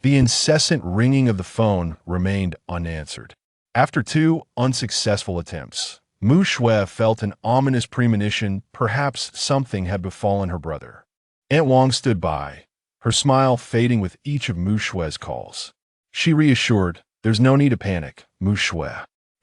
The incessant ringing of the phone remained unanswered. After two unsuccessful attempts, Mu Shui felt an ominous premonition perhaps something had befallen her brother. Aunt Wang stood by, her smile fading with each of Mu Shui's calls. She reassured, "There's no need to panic, Mu Shui.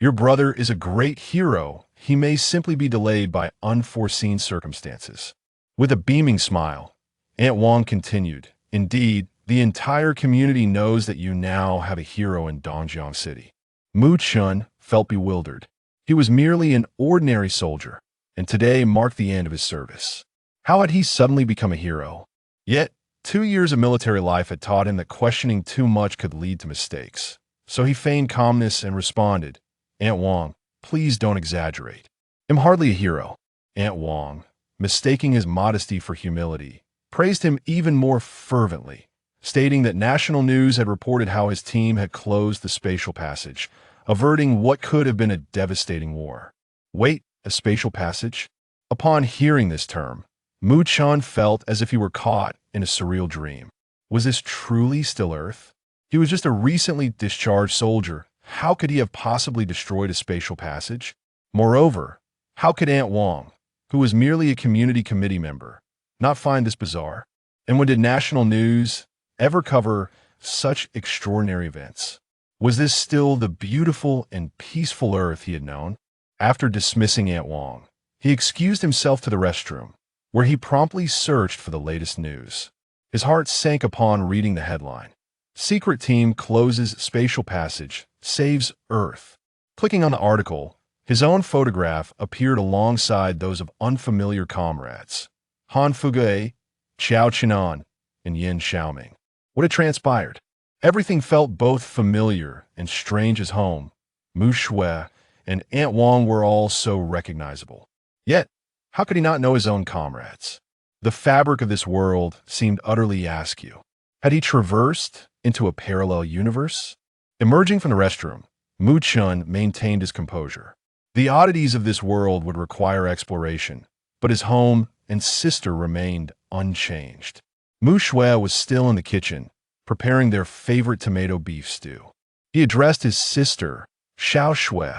Your brother is a great hero. He may simply be delayed by unforeseen circumstances." With a beaming smile, Aunt Wang continued, "Indeed, the entire community knows that you now have a hero in Dongjiang City." Mu Chun felt bewildered. He was merely an ordinary soldier, and today marked the end of his service. How had he suddenly become a hero? Yet, 2 years of military life had taught him that questioning too much could lead to mistakes. So he feigned calmness and responded, "Aunt Wang, please don't exaggerate. I'm hardly a hero." Aunt Wang, mistaking his modesty for humility, praised him even more fervently, stating that national news had reported how his team had closed the spatial passage, averting what could have been a devastating war. Wait, a spatial passage? Upon hearing this term, Mu Chun felt as if he were caught in a surreal dream. Was this truly still Earth? He was just a recently discharged soldier. How could he have possibly destroyed a spatial passage? Moreover, how could Aunt Wang, who was merely a community committee member, not find this bizarre? And when did national news ever cover such extraordinary events? Was this still the beautiful and peaceful Earth he had known? After dismissing Aunt Wang, he excused himself to the restroom, where he promptly searched for the latest news. His heart sank upon reading the headline: "Secret Team Closes Spatial Passage, Saves Earth." Clicking on the article, his own photograph appeared alongside those of unfamiliar comrades: Han Fugue, Qiao Qinan, and Yin Xiaoming. What had transpired? Everything felt both familiar and strange as home. Mu Shui and Aunt Wang were all so recognizable. Yet, how could he not know his own comrades? The fabric of this world seemed utterly askew. Had he traversed into a parallel universe? Emerging from the restroom, Mu Chun maintained his composure. The oddities of this world would require exploration, but his home and sister remained unchanged. Mu Shui was still in the kitchen, preparing their favorite tomato beef stew. He addressed his sister, Xiao Shui.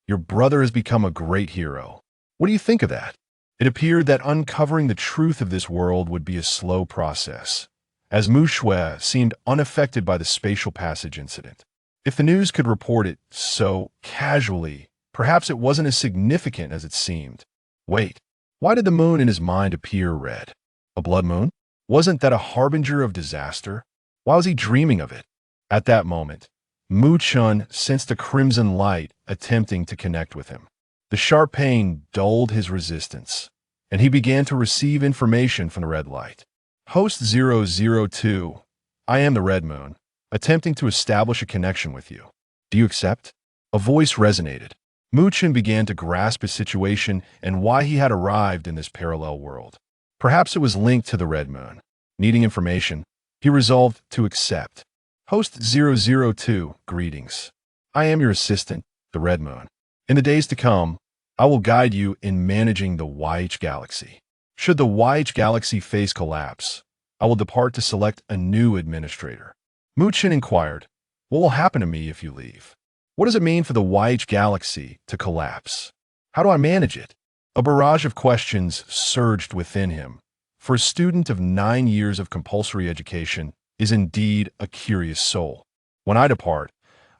"Your brother has become a great hero. What do you think of that?" It appeared that uncovering the truth of this world would be a slow process, as Mu Shui seemed unaffected by the spatial passage incident. If the news could report it so casually, perhaps it wasn't as significant as it seemed. Wait, why did the moon in his mind appear red? A blood moon? Wasn't that a harbinger of disaster? Why was he dreaming of it? At that moment, Mu Chun sensed a crimson light attempting to connect with him. The sharp pain dulled his resistance, and he began to receive information from the red light. "Host 002, I am the Red Moon, attempting to establish a connection with you. Do you accept?" A voice resonated. Mu Chun began to grasp his situation and why he had arrived in this parallel world. Perhaps it was linked to the Red Moon. Needing information, he resolved to accept. "Host 002, greetings. I am your assistant, the Red Moon. In the days to come, I will guide you in managing the YH Galaxy. Should the YH Galaxy face collapse, I will depart to select a new administrator." Mu Chun inquired, "What will happen to me if you leave? What does it mean for the YH Galaxy to collapse? How do I manage it?" A barrage of questions surged within him. For a student of 9 years of compulsory education is indeed a curious soul. "When I depart,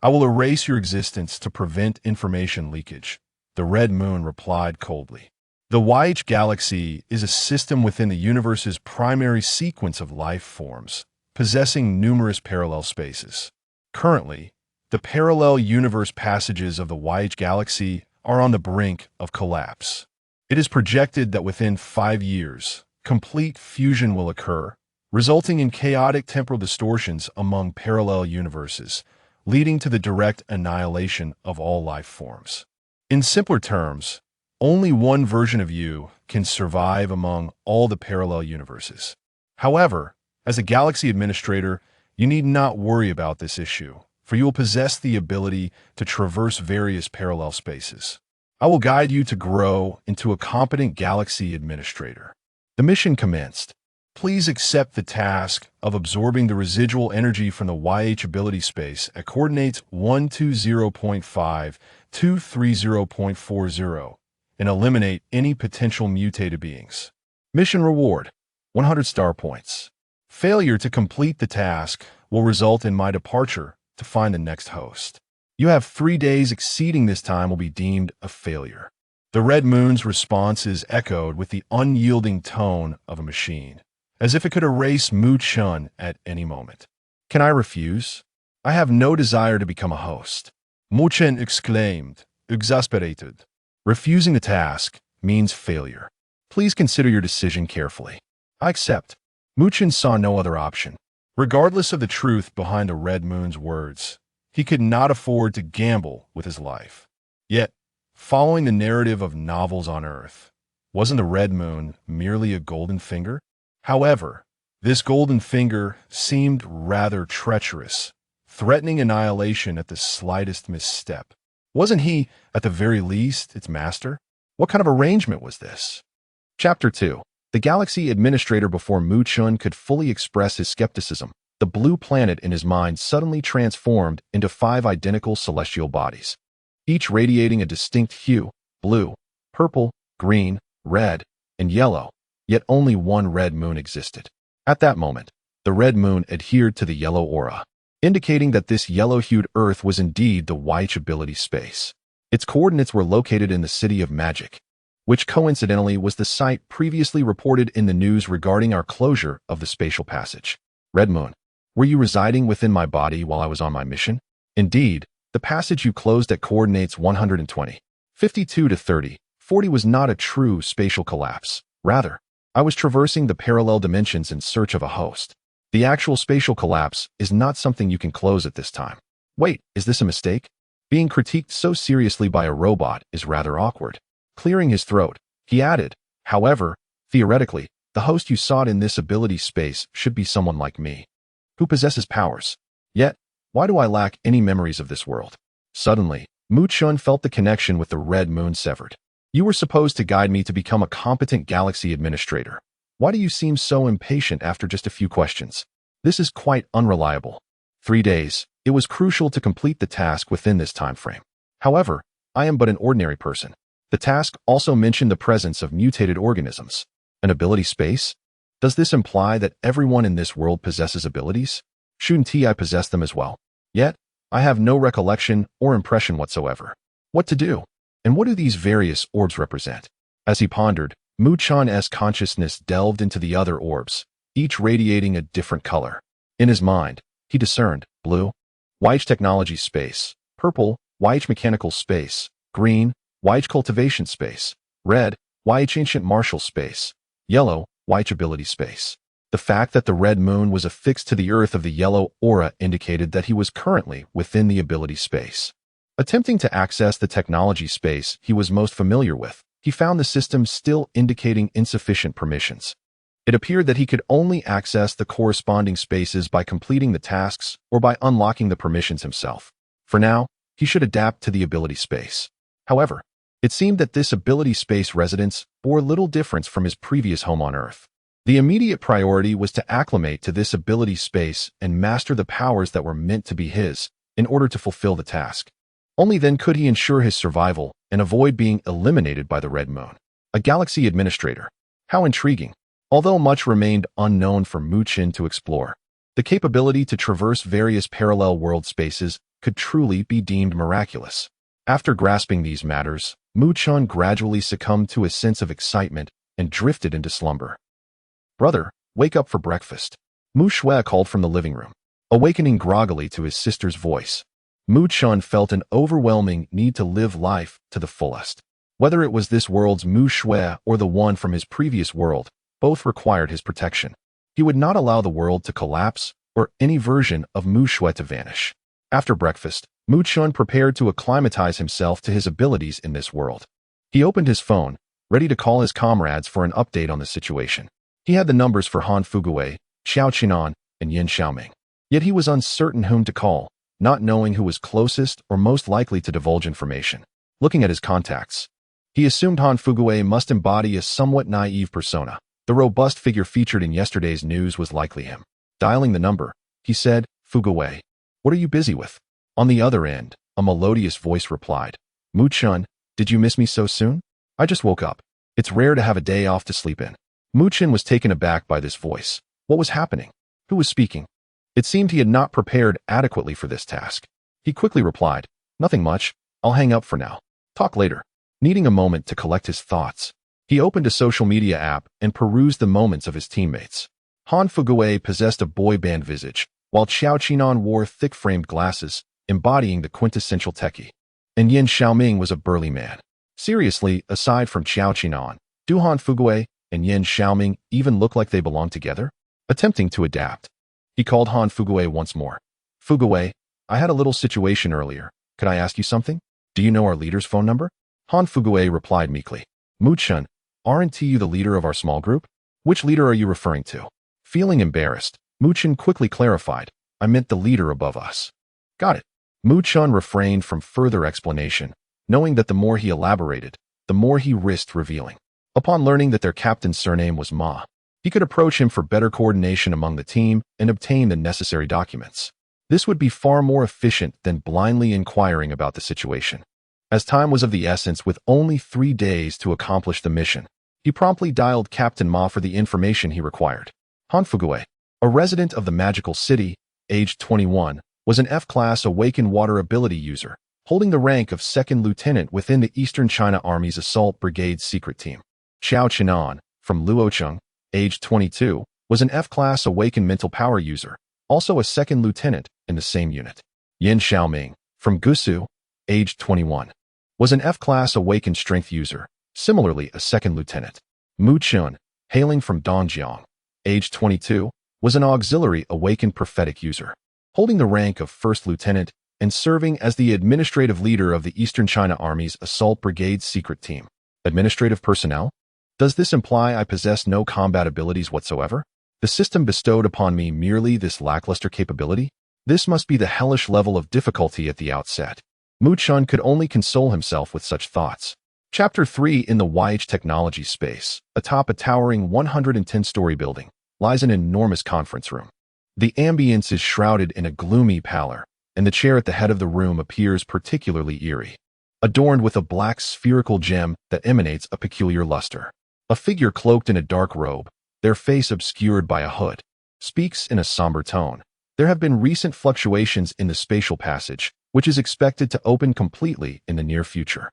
I will erase your existence to prevent information leakage," the Red Moon replied coldly. The YH Galaxy is a system within the universe's primary sequence of life forms, possessing numerous parallel spaces. Currently, the parallel universe passages of the YH Galaxy are on the brink of collapse. It is projected that within 5 years, complete fusion will occur, resulting in chaotic temporal distortions among parallel universes, leading to the direct annihilation of all life forms. In simpler terms, only one version of you can survive among all the parallel universes. However, as a galaxy administrator, you need not worry about this issue, for you will possess the ability to traverse various parallel spaces. I will guide you to grow into a competent galaxy administrator. The mission commenced. Please accept the task of absorbing the residual energy from the YH ability space at coordinates 120.5, 230.40 and eliminate any potential mutated beings. Mission reward, 100 star points. Failure to complete the task will result in my departure to find the next host. You have 3 days. Exceeding this time will be deemed a failure. The Red Moon's response is echoed with the unyielding tone of a machine, as if it could erase Mu Chun at any moment. Can I refuse? I have no desire to become a host. Mu Chun exclaimed, exasperated. Refusing the task means failure. Please consider your decision carefully. I accept. Mu Chun saw no other option. Regardless of the truth behind the Red Moon's words, he could not afford to gamble with his life. Yet, following the narrative of novels on Earth, wasn't the Red Moon merely a golden finger? However, this golden finger seemed rather treacherous, threatening annihilation at the slightest misstep. Wasn't he, at the very least, its master? What kind of arrangement was this? Chapter 2. The Galaxy Administrator. Before Mu Chun could fully express his skepticism, the blue planet in his mind suddenly transformed into 5 identical celestial bodies, each radiating a distinct hue: blue, purple, green, red, and yellow. Yet only one red moon existed. At that moment, the red moon adhered to the yellow aura, indicating that this yellow-hued Earth was indeed the YH ability space. Its coordinates were located in the City of Magic, which coincidentally was the site previously reported in the news regarding our closure of the spatial passage. Red Moon, were you residing within my body while I was on my mission? Indeed, the passage you closed at coordinates 120, 52 to 30, 40 was not a true spatial collapse. Rather, I was traversing the parallel dimensions in search of a host. The actual spatial collapse is not something you can close at this time. Wait, is this a mistake? Being critiqued so seriously by a robot is rather awkward. Clearing his throat, he added, however, theoretically, the host you sought in this ability space should be someone like me, who possesses powers. Yet, why do I lack any memories of this world? Suddenly, Mu Chun felt the connection with the Red Moon severed. You were supposed to guide me to become a competent galaxy administrator. Why do you seem so impatient after just a few questions? This is quite unreliable. 3 days. It was crucial to complete the task within this time frame. However, I am but an ordinary person. The task also mentioned the presence of mutated organisms. An ability space? Does this imply that everyone in this world possesses abilities? Shouldn't I possess them as well? Yet, I have no recollection or impression whatsoever. What to do? And what do these various orbs represent? As he pondered, Mu Chun's consciousness delved into the other orbs, each radiating a different color. In his mind, he discerned blue, YH technology space; purple, YH mechanical space; green, YH cultivation space; red, YH ancient martial space; yellow, YH ability space. The fact that the red moon was affixed to the Earth of the yellow aura indicated that he was currently within the ability space. Attempting to access the technology space he was most familiar with, he found the system still indicating insufficient permissions. It appeared that he could only access the corresponding spaces by completing the tasks or by unlocking the permissions himself. For now, he should adapt to the ability space. However, it seemed that this ability space residence bore little difference from his previous home on Earth. The immediate priority was to acclimate to this ability space and master the powers that were meant to be his in order to fulfill the task. Only then could he ensure his survival and avoid being eliminated by the Red Moon. A galaxy administrator. How intriguing. Although much remained unknown for Mu Chun to explore, the capability to traverse various parallel world spaces could truly be deemed miraculous. After grasping these matters, Mu Chun gradually succumbed to a sense of excitement and drifted into slumber. Brother, wake up for breakfast. Mu Shui called from the living room, awakening groggily to his sister's voice. Mu Chun felt an overwhelming need to live life to the fullest. Whether it was this world's Mu Shui or the one from his previous world, both required his protection. He would not allow the world to collapse or any version of Mu Shui to vanish. After breakfast, Mu Chun prepared to acclimatize himself to his abilities in this world. He opened his phone, ready to call his comrades for an update on the situation. He had the numbers for Han Fugui, Xiao Qinan, and Yin Xiaoming. Yet he was uncertain whom to call, not knowing who was closest or most likely to divulge information. Looking at his contacts, he assumed Han Fugui must embody a somewhat naive persona. The robust figure featured in yesterday's news was likely him. Dialing the number, he said, "Fuguwei, what are you busy with?" On the other end, a melodious voice replied, "Mu-chun, did you miss me so soon? I just woke up. It's rare to have a day off to sleep in." Mu-chun was taken aback by this voice. What was happening? Who was speaking? It seemed he had not prepared adequately for this task. He quickly replied, "Nothing much. I'll hang up for now. Talk later." Needing a moment to collect his thoughts, he opened a social media app and perused the moments of his teammates. Han Fuguwei possessed a boy band visage, while Qiao Qinan wore thick-framed glasses, embodying the quintessential techie. And Yin Xiaoming was a burly man. Seriously, aside from Qiao Qinan, do Han Fuguwei and Yin Xiaoming even look like they belong together? Attempting to adapt, he called Han Fuguwei once more. "Fuguwei, I had a little situation earlier. Could I ask you something? Do you know our leader's phone number?" Han Fuguwei replied meekly. "Mu-chun, aren't you the leader of our small group? Which leader are you referring to?" Feeling embarrassed, Mu-chun quickly clarified, "I meant the leader above us." "Got it." Mu-chun refrained from further explanation, knowing that the more he elaborated, the more he risked revealing. Upon learning that their captain's surname was Ma, he could approach him for better coordination among the team and obtain the necessary documents. This would be far more efficient than blindly inquiring about the situation. As time was of the essence with only 3 days to accomplish the mission, he promptly dialed Captain Ma for the information he required. Han Fuguwei, a resident of the magical city, aged 21, was an F-class Awakened Water ability user, holding the rank of second lieutenant within the Eastern China Army's Assault Brigade's secret team. Qiao Qinan, from Luocheng, aged 22, was an F-class Awakened Mental Power user, also a second lieutenant in the same unit. Yin Xiaoming, from Gusu, aged 21, was an F-class Awakened Strength user, similarly a second lieutenant. Mu-chun, hailing from Dongjiang, aged 22, was an auxiliary Awakened Prophetic user, holding the rank of first lieutenant and serving as the administrative leader of the Eastern China Army's Assault Brigade's secret team. Administrative personnel? Does this imply I possess no combat abilities whatsoever? The system bestowed upon me merely this lackluster capability? This must be the hellish level of difficulty at the outset. Mu-chun could only console himself with such thoughts. Chapter 3. In the YH Technology space, atop a towering 110-story building, lies an enormous conference room. The ambience is shrouded in a gloomy pallor, and the chair at the head of the room appears particularly eerie, adorned with a black spherical gem that emanates a peculiar luster. A figure cloaked in a dark robe, their face obscured by a hood, speaks in a somber tone. There have been recent fluctuations in the spatial passage, which is expected to open completely in the near future.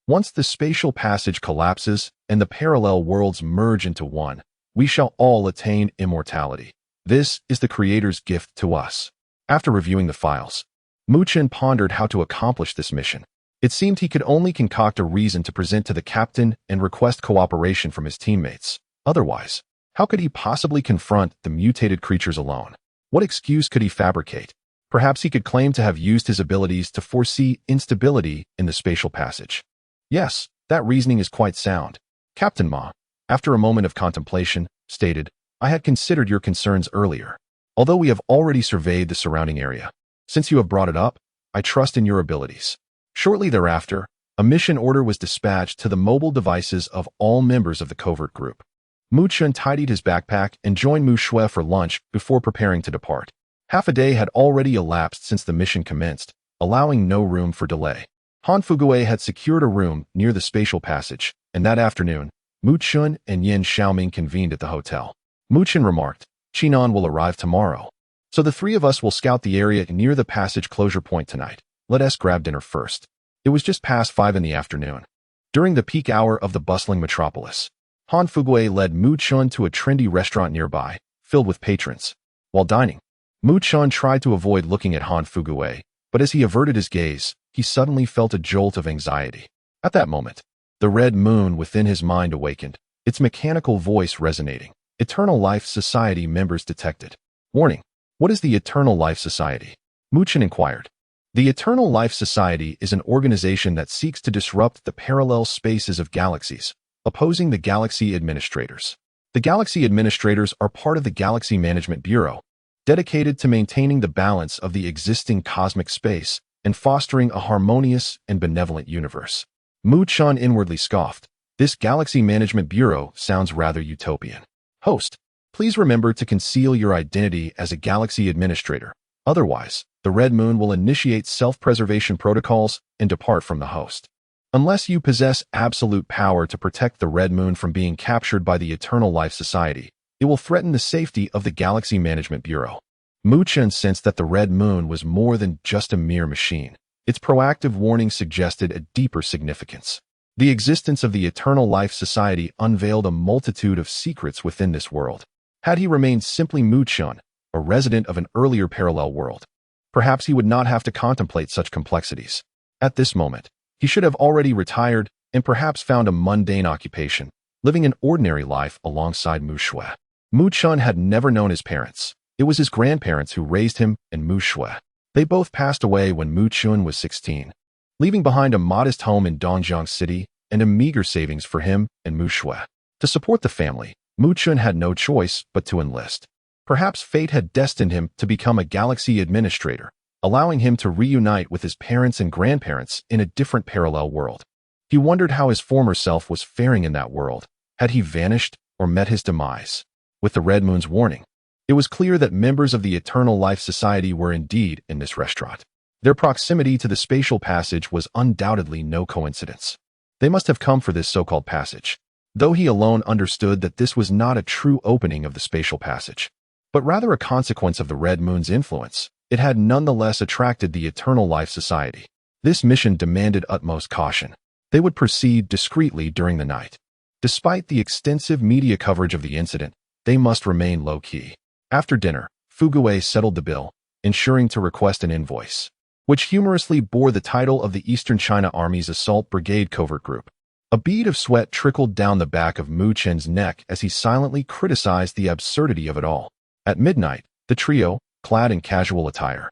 Once the spatial passage collapses and the parallel worlds merge into one, we shall all attain immortality. This is the Creator's gift to us. After reviewing the files, Mu-chun pondered how to accomplish this mission. It seemed he could only concoct a reason to present to the captain and request cooperation from his teammates. Otherwise, how could he possibly confront the mutated creatures alone? What excuse could he fabricate? Perhaps he could claim to have used his abilities to foresee instability in the spatial passage. Yes, that reasoning is quite sound. Captain Ma, after a moment of contemplation, stated, "I had considered your concerns earlier, although we have already surveyed the surrounding area. Since you have brought it up, I trust in your abilities." Shortly thereafter, a mission order was dispatched to the mobile devices of all members of the covert group. Mu-chun tidied his backpack and joined Mu-shue for lunch before preparing to depart. Half a day had already elapsed since the mission commenced, allowing no room for delay. Han Fuguwei had secured a room near the spatial passage, and that afternoon, Mu-chun and Yin Xiaoming convened at the hotel. Mu-chun remarked, "Qinan will arrive tomorrow, so the 3 of us will scout the area near the passage closure point tonight. Let us grab dinner first." It was just past 5 in the afternoon. During the peak hour of the bustling metropolis, Han Fuguwei led Mu-chun to a trendy restaurant nearby, filled with patrons. While dining, Mu-chun tried to avoid looking at Han Fuguwei, but as he averted his gaze, he suddenly felt a jolt of anxiety. At that moment, the red moon within his mind awakened, its mechanical voice resonating. Eternal Life Society members detected. Warning, what is the Eternal Life Society? Mu-chun inquired. The Eternal Life Society is an organization that seeks to disrupt the parallel spaces of galaxies, opposing the Galaxy Administrators. The Galaxy Administrators are part of the Galaxy Management Bureau, dedicated to maintaining the balance of the existing cosmic space and fostering a harmonious and benevolent universe. Mu-chun inwardly scoffed. This Galaxy Management Bureau sounds rather utopian. Host, please remember to conceal your identity as a galaxy administrator. Otherwise, the Red Moon will initiate self-preservation protocols and depart from the host. Unless you possess absolute power to protect the Red Moon from being captured by the Eternal Life Society, it will threaten the safety of the Galaxy Management Bureau. Mu Chun sensed that the Red Moon was more than just a mere machine. Its proactive warning suggested a deeper significance. The existence of the Eternal Life Society unveiled a multitude of secrets within this world. Had he remained simply Mu Chun, a resident of an earlier parallel world, perhaps he would not have to contemplate such complexities. At this moment, he should have already retired and perhaps found a mundane occupation, living an ordinary life alongside Mu Shui. Mu Chun had never known his parents. It was his grandparents who raised him and Mu Shui. They both passed away when Mu Chun was 16, leaving behind a modest home in Dongjiang City and a meager savings for him and Mu Shui. To support the family, Mu Chun had no choice but to enlist. Perhaps fate had destined him to become a galaxy administrator, allowing him to reunite with his parents and grandparents in a different parallel world. He wondered how his former self was faring in that world. Had he vanished or met his demise? With the Red Moon's warning, it was clear that members of the Eternal Life Society were indeed in this restaurant. Their proximity to the spatial passage was undoubtedly no coincidence. They must have come for this so-called passage, though he alone understood that this was not a true opening of the spatial passage, but rather a consequence of the Red Moon's influence. It had nonetheless attracted the Eternal Life Society. This mission demanded utmost caution. They would proceed discreetly during the night. Despite the extensive media coverage of the incident, they must remain low-key. After dinner, Fugue settled the bill, ensuring to request an invoice, which humorously bore the title of the Eastern China Army's Assault Brigade Covert Group. A bead of sweat trickled down the back of Mu Chen's neck as he silently criticized the absurdity of it all. At midnight, the trio, clad in casual attire,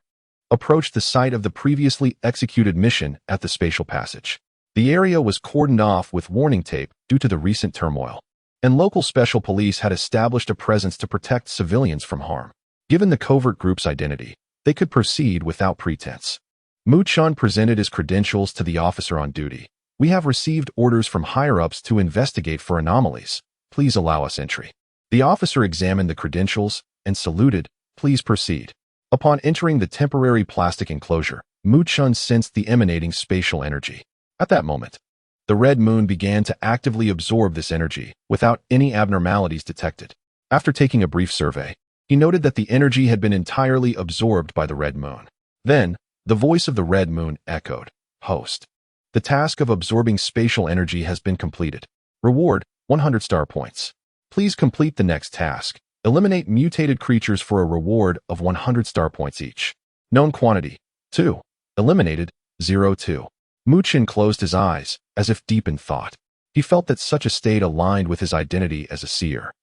approached the site of the previously executed mission at the spatial passage. The area was cordoned off with warning tape due to the recent turmoil, and local special police had established a presence to protect civilians from harm. Given the covert group's identity, they could proceed without pretense. Mu Chun presented his credentials to the officer on duty. "We have received orders from higher-ups to investigate for anomalies. Please allow us entry." The officer examined the credentials and saluted. "Please proceed." Upon entering the temporary plastic enclosure, Mu Chun sensed the emanating spatial energy. At that moment, the Red Moon began to actively absorb this energy without any abnormalities detected. After taking a brief survey, he noted that the energy had been entirely absorbed by the Red Moon. Then, the voice of the Red Moon echoed, "Host, the task of absorbing spatial energy has been completed. Reward, 100 star points. Please complete the next task. Eliminate mutated creatures for a reward of 100 star points each. Known quantity, 2. Eliminated, 0-2. Mu Chun closed his eyes, as if deep in thought. He felt that such a state aligned with his identity as a seer.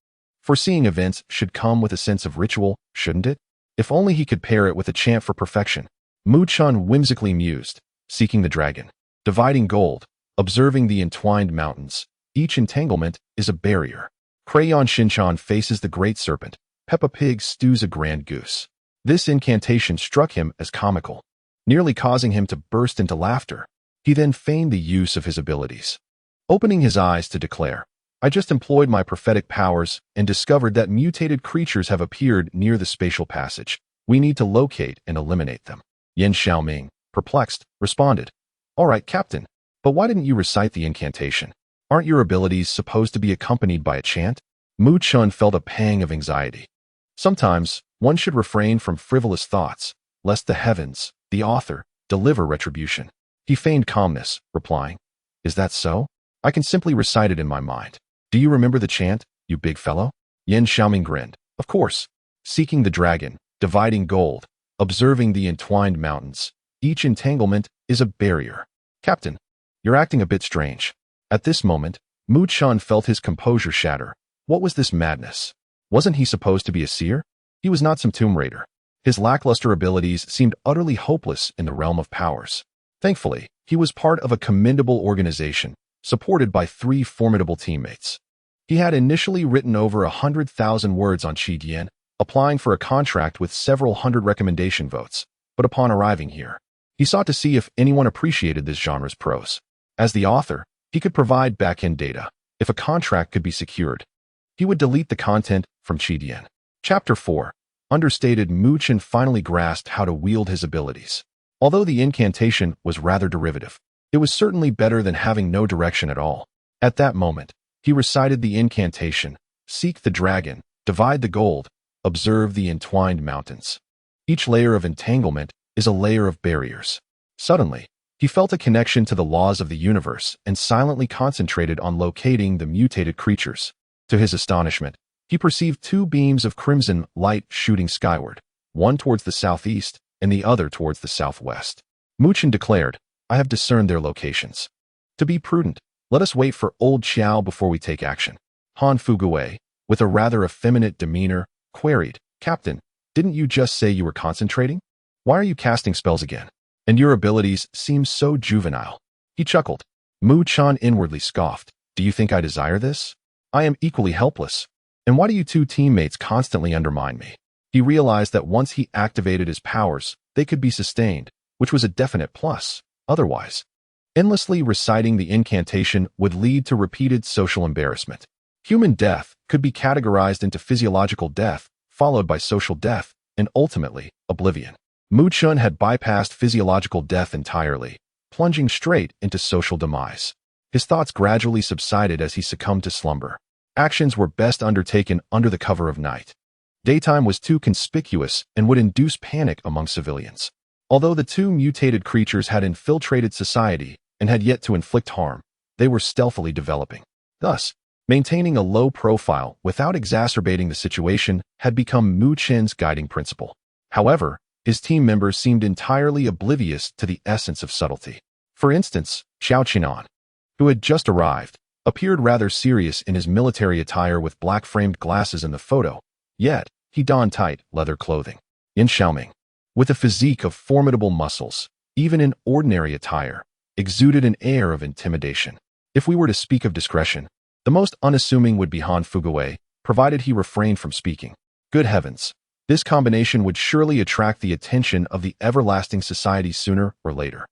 Foreseeing events should come with a sense of ritual, shouldn't it? If only he could pair it with a chant for perfection. Mu Chun whimsically mused, seeking the dragon, dividing gold, observing the entwined mountains. Each entanglement is a barrier. Crayon Shinchan faces the great serpent. Peppa Pig stews a grand goose. This incantation struck him as comical, nearly causing him to burst into laughter. He then feigned the use of his abilities, opening his eyes to declare, "I just employed my prophetic powers and discovered that mutated creatures have appeared near the spatial passage. We need to locate and eliminate them." Yan Xiaoming, perplexed, responded, "All right, Captain, but why didn't you recite the incantation? Aren't your abilities supposed to be accompanied by a chant?" Mu Chun felt a pang of anxiety. Sometimes, one should refrain from frivolous thoughts, lest the heavens, the author, deliver retribution. He feigned calmness, replying, "Is that so? I can simply recite it in my mind. Do you remember the chant, you big fellow?" Yan Xiaoming grinned. "Of course. Seeking the dragon, dividing gold, observing the entwined mountains. Each entanglement is a barrier. Captain, you're acting a bit strange." At this moment, Mu Chun felt his composure shatter. What was this madness? Wasn't he supposed to be a seer? He was not some Tomb Raider. His lackluster abilities seemed utterly hopeless in the realm of powers. Thankfully, he was part of a commendable organization, supported by 3 formidable teammates. He had initially written over 100,000 words on Qi Dian, applying for a contract with several hundred recommendation votes, but upon arriving here, he sought to see if anyone appreciated this genre's prose. As the author, he could provide back-end data, if a contract could be secured. he would delete the content from Qidian. Chapter 4. Understated. Mu Chen finally grasped how to wield his abilities. Although the incantation was rather derivative, it was certainly better than having no direction at all. At that moment, he recited the incantation: seek the dragon, divide the gold, observe the entwined mountains. Each layer of entanglement is a layer of barriers. Suddenly, he felt a connection to the laws of the universe and silently concentrated on locating the mutated creatures. To his astonishment, he perceived two beams of crimson light shooting skyward, one towards the southeast and the other towards the southwest. Mu Chen declared, "I have discerned their locations. To be prudent, let us wait for old Xiao before we take action." Han Fugui, with a rather effeminate demeanor, queried, "Captain, didn't you just say you were concentrating? Why are you casting spells again? And your abilities seem so juvenile." He chuckled. Mu Chen inwardly scoffed, "Do you think I desire this? I am equally helpless. And why do you two teammates constantly undermine me?" He realized that once he activated his powers, they could be sustained, which was a definite plus. Otherwise, endlessly reciting the incantation would lead to repeated social embarrassment. Human death could be categorized into physiological death, followed by social death, and ultimately, oblivion. Mu Chen had bypassed physiological death entirely, plunging straight into social demise. His thoughts gradually subsided as he succumbed to slumber. Actions were best undertaken under the cover of night. Daytime was too conspicuous and would induce panic among civilians. Although the two mutated creatures had infiltrated society and had yet to inflict harm, they were stealthily developing. Thus, maintaining a low profile without exacerbating the situation had become Mu Chen's guiding principle. However, his team members seemed entirely oblivious to the essence of subtlety. For instance, Xiao Qinan, who had just arrived, appeared rather serious in his military attire with black-framed glasses in the photo, yet he donned tight leather clothing. Yin Xiaoming, with a physique of formidable muscles, even in ordinary attire, exuded an air of intimidation. If we were to speak of discretion, the most unassuming would be Han Fugui, provided he refrained from speaking. Good heavens, this combination would surely attract the attention of the everlasting society sooner or later.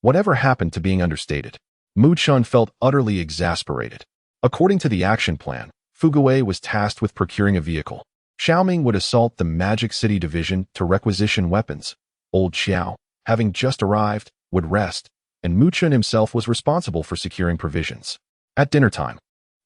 Whatever happened to being understated? Mu Chen felt utterly exasperated. According to the action plan, Fugui was tasked with procuring a vehicle. Xiaoming would assault the Magic City Division to requisition weapons. Old Xiao, having just arrived, would rest, and Mu Chen himself was responsible for securing provisions. At dinner time,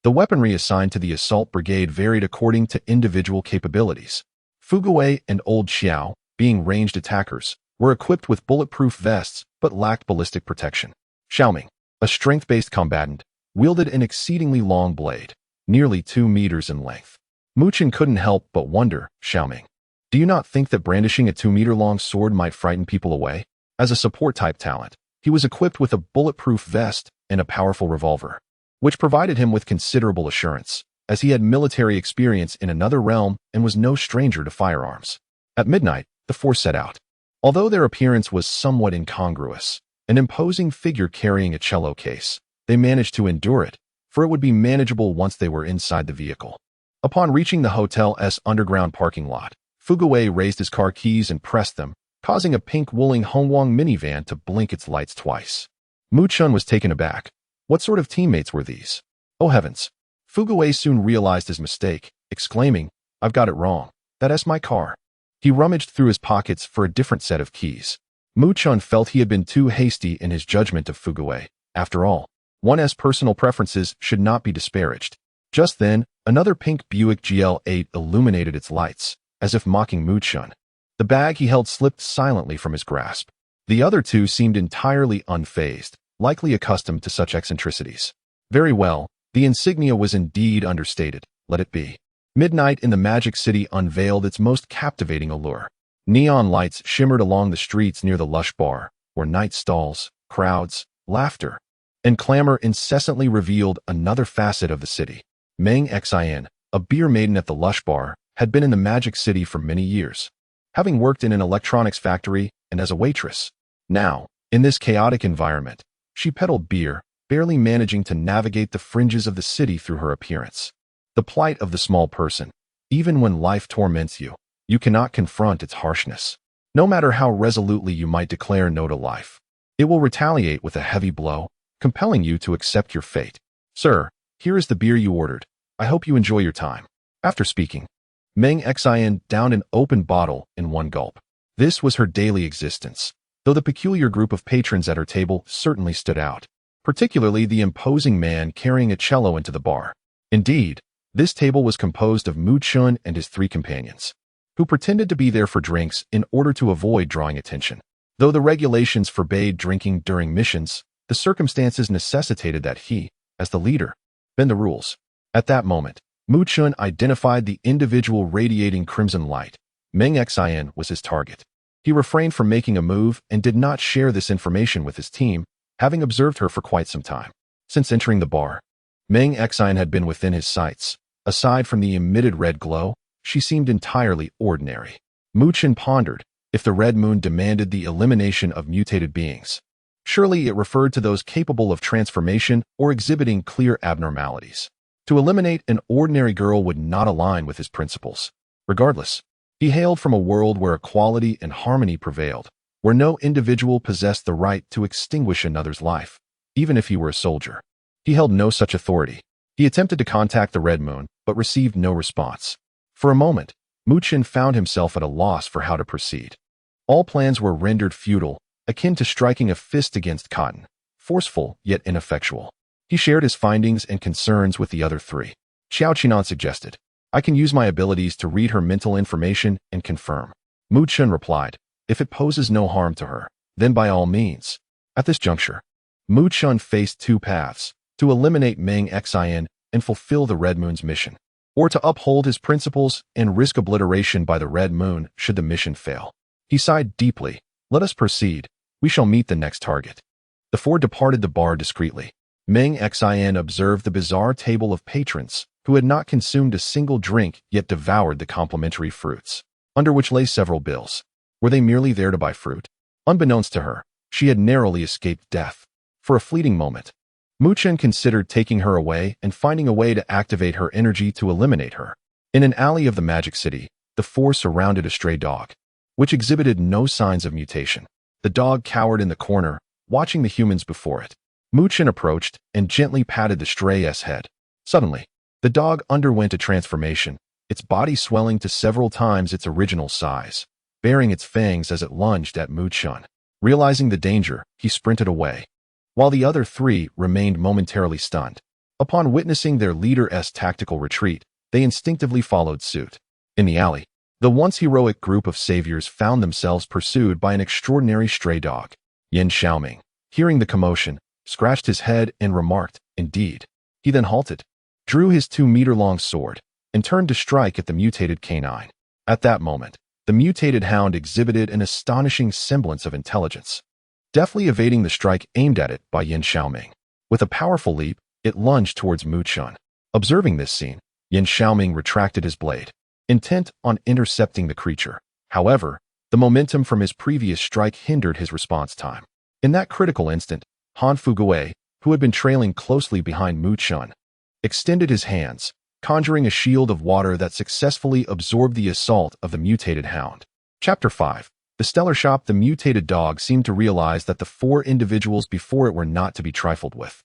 the weaponry assigned to the assault brigade varied according to individual capabilities. Fugui and Old Xiao, being ranged attackers, were equipped with bulletproof vests but lacked ballistic protection. Xiaoming, a strength-based combatant, wielded an exceedingly long blade, nearly 2 meters in length. Mu Chen couldn't help but wonder, "Xiaoming, do you not think that brandishing a 2-meter-long sword might frighten people away?" As a support-type talent, he was equipped with a bulletproof vest and a powerful revolver, which provided him with considerable assurance, as he had military experience in another realm and was no stranger to firearms. At midnight, the four set out. Although their appearance was somewhat incongruous, an imposing figure carrying a cello case, they managed to endure it, for it would be manageable once they were inside the vehicle. Upon reaching the hotel's underground parking lot, Fugui raised his car keys and pressed them, causing a pink Wuling Hongguang minivan to blink its lights twice. Mu Chen was taken aback. What sort of teammates were these? Oh heavens! Fugui soon realized his mistake, exclaiming, "I've got it wrong. That's my car." He rummaged through his pockets for a different set of keys. Mu Chen felt he had been too hasty in his judgment of Fugui. After all, one's personal preferences should not be disparaged. Just then, another pink Buick GL8 illuminated its lights, as if mocking Mu Chen. The bag he held slipped silently from his grasp. The other two seemed entirely unfazed, likely accustomed to such eccentricities. Very well, the insignia was indeed understated. Let it be. Midnight in the Magic City unveiled its most captivating allure. Neon lights shimmered along the streets near the lush bar, where night stalls, crowds, laughter, and clamor incessantly revealed another facet of the city. Meng Xin, a beer maiden at the lush bar, had been in the Magic City for many years, having worked in an electronics factory and as a waitress. Now, in this chaotic environment, she peddled beer, barely managing to navigate the fringes of the city through her appearance. The plight of the small person. Even when life torments you, you cannot confront its harshness. No matter how resolutely you might declare no to life, it will retaliate with a heavy blow, compelling you to accept your fate. "Sir, here is the beer you ordered. I hope you enjoy your time." After speaking, Meng Xian downed an open bottle in one gulp. This was her daily existence, though the peculiar group of patrons at her table certainly stood out, particularly the imposing man carrying a cello into the bar. Indeed, this table was composed of Mu Chun and his 3 companions, who pretended to be there for drinks in order to avoid drawing attention. Though the regulations forbade drinking during missions, the circumstances necessitated that he, as the leader, bend the rules. At that moment, Mu Chun identified the individual radiating crimson light. Meng Xian was his target. He refrained from making a move and did not share this information with his team, having observed her for quite some time. Since entering the bar, Meng Xian had been within his sights. Aside from the emitted red glow, she seemed entirely ordinary. Mu Chun pondered, if the red moon demanded the elimination of mutated beings, surely it referred to those capable of transformation or exhibiting clear abnormalities. To eliminate an ordinary girl would not align with his principles. Regardless, he hailed from a world where equality and harmony prevailed, where no individual possessed the right to extinguish another's life, even if he were a soldier. He held no such authority. He attempted to contact the red moon, but received no response. For a moment, Mu Chun found himself at a loss for how to proceed. All plans were rendered futile, akin to striking a fist against cotton, forceful yet ineffectual. He shared his findings and concerns with the other 3. Xiao Qinan suggested, I can use my abilities to read her mental information and confirm. Mu Chun replied, if it poses no harm to her, then by all means. At this juncture, Mu Chun faced 2 paths, to eliminate Meng Xian and fulfill the Red Moon's mission, or to uphold his principles and risk obliteration by the Red Moon should the mission fail. He sighed deeply. Let us proceed. We shall meet the next target. The 4 departed the bar discreetly. Meng Xian observed the bizarre table of patrons who had not consumed a single drink yet devoured the complimentary fruits, under which lay several bills. Were they merely there to buy fruit? Unbeknownst to her, she had narrowly escaped death. For a fleeting moment, Mu Chun considered taking her away and finding a way to activate her energy to eliminate her. In an alley of the Magic City, the 4 surrounded a stray dog, which exhibited no signs of mutation. The dog cowered in the corner, watching the humans before it. Mu Chun approached and gently patted the stray's head. Suddenly, the dog underwent a transformation, its body swelling to several times its original size, baring its fangs as it lunged at Mu Chun. Realizing the danger, he sprinted away, while the other 3 remained momentarily stunned. Upon witnessing their leader's tactical retreat, they instinctively followed suit. In the alley, the once heroic group of saviors found themselves pursued by an extraordinary stray dog. Yin Xiaoming, hearing the commotion, scratched his head and remarked, indeed. He then halted, drew his 2-meter-long sword, and turned to strike at the mutated canine. At that moment, the mutated hound exhibited an astonishing semblance of intelligence, deftly evading the strike aimed at it by Yin Xiaoming. With a powerful leap, it lunged towards Mu Chun. Observing this scene, Yin Xiaoming retracted his blade, intent on intercepting the creature. However, the momentum from his previous strike hindered his response time. In that critical instant, Han Fuguei, who had been trailing closely behind Mu Chun, extended his hands, conjuring a shield of water that successfully absorbed the assault of the mutated hound. Chapter 5. The Stellar Shop. The mutated dog seemed to realize that the 4 individuals before it were not to be trifled with.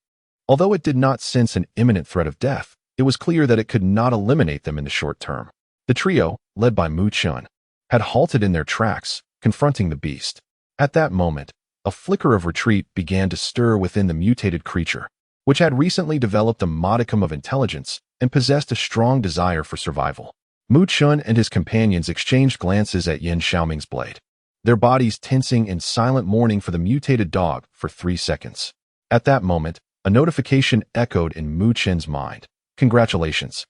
Although it did not sense an imminent threat of death, it was clear that it could not eliminate them in the short term. The trio, led by Mu Chun, had halted in their tracks, confronting the beast. At that moment, a flicker of retreat began to stir within the mutated creature, which had recently developed a modicum of intelligence and possessed a strong desire for survival. Mu Chun and his companions exchanged glances at Yin Xiaoming's blade, their bodies tensing in silent mourning for the mutated dog for 3 seconds. At that moment, a notification echoed in Mu Chun's mind. Congratulations.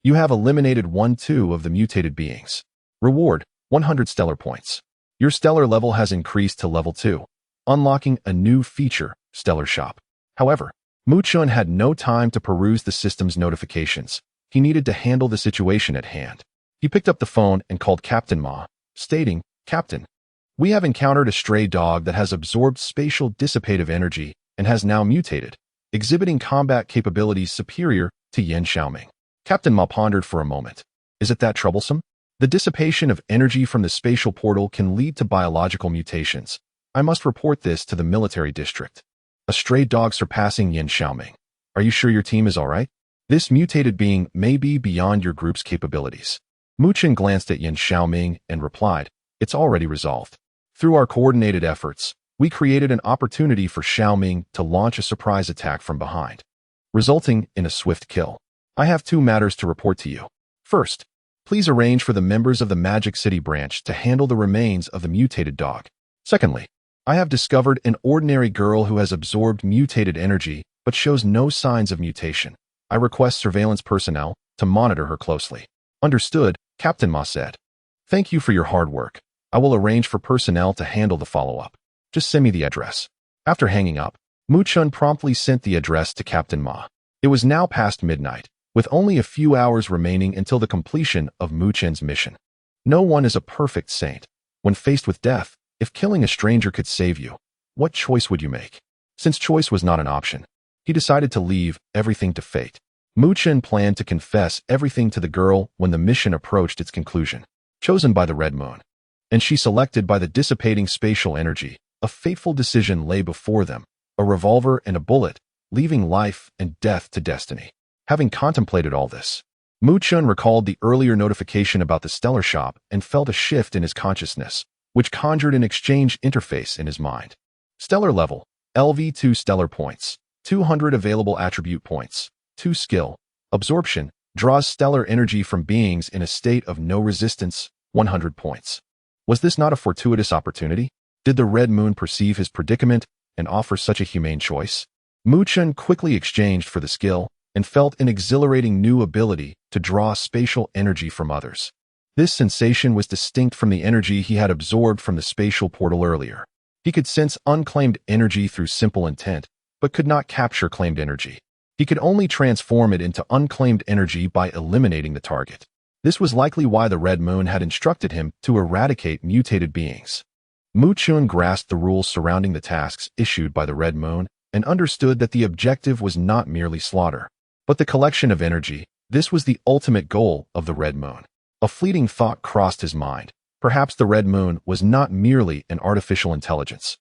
You have eliminated 1/2 of the mutated beings. Reward, 100 stellar points. Your stellar level has increased to level 2, unlocking a new feature, Stellar Shop. However, Mu Chun had no time to peruse the system's notifications. He needed to handle the situation at hand. He picked up the phone and called Captain Ma, stating, Captain, we have encountered a stray dog that has absorbed spatial dissipative energy and has now mutated, exhibiting combat capabilities superior to Yin Xiaoming. Captain Ma pondered for a moment. Is it that troublesome? The dissipation of energy from the spatial portal can lead to biological mutations. I must report this to the military district. A stray dog surpassing Yin Xiaoming. Are you sure your team is all right? This mutated being may be beyond your group's capabilities. Mu Chen glanced at Yan Xiaoming and replied, "It's already resolved. Through our coordinated efforts, we created an opportunity for Xiaoming to launch a surprise attack from behind, resulting in a swift kill. I have 2 matters to report to you. First, please arrange for the members of the Magic City branch to handle the remains of the mutated dog. Secondly, I have discovered an ordinary girl who has absorbed mutated energy but shows no signs of mutation. I request surveillance personnel to monitor her closely." "Understood," Captain Ma said. "Thank you for your hard work. I will arrange for personnel to handle the follow-up. Just send me the address." After hanging up, Mu Chun promptly sent the address to Captain Ma. It was now past midnight, with only a few hours remaining until the completion of Mu Chen's mission. No one is a perfect saint. When faced with death, if killing a stranger could save you, what choice would you make? Since choice was not an option, he decided to leave everything to fate. Mu Chen planned to confess everything to the girl when the mission approached its conclusion. Chosen by the Red Moon, and she selected by the dissipating spatial energy, a fateful decision lay before them, a revolver and a bullet, leaving life and death to destiny. Having contemplated all this, Mu Chun recalled the earlier notification about the stellar shop and felt a shift in his consciousness, which conjured an exchange interface in his mind. Stellar level, LV2 stellar points, 200 available attribute points, 2 skill, absorption, draws stellar energy from beings in a state of no resistance, 100 points. Was this not a fortuitous opportunity? Did the Red Moon perceive his predicament and offer such a humane choice? Mu Chun quickly exchanged for the skill and felt an exhilarating new ability to draw spatial energy from others. This sensation was distinct from the energy he had absorbed from the spatial portal earlier. He could sense unclaimed energy through simple intent, but could not capture claimed energy. He could only transform it into unclaimed energy by eliminating the target. This was likely why the Red Moon had instructed him to eradicate mutated beings. Mu Chun grasped the rules surrounding the tasks issued by the Red Moon and understood that the objective was not merely slaughter, but the collection of energy. This was the ultimate goal of the Red Moon. A fleeting thought crossed his mind. Perhaps the Red Moon was not merely an artificial intelligence,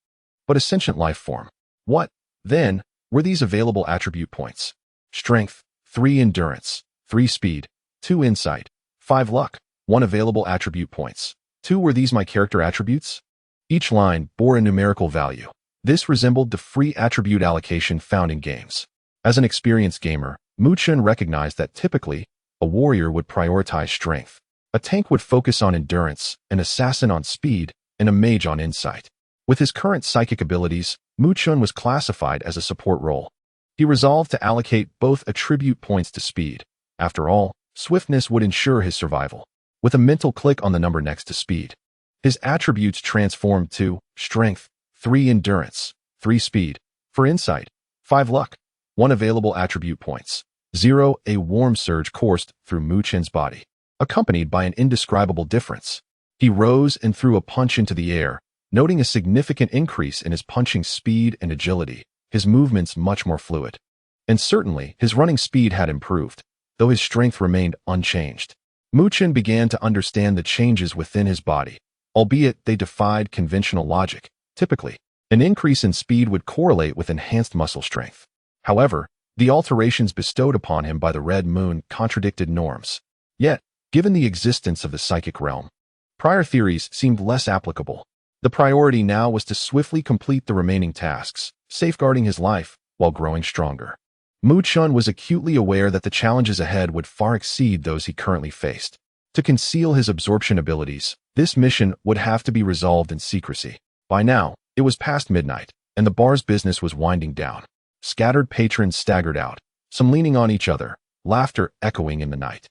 but a sentient life form. What, then, were these available attribute points? Strength, 3 endurance, 3 speed, 2 insight, 5 luck, 1 available attribute points. 2 were these my character attributes? Each line bore a numerical value. This resembled the free attribute allocation found in games. As an experienced gamer, Mu Chun recognized that typically, a warrior would prioritize strength. A tank would focus on endurance, an assassin on speed, and a mage on insight. With his current psychic abilities, Mu Chun was classified as a support role. He resolved to allocate both attribute points to speed. After all, swiftness would ensure his survival. With a mental click on the number next to speed, his attributes transformed to strength, 3 endurance, 3 speed, for insight, 5 luck, 1 available attribute points, 0. A warm surge coursed through Mu Chen's body, accompanied by an indescribable difference. He rose and threw a punch into the air, noting a significant increase in his punching speed and agility, his movements much more fluid. And certainly, his running speed had improved, though his strength remained unchanged. Mu Chen began to understand the changes within his body, albeit they defied conventional logic. Typically, an increase in speed would correlate with enhanced muscle strength. However, the alterations bestowed upon him by the Red Moon contradicted norms. Yet, given the existence of the psychic realm, prior theories seemed less applicable. The priority now was to swiftly complete the remaining tasks, safeguarding his life while growing stronger. Mu Chun was acutely aware that the challenges ahead would far exceed those he currently faced. To conceal his absorption abilities, this mission would have to be resolved in secrecy. By now, it was past midnight, and the bar's business was winding down. Scattered patrons staggered out, some leaning on each other, laughter echoing in the night.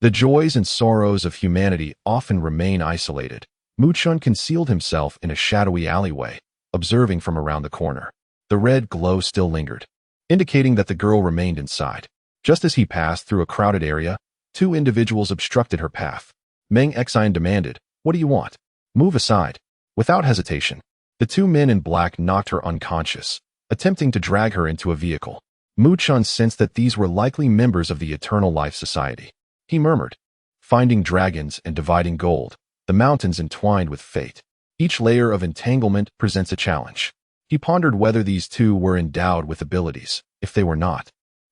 The joys and sorrows of humanity often remain isolated. Mu Chun concealed himself in a shadowy alleyway, observing from around the corner. The red glow still lingered, indicating that the girl remained inside. Just as he passed through a crowded area, 2 individuals obstructed her path. Meng Xian demanded, "What do you want?" "Move aside." Without hesitation, the 2 men in black knocked her unconscious, attempting to drag her into a vehicle. Mu Chun sensed that these were likely members of the Eternal Life Society. He murmured, "Finding dragons and dividing gold, the mountains entwined with fate. Each layer of entanglement presents a challenge." He pondered whether these 2 were endowed with abilities. If they were not,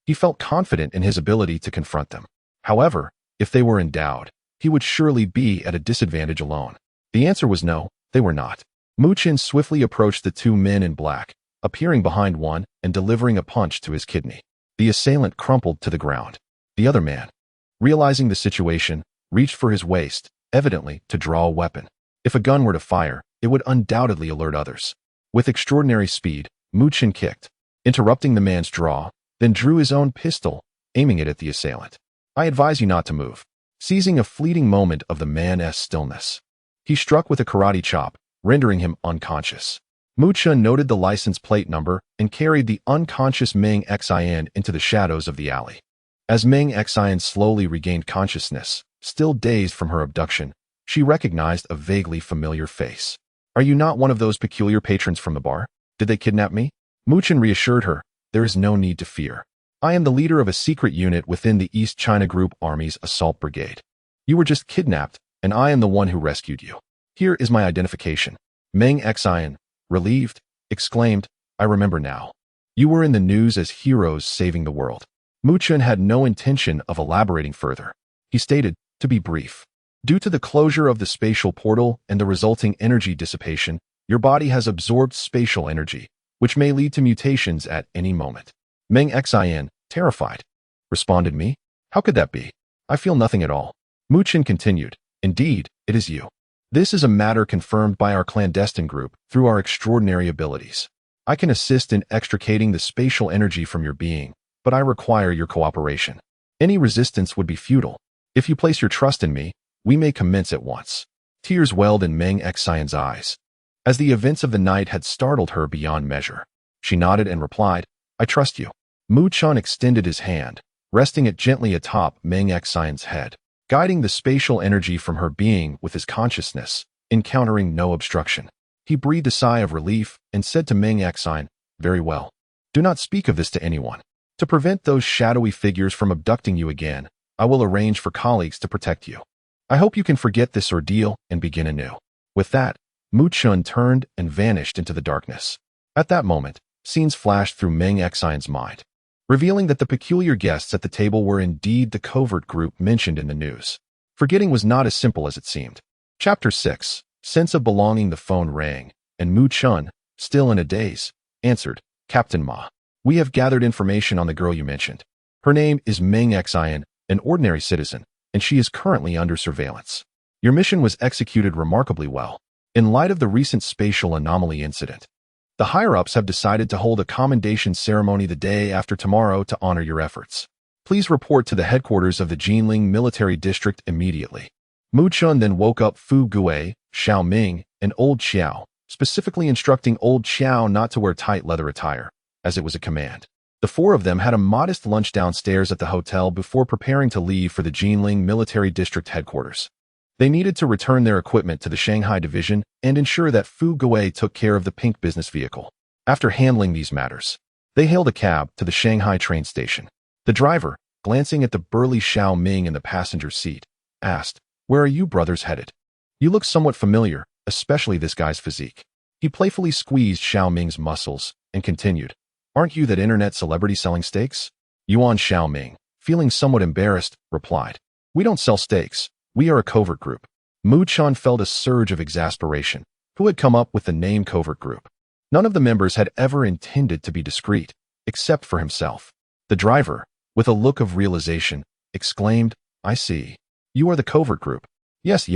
He felt confident in his ability to confront them. However, if they were endowed, he would surely be at a disadvantage alone. The answer was no, they were not. Mu Chen swiftly approached the two men in black, appearing behind one and delivering a punch to his kidney. The assailant crumpled to the ground. The other man, realizing the situation, reached for his waist, evidently to draw a weapon. If a gun were to fire, it would undoubtedly alert others. With extraordinary speed, Mu Chen kicked, interrupting the man's draw, then drew his own pistol, aiming it at the assailant. I advise you not to move. Seizing a fleeting moment of the man's stillness, he struck with a karate chop, rendering him unconscious. Mu Chen noted the license plate number and carried the unconscious Meng Xian into the shadows of the alley. As Meng Xian slowly regained consciousness, still dazed from her abduction, she recognized a vaguely familiar face. Are you not one of those peculiar patrons from the bar? Did they kidnap me? Mu Chen reassured her, there is no need to fear. I am the leader of a secret unit within the East China Group Army's Assault Brigade. You were just kidnapped, and I am the one who rescued you. Here is my identification. Meng Xian, relieved, exclaimed, I remember now. You were in the news as heroes saving the world. Mu Chen had no intention of elaborating further. He stated, to be brief, due to the closure of the spatial portal and the resulting energy dissipation, your body has absorbed spatial energy, which may lead to mutations at any moment. Meng Xian, terrified, responded me. How could that be? I feel nothing at all. Mu Chen continued, indeed, it is you. This is a matter confirmed by our clandestine group through our extraordinary abilities. I can assist in extricating the spatial energy from your being, but I require your cooperation. Any resistance would be futile. If you place your trust in me, we may commence at once. Tears welled in Meng Xian's eyes, as the events of the night had startled her beyond measure. She nodded and replied, I trust you. Mu Chen extended his hand, resting it gently atop Meng Xian's head, guiding the spatial energy from her being with his consciousness, encountering no obstruction. He breathed a sigh of relief and said to Meng Xian, very well. Do not speak of this to anyone. To prevent those shadowy figures from abducting you again, I will arrange for colleagues to protect you. I hope you can forget this ordeal and begin anew. With that, Mu Chen turned and vanished into the darkness. At that moment, scenes flashed through Meng Xian's mind, revealing that the peculiar guests at the table were indeed the covert group mentioned in the news. Forgetting was not as simple as it seemed. Chapter 6. Sense of belonging. The phone rang, and Mu Chen, still in a daze, answered, Captain Ma. We have gathered information on the girl you mentioned. Her name is Meng Xian, an ordinary citizen, and she is currently under surveillance. Your mission was executed remarkably well. In light of the recent spatial anomaly incident, the higher-ups have decided to hold a commendation ceremony the day after tomorrow to honor your efforts. Please report to the headquarters of the Jinling Military District immediately. Mu Chen then woke up Fu Gue, Xiao Ming, and Old Xiao, specifically instructing Old Xiao not to wear tight leather attire, as it was a command. The four of them had a modest lunch downstairs at the hotel before preparing to leave for the Jinling Military District headquarters. They needed to return their equipment to the Shanghai division and ensure that Fu Gue took care of the pink business vehicle. After handling these matters, they hailed a cab to the Shanghai train station. The driver, glancing at the burly Xiao Ming in the passenger seat, asked, Where are you brothers headed? You look somewhat familiar, especially this guy's physique. He playfully squeezed Xiao Ming's muscles and continued, Aren't you that internet celebrity selling steaks? Yuan Xiao Ming, feeling somewhat embarrassed, replied, We don't sell steaks. We are a covert group. Mu Chen felt a surge of exasperation. Who had come up with the name covert group? None of the members had ever intended to be discreet, except for himself. The driver, with a look of realization, exclaimed, I see. You are the covert group. Yes.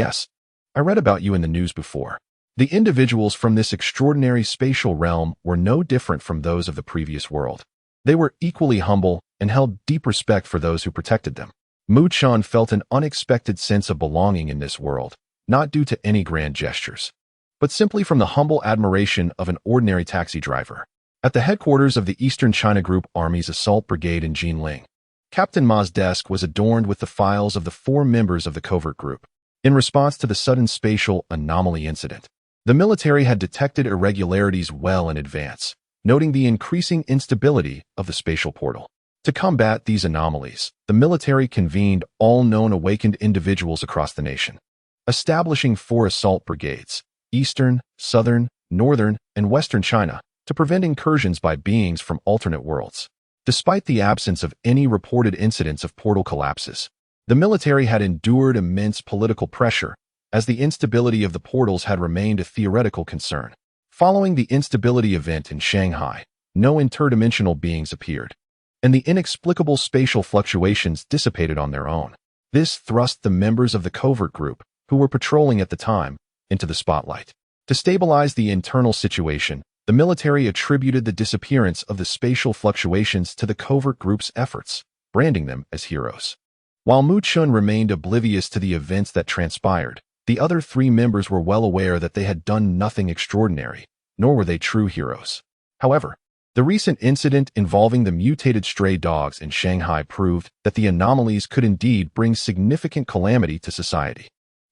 I read about you in the news before. The individuals from this extraordinary spatial realm were no different from those of the previous world. They were equally humble and held deep respect for those who protected them. Mu Chen felt an unexpected sense of belonging in this world, not due to any grand gestures, but simply from the humble admiration of an ordinary taxi driver. At the headquarters of the Eastern China Group Army's Assault Brigade in Jinling, Captain Ma's desk was adorned with the files of the 4 members of the covert group. In response to the sudden spatial anomaly incident, the military had detected irregularities well in advance, noting the increasing instability of the spatial portal. To combat these anomalies, the military convened all known awakened individuals across the nation, establishing 4 assault brigades, Eastern, Southern, Northern, and Western China, to prevent incursions by beings from alternate worlds. Despite the absence of any reported incidents of portal collapses, the military had endured immense political pressure, as the instability of the portals had remained a theoretical concern. Following the instability event in Shanghai, no interdimensional beings appeared, and the inexplicable spatial fluctuations dissipated on their own. This thrust the members of the covert group, who were patrolling at the time, into the spotlight. To stabilize the internal situation, the military attributed the disappearance of the spatial fluctuations to the covert group's efforts, branding them as heroes. While Mu Chun remained oblivious to the events that transpired, the other three members were well aware that they had done nothing extraordinary, nor were they true heroes. However, the recent incident involving the mutated stray dogs in Shanghai proved that the anomalies could indeed bring significant calamity to society.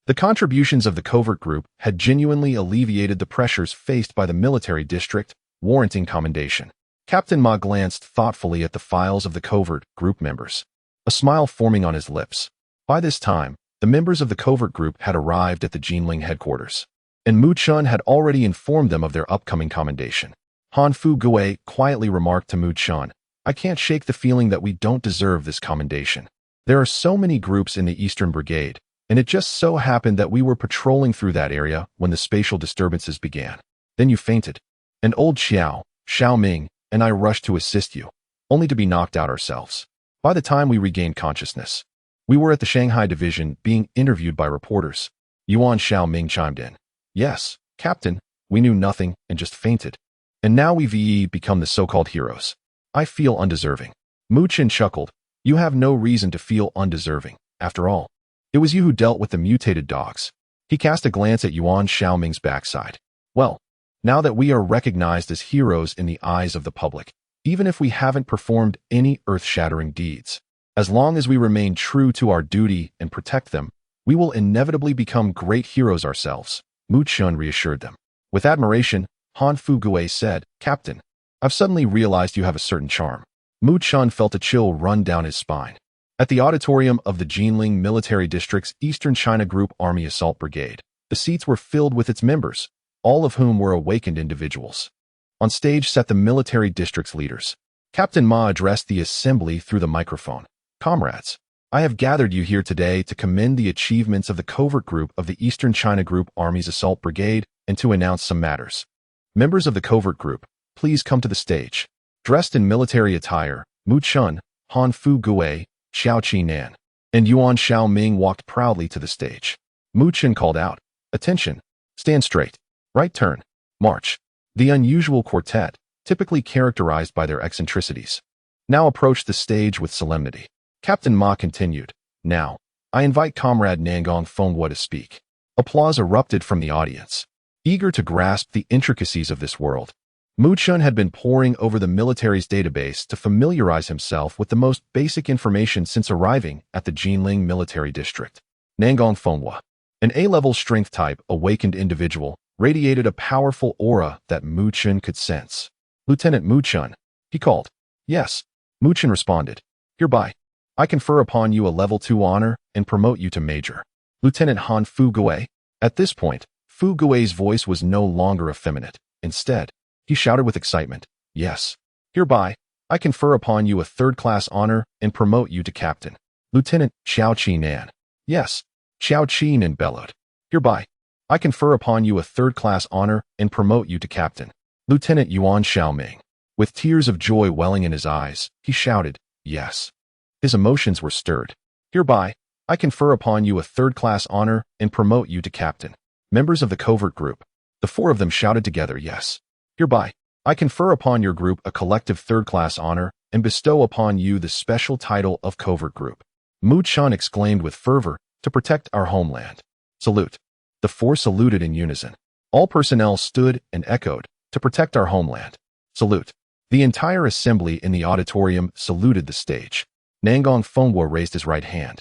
The contributions of the covert group had genuinely alleviated the pressures faced by the military district, warranting commendation. Captain Ma glanced thoughtfully at the files of the covert group members, a smile forming on his lips. By this time, the members of the covert group had arrived at the Jinling headquarters, and Mu Chun had already informed them of their upcoming commendation. Han Fu Gui quietly remarked to Mu Chun, "I can't shake the feeling that we don't deserve this commendation. There are so many groups in the Eastern Brigade, and it just so happened that we were patrolling through that area when the spatial disturbances began. Then you fainted, and old Xiao Ming, and I rushed to assist you, only to be knocked out ourselves. By the time we regained consciousness, we were at the Shanghai division being interviewed by reporters." Yuan Ming chimed in. "Yes, Captain, we knew nothing and just fainted. And now we've become the so-called heroes. I feel undeserving." Mu Chun chuckled. "You have no reason to feel undeserving. After all, it was you who dealt with the mutated dogs." He cast a glance at Yuan Ming's backside. "Well, now that we are recognized as heroes in the eyes of the public, even if we haven't performed any earth-shattering deeds, as long as we remain true to our duty and protect them, we will inevitably become great heroes ourselves," Mu Chun reassured them. With admiration, Han Fu Gui said, "Captain, I've suddenly realized you have a certain charm." Mu Chun felt a chill run down his spine. At the auditorium of the Jinling Military District's Eastern China Group Army Assault Brigade, the seats were filled with its members, all of whom were awakened individuals. On stage sat the military district's leaders. Captain Ma addressed the assembly through the microphone. "Comrades, I have gathered you here today to commend the achievements of the covert group of the Eastern China Group Army's Assault Brigade and to announce some matters. Members of the covert group, please come to the stage." Dressed in military attire, Mu Chun, Han Fu Gui, Xiao Qi-nan, and Yuan Ming walked proudly to the stage. Mu Chun called out, "Attention! Stand straight. Right turn. March." The unusual quartet, typically characterized by their eccentricities, now approached the stage with solemnity. Captain Ma continued, "Now, I invite Comrade Nangong Fenghua to speak." Applause erupted from the audience. Eager to grasp the intricacies of this world, Mu Chun had been poring over the military's database to familiarize himself with the most basic information since arriving at the Jinling Military District. Nangong Fenghua, an A-level strength type awakened individual, radiated a powerful aura that Mu Chun could sense. "Lieutenant Mu Chun," he called. "Yes," Mu Chun responded. "Hereby, I confer upon you a level 2 honor and promote you to Major." "Lieutenant Han Fu Gui." At this point, Fu Gui's voice was no longer effeminate. Instead, he shouted with excitement, "Yes. Hereby, I confer upon you a 3rd-class honor and promote you to Captain." "Lieutenant Xiao Qi-nan." "Yes." Xiao Qi-nan bellowed. "Hereby, I confer upon you a 3rd-class honor and promote you to Captain." Lieutenant Yuan Ming, with tears of joy welling in his eyes, he shouted, "Yes." His emotions were stirred. "Hereby, I confer upon you a 3rd-class honor and promote you to Captain." Members of the covert group, the 4 of them shouted together, "Yes." "Hereby, I confer upon your group a collective 3rd-class honor and bestow upon you the special title of covert group." Mu Chun exclaimed with fervor, "To protect our homeland. Salute." The 4 saluted in unison. All personnel stood and echoed, "To protect our homeland. Salute." The entire assembly in the auditorium saluted the stage. Nangong Fenghua raised his right hand,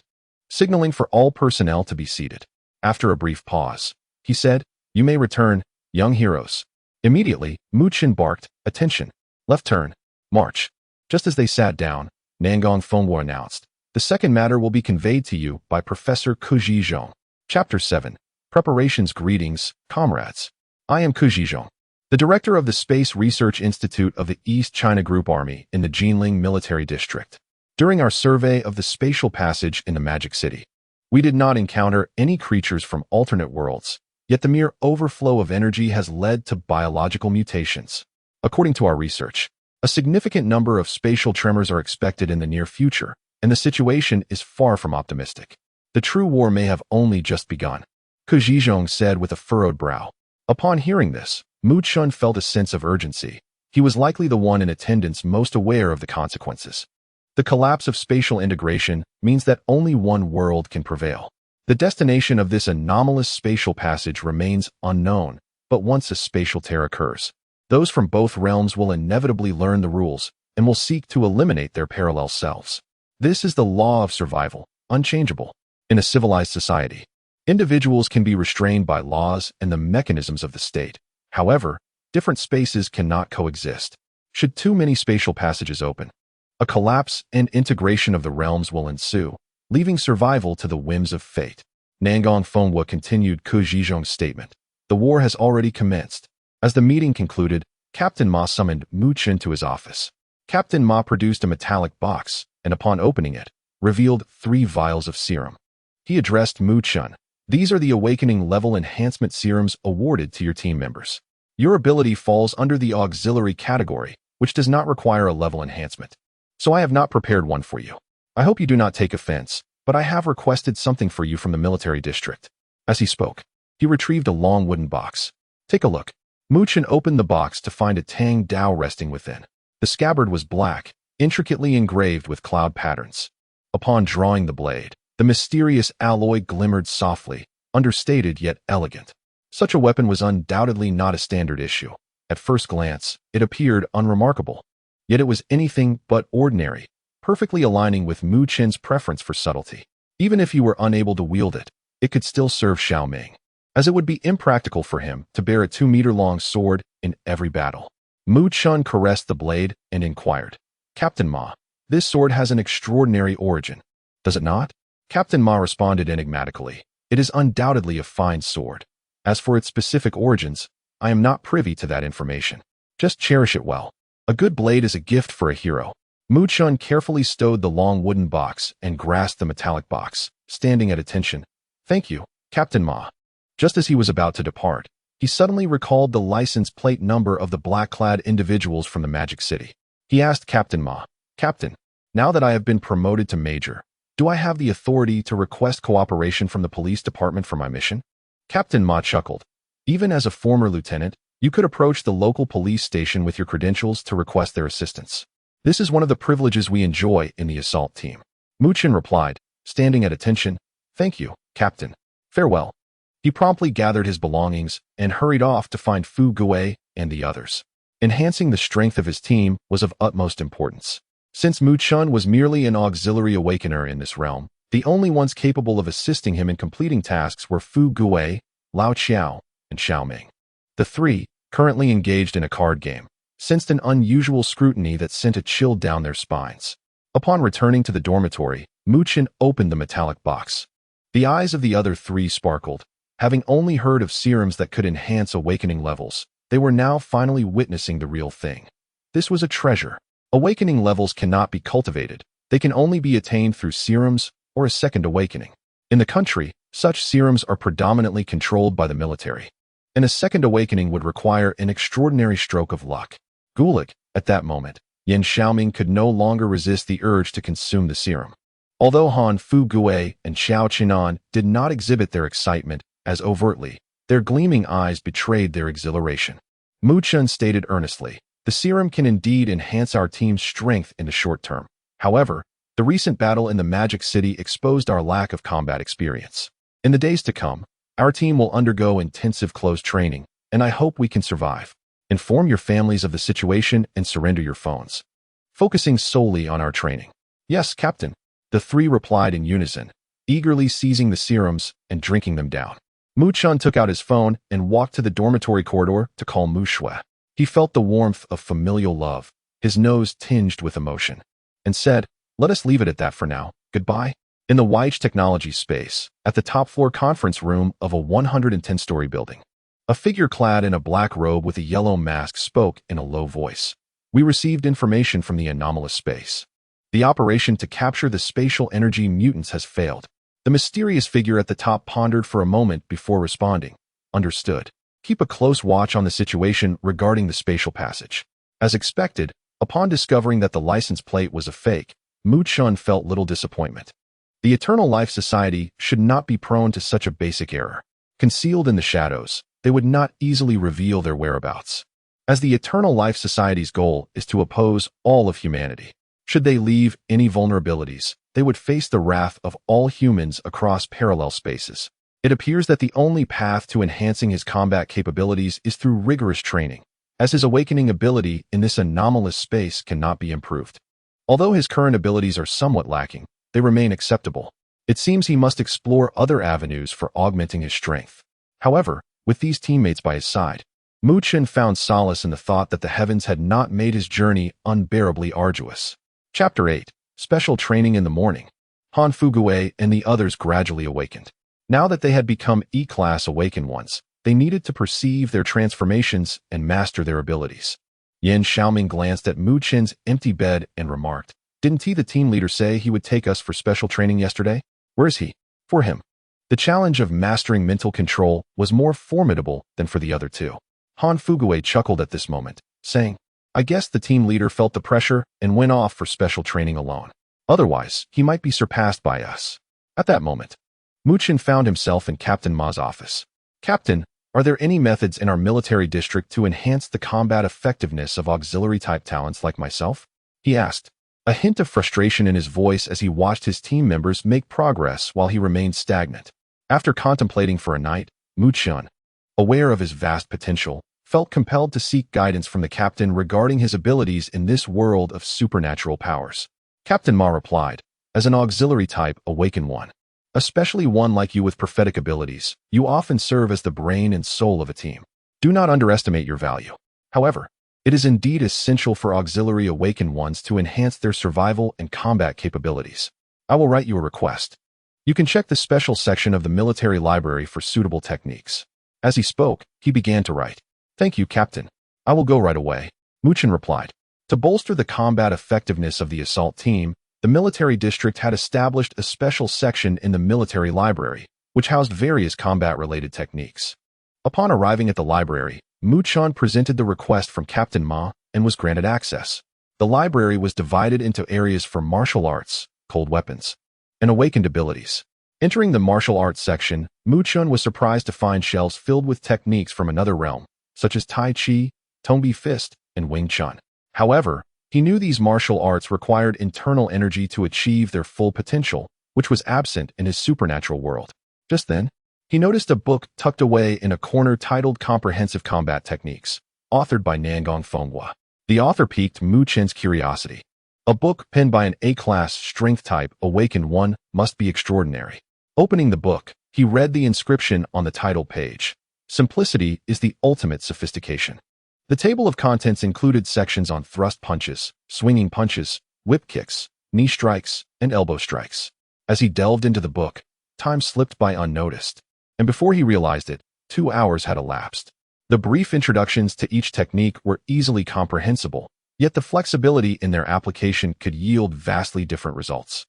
signaling for all personnel to be seated. After a brief pause, he said, "You may return, young heroes." Immediately, Mu Chun barked, "Attention! Left turn. March." Just as they sat down, Nangong Fenghua announced, "The second matter will be conveyed to you by Professor Kuji Zhong." Chapter 7. Preparations. Greetings, comrades. I am Kuji Zhong. the director of the Space Research Institute of the East China Group Army in the Jinling Military District. During our survey of the spatial passage in the Magic City, we did not encounter any creatures from alternate worlds, yet the mere overflow of energy has led to biological mutations. According to our research, a significant number of spatial tremors are expected in the near future, and the situation is far from optimistic. The true war may have only just begun, Ku Zhizhong said with a furrowed brow. Upon hearing this, Mu Chun felt a sense of urgency. He was likely the one in attendance most aware of the consequences. The collapse of spatial integration means that only one world can prevail. The destination of this anomalous spatial passage remains unknown, but once a spatial tear occurs, those from both realms will inevitably learn the rules and will seek to eliminate their parallel selves. This is the law of survival, unchangeable. In a civilized society, individuals can be restrained by laws and the mechanisms of the state. However, different spaces cannot coexist. Should too many spatial passages open, a collapse and integration of the realms will ensue, leaving survival to the whims of fate. Nangong Fenghua continued Ku Zhizhong's statement. The war has already commenced. As the meeting concluded, Captain Ma summoned Mu Chun to his office. Captain Ma produced a metallic box, and upon opening it, revealed 3 vials of serum. He addressed Mu Chun. These are the awakening level enhancement serums awarded to your team members. Your ability falls under the auxiliary category, which does not require a level enhancement. So I have not prepared one for you. I hope you do not take offense, but I have requested something for you from the military district. As he spoke, he retrieved a long wooden box. Take a look. Mu Chun opened the box to find a Tang Dao resting within. The scabbard was black, intricately engraved with cloud patterns. Upon drawing the blade, the mysterious alloy glimmered softly, understated yet elegant. Such a weapon was undoubtedly not a standard issue. At first glance, it appeared unremarkable. Yet it was anything but ordinary, perfectly aligning with Mu Chun's preference for subtlety. Even if he were unable to wield it, it could still serve Xiao Ming, as it would be impractical for him to bear a 2-meter-long sword in every battle. Mu Chun caressed the blade and inquired, Captain Ma, this sword has an extraordinary origin, does it not? Captain Ma responded enigmatically, it is undoubtedly a fine sword. As for its specific origins, I am not privy to that information. Just cherish it well. A good blade is a gift for a hero. Mu Chun carefully stowed the long wooden box and grasped the metallic box, standing at attention. Thank you, Captain Ma. Just as he was about to depart, he suddenly recalled the license plate number of the black-clad individuals from the Magic City. He asked Captain Ma, Captain, now that I have been promoted to Major, do I have the authority to request cooperation from the police department for my mission? Captain Ma chuckled. Even as a former lieutenant, you could approach the local police station with your credentials to request their assistance. This is one of the privileges we enjoy in the assault team. Mu Chun replied, standing at attention, Thank you, Captain. Farewell. He promptly gathered his belongings and hurried off to find Fu Gue and the others. Enhancing the strength of his team was of utmost importance. Since Mu Chun was merely an auxiliary awakener in this realm, the only ones capable of assisting him in completing tasks were Fu Gue, Lao Qiao, and Xiao Ming. The 3, currently engaged in a card game, sensed an unusual scrutiny that sent a chill down their spines. Upon returning to the dormitory, Mu Chun opened the metallic box. The eyes of the other 3 sparkled. Having only heard of serums that could enhance awakening levels, they were now finally witnessing the real thing. This was a treasure. Awakening levels cannot be cultivated. They can only be attained through serums or a second awakening. In the country, such serums are predominantly controlled by the military, and a second awakening would require an extraordinary stroke of luck. Gulick, at that moment, Yan Xiaoming could no longer resist the urge to consume the serum. Although Han Fu Gue and Xiao Qinan did not exhibit their excitement as overtly, their gleaming eyes betrayed their exhilaration. Mu Chun stated earnestly, the serum can indeed enhance our team's strength in the short term. However, the recent battle in the Magic City exposed our lack of combat experience. In the days to come, our team will undergo intensive close training, and I hope we can survive. Inform your families of the situation and surrender your phones. Focusing solely on our training. Yes, Captain. The 3 replied in unison, eagerly seizing the serums and drinking them down. Mu Chun took out his phone and walked to the dormitory corridor to call Mu Shui. He felt the warmth of familial love, his nose tinged with emotion, and said, let us leave it at that for now. Goodbye. In the Weich Technology space, at the top floor conference room of a 110-story building, A figure clad in a black robe with a yellow mask spoke in a low voice. We received information from the anomalous space. The operation to capture the spatial energy mutants has failed. The mysterious figure at the top pondered for a moment before responding. Understood. Keep a close watch on the situation regarding the spatial passage. As expected, upon discovering that the license plate was a fake, Mu-chun felt little disappointment. The Eternal Life Society should not be prone to such a basic error. Concealed in the shadows, they would not easily reveal their whereabouts. As the Eternal Life Society's goal is to oppose all of humanity, should they leave any vulnerabilities, they would face the wrath of all humans across parallel spaces. It appears that the only path to enhancing his combat capabilities is through rigorous training, as his awakening ability in this anomalous space cannot be improved. Although his current abilities are somewhat lacking, they remain acceptable. It seems he must explore other avenues for augmenting his strength. However, with these teammates by his side, Mu-chun found solace in the thought that the heavens had not made his journey unbearably arduous. Chapter 8. Special Training in the Morning. Han Fugue and the others gradually awakened. Now that they had become E-class awakened ones, they needed to perceive their transformations and master their abilities. Yan Xiaoming glanced at Mu-chun's empty bed and remarked, "Didn't the team leader say he would take us for special training yesterday? Where is he?" For him, the challenge of mastering mental control was more formidable than for the other two. Han Fugue chuckled at this moment, saying, "I guess the team leader felt the pressure and went off for special training alone. Otherwise, he might be surpassed by us." At that moment, Mu-chun found himself in Captain Ma's office. "Captain, are there any methods in our military district to enhance the combat effectiveness of auxiliary-type talents like myself?" he asked, a hint of frustration in his voice as he watched his team members make progress while he remained stagnant. After contemplating for a night, Mu-chun, aware of his vast potential, felt compelled to seek guidance from the captain regarding his abilities in this world of supernatural powers. Captain Ma replied, "As an auxiliary-type awakened one, especially one like you with prophetic abilities, you often serve as the brain and soul of a team. Do not underestimate your value. However, it is indeed essential for auxiliary awakened ones to enhance their survival and combat capabilities. I will write you a request. You can check the special section of the military library for suitable techniques." As he spoke, he began to write. "Thank you, Captain. I will go right away," Mu-chun replied. To bolster the combat effectiveness of the assault team, the military district had established a special section in the military library, which housed various combat-related techniques. Upon arriving at the library, Mu-chun presented the request from Captain Ma and was granted access. The library was divided into areas for martial arts, cold weapons, and awakened abilities. Entering the martial arts section, Mu-chun was surprised to find shelves filled with techniques from another realm, such as Tai Chi, Tongbi Fist, and Wing Chun. However, he knew these martial arts required internal energy to achieve their full potential, which was absent in his supernatural world. Just then, he noticed a book tucked away in a corner titled Comprehensive Combat Techniques, authored by Nangong Fenghua. The author piqued Mu-chun's curiosity. A book penned by an A-class strength-type awakened one must be extraordinary. Opening the book, he read the inscription on the title page. "Simplicity is the ultimate sophistication." The table of contents included sections on thrust punches, swinging punches, whip kicks, knee strikes, and elbow strikes. As he delved into the book, time slipped by unnoticed, and before he realized it, 2 hours had elapsed. The brief introductions to each technique were easily comprehensible, yet the flexibility in their application could yield vastly different results.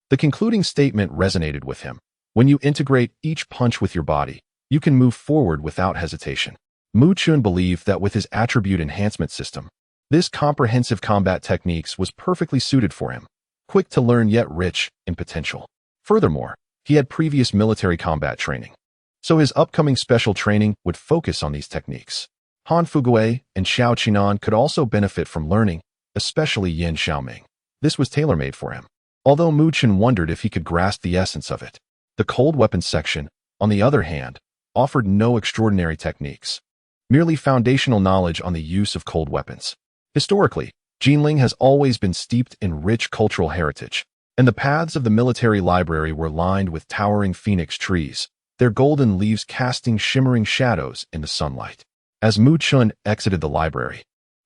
The concluding statement resonated with him. When you integrate each punch with your body, you can move forward without hesitation. Mu-chun believed that with his attribute enhancement system, this comprehensive combat techniques was perfectly suited for him, quick to learn yet rich in potential. Furthermore, he had previous military combat training, so his upcoming special training would focus on these techniques. Han Fugue and Xiao Qinan could also benefit from learning, especially Yan Xiaoming. This was tailor-made for him, although Mu-chun wondered if he could grasp the essence of it. The cold weapons section, on the other hand, offered no extraordinary techniques, merely foundational knowledge on the use of cold weapons. Historically, Jinling has always been steeped in rich cultural heritage, and the paths of the military library were lined with towering phoenix trees, their golden leaves casting shimmering shadows in the sunlight. As Mu-chun exited the library,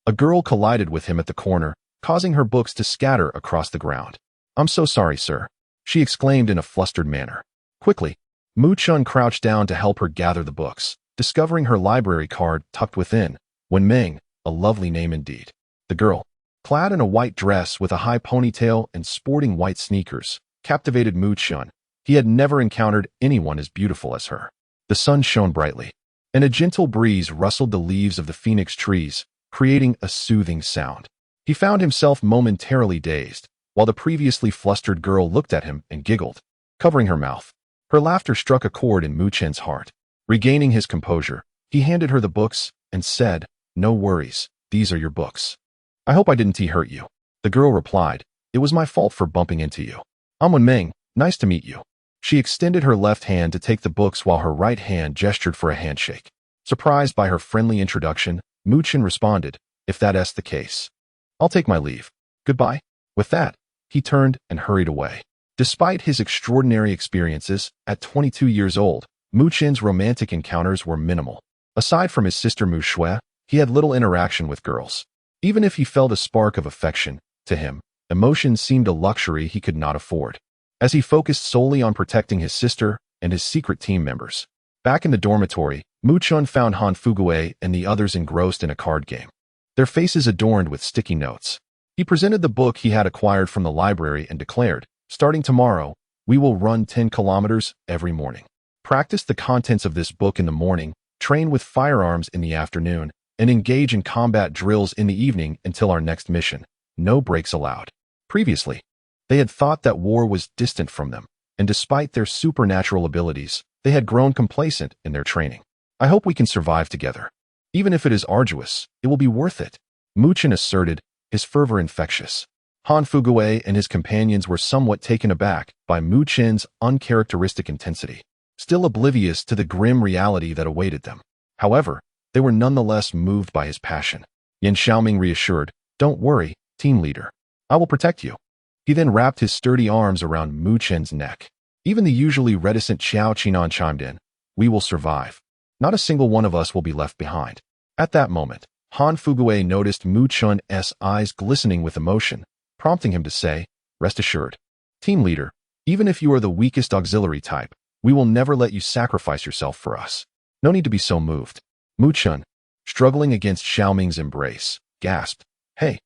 a girl collided with him at the corner, causing her books to scatter across the ground. "I'm so sorry, sir," she exclaimed in a flustered manner. Quickly, Mu-chun crouched down to help her gather the books, discovering her library card tucked within, Wenming, a lovely name indeed. The girl, clad in a white dress with a high ponytail and sporting white sneakers, captivated Mu Chun. He had never encountered anyone as beautiful as her. The sun shone brightly, and a gentle breeze rustled the leaves of the phoenix trees, creating a soothing sound. He found himself momentarily dazed, while the previously flustered girl looked at him and giggled, covering her mouth. Her laughter struck a chord in Mu Chen's heart. Regaining his composure, he handed her the books and said, "No worries, these are your books. I hope I didn't hurt you." The girl replied, "It was my fault for bumping into you. I'm Wenming, nice to meet you." She extended her left hand to take the books while her right hand gestured for a handshake. Surprised by her friendly introduction, Mu Chen responded, "If that's the case, I'll take my leave. Goodbye." With that, he turned and hurried away. Despite his extraordinary experiences, at 22 years old, Mu Chen's romantic encounters were minimal. Aside from his sister Mu Shui, he had little interaction with girls. Even if he felt a spark of affection, to him, emotions seemed a luxury he could not afford. As he focused solely on protecting his sister and his secret team members. Back in the dormitory, Mu Chun found Han Fuguei and the others engrossed in a card game, their faces adorned with sticky notes. He presented the book he had acquired from the library and declared, "Starting tomorrow, we will run 10 kilometers every morning. Practice the contents of this book in the morning, train with firearms in the afternoon, and engage in combat drills in the evening until our next mission. No breaks allowed." Previously, they had thought that war was distant from them, and despite their supernatural abilities, they had grown complacent in their training. "I hope we can survive together. Even if it is arduous, it will be worth it," Mu Chen asserted, his fervor infectious. Han Fuguei and his companions were somewhat taken aback by Mu Chen's uncharacteristic intensity, still oblivious to the grim reality that awaited them. However, they were nonetheless moved by his passion. Yan Xiaoming reassured, "Don't worry, team leader. I will protect you." He then wrapped his sturdy arms around Mu Chen's neck. Even the usually reticent Xiao Qinan chimed in, "We will survive. Not a single one of us will be left behind." At that moment, Han Fuguei noticed Mu Chun's eyes glistening with emotion, prompting him to say, "Rest assured, team leader, even if you are the weakest auxiliary type, we will never let you sacrifice yourself for us. No need to be so moved." Mu Chun, struggling against Xiaoming's embrace, gasped, Hey,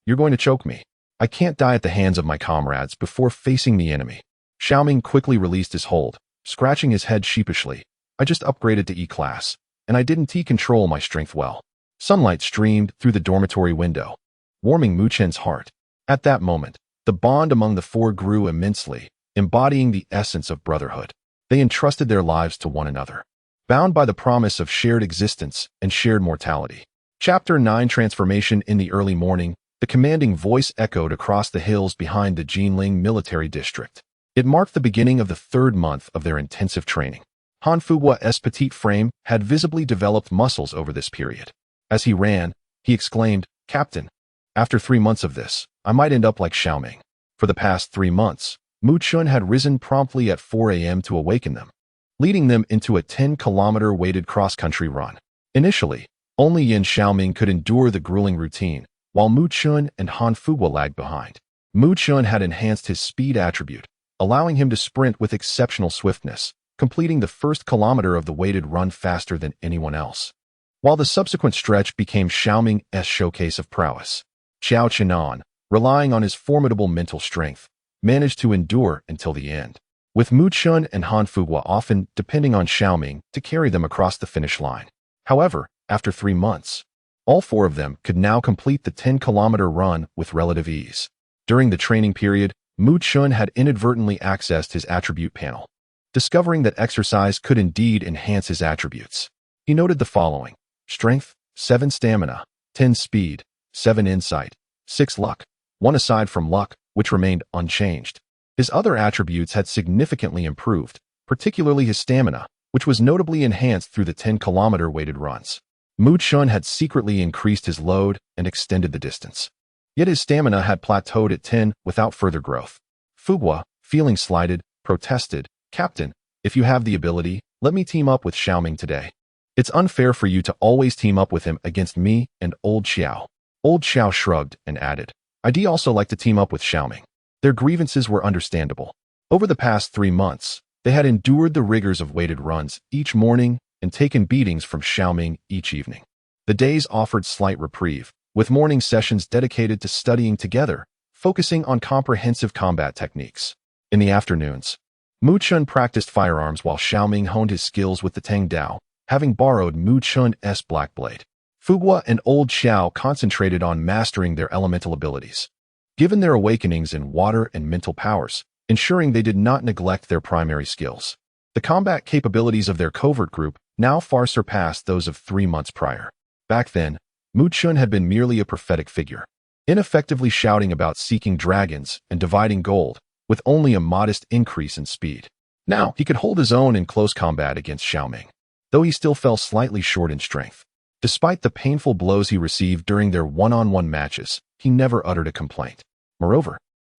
you're going to choke me. I can't die at the hands of my comrades before facing the enemy." Xiaoming quickly released his hold, scratching his head sheepishly. "I just upgraded to E-class, and I didn't control my strength well." Sunlight streamed through the dormitory window, warming Mu Chen's heart. At that moment, the bond among the four grew immensely, embodying the essence of brotherhood. They entrusted their lives to one another, bound by the promise of shared existence and shared mortality. Chapter 9 Transformation. In the early morning, the commanding voice echoed across the hills behind the Jinling military district. It marked the beginning of the third month of their intensive training. Han Fuguei's petite frame had visibly developed muscles over this period. As he ran, he exclaimed, "Captain, after 3 months of this, I might end up like Xiaoming." For the past 3 months, Mu Chun had risen promptly at 4 a.m. to awaken them, leading them into a 10-kilometer weighted cross-country run. Initially, only Yan Xiaoming could endure the grueling routine, while Mu Chun and Han Fuguei lagged behind. Mu Chun had enhanced his speed attribute, allowing him to sprint with exceptional swiftness, completing the first kilometer of the weighted run faster than anyone else. While the subsequent stretch became Xiaoming's showcase of prowess, Xiao Qinan, relying on his formidable mental strength, managed to endure until the end, with Mu Chun and Han Fuguei often depending on Xiaoming to carry them across the finish line. However, after 3 months, all 4 of them could now complete the 10-kilometer run with relative ease. During the training period, Mu Chun had inadvertently accessed his attribute panel, discovering that exercise could indeed enhance his attributes. He noted the following: strength, 7 stamina, 10 speed, 7 insight, 6 luck, 1 aside from luck, which remained unchanged. His other attributes had significantly improved, particularly his stamina, which was notably enhanced through the 10-kilometer weighted runs. Mu Chun had secretly increased his load and extended the distance. Yet his stamina had plateaued at 10 without further growth. Fuguei, feeling slighted, protested, "Captain, if you have the ability, let me team up with Xiaoming today. It's unfair for you to always team up with him against me and Old Xiao." Old Xiao shrugged and added, "I'd also like to team up with Xiaoming." Their grievances were understandable. Over the past 3 months, they had endured the rigors of weighted runs each morning and taken beatings from Xiaoming each evening. The days offered slight reprieve, with morning sessions dedicated to studying together, focusing on comprehensive combat techniques. In the afternoons, Mu Chun practiced firearms while Xiaoming honed his skills with the Tang Dao, having borrowed Mu Chun's black blade. Fuguo and Old Xiao concentrated on mastering their elemental abilities. Given their awakenings in water and mental powers, ensuring they did not neglect their primary skills. The combat capabilities of their covert group now far surpassed those of 3 months prior. Back then, Mu Chun had been merely a prophetic figure, ineffectively shouting about seeking dragons and dividing gold, with only a modest increase in speed. Now, he could hold his own in close combat against Xiaoming, though he still fell slightly short in strength. Despite the painful blows he received during their one-on-one matches, he never uttered a complaint. Moreover,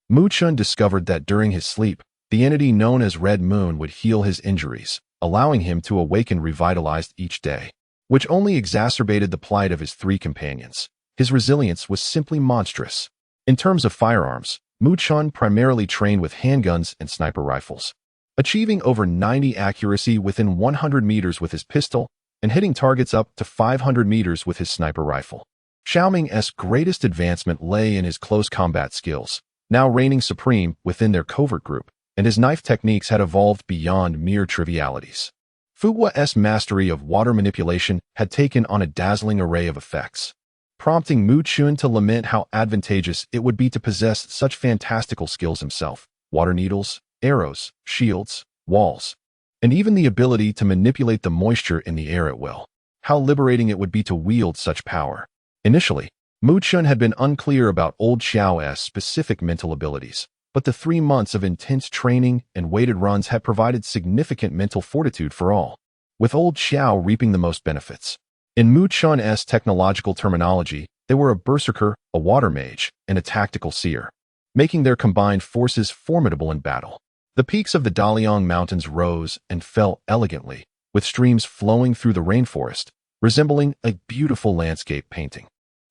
Mu Chun discovered that during his sleep, the entity known as Red Moon would heal his injuries, allowing him to awaken revitalized each day, which only exacerbated the plight of his 3 companions. His resilience was simply monstrous. In terms of firearms, Mu Chun primarily trained with handguns and sniper rifles, achieving over 90 accuracy within 100 meters with his pistol and hitting targets up to 500 meters with his sniper rifle. Xiaoming's greatest advancement lay in his close combat skills, now reigning supreme within their covert group, and his knife techniques had evolved beyond mere trivialities. Fuguo's mastery of water manipulation had taken on a dazzling array of effects, prompting Mu Chun to lament how advantageous it would be to possess such fantastical skills himself: water needles, arrows, shields, walls, and even the ability to manipulate the moisture in the air at will. How liberating it would be to wield such power. Initially, Mu Chun had been unclear about Old Xiao's specific mental abilities, but the 3 months of intense training and weighted runs had provided significant mental fortitude for all, with Old Xiao reaping the most benefits. In Mu Chun's technological terminology, they were a berserker, a water mage, and a tactical seer, making their combined forces formidable in battle. The peaks of the Daliang Mountains rose and fell elegantly, with streams flowing through the rainforest, resembling a beautiful landscape painting.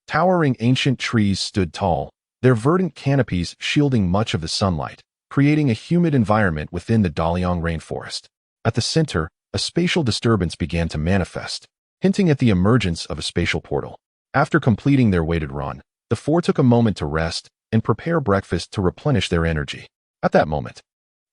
Towering ancient trees stood tall, their verdant canopies shielding much of the sunlight, creating a humid environment within the Daliang rainforest. At the center, a spatial disturbance began to manifest, hinting at the emergence of a spatial portal. After completing their weighted run, the 4 took a moment to rest and prepare breakfast to replenish their energy. At that moment,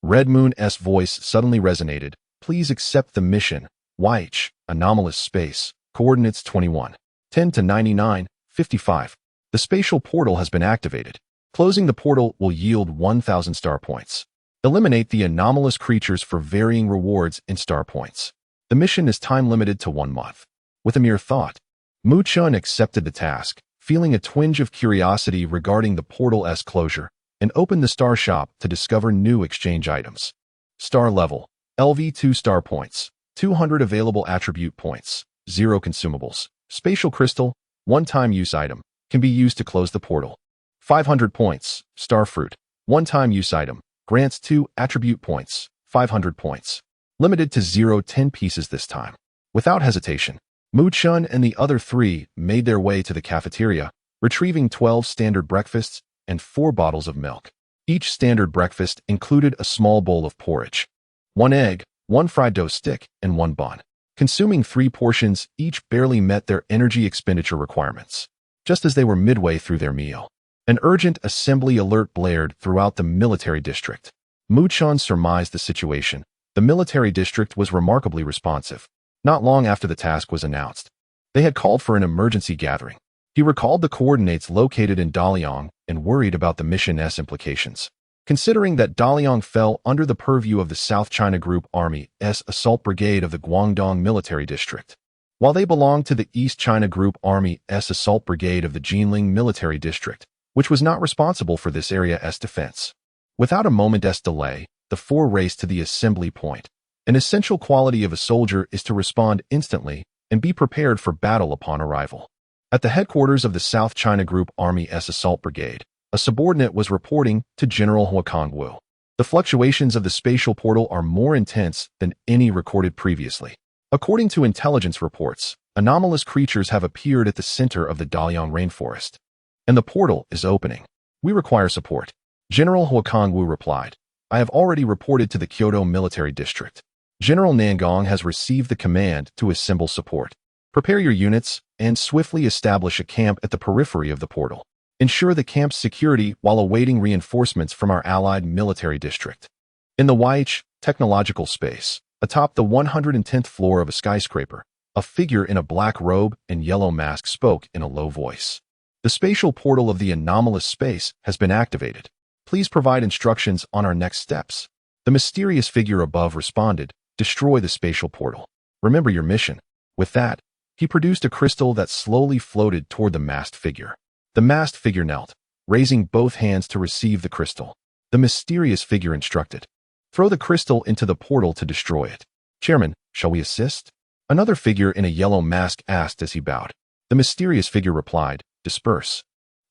Red Moon's voice suddenly resonated. Please accept the mission. YH, anomalous space, coordinates 21, 10 to 99, 55. The spatial portal has been activated. Closing the portal will yield 1,000 star points. Eliminate the anomalous creatures for varying rewards in star points. The mission is time-limited to 1 month. With a mere thought, Mu Chun accepted the task, feeling a twinge of curiosity regarding the portal's closure, and opened the star shop to discover new exchange items. Star level, LV2 star points, 200 available attribute points, 0 consumables. Spatial crystal, one-time use item, can be used to close the portal. 500 points, star fruit, one-time use item, grants 2 attribute points, 500 points. Limited to 0-10 pieces this time. Without hesitation, Mu Chun and the other 3 made their way to the cafeteria, retrieving 12 standard breakfasts and 4 bottles of milk. Each standard breakfast included a small bowl of porridge, 1 egg, 1 fried dough stick, and 1 bun. Consuming 3 portions, each barely met their energy expenditure requirements. Just as they were midway through their meal, an urgent assembly alert blared throughout the military district. Mu Chun surmised the situation. The military district was remarkably responsive. Not long after the task was announced, they had called for an emergency gathering. He recalled the coordinates located in Daliang and worried about the mission's implications. Considering that Daliang fell under the purview of the South China Group Army's Assault Brigade of the Guangdong Military District, while they belonged to the East China Group Army's Assault Brigade of the Jinling Military District, which was not responsible for this area's defense. Without a moment's delay, the 4 raced to the assembly point. An essential quality of a soldier is to respond instantly and be prepared for battle upon arrival. At the headquarters of the South China Group Army's Assault Brigade, a subordinate was reporting to General Huakongwu. The fluctuations of the spatial portal are more intense than any recorded previously. According to intelligence reports, anomalous creatures have appeared at the center of the Daliang rainforest, and the portal is opening. We require support. General Huakongwu replied. I have already reported to the Kyoto Military District. General Nangong has received the command to assemble support. Prepare your units and swiftly establish a camp at the periphery of the portal. Ensure the camp's security while awaiting reinforcements from our allied military district. In the YH technological space, atop the 110th floor of a skyscraper, a figure in a black robe and yellow mask spoke in a low voice. The spatial portal of the anomalous space has been activated. Please provide instructions on our next steps. The mysterious figure above responded, destroy the spatial portal. Remember your mission. With that, he produced a crystal that slowly floated toward the masked figure. The masked figure knelt, raising both hands to receive the crystal. The mysterious figure instructed, throw the crystal into the portal to destroy it. Chairman, shall we assist? Another figure in a yellow mask asked as he bowed. The mysterious figure replied, disperse.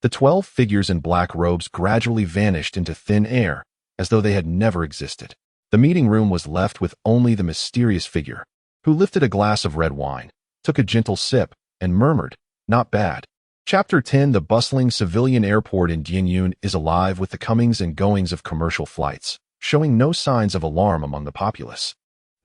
The 12 figures in black robes gradually vanished into thin air, as though they had never existed. The meeting room was left with only the mysterious figure, who lifted a glass of red wine, took a gentle sip, and murmured, not bad. Chapter 10. The bustling civilian airport in Dianyun is alive with the comings and goings of commercial flights, showing no signs of alarm among the populace.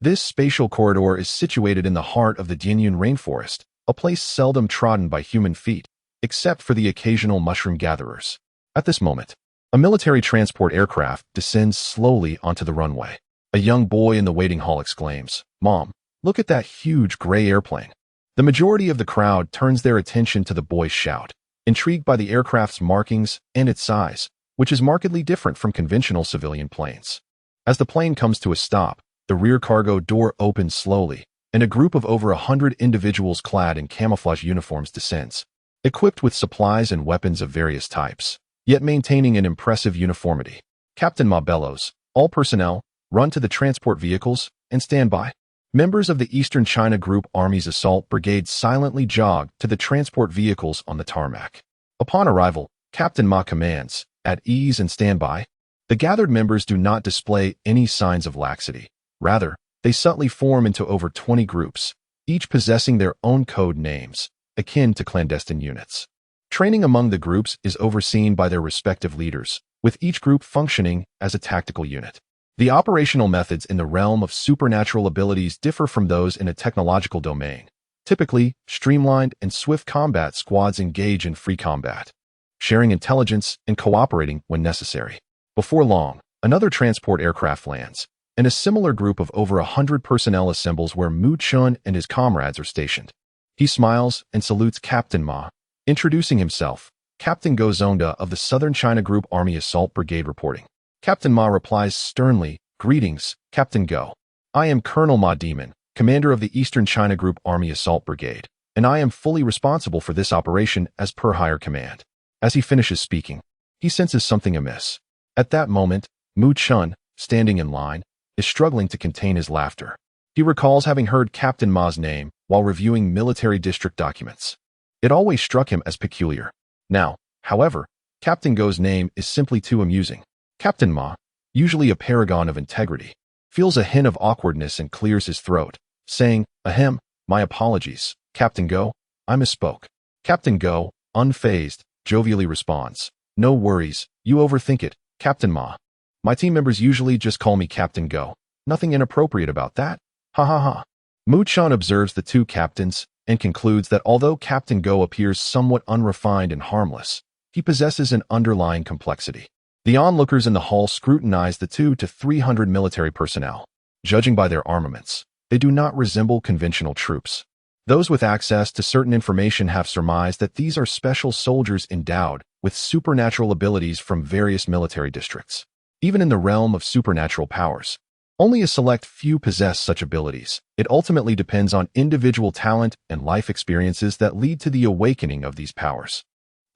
This spatial corridor is situated in the heart of the Dianyun rainforest, a place seldom trodden by human feet, except for the occasional mushroom gatherers. At this moment, a military transport aircraft descends slowly onto the runway. A young boy in the waiting hall exclaims, Mom, look at that huge gray airplane. The majority of the crowd turns their attention to the boy's shout, intrigued by the aircraft's markings and its size, which is markedly different from conventional civilian planes. As the plane comes to a stop, the rear cargo door opens slowly, and a group of over 100 individuals clad in camouflage uniforms descends, equipped with supplies and weapons of various types, yet maintaining an impressive uniformity. Captain Ma bellows, all personnel, run to the transport vehicles and stand by. Members of the Eastern China Group Army's Assault Brigade silently jog to the transport vehicles on the tarmac. Upon arrival, Captain Ma commands, at ease and stand by. The gathered members do not display any signs of laxity. Rather, they subtly form into over 20 groups, each possessing their own code names, akin to clandestine units. Training among the groups is overseen by their respective leaders, with each group functioning as a tactical unit. The operational methods in the realm of supernatural abilities differ from those in a technological domain. Typically, streamlined and swift combat squads engage in free combat, sharing intelligence and cooperating when necessary. Before long, another transport aircraft lands, and a similar group of over 100 personnel assembles where Mu Chun and his comrades are stationed. He smiles and salutes Captain Ma, introducing himself, Captain Go Zonda of the Southern China Group Army Assault Brigade reporting. Captain Ma replies sternly, greetings, Captain Go. I am Colonel Ma Demon, commander of the Eastern China Group Army Assault Brigade, and I am fully responsible for this operation as per higher command. As he finishes speaking, he senses something amiss. At that moment, Mu Chun, standing in line, is struggling to contain his laughter. He recalls having heard Captain Ma's name while reviewing military district documents. It always struck him as peculiar. Now, however, Captain Go's name is simply too amusing. Captain Ma, usually a paragon of integrity, feels a hint of awkwardness and clears his throat, saying, ahem, my apologies, Captain Go, I misspoke. Captain Go, unfazed, jovially responds, no worries, you overthink it, Captain Ma. My team members usually just call me Captain Go. Nothing inappropriate about that. Ha ha ha. Mu Chun observes the two captains and concludes that although Captain Go appears somewhat unrefined and harmless, he possesses an underlying complexity. The onlookers in the hall scrutinize the 200 to 300 military personnel. Judging by their armaments, they do not resemble conventional troops. Those with access to certain information have surmised that these are special soldiers endowed with supernatural abilities from various military districts. Even in the realm of supernatural powers, only a select few possess such abilities. It ultimately depends on individual talent and life experiences that lead to the awakening of these powers.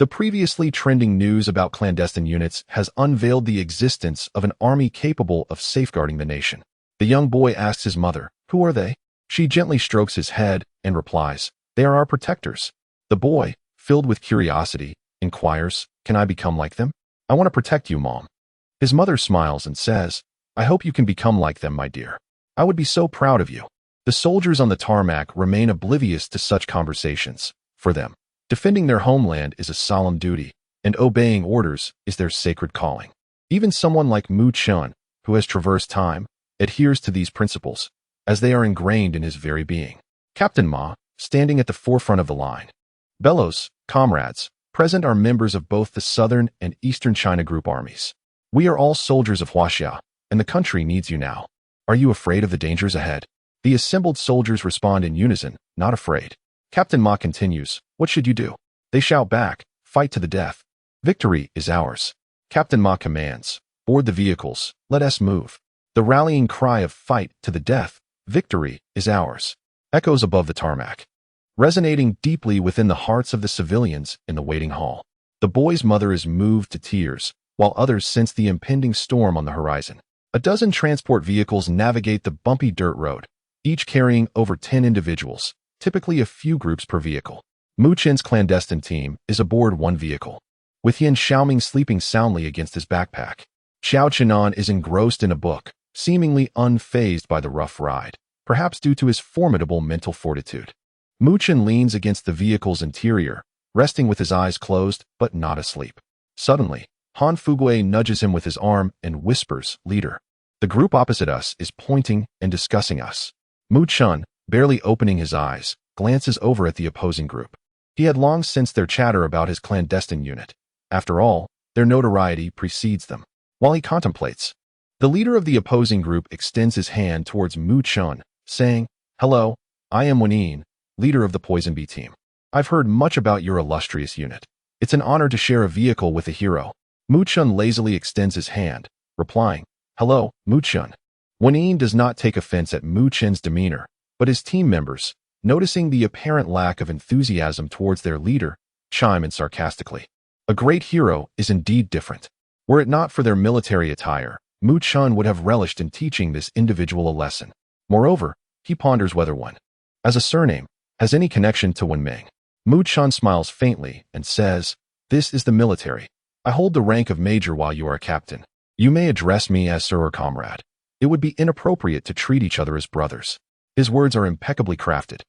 The previously trending news about clandestine units has unveiled the existence of an army capable of safeguarding the nation. The young boy asks his mother, who are they? She gently strokes his head and replies, they are our protectors. The boy, filled with curiosity, inquires, can I become like them? I want to protect you, Mom. His mother smiles and says, I hope you can become like them, my dear. I would be so proud of you. The soldiers on the tarmac remain oblivious to such conversations. For them, defending their homeland is a solemn duty, and obeying orders is their sacred calling. Even someone like Mu Chun, who has traversed time, adheres to these principles, as they are ingrained in his very being. Captain Ma, standing at the forefront of the line. Bellows, comrades, present are members of both the Southern and Eastern China Group armies. We are all soldiers of Huaxia, and the country needs you now. Are you afraid of the dangers ahead? The assembled soldiers respond in unison, not afraid. Captain Ma continues, what should you do? They shout back, fight to the death. Victory is ours. Captain Ma commands, board the vehicles, let us move. The rallying cry of fight to the death, victory is ours, echoes above the tarmac, resonating deeply within the hearts of the civilians in the waiting hall. The boy's mother is moved to tears, while others sense the impending storm on the horizon. A dozen transport vehicles navigate the bumpy dirt road, each carrying over 10 individuals, typically a few groups per vehicle. Mu Chen's clandestine team is aboard one vehicle, with Yan Xiaoming sleeping soundly against his backpack. Xiao Qinan is engrossed in a book, seemingly unfazed by the rough ride, perhaps due to his formidable mental fortitude. Mu Chen leans against the vehicle's interior, resting with his eyes closed but not asleep. Suddenly, Han Fugue nudges him with his arm and whispers, "Leader." The group opposite us is pointing and discussing us. Mu Chen, barely opening his eyes, glances over at the opposing group. He had long sensed their chatter about his clandestine unit. After all, their notoriety precedes them. While he contemplates, the leader of the opposing group extends his hand towards Mu Chen, saying, "Hello, I am Wenyin, leader of the Poison Bee team. I've heard much about your illustrious unit. It's an honor to share a vehicle with a hero." Mu Chen lazily extends his hand, replying, "Hello, Mu Chen." Wenyin does not take offense at Mu Chen's demeanor, but his team members, noticing the apparent lack of enthusiasm towards their leader, chime in sarcastically. A great hero is indeed different. Were it not for their military attire, Mu Chen would have relished in teaching this individual a lesson. Moreover, he ponders whether one, as a surname, has any connection to Wenming. Mu Chen smiles faintly and says, "This is the military. I hold the rank of major while you are a captain. You may address me as sir or comrade. It would be inappropriate to treat each other as brothers." His words are impeccably crafted,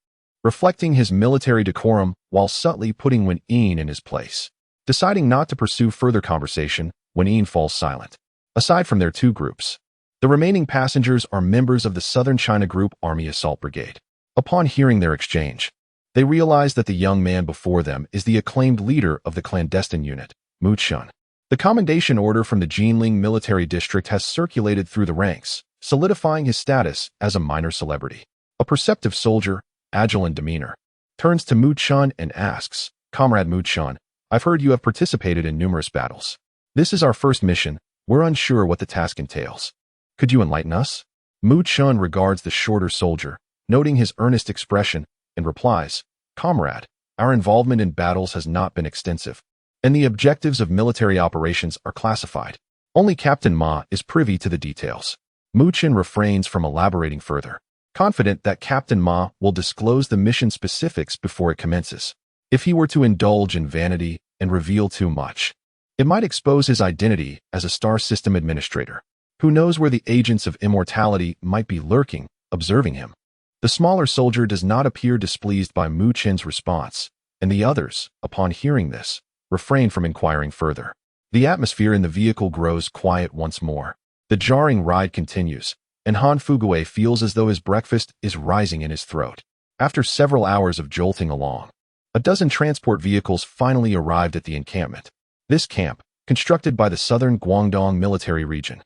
reflecting his military decorum while subtly putting Wenyin in his place. Deciding not to pursue further conversation, Wenyin falls silent. Aside from their two groups, the remaining passengers are members of the Southern China Group Army Assault Brigade. Upon hearing their exchange, they realize that the young man before them is the acclaimed leader of the clandestine unit, Mu Chen. The commendation order from the Jinling military district has circulated through the ranks, solidifying his status as a minor celebrity. A perceptive soldier, agile in demeanor, turns to Mu Chen and asks, "Comrade Mu Chen, I've heard you have participated in numerous battles. This is our first mission. We're unsure what the task entails. Could you enlighten us?" Mu Chen regards the shorter soldier, noting his earnest expression, and replies, "Comrade, our involvement in battles has not been extensive, and the objectives of military operations are classified. Only Captain Ma is privy to the details." Mu Chen refrains from elaborating further, confident that Captain Ma will disclose the mission specifics before it commences. If he were to indulge in vanity and reveal too much, it might expose his identity as a star system administrator. Who knows where the agents of immortality might be lurking, observing him. The smaller soldier does not appear displeased by Mu Chen's response, and the others, upon hearing this, refrain from inquiring further. The atmosphere in the vehicle grows quiet once more. The jarring ride continues, and Han Fugue feels as though his breakfast is rising in his throat. After several hours of jolting along, a dozen transport vehicles finally arrived at the encampment. This camp, constructed by the Southern Guangdong military region,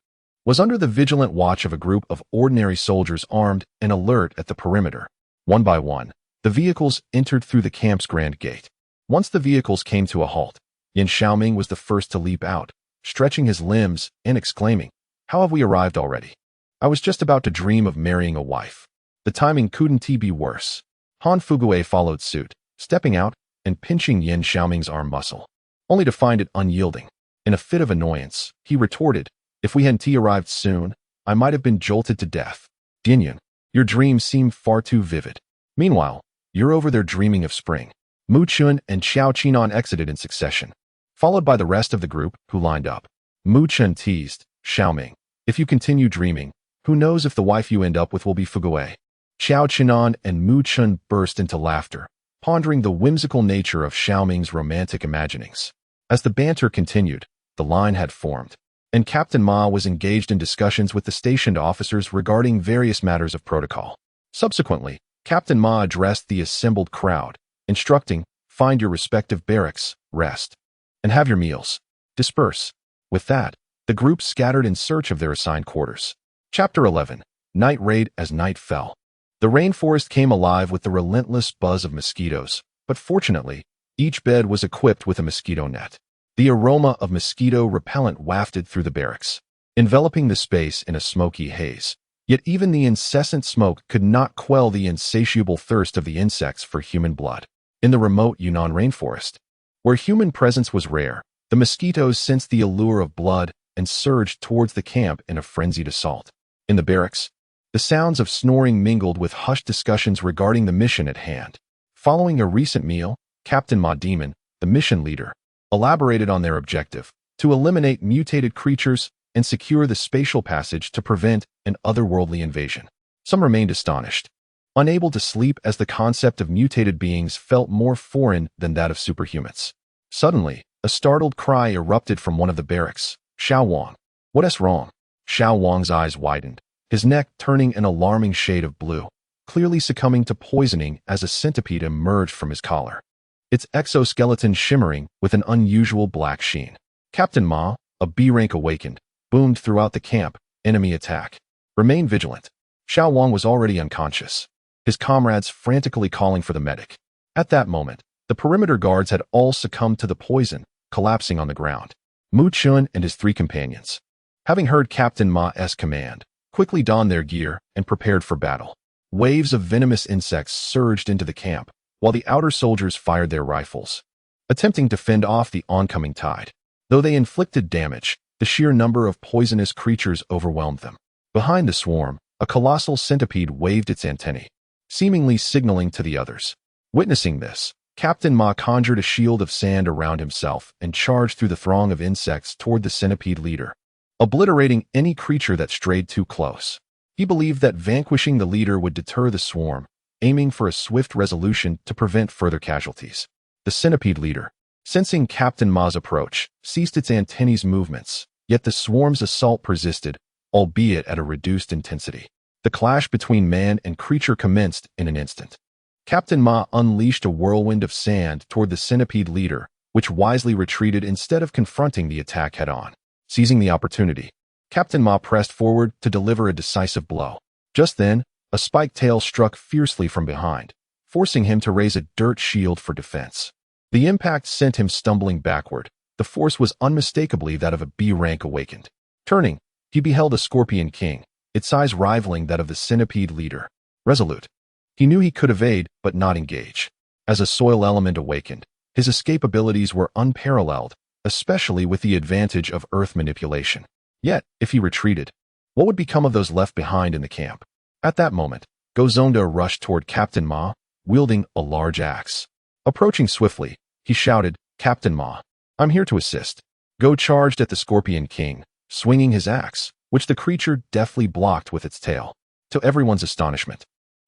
was under the vigilant watch of a group of ordinary soldiers armed and alert at the perimeter. One by one, the vehicles entered through the camp's grand gate. Once the vehicles came to a halt, Yan Xiaoming was the first to leap out, stretching his limbs and exclaiming, "How have we arrived already? I was just about to dream of marrying a wife. The timing couldn't be worse." Han Fugue followed suit, stepping out and pinching Yan Xiaoming's arm muscle, only to find it unyielding. In a fit of annoyance, he retorted, "If we hadn't arrived soon, I might have been jolted to death. Dinyan, your dreams seem far too vivid. Meanwhile, you're over there dreaming of spring." Mu Chen and Xiao Qinan exited in succession, followed by the rest of the group who lined up. Mu Chen teased, "Xiaoming, if you continue dreaming, who knows if the wife you end up with will be Fugue." Xiao Qinan and Mu Chen burst into laughter, pondering the whimsical nature of Xiaoming's romantic imaginings. As the banter continued, the line had formed, and Captain Ma was engaged in discussions with the stationed officers regarding various matters of protocol. Subsequently, Captain Ma addressed the assembled crowd, instructing, "Find your respective barracks, rest, and have your meals. Disperse." With that, the group scattered in search of their assigned quarters. Chapter 11. Night Raid. As night fell, the rainforest came alive with the relentless buzz of mosquitoes, but fortunately, each bed was equipped with a mosquito net. The aroma of mosquito repellent wafted through the barracks, enveloping the space in a smoky haze. Yet even the incessant smoke could not quell the insatiable thirst of the insects for human blood. In the remote Yunnan rainforest, where human presence was rare, the mosquitoes sensed the allure of blood and surged towards the camp in a frenzied assault. In the barracks, the sounds of snoring mingled with hushed discussions regarding the mission at hand. Following a recent meal, Captain Ma Demon, the mission leader, elaborated on their objective: to eliminate mutated creatures and secure the spatial passage to prevent an otherworldly invasion. Some remained astonished, unable to sleep as the concept of mutated beings felt more foreign than that of superhumans. Suddenly, a startled cry erupted from one of the barracks. "Xiao Wang, what's wrong?" Xiao Wang's eyes widened, his neck turning an alarming shade of blue, clearly succumbing to poisoning as a centipede emerged from his collar, its exoskeleton shimmering with an unusual black sheen. Captain Ma, a B rank awakened, boomed throughout the camp, "Enemy attack. Remain vigilant." Xiao Wang was already unconscious, his comrades frantically calling for the medic. At that moment, the perimeter guards had all succumbed to the poison, collapsing on the ground. Mu Chun and his 3 companions, having heard Captain Ma's command, quickly donned their gear and prepared for battle. Waves of venomous insects surged into the camp, while the outer soldiers fired their rifles, attempting to fend off the oncoming tide. Though they inflicted damage, the sheer number of poisonous creatures overwhelmed them. Behind the swarm, a colossal centipede waved its antennae, seemingly signaling to the others. Witnessing this, Captain Ma conjured a shield of sand around himself and charged through the throng of insects toward the centipede leader, obliterating any creature that strayed too close. He believed that vanquishing the leader would deter the swarm, aiming for a swift resolution to prevent further casualties. The centipede leader, sensing Captain Ma's approach, ceased its antennae's movements, yet the swarm's assault persisted, albeit at a reduced intensity. The clash between man and creature commenced in an instant. Captain Ma unleashed a whirlwind of sand toward the centipede leader, which wisely retreated instead of confronting the attack head-on. Seizing the opportunity, Captain Ma pressed forward to deliver a decisive blow. Just then, a spiked tail struck fiercely from behind, forcing him to raise a dirt shield for defense. The impact sent him stumbling backward. The force was unmistakably that of a B rank awakened. Turning, he beheld a scorpion king, its size rivaling that of the centipede leader. Resolute, he knew he could evade but not engage. As a soil element awakened, his escape abilities were unparalleled, especially with the advantage of earth manipulation. Yet, if he retreated, what would become of those left behind in the camp? At that moment, Gozonda rushed toward Captain Ma, wielding a large axe. Approaching swiftly, he shouted, "Captain Ma, I'm here to assist." Go charged at the Scorpion King, swinging his axe, which the creature deftly blocked with its tail. To everyone's astonishment,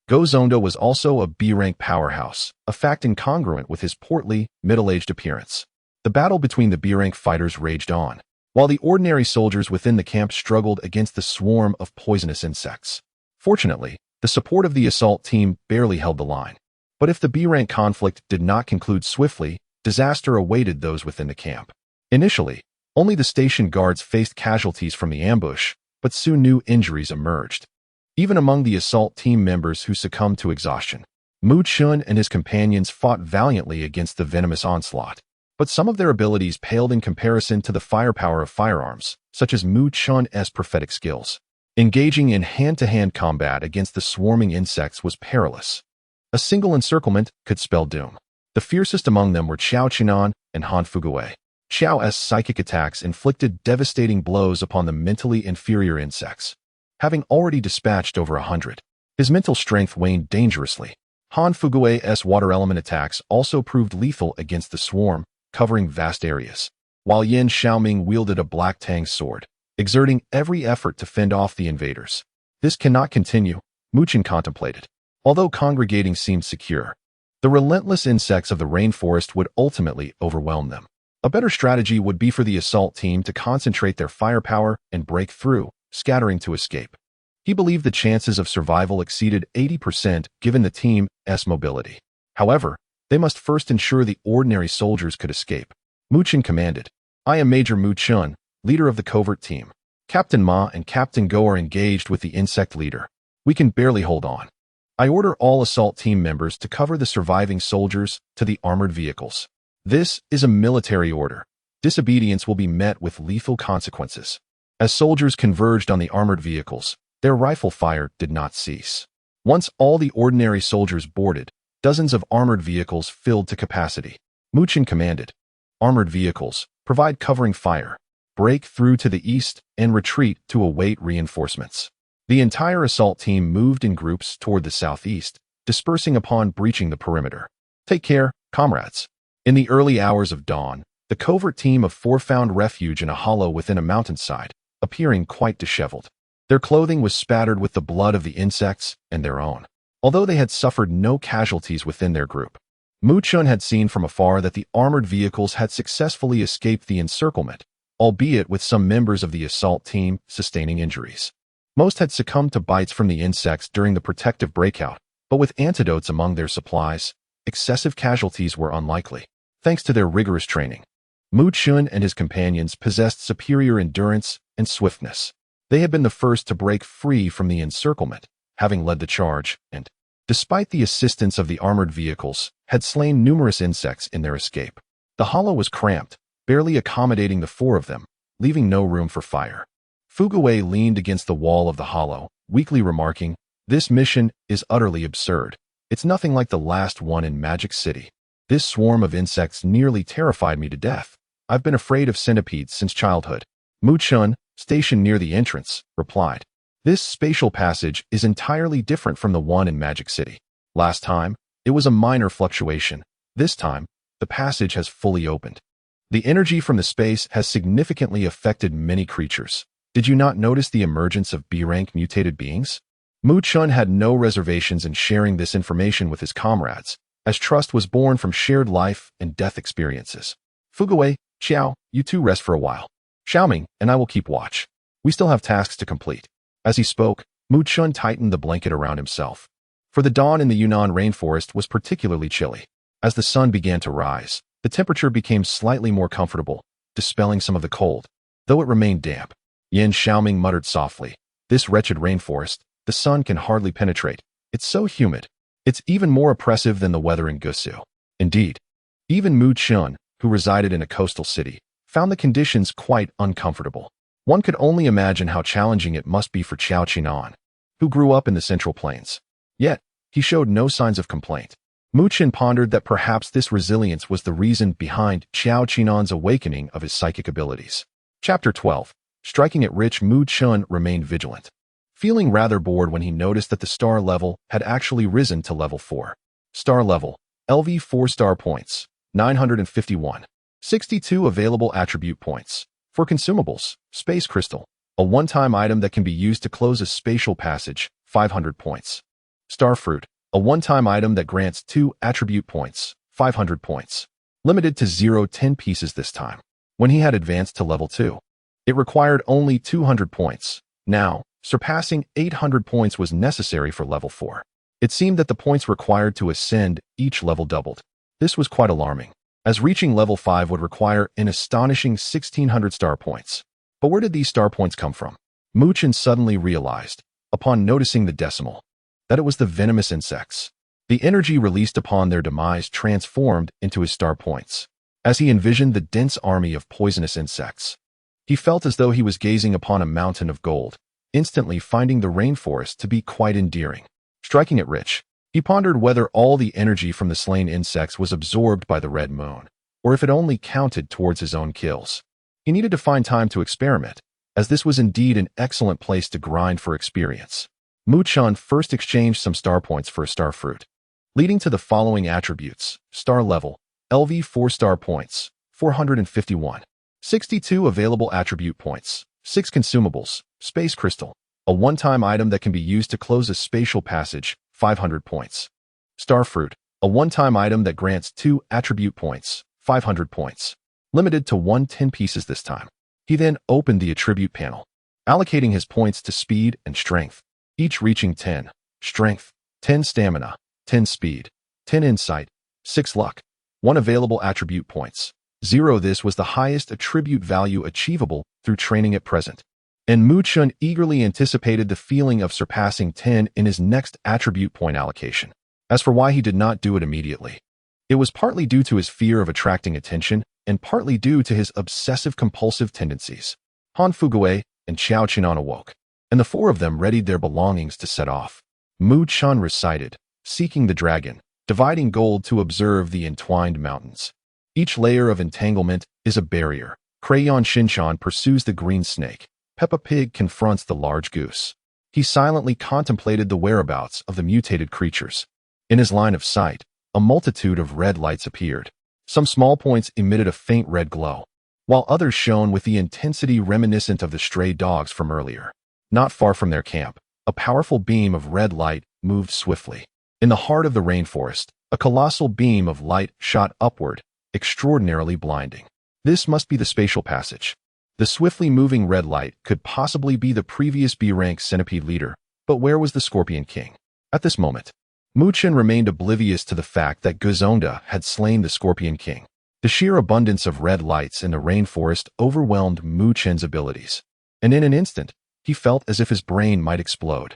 Gozonda was also a B-rank powerhouse, a fact incongruent with his portly, middle-aged appearance. The battle between the B-rank fighters raged on, while the ordinary soldiers within the camp struggled against the swarm of poisonous insects. Fortunately, the support of the assault team barely held the line. But if the B-rank conflict did not conclude swiftly, disaster awaited those within the camp. Initially, only the station guards faced casualties from the ambush, but soon new injuries emerged. Even among the assault team members who succumbed to exhaustion, Mu Chun and his companions fought valiantly against the venomous onslaught. But some of their abilities paled in comparison to the firepower of firearms, such as Mu Chun's prophetic skills. Engaging in hand-to-hand combat against the swarming insects was perilous. A single encirclement could spell doom. The fiercest among them were Qiao Qinan and Han Fuguei. Qiao's psychic attacks inflicted devastating blows upon the mentally inferior insects. Having already dispatched over 100, his mental strength waned dangerously. Han Fuguei's water element attacks also proved lethal against the swarm, covering vast areas, while Yin Xiaoming wielded a black tang sword, exerting every effort to fend off the invaders. This cannot continue, Mu Chun contemplated. Although congregating seemed secure, the relentless insects of the rainforest would ultimately overwhelm them. A better strategy would be for the assault team to concentrate their firepower and break through, scattering to escape. He believed the chances of survival exceeded 80% given the team's mobility. However, they must first ensure the ordinary soldiers could escape. Mu Chun commanded. I am Major Mu Chun, leader of the covert team. Captain Ma and Captain Go are engaged with the insect leader. We can barely hold on. I order all assault team members to cover the surviving soldiers to the armored vehicles. This is a military order. Disobedience will be met with lethal consequences. As soldiers converged on the armored vehicles, their rifle fire did not cease. Once all the ordinary soldiers boarded, dozens of armored vehicles filled to capacity. Mu Chun commanded. Armored vehicles, provide covering fire. Break through to the east and retreat to await reinforcements. The entire assault team moved in groups toward the southeast, dispersing upon breaching the perimeter. Take care, comrades. In the early hours of dawn, the covert team of four found refuge in a hollow within a mountainside, appearing quite disheveled. Their clothing was spattered with the blood of the insects and their own. Although they had suffered no casualties within their group, Mu Chun had seen from afar that the armored vehicles had successfully escaped the encirclement, albeit with some members of the assault team sustaining injuries. Most had succumbed to bites from the insects during the protective breakout, but with antidotes among their supplies, excessive casualties were unlikely, thanks to their rigorous training. Mu Chun and his companions possessed superior endurance and swiftness. They had been the first to break free from the encirclement, having led the charge, and, despite the assistance of the armored vehicles, had slain numerous insects in their escape. The hollow was cramped, barely accommodating the four of them, leaving no room for fire. Fuguwei leaned against the wall of the hollow, weakly remarking, "This mission is utterly absurd. It's nothing like the last one in Magic City. This swarm of insects nearly terrified me to death. I've been afraid of centipedes since childhood." Mu Chun, stationed near the entrance, replied, "This spatial passage is entirely different from the one in Magic City. Last time, it was a minor fluctuation. This time, the passage has fully opened. The energy from the space has significantly affected many creatures. Did you not notice the emergence of B-rank mutated beings?" Mu Chun had no reservations in sharing this information with his comrades, as trust was born from shared life and death experiences. "Fuguwei, Xiao, you two rest for a while. Xiaoming and I will keep watch. We still have tasks to complete." As he spoke, Mu Chun tightened the blanket around himself. For the dawn in the Yunnan rainforest was particularly chilly. As the sun began to rise, the temperature became slightly more comfortable, dispelling some of the cold, though it remained damp. Yin Xiaoming muttered softly, "This wretched rainforest, the sun can hardly penetrate. It's so humid. It's even more oppressive than the weather in Gusu." Indeed, even Mu Chun, who resided in a coastal city, found the conditions quite uncomfortable. One could only imagine how challenging it must be for Qiao Qinan, who grew up in the Central Plains. Yet, he showed no signs of complaint. Mu Chun pondered that perhaps this resilience was the reason behind Qiao Qinan's awakening of his psychic abilities. Chapter 12. Striking it rich, Mu Chun remained vigilant, feeling rather bored when he noticed that the star level had actually risen to level 4. Star level, LV 4 star points, 951. 62 available attribute points. For consumables, Space Crystal, a one-time item that can be used to close a spatial passage, 500 points. Star Fruit, a one-time item that grants 2 attribute points, 500 points. Limited to 10 pieces this time. When he had advanced to level 2, it required only 200 points. Now, surpassing 800 points was necessary for level 4. It seemed that the points required to ascend each level doubled. This was quite alarming, as reaching level 5 would require an astonishing 1,600 star points. But where did these star points come from? Mu Chun suddenly realized, upon noticing the decimal, that it was the venomous insects. The energy released upon their demise transformed into his star points. As he envisioned the dense army of poisonous insects, he felt as though he was gazing upon a mountain of gold, instantly finding the rainforest to be quite endearing. Striking it rich, he pondered whether all the energy from the slain insects was absorbed by the red moon, or if it only counted towards his own kills. He needed to find time to experiment, as this was indeed an excellent place to grind for experience. Mu Chun first exchanged some star points for a star fruit, leading to the following attributes: star level, LV 4 star points, 451. 62 available attribute points. 6 consumables, Space Crystal, a one-time item that can be used to close a spatial passage, 500 points. Star Fruit, a one-time item that grants 2 attribute points, 500 points. limited to 110 pieces this time. He then opened the attribute panel, allocating his points to speed and strength, each reaching 10 strength, 10 stamina, 10 speed, 10 insight, 6 luck, 1 available attribute points. 0. This was the highest attribute value achievable through training at present, and Mu Chun eagerly anticipated the feeling of surpassing 10 in his next attribute point allocation. As for why he did not do it immediately, it was partly due to his fear of attracting attention and partly due to his obsessive-compulsive tendencies. Han Fugue and Xiao Qinan awoke, and the 4 of them readied their belongings to set off. Mu Chun recited, seeking the dragon, dividing gold to observe the entwined mountains. Each layer of entanglement is a barrier. Crayon Shinchan pursues the green snake. Peppa Pig confronts the large goose. He silently contemplated the whereabouts of the mutated creatures. In his line of sight, a multitude of red lights appeared. Some small points emitted a faint red glow, while others shone with the intensity reminiscent of the stray dogs from earlier. Not far from their camp, a powerful beam of red light moved swiftly. In the heart of the rainforest, a colossal beam of light shot upward, extraordinarily blinding. This must be the spatial passage. The swiftly moving red light could possibly be the previous B-rank centipede leader, but where was the Scorpion King? At this moment, Mu Chun remained oblivious to the fact that Guzonda had slain the Scorpion King. The sheer abundance of red lights in the rainforest overwhelmed Mu Chun's abilities, and in an instant, he felt as if his brain might explode.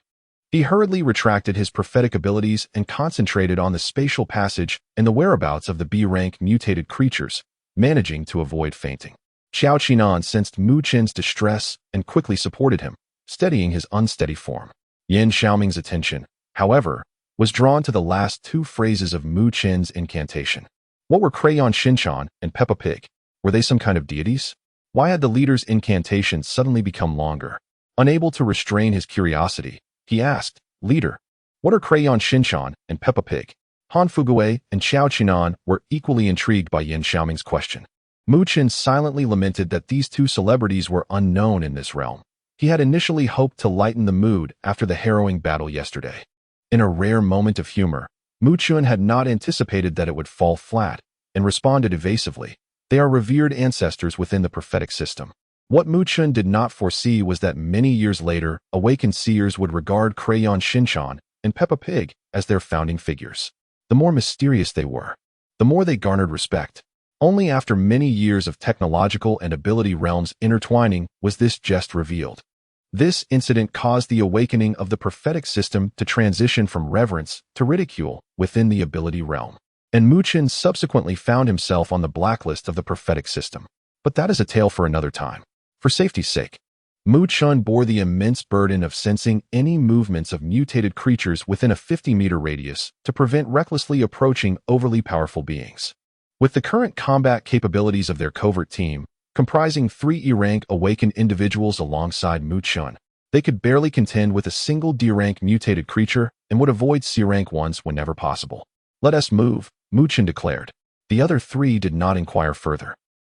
He hurriedly retracted his prophetic abilities and concentrated on the spatial passage and the whereabouts of the B-rank mutated creatures, managing to avoid fainting. Xiao Qinan sensed Mu Chun's distress and quickly supported him, steadying his unsteady form. Yan Xiaoming's attention, however, was drawn to the last 2 phrases of Mu Chun's incantation. What were Crayon Shinchan and Peppa Pig? Were they some kind of deities? Why had the leader's incantation suddenly become longer? Unable to restrain his curiosity, he asked, "Leader, what are Crayon Shinchan and Peppa Pig?" Han Fugue and Xiao Qinan were equally intrigued by Yan Xiaoming's question. Mu Chun silently lamented that these 2 celebrities were unknown in this realm. He had initially hoped to lighten the mood after the harrowing battle yesterday. In a rare moment of humor, Mu Chun had not anticipated that it would fall flat, and responded evasively. They are revered ancestors within the prophetic system. What Mu Chun did not foresee was that many years later, awakened seers would regard Crayon Shinchan and Peppa Pig as their founding figures. The more mysterious they were, the more they garnered respect. Only after many years of technological and ability realms intertwining was this jest revealed. This incident caused the awakening of the prophetic system to transition from reverence to ridicule within the ability realm, and Mu Chun subsequently found himself on the blacklist of the prophetic system. But that is a tale for another time. For safety's sake, Mu Chun bore the immense burden of sensing any movements of mutated creatures within a 50-meter radius to prevent recklessly approaching overly powerful beings. With the current combat capabilities of their covert team, comprising 3 E-rank awakened individuals alongside Mu Chun, they could barely contend with a single D-rank mutated creature and would avoid C-rank ones whenever possible. "Let us move," Mu Chun declared. The other 3 did not inquire further,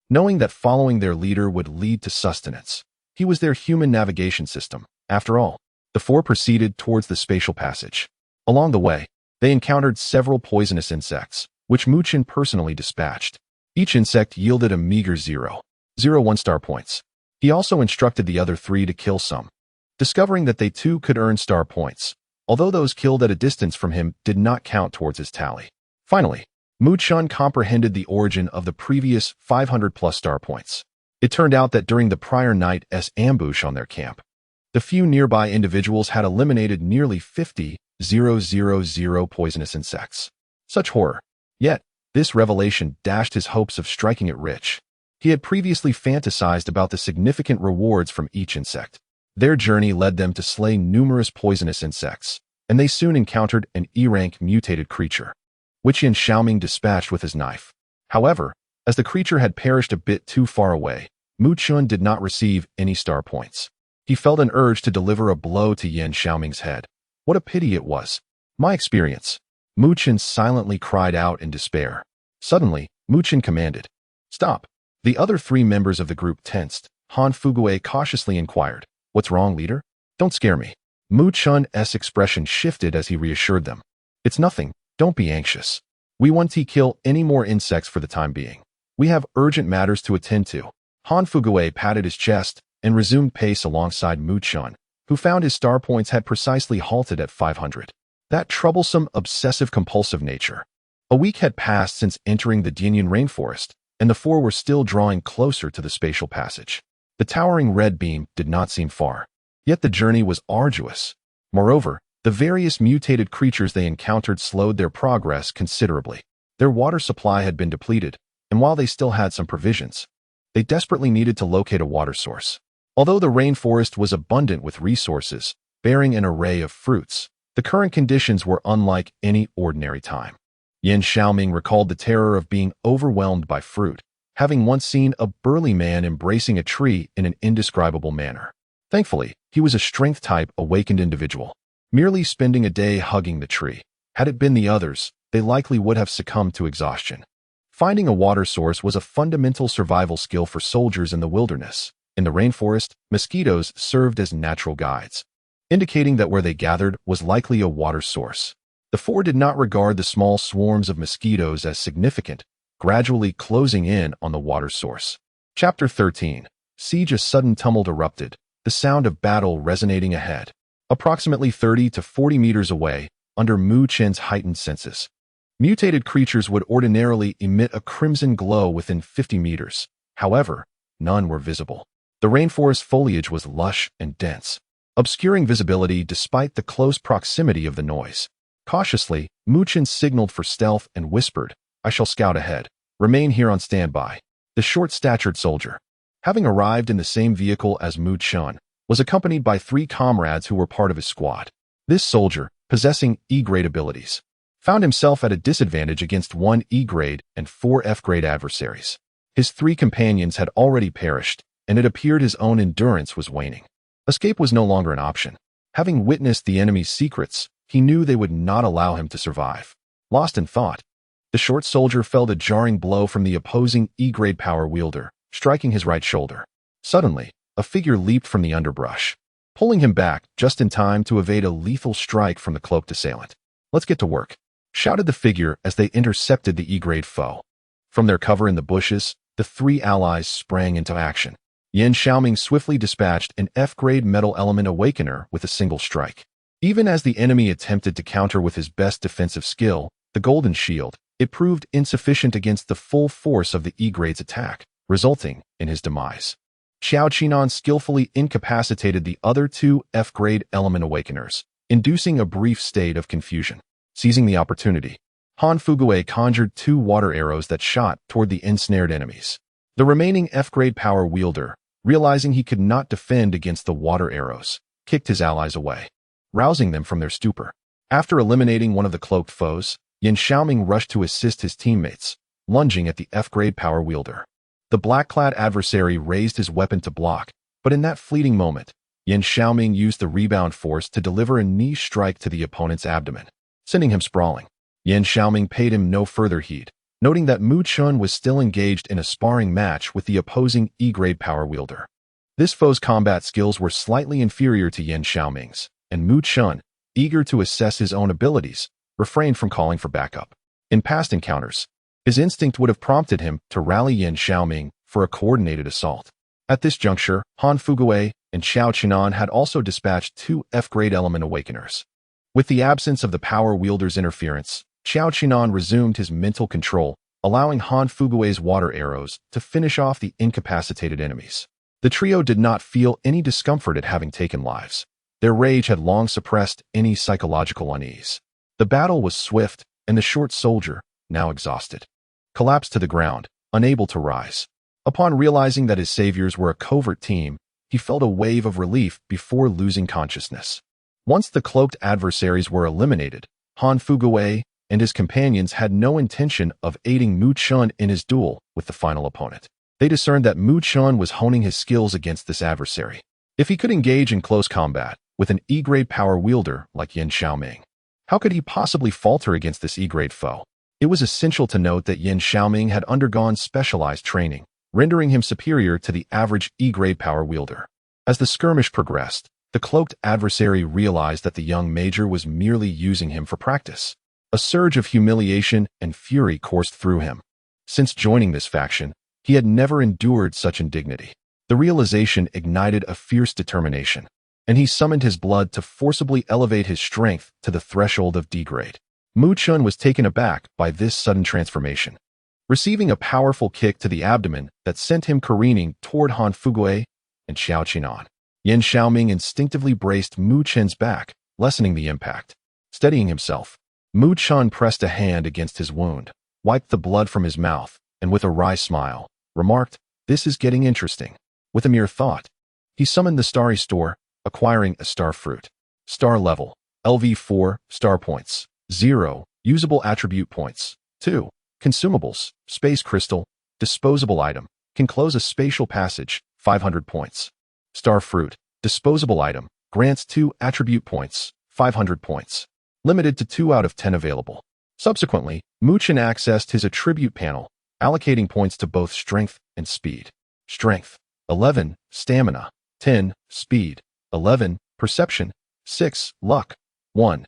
knowing that following their leader would lead to sustenance. He was their human navigation system, after all. The 4 proceeded towards the spatial passage. Along the way, they encountered several poisonous insects, which Mu Chun personally dispatched. Each insect yielded a meager 0.01 star points. He also instructed the other 3 to kill some, discovering that they too could earn star points, although those killed at a distance from him did not count towards his tally. Finally, Mu Chun comprehended the origin of the previous 500-plus star points. It turned out that during the prior night's ambush on their camp, the few nearby individuals had eliminated nearly 50,000 poisonous insects. Such horror. Yet, this revelation dashed his hopes of striking it rich. He had previously fantasized about the significant rewards from each insect. Their journey led them to slay numerous poisonous insects, and they soon encountered an E-rank mutated creature, which Yan Xiaoming dispatched with his knife. However, as the creature had perished a bit too far away, Mu Chun did not receive any star points. He felt an urge to deliver a blow to Yan Xiaoming's head. What a pity it was. My experience. Mu Chun silently cried out in despair. Suddenly, Mu Chun commanded, "Stop." The other 3 members of the group tensed. Han Fugue cautiously inquired, "What's wrong, leader?" "Don't scare me." Mu Chun's expression shifted as he reassured them. "It's nothing. Don't be anxious. We won't kill any more insects for the time being. We have urgent matters to attend to. Han Fugue patted his chest and resumed pace alongside Mu Chun, who found his star points had precisely halted at 500. That troublesome, obsessive-compulsive nature. A week had passed since entering the Dinyan rainforest, and the four were still drawing closer to the spatial passage. The towering red beam did not seem far. Yet the journey was arduous. Moreover, the various mutated creatures they encountered slowed their progress considerably. Their water supply had been depleted, and while they still had some provisions, they desperately needed to locate a water source. Although the rainforest was abundant with resources, bearing an array of fruits, the current conditions were unlike any ordinary time. Yan Xiaoming recalled the terror of being overwhelmed by fruit, having once seen a burly man embracing a tree in an indescribable manner. Thankfully, he was a strength-type, awakened individual, merely spending a day hugging the tree. Had it been the others, they likely would have succumbed to exhaustion. Finding a water source was a fundamental survival skill for soldiers in the wilderness. In the rainforest, mosquitoes served as natural guides, indicating that where they gathered was likely a water source. The four did not regard the small swarms of mosquitoes as significant, gradually closing in on the water source. Chapter 13. Siege. A sudden tumult erupted, the sound of battle resonating ahead. Approximately 30 to 40 meters away, under Mu Chen's heightened senses, mutated creatures would ordinarily emit a crimson glow within 50 meters. However, none were visible. The rainforest foliage was lush and dense, obscuring visibility despite the close proximity of the noise. Cautiously, Mu Chen signaled for stealth and whispered, "I shall scout ahead. Remain here on standby." The short-statured soldier, having arrived in the same vehicle as Mu Chen, was accompanied by 3 comrades who were part of his squad. This soldier, possessing E-grade abilities, found himself at a disadvantage against 1 E-grade and 4 F-grade adversaries. His 3 companions had already perished, and it appeared his own endurance was waning. Escape was no longer an option. Having witnessed the enemy's secrets, he knew they would not allow him to survive. Lost in thought, the short soldier felt a jarring blow from the opposing E-grade power wielder, striking his right shoulder. Suddenly, a figure leaped from the underbrush, pulling him back just in time to evade a lethal strike from the cloaked assailant. "Let's get to work," shouted the figure as they intercepted the E-grade foe. From their cover in the bushes, the 3 allies sprang into action. Yan Xiaoming swiftly dispatched an F-grade metal element awakener with a single strike. Even as the enemy attempted to counter with his best defensive skill, the golden shield, it proved insufficient against the full force of the E-grade's attack, resulting in his demise. Xiao Qinan skillfully incapacitated the other 2 F-grade element awakeners, inducing a brief state of confusion. Seizing the opportunity, Han Fugue conjured 2 water arrows that shot toward the ensnared enemies. The remaining F-grade power wielder, realizing he could not defend against the water arrows, kicked his allies away, rousing them from their stupor. After eliminating one of the cloaked foes, Yan Xiaoming rushed to assist his teammates, lunging at the F-grade power wielder. The black-clad adversary raised his weapon to block, but in that fleeting moment, Yan Xiaoming used the rebound force to deliver a knee strike to the opponent's abdomen, sending him sprawling. Yan Xiaoming paid him no further heed, noting that Mu Chun was still engaged in a sparring match with the opposing E-grade power wielder. This foe's combat skills were slightly inferior to Yan Xiaoming's, and Mu Chun, eager to assess his own abilities, refrained from calling for backup. In past encounters, his instinct would have prompted him to rally Yan Xiaoming for a coordinated assault. At this juncture, Han Fugue and Xiao Qinan had also dispatched 2 F-grade element awakeners. With the absence of the power wielder's interference, Xiao Qinan resumed his mental control, allowing Han Fugue's water arrows to finish off the incapacitated enemies. The trio did not feel any discomfort at having taken lives. Their rage had long suppressed any psychological unease. The battle was swift, and the short soldier, now exhausted, collapsed to the ground, unable to rise. Upon realizing that his saviors were a covert team, he felt a wave of relief before losing consciousness. Once the cloaked adversaries were eliminated, Han Fugue and his companions had no intention of aiding Mu Chun in his duel with the final opponent. They discerned that Mu Chun was honing his skills against this adversary. If he could engage in close combat with an E-grade power wielder like Yan Xiaoming, how could he possibly falter against this E-grade foe? It was essential to note that Yan Xiaoming had undergone specialized training, rendering him superior to the average E-grade power wielder. As the skirmish progressed, the cloaked adversary realized that the young major was merely using him for practice. A surge of humiliation and fury coursed through him. Since joining this faction, he had never endured such indignity. The realization ignited a fierce determination, and he summoned his blood to forcibly elevate his strength to the threshold of degrade. Mu Chun was taken aback by this sudden transformation, receiving a powerful kick to the abdomen that sent him careening toward Han Fugui and Xiao Qinan. Yan Xiaoming instinctively braced Mu Chen's back, lessening the impact. Steadying himself, Mu Chun pressed a hand against his wound, wiped the blood from his mouth, and with a wry smile, remarked, "This is getting interesting." With a mere thought, he summoned the Starry Store, acquiring a star fruit. Star level, LV4, star points, 0, usable attribute points, 2, consumables, space crystal, disposable item, can close a spatial passage, 500 points. Star fruit, disposable item, grants 2 attribute points, 500 points. Limited to 2 out of 10 available. Subsequently, Mu Chen accessed his attribute panel, allocating points to both strength and speed. Strength, 11, stamina, 10, speed, 11, perception, 6, luck, 1.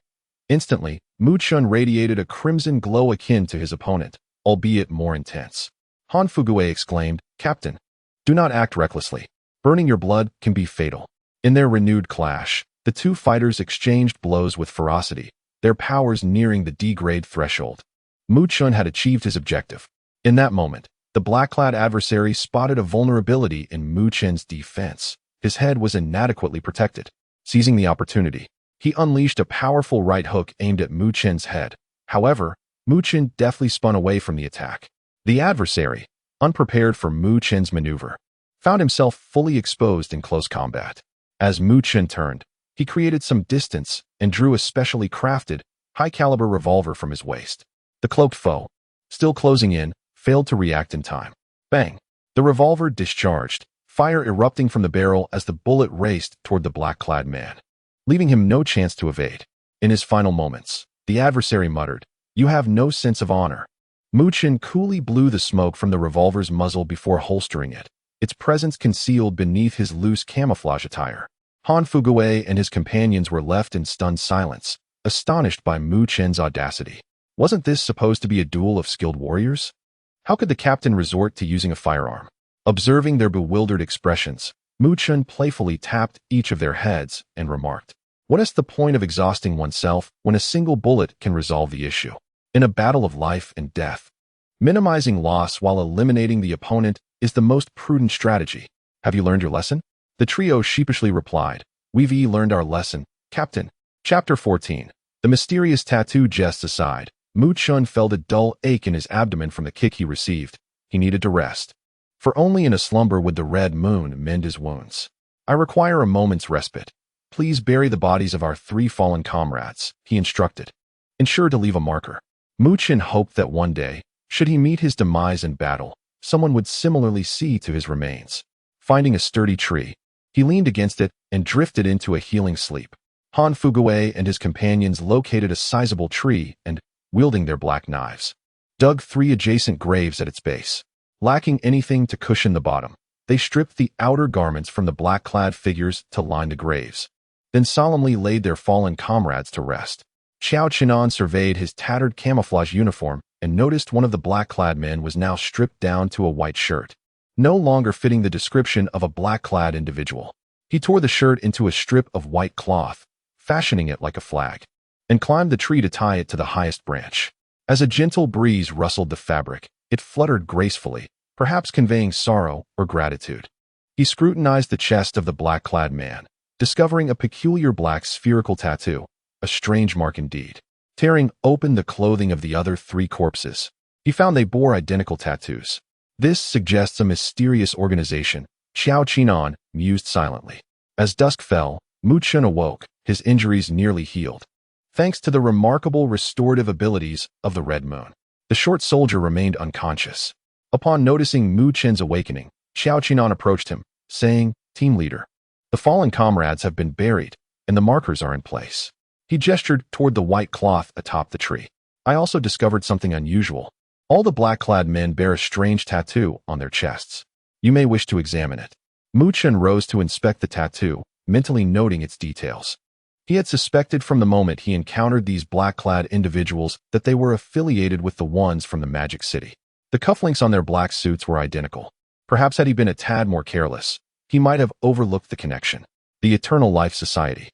Instantly, Mu Chun radiated a crimson glow akin to his opponent, albeit more intense. Han Fugui exclaimed, "Captain, do not act recklessly. Burning your blood can be fatal." In their renewed clash, the two fighters exchanged blows with ferocity, their powers nearing the degrade threshold. Mu Chun had achieved his objective. In that moment, the black-clad adversary spotted a vulnerability in Mu Chen's defense. His head was inadequately protected. Seizing the opportunity, he unleashed a powerful right hook aimed at Mu Chen's head. However, Mu Chen deftly spun away from the attack. The adversary, unprepared for Mu Chen's maneuver, found himself fully exposed in close combat. As Mu Chen turned, he created some distance and drew a specially crafted, high-caliber revolver from his waist. The cloaked foe, still closing in, failed to react in time. Bang! The revolver discharged, fire erupting from the barrel as the bullet raced toward the black-clad man, leaving him no chance to evade. In his final moments, the adversary muttered, "You have no sense of honor." Mu Chen coolly blew the smoke from the revolver's muzzle before holstering it, its presence concealed beneath his loose camouflage attire. Han Fugui and his companions were left in stunned silence, astonished by Mu Chen's audacity. Wasn't this supposed to be a duel of skilled warriors? How could the captain resort to using a firearm? Observing their bewildered expressions, Mu Chen playfully tapped each of their heads and remarked, "What is the point of exhausting oneself when a single bullet can resolve the issue? In a battle of life and death, minimizing loss while eliminating the opponent is the most prudent strategy. Have you learned your lesson?" The trio sheepishly replied, "We've learned our lesson, Captain." Chapter 14. The mysterious tattoo jests aside, Mu Chun felt a dull ache in his abdomen from the kick he received. He needed to rest. For only in a slumber would the red moon mend his wounds. "I require a moment's respite. Please bury the bodies of our 3 fallen comrades," he instructed. "Ensure to leave a marker." Mu Chen hoped that one day, should he meet his demise in battle, someone would similarly see to his remains. Finding a sturdy tree, he leaned against it and drifted into a healing sleep. Han Fugui and his companions located a sizable tree and, wielding their black knives, dug 3 adjacent graves at its base. Lacking anything to cushion the bottom, they stripped the outer garments from the black-clad figures to line the graves, then solemnly laid their fallen comrades to rest. Xiao Qinan surveyed his tattered camouflage uniform and noticed one of the black-clad men was now stripped down to a white shirt, no longer fitting the description of a black-clad individual. He tore the shirt into a strip of white cloth, fashioning it like a flag, and climbed the tree to tie it to the highest branch. As a gentle breeze rustled the fabric, it fluttered gracefully, perhaps conveying sorrow or gratitude. He scrutinized the chest of the black-clad man, discovering a peculiar black spherical tattoo, a strange mark indeed. Tearing open the clothing of the other 3 corpses, he found they bore identical tattoos. This suggests a mysterious organization, Xiao Qinan mused silently. As dusk fell, Mu Chen awoke, his injuries nearly healed, thanks to the remarkable restorative abilities of the Red Moon. The short soldier remained unconscious. Upon noticing Mu Chen's awakening, Xiao Qinan approached him, saying, "Team leader, the fallen comrades have been buried, and the markers are in place." He gestured toward the white cloth atop the tree. "I also discovered something unusual. All the black-clad men bear a strange tattoo on their chests. You may wish to examine it." Mu Chen rose to inspect the tattoo, mentally noting its details. He had suspected from the moment he encountered these black-clad individuals that they were affiliated with the ones from the Magic City. The cufflinks on their black suits were identical. Perhaps had he been a tad more careless, he might have overlooked the connection. The Eternal Life Society.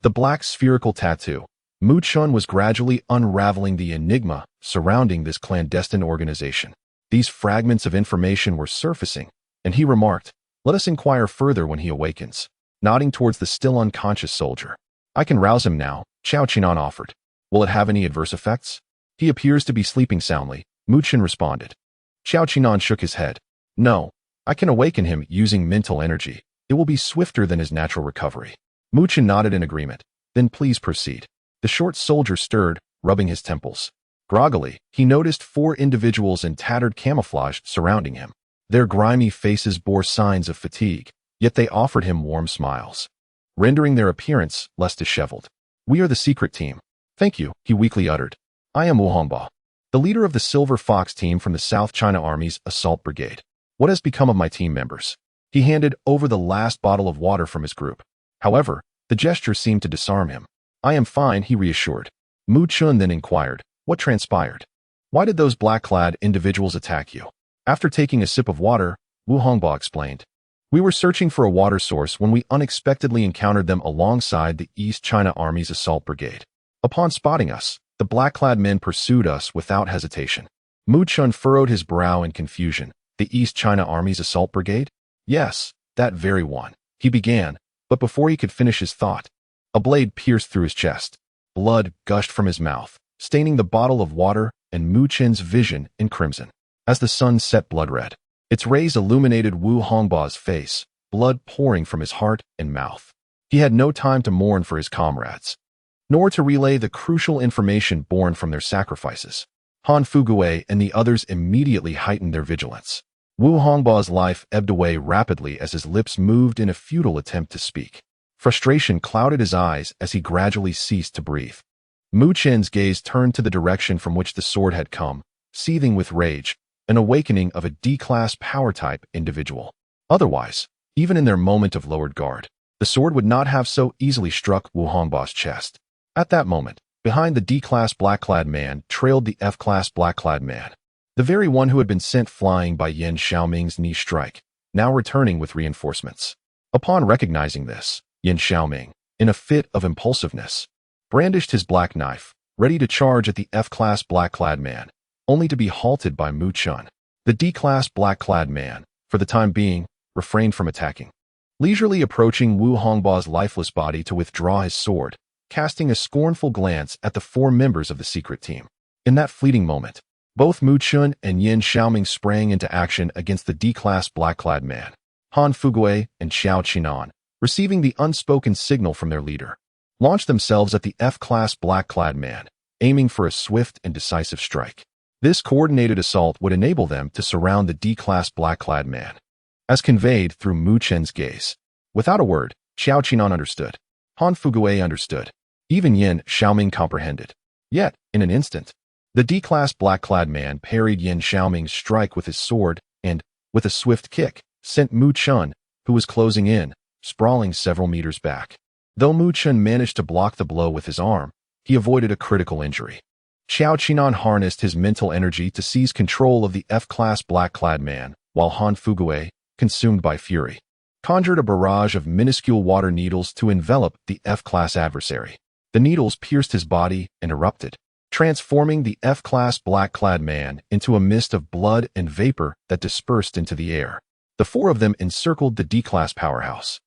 The black spherical tattoo. Mu Chun was gradually unraveling the enigma surrounding this clandestine organization. These fragments of information were surfacing, and he remarked, "Let us inquire further when he awakens," nodding towards the still unconscious soldier. "I can rouse him now," Chao Qinan offered. "Will it have any adverse effects?" "He appears to be sleeping soundly," Mu Chun responded. Chao Qinan shook his head. "No, I can awaken him using mental energy. It will be swifter than his natural recovery." Mu Chun nodded in agreement. "Then please proceed." The short soldier stirred, rubbing his temples. Groggily, he noticed 4 individuals in tattered camouflage surrounding him. Their grimy faces bore signs of fatigue, yet they offered him warm smiles, rendering their appearance less disheveled. "We are the secret team." "Thank you," he weakly uttered. "I am Wu Hongba, the leader of the Silver Fox team from the South China Army's Assault Brigade. What has become of my team members?" He handed over the last bottle of water from his group. However, the gesture seemed to disarm him. "I am fine," he reassured. Mu Chun then inquired, "What transpired? Why did those black-clad individuals attack you?" After taking a sip of water, Wu Hongba explained, "We were searching for a water source when we unexpectedly encountered them alongside the East China Army's Assault Brigade. Upon spotting us, the black-clad men pursued us without hesitation." Mu Chun furrowed his brow in confusion. "The East China Army's Assault Brigade?" "Yes, that very one," he began, but before he could finish his thought, a blade pierced through his chest. Blood gushed from his mouth, staining the bottle of water and Mu Chun's vision in crimson. As the sun set blood red, its rays illuminated Wu Hongba's face, blood pouring from his heart and mouth. He had no time to mourn for his comrades, nor to relay the crucial information born from their sacrifices. Han Fugue and the others immediately heightened their vigilance. Wu Hongba's life ebbed away rapidly as his lips moved in a futile attempt to speak. Frustration clouded his eyes as he gradually ceased to breathe. Mu Chun's gaze turned to the direction from which the sword had come, seething with rage, an awakening of a D-class power-type individual. Otherwise, even in their moment of lowered guard, the sword would not have so easily struck Wu Hongba's chest. At that moment, behind the D-class black-clad man trailed the F-class black-clad man, the very one who had been sent flying by Yan Xiaoming's knee strike, now returning with reinforcements. Upon recognizing this, Yan Xiaoming, in a fit of impulsiveness, brandished his black knife, ready to charge at the F-class black-clad man, only to be halted by Mu Chun. The D-class black-clad man, for the time being, refrained from attacking, leisurely approaching Wu Hongba's lifeless body to withdraw his sword, casting a scornful glance at the 4 members of the secret team. In that fleeting moment, both Mu Chun and Yan Xiaoming sprang into action against the D-class black-clad man. Han Fugue and Chao Qinan, receiving the unspoken signal from their leader, launched themselves at the F-class black-clad man, aiming for a swift and decisive strike. This coordinated assault would enable them to surround the D-class black-clad man, as conveyed through Mu Chun's gaze. Without a word, Chao Qinan understood. Han Fugue understood. Even Yan Xiaoming comprehended. Yet, in an instant, the D-class black-clad man parried Yan Xiaoming's strike with his sword and, with a swift kick, sent Mu Chun, who was closing in, sprawling several meters back. Though Mu Chun managed to block the blow with his arm, he avoided a critical injury. Chao Qinan harnessed his mental energy to seize control of the F-class black-clad man, while Han Fugue, consumed by fury, conjured a barrage of minuscule water needles to envelop the F-class adversary. The needles pierced his body and erupted, transforming the F-class black-clad man into a mist of blood and vapor that dispersed into the air. The 4 of them encircled the D-class powerhouse.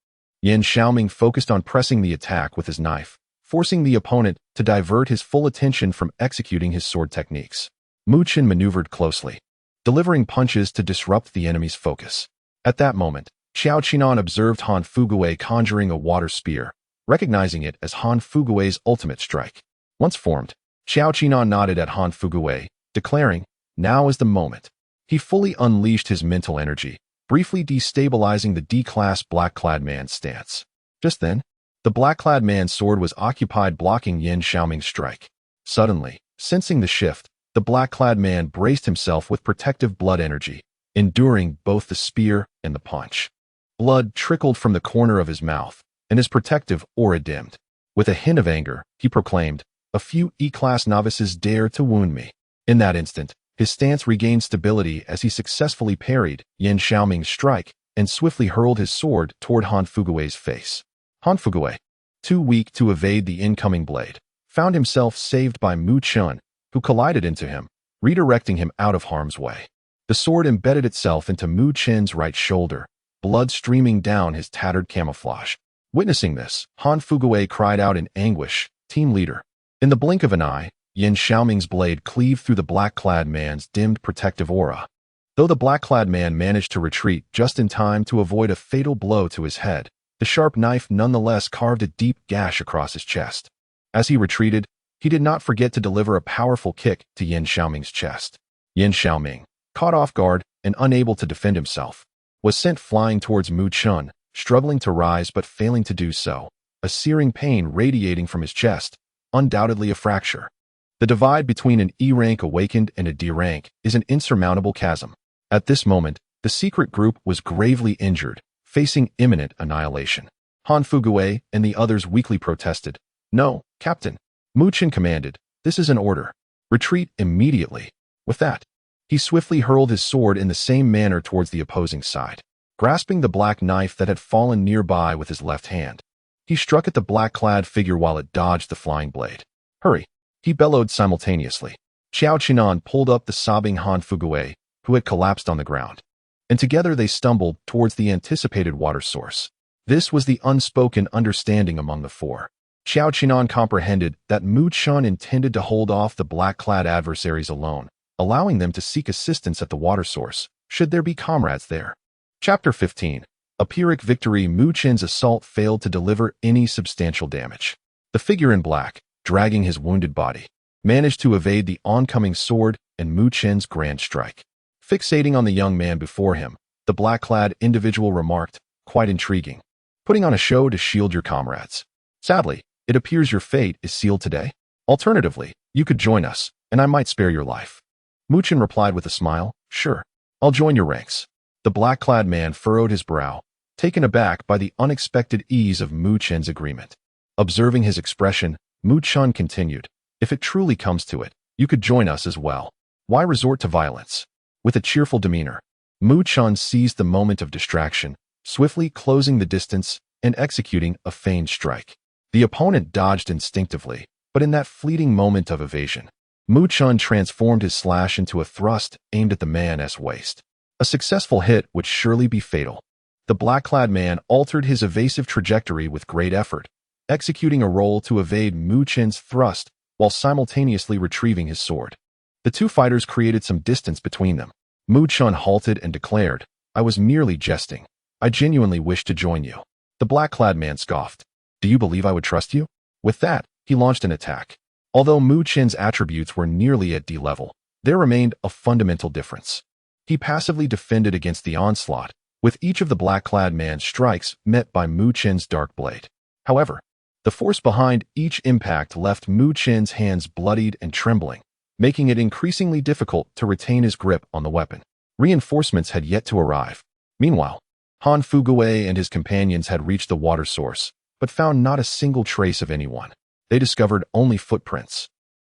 Yan Xiaoming focused on pressing the attack with his knife, forcing the opponent to divert his full attention from executing his sword techniques. Mu Chun maneuvered closely, delivering punches to disrupt the enemy's focus. At that moment, Chao Qinan observed Han Fugue conjuring a water spear, recognizing it as Han Fugue's ultimate strike. Once formed, Chao Qinan nodded at Han Fugue, declaring, "Now is the moment." He fully unleashed his mental energy, briefly destabilizing the D-class black-clad man's stance. Just then, the black-clad man's sword was occupied blocking Yan Xiaoming's strike. Suddenly, sensing the shift, the black-clad man braced himself with protective blood energy, enduring both the spear and the punch. Blood trickled from the corner of his mouth, and his protective aura dimmed. With a hint of anger, he proclaimed, "A few E-class novices dare to wound me." In that instant, His stance regained stability as he successfully parried Yan Xiaoming's strike and swiftly hurled his sword toward Han Fugue's face. Han Fugue, too weak to evade the incoming blade, found himself saved by Mu Chun, who collided into him, redirecting him out of harm's way. The sword embedded itself into Mu Chen's right shoulder, blood streaming down his tattered camouflage. Witnessing this, Han Fugue cried out in anguish, "Team leader." In the blink of an eye, Yan Xiaoming's blade cleaved through the black-clad man's dimmed protective aura. Though the black-clad man managed to retreat just in time to avoid a fatal blow to his head, the sharp knife nonetheless carved a deep gash across his chest. As he retreated, he did not forget to deliver a powerful kick to Yan Xiaoming's chest. Yan Xiaoming, caught off guard and unable to defend himself, was sent flying towards Mu Chun, struggling to rise but failing to do so, a searing pain radiating from his chest, undoubtedly a fracture. The divide between an E rank awakened and a D rank is an insurmountable chasm. At this moment, the secret group was gravely injured, facing imminent annihilation. Han Fugue and the others weakly protested. "No, Captain," Mu Chun commanded. "This is an order. Retreat immediately." With that, he swiftly hurled his sword in the same manner towards the opposing side. Grasping the black knife that had fallen nearby with his left hand, he struck at the black-clad figure while it dodged the flying blade. "Hurry!" he bellowed simultaneously. Qiao Qinan pulled up the sobbing Han Fugue, who had collapsed on the ground, and together they stumbled towards the anticipated water source. This was the unspoken understanding among the four. Qiao Qinan comprehended that Mu Chun intended to hold off the black-clad adversaries alone, allowing them to seek assistance at the water source, should there be comrades there. Chapter 15. A Pyrrhic victory. Mu Chun's assault failed to deliver any substantial damage. The figure in black, dragging his wounded body, managed to evade the oncoming sword and Mu Chun's grand strike. Fixating on the young man before him, the black-clad individual remarked, "Quite intriguing. Putting on a show to shield your comrades. Sadly, it appears your fate is sealed today. Alternatively, you could join us, and I might spare your life." Mu Chun replied with a smile, "Sure, I'll join your ranks." The black-clad man furrowed his brow, taken aback by the unexpected ease of Mu Chun's agreement. Observing his expression, Mu Chun continued, "If it truly comes to it, you could join us as well. Why resort to violence?" With a cheerful demeanor, Mu Chun seized the moment of distraction, swiftly closing the distance and executing a feigned strike. The opponent dodged instinctively, but in that fleeting moment of evasion, Mu Chun transformed his slash into a thrust aimed at the man's waist. A successful hit would surely be fatal. The black-clad man altered his evasive trajectory with great effort, executing a roll to evade Mu Chun's thrust while simultaneously retrieving his sword. The two fighters created some distance between them. Mu Chun halted and declared, "I was merely jesting. I genuinely wish to join you." The black-clad man scoffed. "Do you believe I would trust you?" With that, he launched an attack. Although Mu Chun's attributes were nearly at D level, there remained a fundamental difference. He passively defended against the onslaught, with each of the black-clad man's strikes met by Mu Chun's dark blade. However, the force behind each impact left Mu Chun's hands bloodied and trembling, making it increasingly difficult to retain his grip on the weapon. Reinforcements had yet to arrive. Meanwhile, Han Fugue and his companions had reached the water source, but found not a single trace of anyone. They discovered only footprints,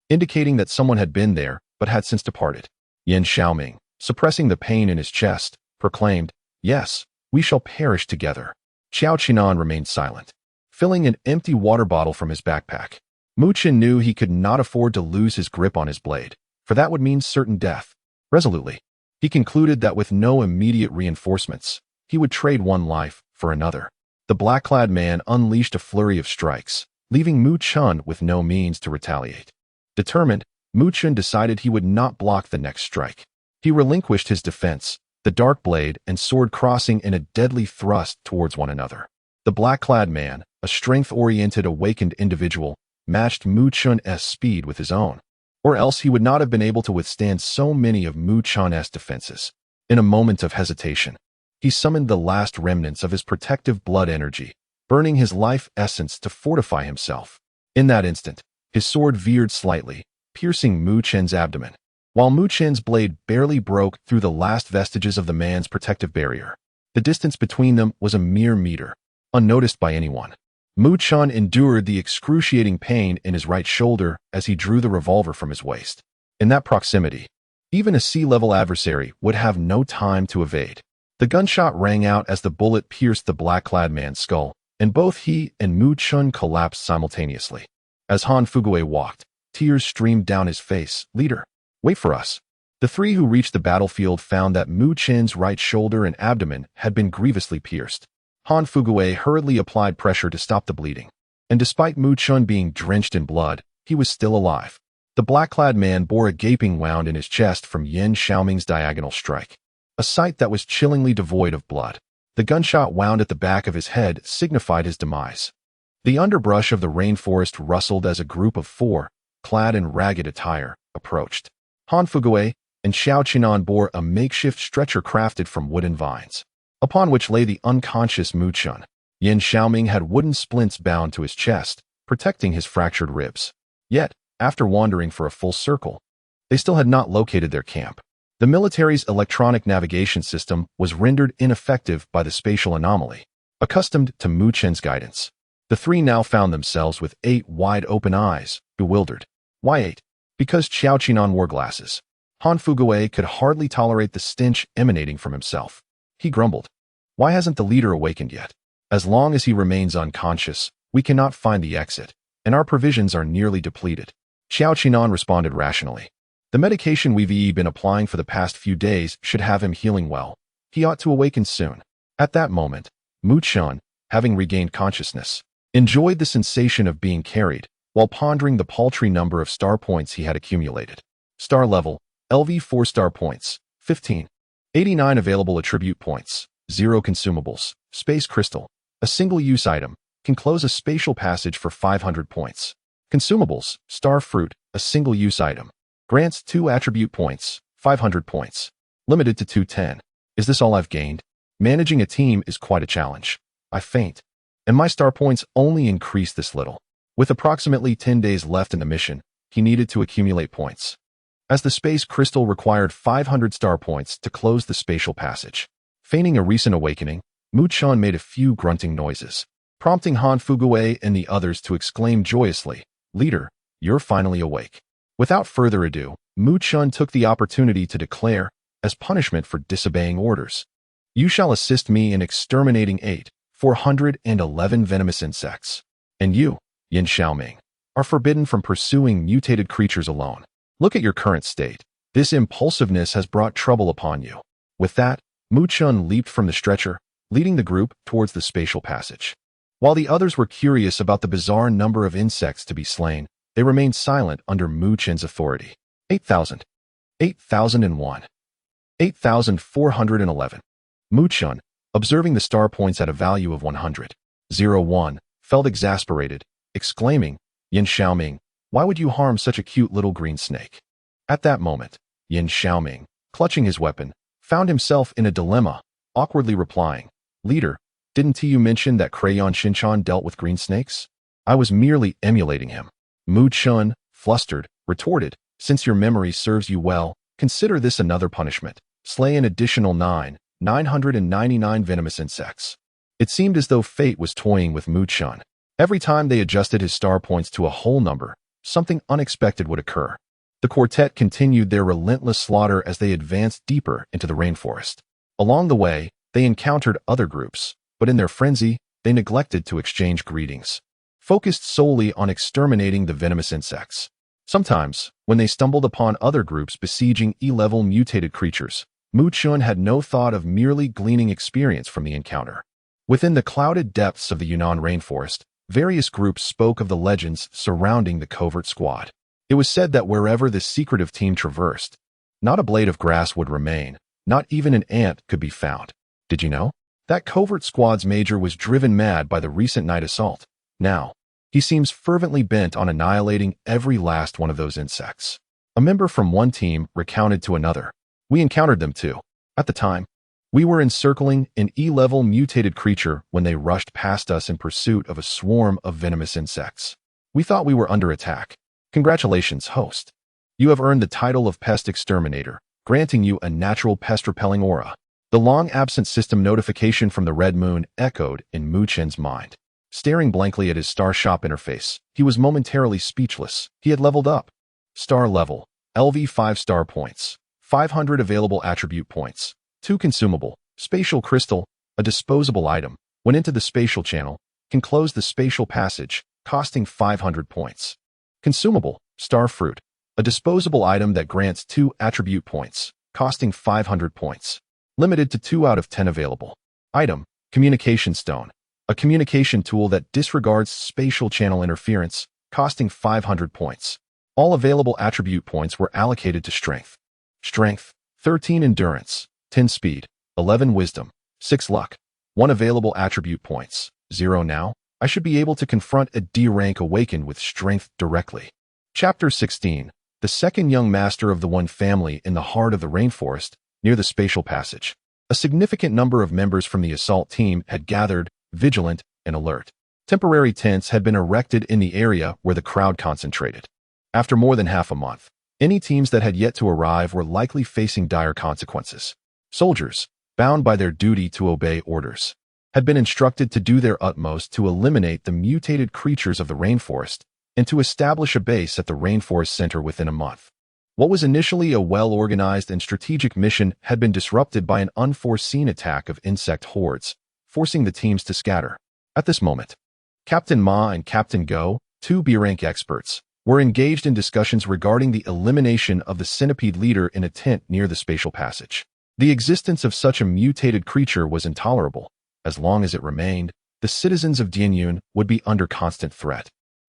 indicating that someone had been there but had since departed. Yan Xiaoming, suppressing the pain in his chest, proclaimed, "Yes, we shall perish together." Qiao Qinan remained silent, filling an empty water bottle from his backpack. Mu Chun knew he could not afford to lose his grip on his blade, for that would mean certain death. Resolutely, he concluded that with no immediate reinforcements, he would trade one life for another. The black-clad man unleashed a flurry of strikes, leaving Mu Chun with no means to retaliate. Determined, Mu Chun decided he would not block the next strike. He relinquished his defense, the dark blade and sword crossing in a deadly thrust towards one another. The black-clad man, a strength-oriented awakened individual, matched Mu Chun's speed with his own, or else he would not have been able to withstand so many of Mu Chun's defenses. In a moment of hesitation, he summoned the last remnants of his protective blood energy, burning his life essence to fortify himself. In that instant, his sword veered slightly, piercing Mu Chun's abdomen, while Mu Chun's blade barely broke through the last vestiges of the man's protective barrier. The distance between them was a mere meter, unnoticed by anyone. Mu Chun endured the excruciating pain in his right shoulder as he drew the revolver from his waist. In that proximity, Even a sea-level adversary would have no time to evade. The gunshot rang out as the bullet pierced the black-clad man's skull, and both he and Mu Chun collapsed simultaneously. As Han Fugue walked, tears streamed down his face. "Leader, wait for us." The three who reached the battlefield found that Mu Chin's right shoulder and abdomen had been grievously pierced. Han Fugue hurriedly applied pressure to stop the bleeding. And despite Mu Chun being drenched in blood, he was still alive. The black-clad man bore a gaping wound in his chest from Yin Xiaoming's diagonal strike, a sight that was chillingly devoid of blood. The gunshot wound at the back of his head signified his demise. The underbrush of the rainforest rustled as a group of four, clad in ragged attire, approached. Han Fugue and Xiao Qinan bore a makeshift stretcher crafted from wooden vines, upon which lay the unconscious Mu Chun. Yin Xiaoming had wooden splints bound to his chest, protecting his fractured ribs. Yet, after wandering for a full circle, they still had not located their camp. The military's electronic navigation system was rendered ineffective by the spatial anomaly. Accustomed to Mu Chin's guidance, the three now found themselves with 8 wide-open eyes, bewildered. Why 8? Because Xiao Qinan wore glasses. Han Fugue could hardly tolerate the stench emanating from himself. He grumbled. Why hasn't the leader awakened yet? As long as he remains unconscious, we cannot find the exit, and our provisions are nearly depleted. Xiao Qinan responded rationally. The medication we've been applying for the past few days should have him healing well. He ought to awaken soon. At that moment, Mu Chun, having regained consciousness, enjoyed the sensation of being carried, while pondering the paltry number of star points he had accumulated. Star level, LV 4 star points, 15. 89 available attribute points, 0 consumables, space crystal, a single-use item, can close a spatial passage for 500 points. Consumables, star fruit, a single-use item, grants 2 attribute points, 500 points, limited to 210. Is this all I've gained? Managing a team is quite a challenge. I faint. And my star points only increase this little. With approximately 10 days left in the mission, he needed to accumulate points, as the space crystal required 500 star points to close the spatial passage. Feigning a recent awakening, Mu Chun made a few grunting noises, prompting Han Fugue and the others to exclaim joyously, "Leader, you're finally awake." Without further ado, Mu Chun took the opportunity to declare, as punishment for disobeying orders, "You shall assist me in exterminating 411 venomous insects. And you, Yin Xiaoming, are forbidden from pursuing mutated creatures alone. Look at your current state. This impulsiveness has brought trouble upon you." With that, Mu Chun leaped from the stretcher, leading the group towards the spatial passage. While the others were curious about the bizarre number of insects to be slain, they remained silent under Mu Chin's authority. 8,000. 8,001. 8,411. Mu Chun, observing the star points at a value of 100. 01, felt exasperated, exclaiming, "Yin Xiaoming, why would you harm such a cute little green snake?" At that moment, Yin Xiaoming, clutching his weapon, found himself in a dilemma, awkwardly replying, "Leader, didn't you mention that Crayon Shinchan dealt with green snakes? I was merely emulating him." Mu Chun, flustered, retorted, "Since your memory serves you well, consider this another punishment. Slay an additional 999 venomous insects." It seemed as though fate was toying with Mu Chun. Every time they adjusted his star points to a whole number, something unexpected would occur. The quartet continued their relentless slaughter as they advanced deeper into the rainforest. Along the way, they encountered other groups, but in their frenzy, they neglected to exchange greetings, focused solely on exterminating the venomous insects. Sometimes, when they stumbled upon other groups besieging E-level mutated creatures, Mu Chun had no thought of merely gleaning experience from the encounter. Within the clouded depths of the Yunnan rainforest, various groups spoke of the legends surrounding the covert squad. It was said that wherever the secretive team traversed, not a blade of grass would remain, not even an ant could be found. Did you know? That covert squad's major was driven mad by the recent night assault. Now, he seems fervently bent on annihilating every last one of those insects. A member from one team recounted to another, "We encountered them too. At the time, we were encircling an E-level mutated creature when they rushed past us in pursuit of a swarm of venomous insects. We thought we were under attack. Congratulations, host. You have earned the title of Pest Exterminator, granting you a natural pest-repelling aura." The long-absent system notification from the Red Moon echoed in Mu Chin's mind. Staring blankly at his star shop interface, he was momentarily speechless. He had leveled up. Star level, LV 5 star points, 500 available attribute points. 2 consumable, spatial crystal, a disposable item, went into the spatial channel, can close the spatial passage, costing 500 points. Consumable, star fruit, a disposable item that grants 2 attribute points, costing 500 points. Limited to 2 out of 10 available. Item, communication stone, a communication tool that disregards spatial channel interference, costing 500 points. All available attribute points were allocated to strength. Strength, 13 endurance, 10 speed, 11 wisdom, 6 luck. 1 available attribute points, 0 now. I should be able to confront a D rank awakened with strength directly. Chapter 16. The second young master of the One family in the heart of the rainforest, near the spatial passage. A significant number of members from the assault team had gathered, vigilant and alert. Temporary tents had been erected in the area where the crowd concentrated. After more than half a month, any teams that had yet to arrive were likely facing dire consequences. Soldiers, bound by their duty to obey orders, had been instructed to do their utmost to eliminate the mutated creatures of the rainforest and to establish a base at the rainforest center within a month. What was initially a well-organized and strategic mission had been disrupted by an unforeseen attack of insect hordes, forcing the teams to scatter. At this moment, Captain Ma and Captain Go, 2 B-rank experts, were engaged in discussions regarding the elimination of the centipede leader in a tent near the spatial passage. The existence of such a mutated creature was intolerable. As long as it remained, the citizens of Dianyun would be under constant threat.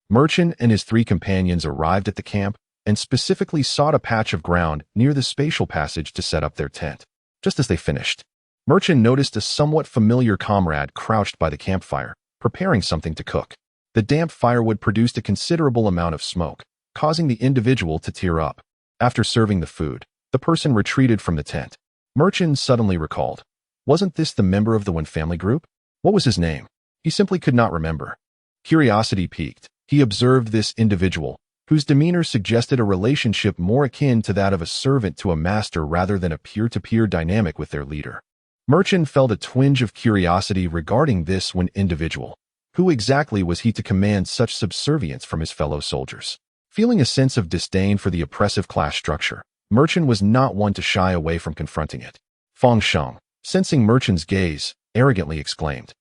Merchant and his 3 companions arrived at the camp and specifically sought a patch of ground near the spatial passage to set up their tent. Just as they finished, Merchant noticed a somewhat familiar comrade crouched by the campfire, preparing something to cook. The damp firewood produced a considerable amount of smoke, causing the individual to tear up. After serving the food, the person retreated from the tent. Merchant suddenly recalled, wasn't this the member of the One family group? What was his name? He simply could not remember. Curiosity piqued. He observed this individual, whose demeanor suggested a relationship more akin to that of a servant to a master rather than a peer-to-peer dynamic with their leader. Merchant felt a twinge of curiosity regarding this one individual. Who exactly was he to command such subservience from his fellow soldiers? Feeling a sense of disdain for the oppressive class structure, Merchant was not one to shy away from confronting it. Fang Sheng, sensing Merchant's gaze, arrogantly exclaimed,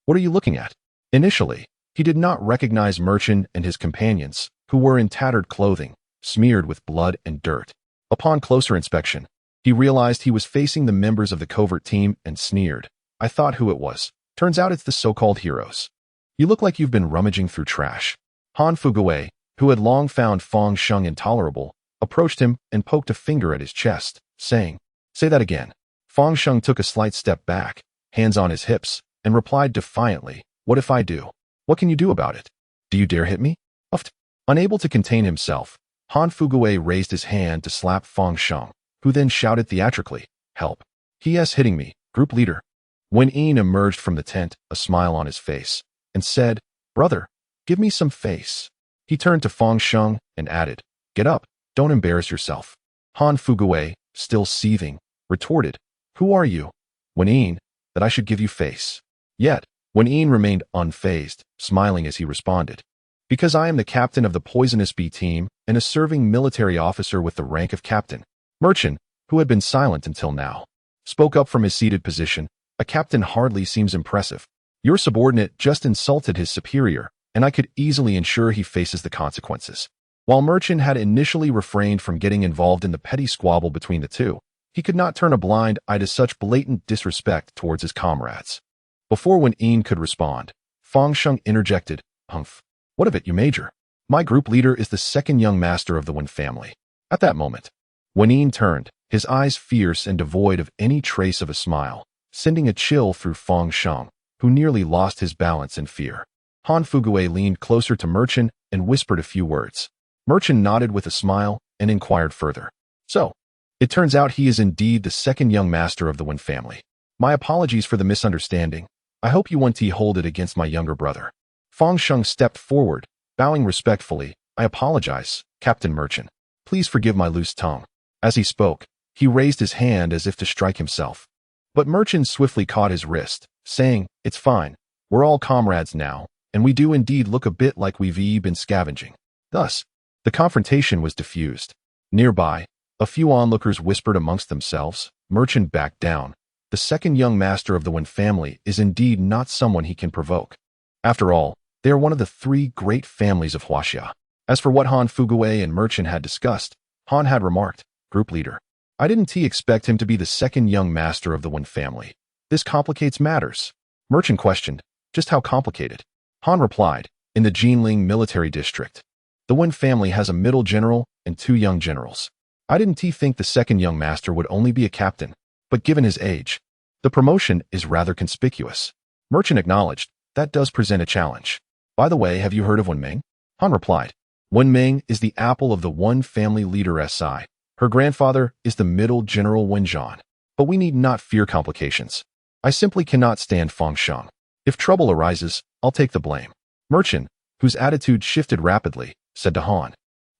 "What are you looking at?" Initially, he did not recognize Merchant and his companions, who were in tattered clothing, smeared with blood and dirt. Upon closer inspection, he realized he was facing the members of the covert team and sneered. "I thought who it was. Turns out it's the so-called heroes. You look like you've been rummaging through trash." Han Fugui, who had long found Fang Sheng intolerable, approached him and poked a finger at his chest, saying, "Say that again." Fang Sheng took a slight step back, hands on his hips, and replied defiantly, "What if I do? What can you do about it? Do you dare hit me?" Uffed. Unable to contain himself, Han Fugui raised his hand to slap Fang Sheng, who then shouted theatrically, "Help. He's hitting me, group leader." When Yin emerged from the tent, a smile on his face, and said, "Brother, give me some face." He turned to Fang Sheng and added, "Get up, don't embarrass yourself." Han Fugui, still seething, retorted, "Who are you?" When Yin, "That I should give you face." Yet, when Yin remained unfazed, smiling as he responded, "Because I am the captain of the poisonous bee team and a serving military officer with the rank of captain." Merchant, who had been silent until now, spoke up from his seated position. "A captain hardly seems impressive. Your subordinate just insulted his superior, and I could easily ensure he faces the consequences." While Merchant had initially refrained from getting involved in the petty squabble between the two, he could not turn a blind eye to such blatant disrespect towards his comrades. Before Wen Yin could respond, Fang Sheng interjected, "Humph. What of it, you major? My group leader is the second young master of the Wen family." At that moment, Wen Yin turned, his eyes fierce and devoid of any trace of a smile, sending a chill through Fang Sheng, who nearly lost his balance in fear. Han Fugui leaned closer to Merchant and whispered a few words. Merchant nodded with a smile and inquired further, "So, it turns out he is indeed the second young master of the Wen family. My apologies for the misunderstanding. I hope you won't hold it against my younger brother." Fang Sheng stepped forward, bowing respectfully. "I apologize, Captain Merchant. Please forgive my loose tongue." As he spoke, he raised his hand as if to strike himself. But Merchant swiftly caught his wrist, saying, "It's fine. We're all comrades now, and we do indeed look a bit like we've been scavenging." Thus, the confrontation was diffused. Nearby, A few onlookers whispered amongst themselves. Merchant backed down. The second young master of the Wen family is indeed not someone he can provoke. After all, they are one of the three great families of Huaxia. As for what Han Fugue and Merchant had discussed, Han had remarked, "Group leader. I didn't expect him to be the second young master of the Wen family. This complicates matters." Merchant questioned, "Just how complicated?" Han replied, "In the Jinling military district, the Wen family has a middle general and 2 young generals. I didn't think the second young master would only be a captain, but given his age, the promotion is rather conspicuous." Merchant acknowledged, "That does present a challenge. By the way, have you heard of Wen Ming?" Han replied, "Wen Ming is the apple of the Wen family leader SI. Her grandfather is the middle general Wen Zhan. But we need not fear complications. I simply cannot stand Feng Sheng. If trouble arises, I'll take the blame." Merchant, whose attitude shifted rapidly, said to Han,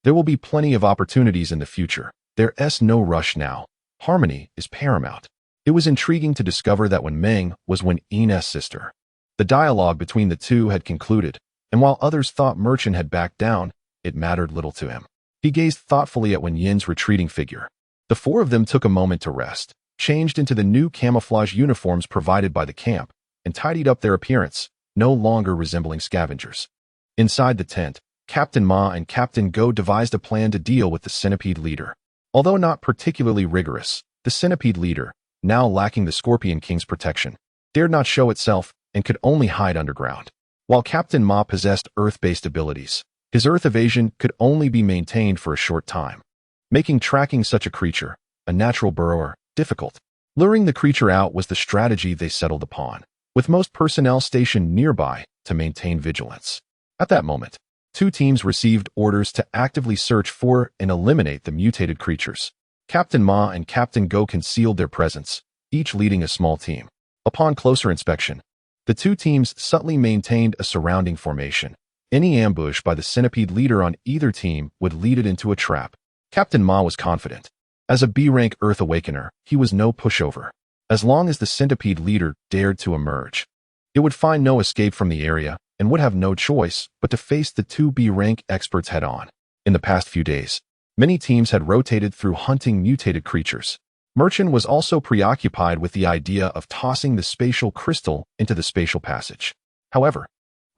"There will be plenty of opportunities in the future. There's no rush now. Harmony is paramount." It was intriguing to discover that Wen Ming was Wen Yin's sister. The dialogue between the two had concluded, and while others thought Merchant had backed down, it mattered little to him. He gazed thoughtfully at Wen Yin's retreating figure. The 4 of them took a moment to rest, changed into the new camouflage uniforms provided by the camp, and tidied up their appearance, no longer resembling scavengers. Inside the tent, Captain Ma and Captain Go devised a plan to deal with the Centipede leader. Although not particularly rigorous, the Centipede leader, now lacking the Scorpion King's protection, dared not show itself and could only hide underground. While Captain Ma possessed Earth-based abilities, his Earth evasion could only be maintained for a short time, making tracking such a creature, a natural burrower, difficult. Luring the creature out was the strategy they settled upon, with most personnel stationed nearby to maintain vigilance. At that moment, 2 teams received orders to actively search for and eliminate the mutated creatures. Captain Ma and Captain Go concealed their presence, each leading a small team. Upon closer inspection, the 2 teams subtly maintained a surrounding formation. Any ambush by the Centipede leader on either team would lead it into a trap. Captain Ma was confident. As a B-rank Earth Awakener, he was no pushover. As long as the Centipede leader dared to emerge, it would find no escape from the area and would have no choice but to face the 2 B-rank experts head-on. In the past few days, many teams had rotated through hunting mutated creatures. Merchant was also preoccupied with the idea of tossing the spatial crystal into the spatial passage. However,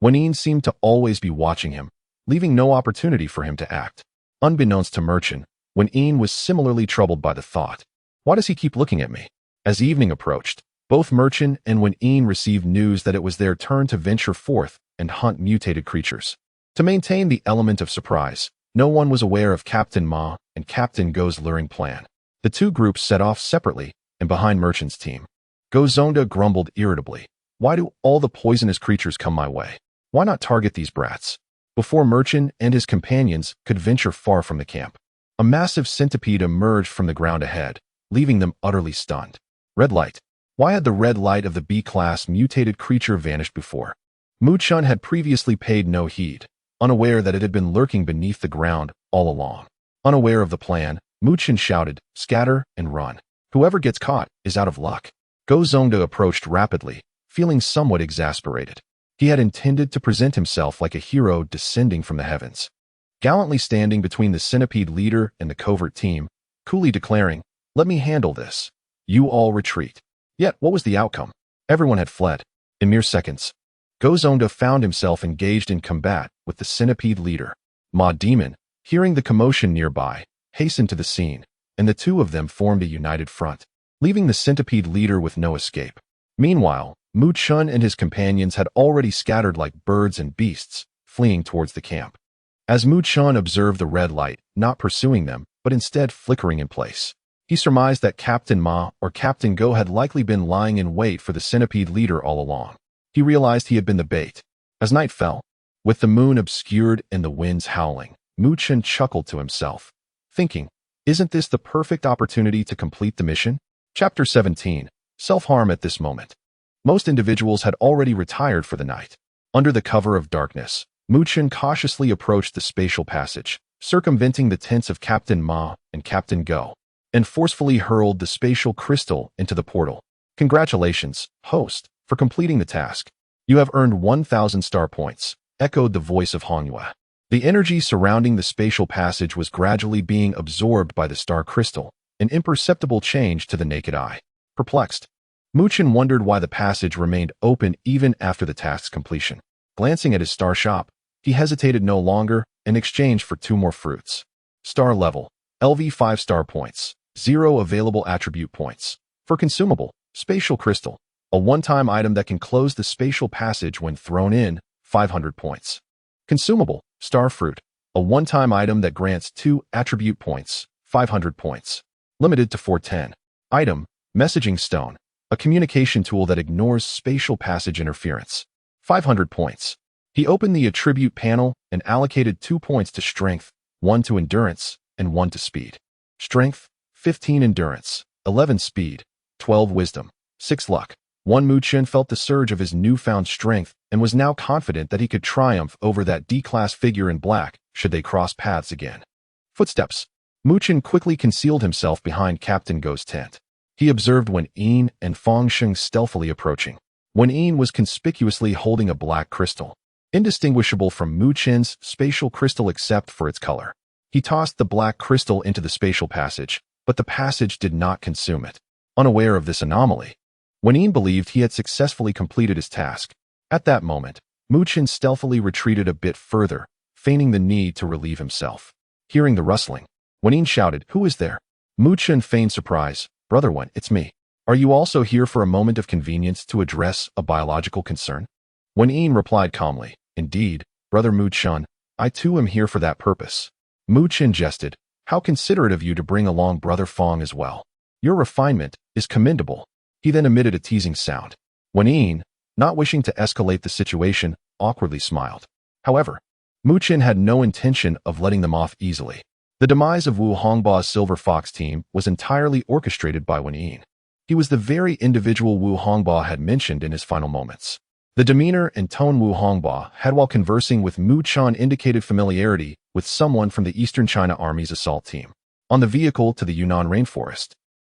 Wen Yin seemed to always be watching him, leaving no opportunity for him to act. Unbeknownst to Merchant, Wen Yin was similarly troubled by the thought, "Why does he keep looking at me?" As evening approached, both Merchant and Wen Yin received news that it was their turn to venture forth and hunt mutated creatures. To maintain the element of surprise, no one was aware of Captain Ma and Captain Go's luring plan. The 2 groups set off separately and behind Merchant's team. Go Zonda grumbled irritably, "Why do all the poisonous creatures come my way? Why not target these brats?" Before Merchant and his companions could venture far from the camp, a massive centipede emerged from the ground ahead, leaving them utterly stunned. Red light. Why had the red light of the B-class mutated creature vanished before? Mu Chun had previously paid no heed, unaware that it had been lurking beneath the ground all along. Unaware of the plan, Mu Chun shouted, "Scatter and run. Whoever gets caught is out of luck." Go Zonda approached rapidly, feeling somewhat exasperated. He had intended to present himself like a hero descending from the heavens, gallantly standing between the Centipede leader and the covert team, coolly declaring, "Let me handle this. You all retreat." Yet what was the outcome? Everyone had fled. In mere seconds, Go Zonda found himself engaged in combat with the Centipede leader. Ma Demon, hearing the commotion nearby, hastened to the scene, and the 2 of them formed a united front, leaving the Centipede leader with no escape. Meanwhile, Mu Chun and his companions had already scattered like birds and beasts, fleeing towards the camp. As Mu Chun observed the red light, not pursuing them, but instead flickering in place, he surmised that Captain Ma or Captain Go had likely been lying in wait for the Centipede leader all along. He realized he had been the bait. As night fell, with the moon obscured and the winds howling, Mu Chun chuckled to himself, thinking, "Isn't this the perfect opportunity to complete the mission?" Chapter 17. Self-harm at this moment. Most individuals had already retired for the night. Under the cover of darkness, Mu Chun cautiously approached the spatial passage, circumventing the tents of Captain Ma and Captain Go, and forcefully hurled the spatial crystal into the portal. "Congratulations, host, for completing the task. You have earned 1,000 star points," echoed the voice of Hongyu. The energy surrounding the spatial passage was gradually being absorbed by the star crystal, an imperceptible change to the naked eye. Perplexed, Muchen wondered why the passage remained open even after the task's completion. Glancing at his star shop, he hesitated no longer in exchange for 2 more fruits. Star level, LV 5 star points, 0 available attribute points. For consumable, spatial crystal, a one-time item that can close the spatial passage when thrown in, 500 points. Consumable, star fruit, a one-time item that grants 2 attribute points, 500 points. Limited to 410. Item, messaging stone, a communication tool that ignores spatial passage interference. 500 points. He opened the attribute panel and allocated 2 points to strength, 1 to endurance, and 1 to speed. Strength, 15 endurance, 11 speed, 12 wisdom, 6 luck. Muchen felt the surge of his newfound strength and was now confident that he could triumph over that D-class figure in black should they cross paths again. Footsteps. Muchen quickly concealed himself behind Captain Go's tent. He observed Wen-Yin and Fangsheng stealthily approaching. Wen-Yin was conspicuously holding a black crystal, indistinguishable from Muchen's spatial crystal except for its color. He tossed the black crystal into the spatial passage, but the passage did not consume it. Unaware of this anomaly, Wen-Yin believed he had successfully completed his task. At that moment, Muchen stealthily retreated a bit further, feigning the need to relieve himself. Hearing the rustling, Wen-Yin shouted, "Who is there?" Muchen feigned surprise. "Brother Wen, it's me. Are you also here for a moment of convenience to address a biological concern?" Wen-Yin replied calmly, "Indeed, Brother Muchen, I too am here for that purpose." Muchen jested, "How considerate of you to bring along Brother Fang as well. Your refinement is commendable." He then emitted a teasing sound. Wen-Yin, not wishing to escalate the situation, awkwardly smiled. However, Muchen had no intention of letting them off easily. The demise of Wu Hongbao's Silver Fox team was entirely orchestrated by Wen-Yin. He was the very individual Wu Hongbao had mentioned in his final moments. The demeanor and tone Wu Hongbao had while conversing with Muchen indicated familiarity with someone from the Eastern China Army's assault team. On the vehicle to the Yunnan rainforest,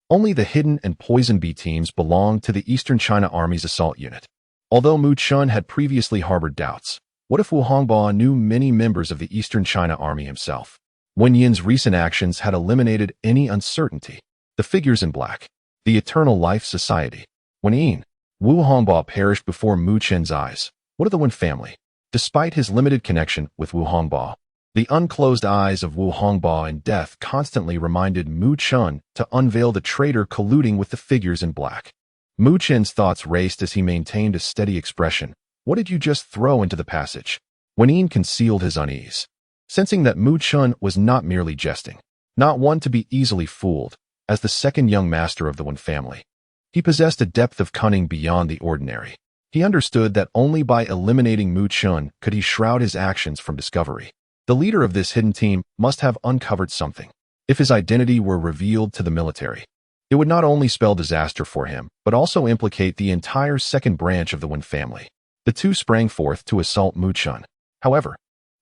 only the Hidden and Poison Bee teams belonged to the Eastern China Army's assault unit. Although Muchen had previously harbored doubts, what if Wu Hongbao knew many members of the Eastern China Army himself? Wen-Yin's recent actions had eliminated any uncertainty. The figures in black. The Eternal Life Society. Wen-Yin. Wu Hongbao perished before Muchen's eyes. What of the Wen family? Despite his limited connection with Wu Hongbao, the unclosed eyes of Wu Hongbao in death constantly reminded Muchen to unveil the traitor colluding with the figures in black. Muchen's thoughts raced as he maintained a steady expression. What did you just throw into the passage? Wen-Yin concealed his unease, sensing that Muchen was not merely jesting, not one to be easily fooled. As the second young master of the Wen family, he possessed a depth of cunning beyond the ordinary. He understood that only by eliminating Muchen could he shroud his actions from discovery. The leader of this hidden team must have uncovered something. If his identity were revealed to the military, it would not only spell disaster for him, but also implicate the entire second branch of the Wen family. The two sprang forth to assault Muchen. However,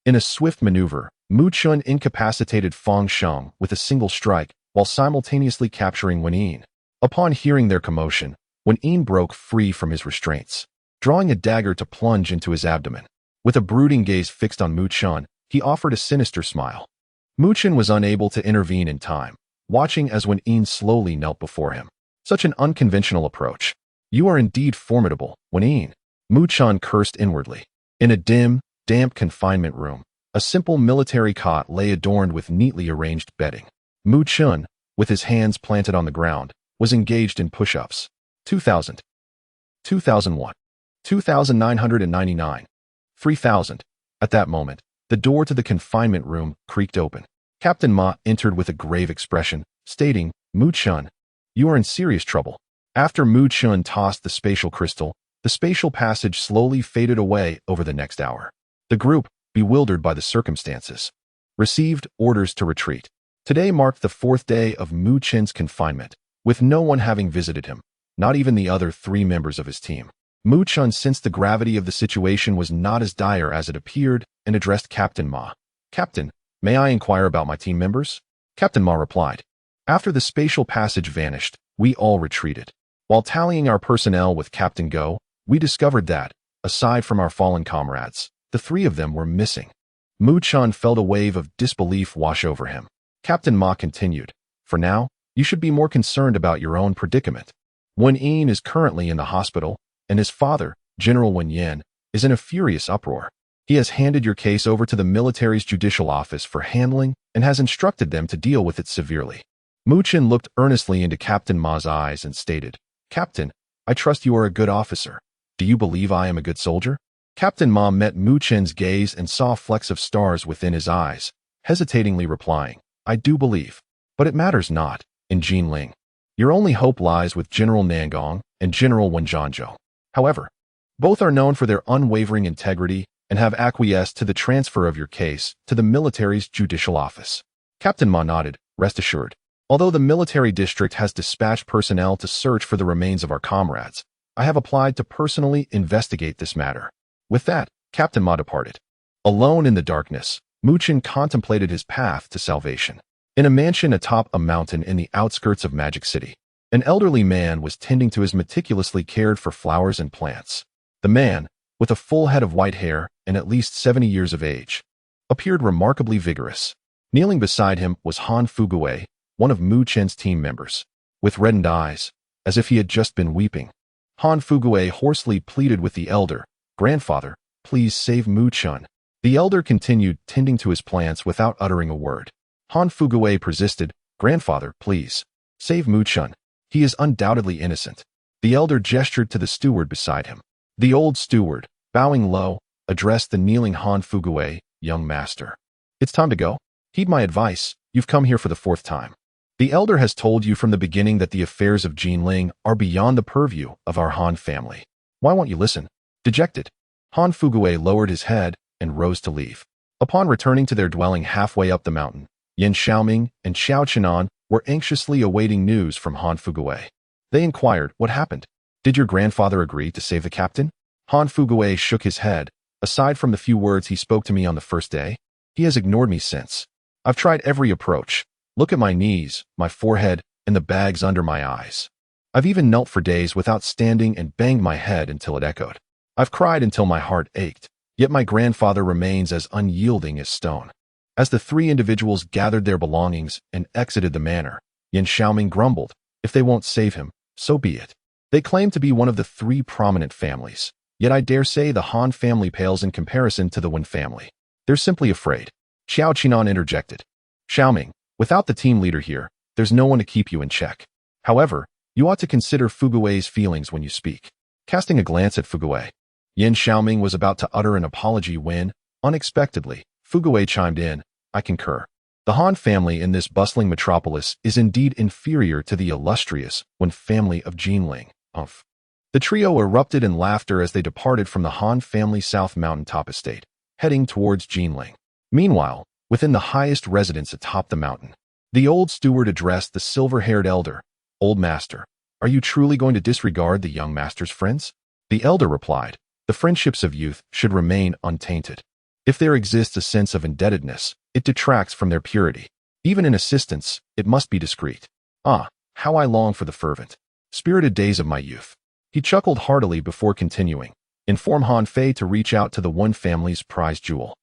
in a swift maneuver, Muchen incapacitated Fangsheng with a single strike, while simultaneously capturing Wen-Yin. Upon hearing their commotion, Wen-Yin broke free from his restraints, drawing a dagger to plunge into his abdomen. With a brooding gaze fixed on Muchen, he offered a sinister smile. Muchen was unable to intervene in time, watching as Wen-Yin slowly knelt before him. Such an unconventional approach. You are indeed formidable, Wen-Yin. Muchen cursed inwardly. In a dim, damp confinement room, a simple military cot lay adorned with neatly arranged bedding. Muchen, with his hands planted on the ground, was engaged in push-ups. 2,000. 2001. 2,999. 3,000. At that moment, the door to the confinement room creaked open. Captain Ma entered with a grave expression, stating, Muchen, you are in serious trouble. After Muchen tossed the spatial crystal, the spatial passage slowly faded away over the next hour. The group, bewildered by the circumstances, received orders to retreat. Today marked the 4th day of Muchen's confinement, with no one having visited him, not even the other 3 members of his team. Muchen sensed the gravity of the situation was not as dire as it appeared and addressed Captain Ma. Captain, may I inquire about my team members? Captain Ma replied. After the spatial passage vanished, we all retreated. While tallying our personnel with Captain Go, we discovered that, aside from our fallen comrades, the 3 of them were missing. Mu Chun felt a wave of disbelief wash over him. Captain Ma continued, "For now, you should be more concerned about your own predicament. Wen Yin is currently in the hospital, and his father, General Wen Yin, is in a furious uproar. He has handed your case over to the military's judicial office for handling and has instructed them to deal with it severely." Mu Chun looked earnestly into Captain Ma's eyes and stated, "Captain, I trust you are a good officer. Do you believe I am a good soldier?" Captain Ma met Mu Chun's gaze and saw flecks of stars within his eyes, hesitatingly replying, "I do believe. But it matters not, in Jinling. Your only hope lies with General Nangong and General Wenjianzhou. However, both are known for their unwavering integrity and have acquiesced to the transfer of your case to the military's judicial office." Captain Ma nodded, "Rest assured. Although the military district has dispatched personnel to search for the remains of our comrades, I have applied to personally investigate this matter." With that, Captain Ma departed. Alone in the darkness, Mu Chun contemplated his path to salvation. In a mansion atop a mountain in the outskirts of Magic City, an elderly man was tending to his meticulously cared for flowers and plants. The man, with a full head of white hair and at least 70 years of age, appeared remarkably vigorous. Kneeling beside him was Han Fugui, one of Mu Chun's team members. With reddened eyes, as if he had just been weeping, Han Fugui hoarsely pleaded with the elder, "Grandfather, please save Mu Chun." The elder continued tending to his plants without uttering a word. Han Fugui persisted, "Grandfather, please, save Mu Chun. He is undoubtedly innocent." The elder gestured to the steward beside him. The old steward, bowing low, addressed the kneeling Han Fugui, "Young master, it's time to go. Heed my advice, you've come here for the 4th time. The elder has told you from the beginning that the affairs of Jinling are beyond the purview of our Han family. Why won't you listen?" Dejected, Han Fugui lowered his head and rose to leave. Upon returning to their dwelling halfway up the mountain, Yin Xiaoming and Xiao Qinan were anxiously awaiting news from Han Fugui. They inquired, "What happened? Did your grandfather agree to save the captain?" Han Fugui shook his head. "Aside from the few words he spoke to me on the first day, he has ignored me since. I've tried every approach. Look at my knees, my forehead, and the bags under my eyes. I've even knelt for days without standing and banged my head until it echoed. I've cried until my heart ached, yet my grandfather remains as unyielding as stone." As the 3 individuals gathered their belongings and exited the manor, Yin Xiaoming grumbled, "If they won't save him, so be it. They claim to be one of the 3 prominent families, yet I dare say the Han family pales in comparison to the Wen family. They're simply afraid." Xiao Qinan interjected, "Xiaoming, without the team leader here, there's no one to keep you in check. However, you ought to consider Fugui's feelings when you speak." Casting a glance at Fugui, Yin Xiaoming was about to utter an apology when, unexpectedly, Fugui chimed in, "I concur. The Han family in this bustling metropolis is indeed inferior to the illustrious Wen family of Jinling." The trio erupted in laughter as they departed from the Han family South Mountaintop estate, heading towards Jinling. Meanwhile, within the highest residence atop the mountain, the old steward addressed the silver-haired elder, "Old master, are you truly going to disregard the young master's friends?" The elder replied, "The friendships of youth should remain untainted. If there exists a sense of indebtedness, it detracts from their purity. Even in assistance, it must be discreet. Ah, how I long for the fervent, spirited days of my youth." He chuckled heartily before continuing, "Inform Han Fei to reach out to the Wen family's prized jewel.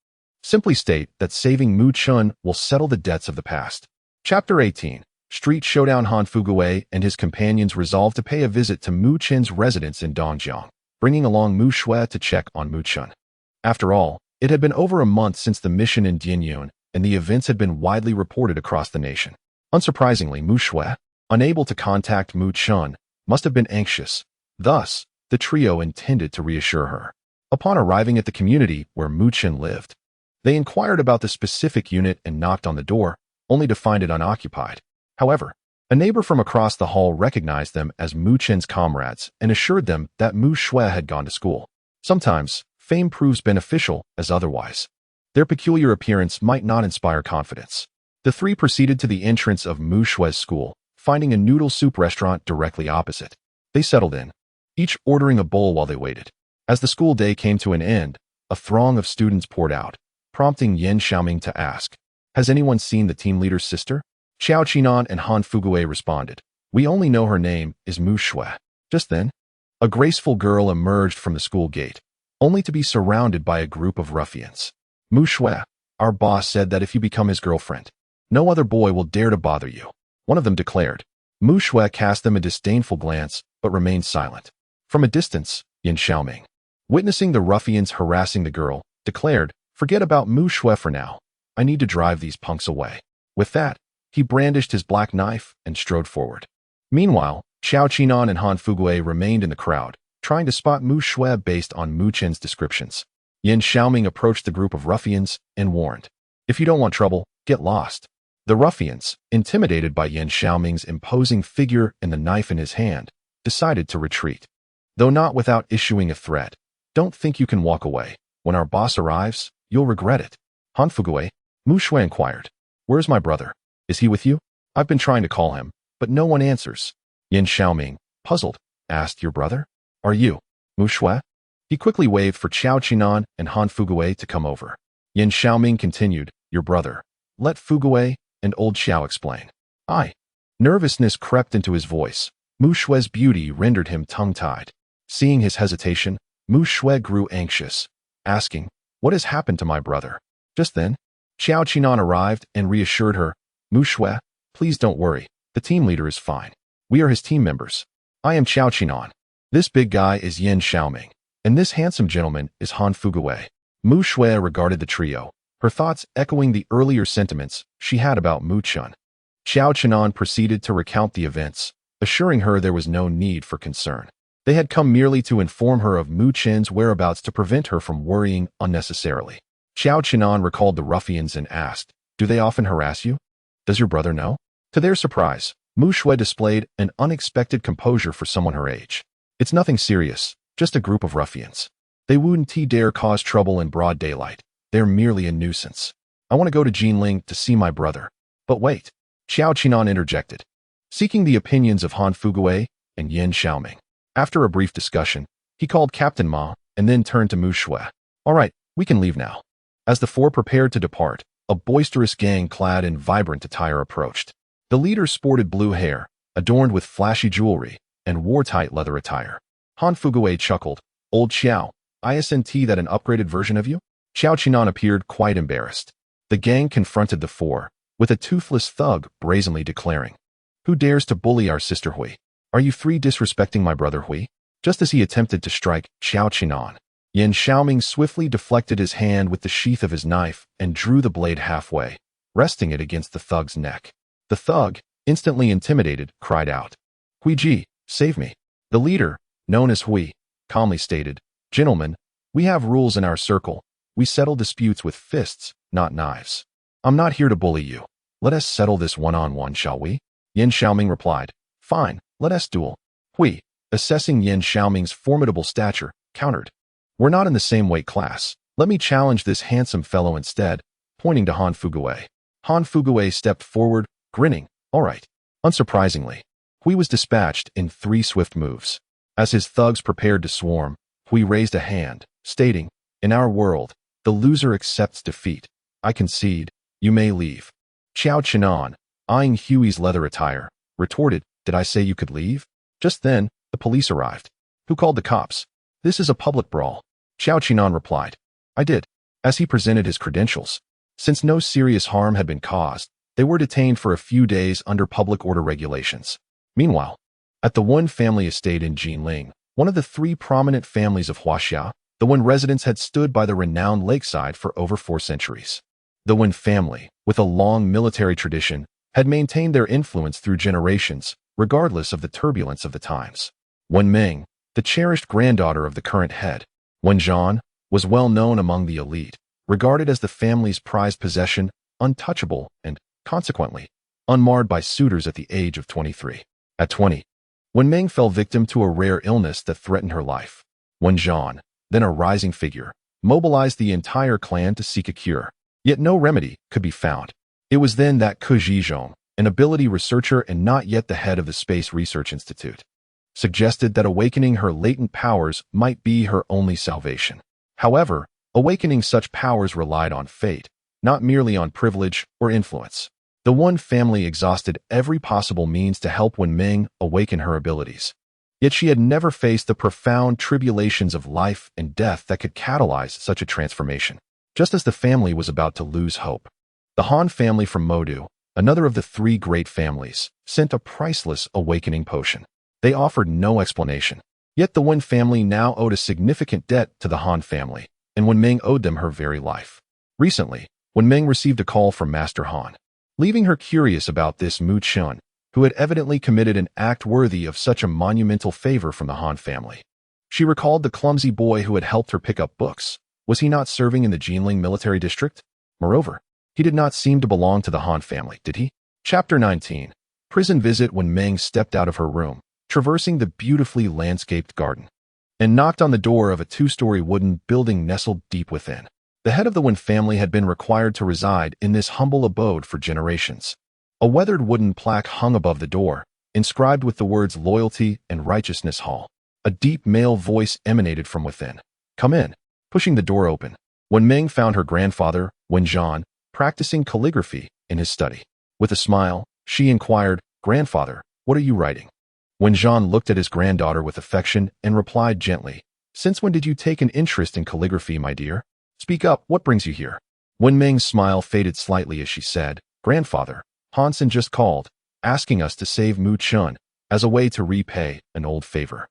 Simply state that saving Mu Chun will settle the debts of the past." Chapter 18. Street Showdown. Han Fugui and his companions resolved to pay a visit to Mu Chun's residence in Dongjiang, bringing along Mu Shui to check on Mu Chun. After all, it had been over a month since the mission in Dianyun, and the events had been widely reported across the nation. Unsurprisingly, Mu Shui, unable to contact Mu Chun, must have been anxious. Thus, the trio intended to reassure her. Upon arriving at the community where Mu Chun lived, they inquired about the specific unit and knocked on the door, only to find it unoccupied. However, a neighbor from across the hall recognized them as Mu Chun's comrades and assured them that Mu Shui had gone to school. Sometimes, fame proves beneficial as otherwise. Their peculiar appearance might not inspire confidence. The three proceeded to the entrance of Mu Shui's school, finding a noodle soup restaurant directly opposite. They settled in, each ordering a bowl while they waited. As the school day came to an end, a throng of students poured out, prompting Yin Xiaoming to ask, "Has anyone seen the team leader's sister?" Xiao Qinan and Han Fugui responded, "We only know her name is Mu Shui." Just then, a graceful girl emerged from the school gate, only to be surrounded by a group of ruffians. "Mu Shui, Our boss said that if you become his girlfriend, no other boy will dare to bother you, one of them declared. Mu Shui cast them a disdainful glance, but remained silent. From a distance, Yin Xiaoming, witnessing the ruffians harassing the girl, declared, "Forget about Mu Shui for now. I need to drive these punks away." With that, he brandished his black knife and strode forward. Meanwhile, Xiao Qinan and Han Fugue remained in the crowd, trying to spot Mu Shui based on Mu Chen's descriptions. Yin Xiaoming approached the group of ruffians and warned, "If you don't want trouble, get lost." The ruffians, intimidated by Yin Xiaoming's imposing figure and the knife in his hand, decided to retreat. Though not without issuing a threat, "Don't think you can walk away. When our boss arrives, you'll regret it." Han Fugue, Mu Shui inquired, "Where's my brother? Is he with you? I've been trying to call him, but no one answers." Yin Xiaoming, puzzled, asked, "Your brother? Are you Mu Shui?" He quickly waved for Xiao Qinan and Han Fugue to come over. Yin Xiaoming continued, "Your brother. Let Fugue and old Xiao explain." Nervousness crept into his voice. Mu Shui's beauty rendered him tongue-tied. Seeing his hesitation, Mu Shui grew anxious, asking, "What has happened to my brother?" Just then, Xiao Qinan arrived and reassured her, "Mu Shui, please don't worry. The team leader is fine. We are his team members. I am Xiao Qinan. This big guy is Yin Xiaoming, and this handsome gentleman is Han Fugue." Mu Shui regarded the trio, her thoughts echoing the earlier sentiments she had about Mu Chun. Xiao Qinan proceeded to recount the events, assuring her there was no need for concern. They had come merely to inform her of Mu Chen's whereabouts to prevent her from worrying unnecessarily. Xiao Qinan recalled the ruffians and asked, "Do they often harass you? Does your brother know?" To their surprise, Mu Shui displayed an unexpected composure for someone her age. "It's nothing serious, just a group of ruffians. They wouldn't dare cause trouble in broad daylight. They're merely a nuisance. I want to go to Jinling to see my brother." "But wait," Xiao Qinan interjected, seeking the opinions of Han Fugue and Yin Xiaoming. After a brief discussion, he called Captain Ma and then turned to Mu Shui. "All right, we can leave now." As the four prepared to depart, a boisterous gang clad in vibrant attire approached. The leader sported blue hair, adorned with flashy jewelry, and wore tight leather attire. Han Fugue chuckled, "Old Xiao, isn't that an upgraded version of you?" Xiao Qinan appeared quite embarrassed. The gang confronted the four, with a toothless thug brazenly declaring, "Who dares to bully our sister Hui? Are you three disrespecting my brother Hui?" Just as he attempted to strike Xiao Qinan, Yin Xiaoming swiftly deflected his hand with the sheath of his knife and drew the blade halfway, resting it against the thug's neck. The thug, instantly intimidated, cried out, "Hui Ji, save me." The leader, known as Hui, calmly stated, "Gentlemen, we have rules in our circle. We settle disputes with fists, not knives. I'm not here to bully you. Let us settle this one-on-one, shall we?" Yin Xiaoming replied, "Fine, let us duel." Hui, assessing Yin Xiaoming's formidable stature, countered, "We're not in the same weight class. Let me challenge this handsome fellow instead," pointing to Han Fugue. Han Fugue stepped forward, grinning, "All right." Unsurprisingly, Hui was dispatched in 3 swift moves. As his thugs prepared to swarm, Hui raised a hand, stating, "In our world, the loser accepts defeat. I concede. You may leave." Xiao Qinan, eyeing Hui's leather attire, retorted, "Did I say you could leave?" Just then, the police arrived. "Who called the cops? This is a public brawl." Xiao Qinan replied, "I did," as he presented his credentials. Since no serious harm had been caused, they were detained for a few days under public order regulations. Meanwhile, at the Wen family estate in Jinling, one of the 3 prominent families of Huaxia, the Wen residents had stood by the renowned lakeside for over 4 centuries. The Wen family, with a long military tradition, had maintained their influence through generations, regardless of the turbulence of the times. Wen Ming, the cherished granddaughter of the current head, Wen Zhan, was well known among the elite, regarded as the family's prized possession, untouchable and, consequently, unmarred by suitors at the age of 23. At 20, Wen Ming fell victim to a rare illness that threatened her life. Wen Zhan, then a rising figure, mobilized the entire clan to seek a cure. Yet no remedy could be found. It was then that Ke Zhizhong, an ability researcher and not yet the head of the Space Research Institute, suggested that awakening her latent powers might be her only salvation. However, awakening such powers relied on fate, not merely on privilege or influence. The Wen family exhausted every possible means to help Wen Ming awaken her abilities. Yet she had never faced the profound tribulations of life and death that could catalyze such a transformation. just as the family was about to lose hope. The Han family from Modu, another of the three great families, sent a priceless awakening potion. They offered no explanation. Yet the Wen family now owed a significant debt to the Han family, and Wen Ming owed them her very life. Recently, Wen Ming received a call from Master Han, leaving her curious about this Mu Chun, who had evidently committed an act worthy of such a monumental favor from the Han family. She recalled the clumsy boy who had helped her pick up books. Was he not serving in the Jinling military district? Moreover, he did not seem to belong to the Han family, did he? Chapter 19. Prison visit. When Meng stepped out of her room, traversing the beautifully landscaped garden, and knocked on the door of a two-story wooden building nestled deep within. The head of the Wen family had been required to reside in this humble abode for generations. A weathered wooden plaque hung above the door, inscribed with the words Loyalty and Righteousness Hall. A deep male voice emanated from within. Come in. Pushing the door open, Wen Meng found her grandfather, Wen Zhan, practicing calligraphy in his study. With a smile, she inquired, Grandfather, what are you writing? Wen Zhan looked at his granddaughter with affection and replied gently, Since when did you take an interest in calligraphy, my dear? Speak up, what brings you here? Wen Meng's smile faded slightly as she said, Grandfather, Hansen just called, asking us to save Mu Chun as a way to repay an old favor.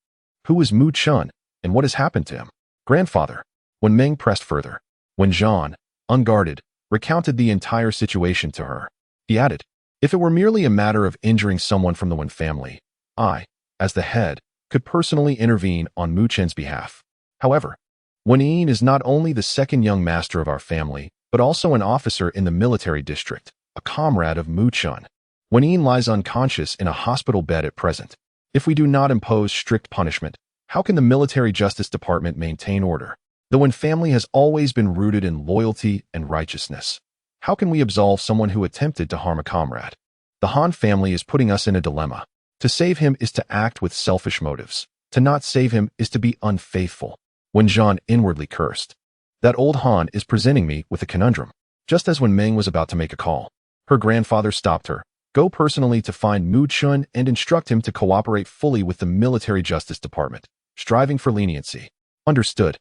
Who is Mu Chun, and what has happened to him? Grandfather. Wen Meng pressed further. Wen Zhan, unguarded, recounted the entire situation to her. He added, If it were merely a matter of injuring someone from the Wen family, I, as the head, could personally intervene on Mu Chen's behalf. However, Wen Yin is not only the second young master of our family, but also an officer in the military district, a comrade of Mu Chun. Wen Yin lies unconscious in a hospital bed at present. If we do not impose strict punishment, how can the military justice department maintain order? The Wen family has always been rooted in loyalty and righteousness. How can we absolve someone who attempted to harm a comrade? The Han family is putting us in a dilemma. To save him is to act with selfish motives. To not save him is to be unfaithful. Wen Zhan inwardly cursed. That old Han is presenting me with a conundrum. Just as Wen Meng was about to make a call, her grandfather stopped her. Go personally to find Mu Chun and instruct him to cooperate fully with the military justice department, striving for leniency. Understood.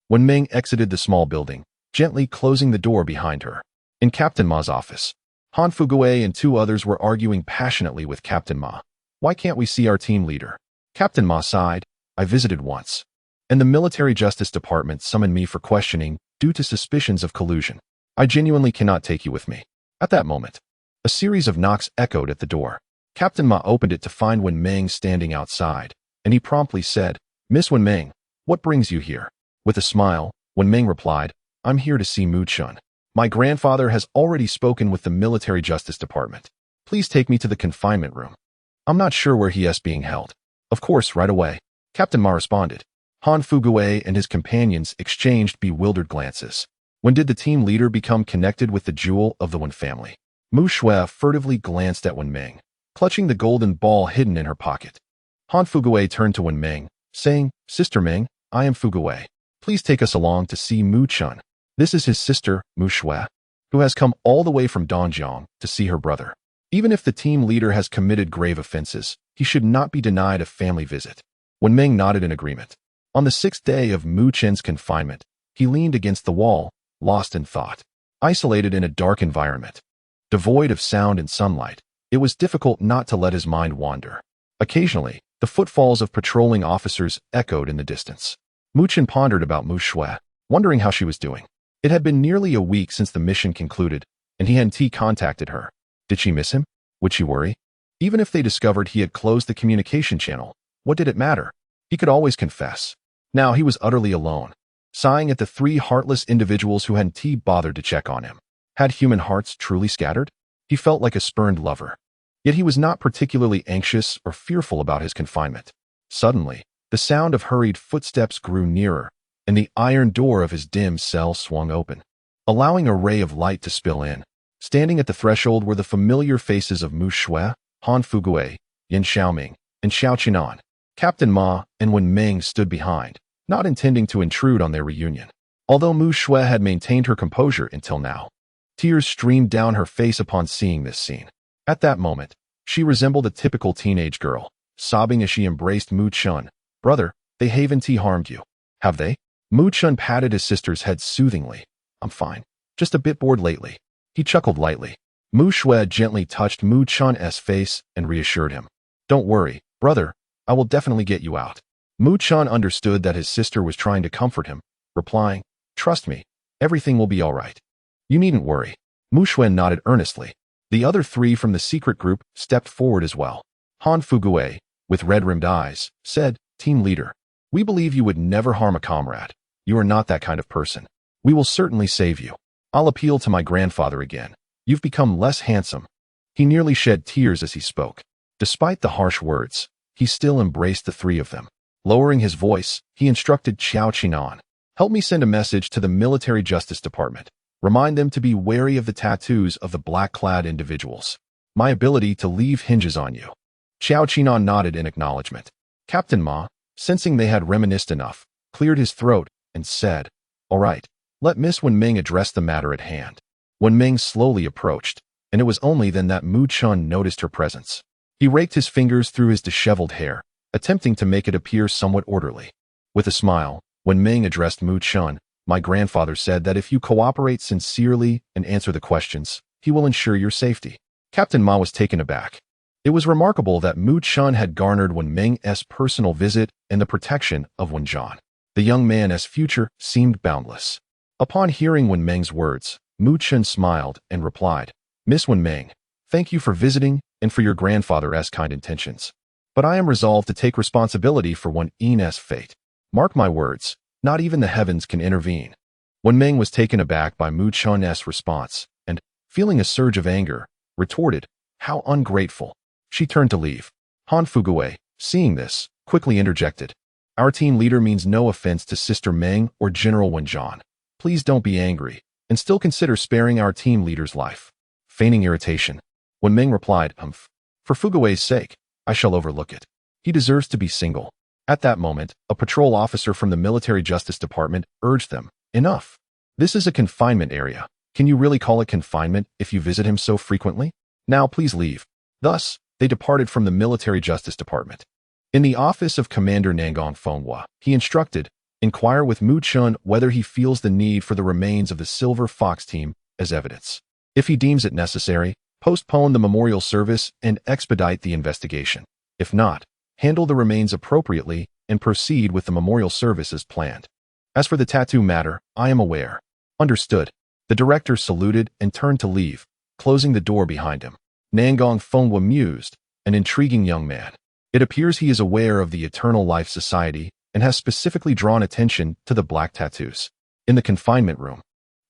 Wen Meng exited the small building, gently closing the door behind her. In Captain Ma's office, Han Fugue and two others were arguing passionately with Captain Ma. Why can't we see our team leader? Captain Ma sighed. I visited once, and the military justice department summoned me for questioning due to suspicions of collusion. I genuinely cannot take you with me. At that moment, a series of knocks echoed at the door. Captain Ma opened it to find Wen Meng standing outside, and he promptly said, Miss Wen Meng, what brings you here? With a smile, Wen Meng replied, I'm here to see Mu Chun. My grandfather has already spoken with the military justice department. Please take me to the confinement room. I'm not sure where he is being held. Of course, right away. Captain Ma responded. Han Fugue and his companions exchanged bewildered glances. When did the team leader become connected with the jewel of the Wen family? Mu Shui furtively glanced at Wen Meng, clutching the golden ball hidden in her pocket. Han Fugue turned to Wen Meng, saying, Sister Meng, I am Fugue. Please take us along to see Mu Chun. This is his sister, Mu Shui, who has come all the way from Dongjiang to see her brother. Even if the team leader has committed grave offenses, he should not be denied a family visit. Wen Meng nodded in agreement. On the 6th day of Mu Chen's confinement, he leaned against the wall, lost in thought. Isolated in a dark environment, devoid of sound and sunlight, it was difficult not to let his mind wander. Occasionally, the footfalls of patrolling officers echoed in the distance. Mu Chen pondered about Mu Shui, wondering how she was doing. It had been nearly a week since the mission concluded, and he hadn't contacted her. Did she miss him? Would she worry? Even if they discovered he had closed the communication channel, what did it matter? He could always confess. Now he was utterly alone, sighing at the three heartless individuals who hadn't bothered to check on him. Had human hearts truly scattered? He felt like a spurned lover. Yet he was not particularly anxious or fearful about his confinement. Suddenly, the sound of hurried footsteps grew nearer, and the iron door of his dim cell swung open, allowing a ray of light to spill in. Standing at the threshold were the familiar faces of Mu Shui, Han Fugue, Yin Xiaoming, and Xiao Qinan. Captain Ma and Wen Meng stood behind, not intending to intrude on their reunion. Although Mu Shui had maintained her composure until now, tears streamed down her face upon seeing this scene. At that moment, she resembled a typical teenage girl, sobbing as she embraced Mu Chun. Brother, they haven't harmed you, have they? Mu Chun patted his sister's head soothingly. I'm fine. Just a bit bored lately. He chuckled lightly. Mu Shui gently touched Mu Chan's face and reassured him. Don't worry, brother. I will definitely get you out. Mu Chan understood that his sister was trying to comfort him, replying, Trust me, everything will be all right. You needn't worry. Mu Shui nodded earnestly. The other three from the secret group stepped forward as well. Han Fugui, with red-rimmed eyes, said, Team leader, we believe you would never harm a comrade. You are not that kind of person. We will certainly save you. I'll appeal to my grandfather again. You've become less handsome. He nearly shed tears as he spoke. Despite the harsh words, he still embraced the three of them. Lowering his voice, he instructed Xiao Qinan, help me send a message to the Military Justice Department. Remind them to be wary of the tattoos of the black-clad individuals. My ability to leave hinges on you. Xiao Qinan nodded in acknowledgement. Captain Ma, sensing they had reminisced enough, cleared his throat and said, All right, let Miss Wenming address the matter at hand. Wenming slowly approached, and it was only then that Mu Chun noticed her presence. He raked his fingers through his disheveled hair, attempting to make it appear somewhat orderly. With a smile, Wenming addressed Mu Chun. My grandfather said that if you cooperate sincerely and answer the questions, he will ensure your safety. Captain Ma was taken aback. It was remarkable that Mu Chun had garnered Wenming's personal visit and the protection of Wenjian. The young man's future seemed boundless. Upon hearing Wenming's words, Mu Chun smiled and replied, Miss Wenming, thank you for visiting and for your grandfather's kind intentions. But I am resolved to take responsibility for Wen's fate. Mark my words, not even the heavens can intervene. Wenming was taken aback by Mu Chun's response and, feeling a surge of anger, retorted, How ungrateful. She turned to leave. Han Fugui, seeing this, quickly interjected. Our team leader means no offense to Sister Meng or General Wenjian. Please don't be angry, and still consider sparing our team leader's life. Feigning irritation, Wenming replied, For Fugui's sake, I shall overlook it. He deserves to be single. At that moment, a patrol officer from the Military Justice Department urged them, Enough. This is a confinement area. Can you really call it confinement if you visit him so frequently? Now please leave. Thus, they departed from the Military Justice Department. In the office of Commander Nangong Fenghua, he instructed, Inquire with Mu Chun whether he feels the need for the remains of the Silver Fox team as evidence. If he deems it necessary, postpone the memorial service and expedite the investigation. If not, handle the remains appropriately and proceed with the memorial service as planned. As for the tattoo matter, I am aware. Understood. The director saluted and turned to leave, closing the door behind him. Nangong Fenghua mused, an intriguing young man. It appears he is aware of the Eternal Life Society and has specifically drawn attention to the black tattoos. In the confinement room,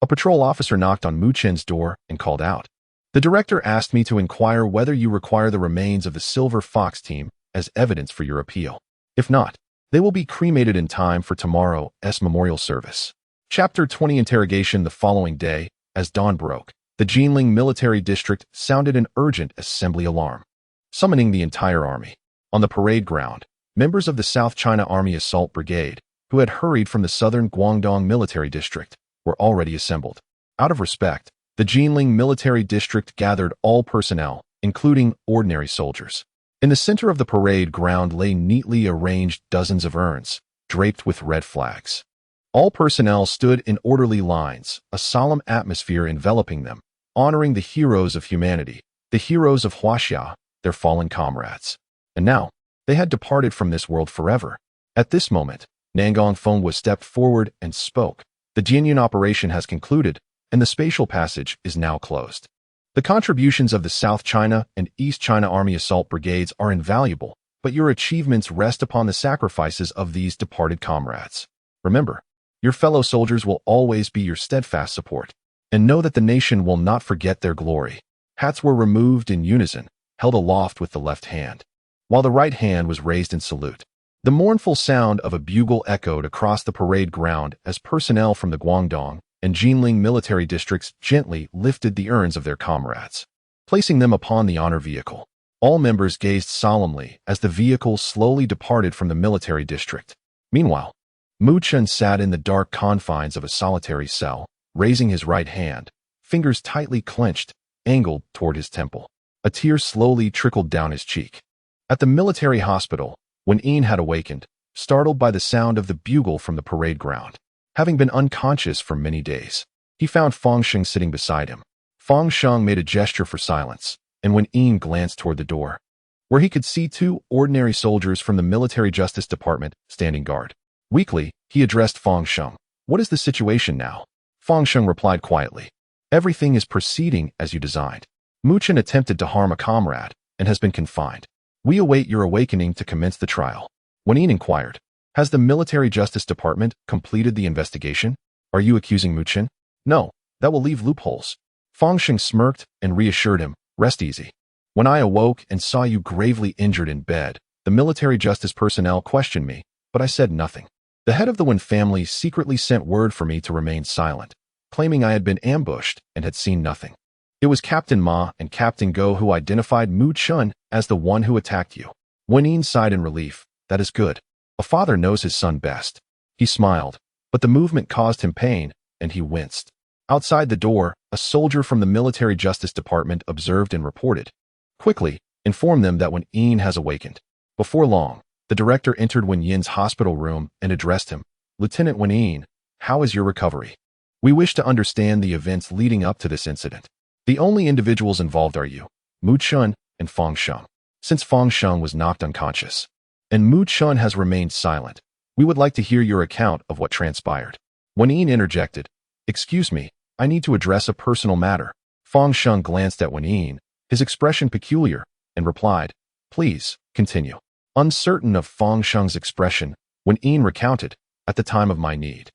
a patrol officer knocked on Mu Chen's door and called out. The director asked me to inquire whether you require the remains of the Silver Fox team as evidence for your appeal. If not, they will be cremated in time for tomorrow's memorial service. Chapter 20 Interrogation. The following day, as dawn broke, the Jinling military district sounded an urgent assembly alarm, summoning the entire army. On the parade ground, members of the South China Army Assault Brigade, who had hurried from the southern Guangdong military district, were already assembled. Out of respect, the Jinling military district gathered all personnel, including ordinary soldiers. In the center of the parade ground lay neatly arranged dozens of urns, draped with red flags. All personnel stood in orderly lines, a solemn atmosphere enveloping them, honoring the heroes of humanity, the heroes of Huaxia, their fallen comrades. And now, they had departed from this world forever. At this moment, Nangong Fenghua stepped forward and spoke. The Jianyun operation has concluded, and the spatial passage is now closed. The contributions of the South China and East China Army Assault Brigades are invaluable, but your achievements rest upon the sacrifices of these departed comrades. Remember, your fellow soldiers will always be your steadfast support, and know that the nation will not forget their glory. Hats were removed in unison, held aloft with the left hand, while the right hand was raised in salute. The mournful sound of a bugle echoed across the parade ground as personnel from the Guangdong and Jinling military districts gently lifted the urns of their comrades, placing them upon the honor vehicle. All members gazed solemnly as the vehicle slowly departed from the military district. Meanwhile, Mu Chun sat in the dark confines of a solitary cell, raising his right hand, fingers tightly clenched, angled toward his temple. A tear slowly trickled down his cheek. At the military hospital, when Ian had awakened, startled by the sound of the bugle from the parade ground, having been unconscious for many days. He found Fang Sheng sitting beside him. Fang Sheng made a gesture for silence, and Wen Yin glanced toward the door, where he could see two ordinary soldiers from the Military Justice Department standing guard. Weakly, he addressed Fang Sheng. "What is the situation now?" Fang Sheng replied quietly. "Everything is proceeding as you designed. Mu Chen attempted to harm a comrade and has been confined. We await your awakening to commence the trial." Wen Yin inquired, "Has the Military Justice Department completed the investigation? Are you accusing Mu Chen?" "No, that will leave loopholes." Fang Sheng smirked and reassured him, "Rest easy. When I awoke and saw you gravely injured in bed, the military justice personnel questioned me, but I said nothing. The head of the Wen family secretly sent word for me to remain silent, claiming I had been ambushed and had seen nothing. It was Captain Ma and Captain Go who identified Mu Chen as the one who attacked you." Wen Yin sighed in relief. "That is good. A father knows his son best." He smiled, but the movement caused him pain, and he winced. Outside the door, a soldier from the Military Justice Department observed and reported. "Quickly, inform them that Wen Yin has awakened." Before long, the director entered Wen Yin's hospital room and addressed him. "Lieutenant Wen Yin, how is your recovery? We wish to understand the events leading up to this incident. The only individuals involved are you, Mu Chen, and Fang Sheng. Since Fang Sheng was knocked unconscious, and Mu Chen has remained silent, we would like to hear your account of what transpired." Wen Yin interjected, "Excuse me, I need to address a personal matter." Fang Sheng glanced at Wen Yin, his expression peculiar, and replied, "Please, continue." Uncertain of Fang Sheng's expression, Wen Yin recounted, "At the time of my need,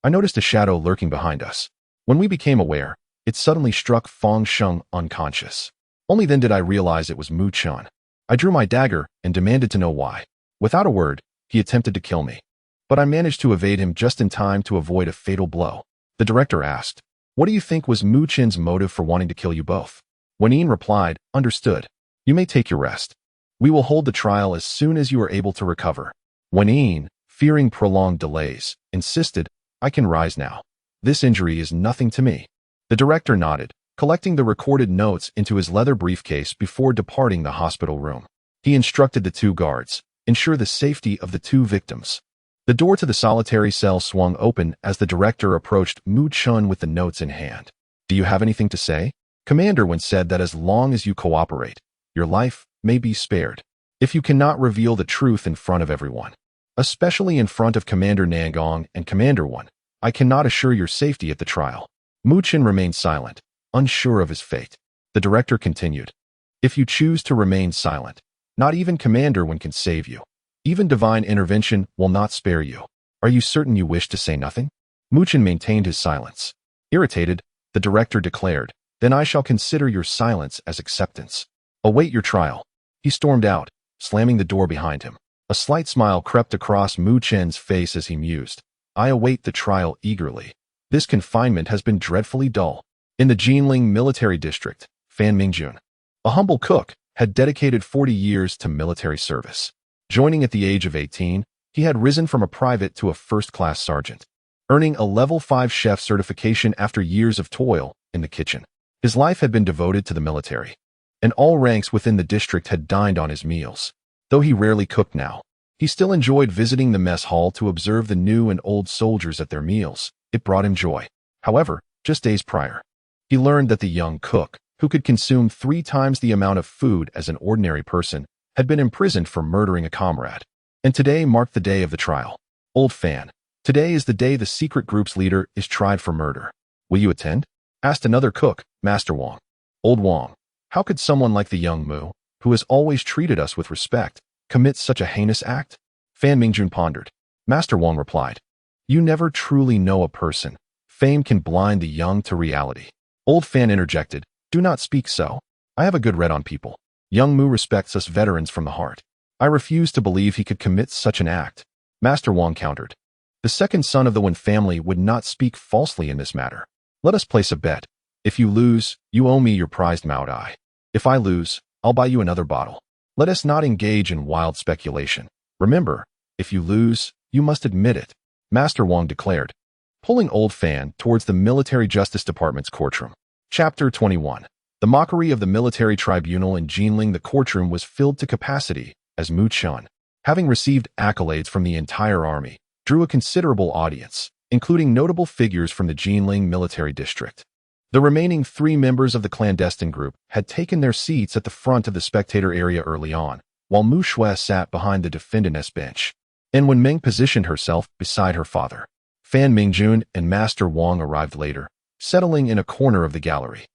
I noticed a shadow lurking behind us. When we became aware, it suddenly struck Fang Sheng unconscious. Only then did I realize it was Mu Chen. I drew my dagger and demanded to know why. Without a word, he attempted to kill me, but I managed to evade him just in time to avoid a fatal blow." The director asked, "What do you think was Mu Chen's motive for wanting to kill you both?" Wen Yin replied, "Understood. You may take your rest. We will hold the trial as soon as you are able to recover." Wen Yin, fearing prolonged delays, insisted, "I can rise now. This injury is nothing to me." The director nodded, collecting the recorded notes into his leather briefcase before departing the hospital room. He instructed the two guards, "Ensure the safety of the two victims." The door to the solitary cell swung open as the director approached Mu Chen with the notes in hand. "Do you have anything to say?" Commander Wen said that as long as you cooperate, your life may be spared. If you cannot reveal the truth in front of everyone, especially in front of Commander Nangong and Commander Wen, I cannot assure your safety at the trial." Mu Chen remained silent, unsure of his fate. The director continued, "If you choose to remain silent, not even Commander Wen can save you. Even divine intervention will not spare you. Are you certain you wish to say nothing?" Mu Chen maintained his silence. Irritated, the director declared, "Then I shall consider your silence as acceptance. Await your trial." He stormed out, slamming the door behind him. A slight smile crept across Mu Chen's face as he mused, "I await the trial eagerly. This confinement has been dreadfully dull." In the Jinling military district, Fan Mingjun, a humble cook, had dedicated 40 years to military service. Joining at the age of 18, he had risen from a private to a first-class sergeant, earning a level 5 chef certification after years of toil in the kitchen. His life had been devoted to the military, and all ranks within the district had dined on his meals. Though he rarely cooked now, he still enjoyed visiting the mess hall to observe the new and old soldiers at their meals. It brought him joy. However, just days prior, he learned that the young cook, who could consume 3 times the amount of food as an ordinary person, had been imprisoned for murdering a comrade. And today marked the day of the trial. "Old Fan, today is the day the secret group's leader is tried for murder. Will you attend?" asked another cook, Master Wang. "Old Wang, how could someone like the young Mu, who has always treated us with respect, commit such a heinous act?" Fan Mingjun pondered. Master Wang replied, "You never truly know a person. Fame can blind the young to reality." Old Fan interjected, "Do not speak so. I have a good read on people. Young Mu respects us veterans from the heart. I refuse to believe he could commit such an act." Master Wang countered, "The second son of the Wen family would not speak falsely in this matter. Let us place a bet. If you lose, you owe me your prized Mao Dai. If I lose, I'll buy you another bottle. Let us not engage in wild speculation. Remember, if you lose, you must admit it," Master Wang declared, pulling Old Fan towards the Military Justice Department's courtroom. Chapter 21. The mockery of the military tribunal in Jinling. The courtroom was filled to capacity as Mu Chen, having received accolades from the entire army, drew a considerable audience. including notable figures from the Jinling military district. The remaining 3 members of the clandestine group had taken their seats at the front of the spectator area early on, while Mu Shui sat behind the defendant's bench. And when Meng positioned herself beside her father, Fan Mingjun and Master Wang arrived later, settling in a corner of the gallery.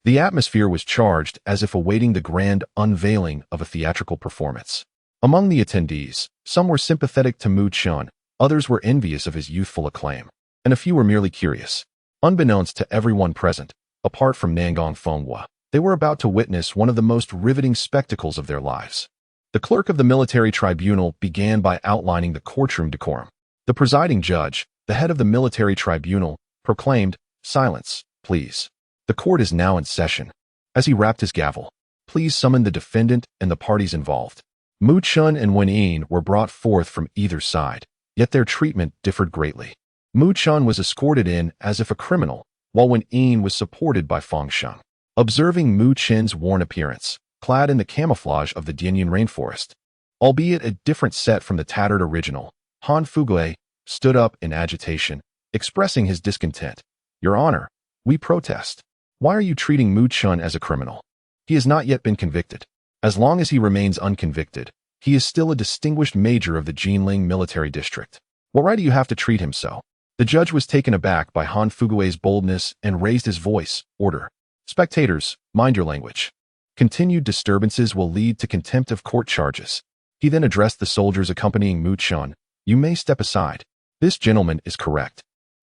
The atmosphere was charged as if awaiting the grand unveiling of a theatrical performance. Among the attendees, some were sympathetic to Mu Chun, others were envious of his youthful acclaim, and a few were merely curious. Unbeknownst to everyone present, apart from Nangong Fenghua, they were about to witness one of the most riveting spectacles of their lives. The clerk of the military tribunal began by outlining the courtroom decorum. The presiding judge, the head of the military tribunal, proclaimed, "Silence, please. The court is now in session." As he rapped his gavel, "Please summon the defendant and the parties involved." Mu Chun and Wen Yin were brought forth from either side, yet their treatment differed greatly. Mu Chun was escorted in as if a criminal, while Wen Yin was supported by Fang Sheng. Observing Mu Chen's worn appearance, clad in the camouflage of the Dianyun rainforest, albeit a different set from the tattered original, Han Fugui stood up in agitation, expressing his discontent. "Your Honor, we protest. Why are you treating Mu Chun as a criminal? He has not yet been convicted. As long as he remains unconvicted, he is still a distinguished major of the Jinling military district. What right do you have to treat him so?" The judge was taken aback by Han Fugui's boldness and raised his voice. "Order. Spectators, mind your language. Continued disturbances will lead to contempt of court charges." He then addressed the soldiers accompanying Mu Chun. "You may step aside. This gentleman is correct.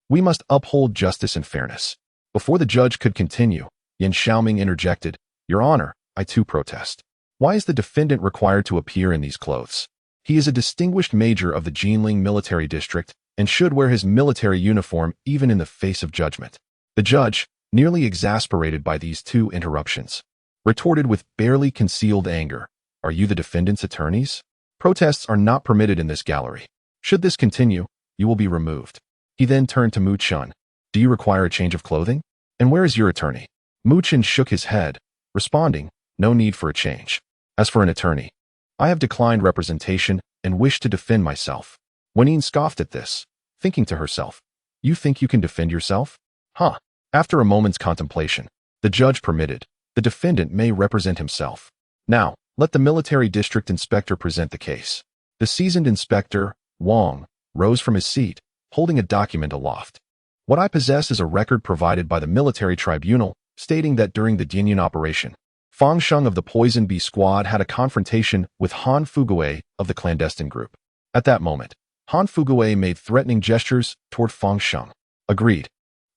We must uphold justice and fairness." Before the judge could continue, Yan Xiaoming interjected, "Your Honor, I too protest. Why is the defendant required to appear in these clothes? He is a distinguished major of the Jinling military district and should wear his military uniform even in the face of judgment." The judge, nearly exasperated by these 2 interruptions, retorted with barely concealed anger, "Are you the defendant's attorneys? Protests are not permitted in this gallery. Should this continue, you will be removed." He then turned to Mu Chun. "Do you require a change of clothing? And where is your attorney?" Mu Chun shook his head, responding, "No need for a change. As for an attorney, I have declined representation and wish to defend myself." Wen Yin scoffed at this, thinking to herself, "You think you can defend yourself? Huh." After a moment's contemplation, the judge permitted, "The defendant may represent himself. Now, let the military district inspector present the case." The seasoned inspector, Wang, rose from his seat, holding a document aloft. "What I possess is a record provided by the military tribunal, stating that during the Dianyun operation, Fang Sheng of the Poison Bee Squad had a confrontation with Han Fugui of the clandestine group. At that moment, Han Fugui made threatening gestures toward Fang Sheng." "Agreed,"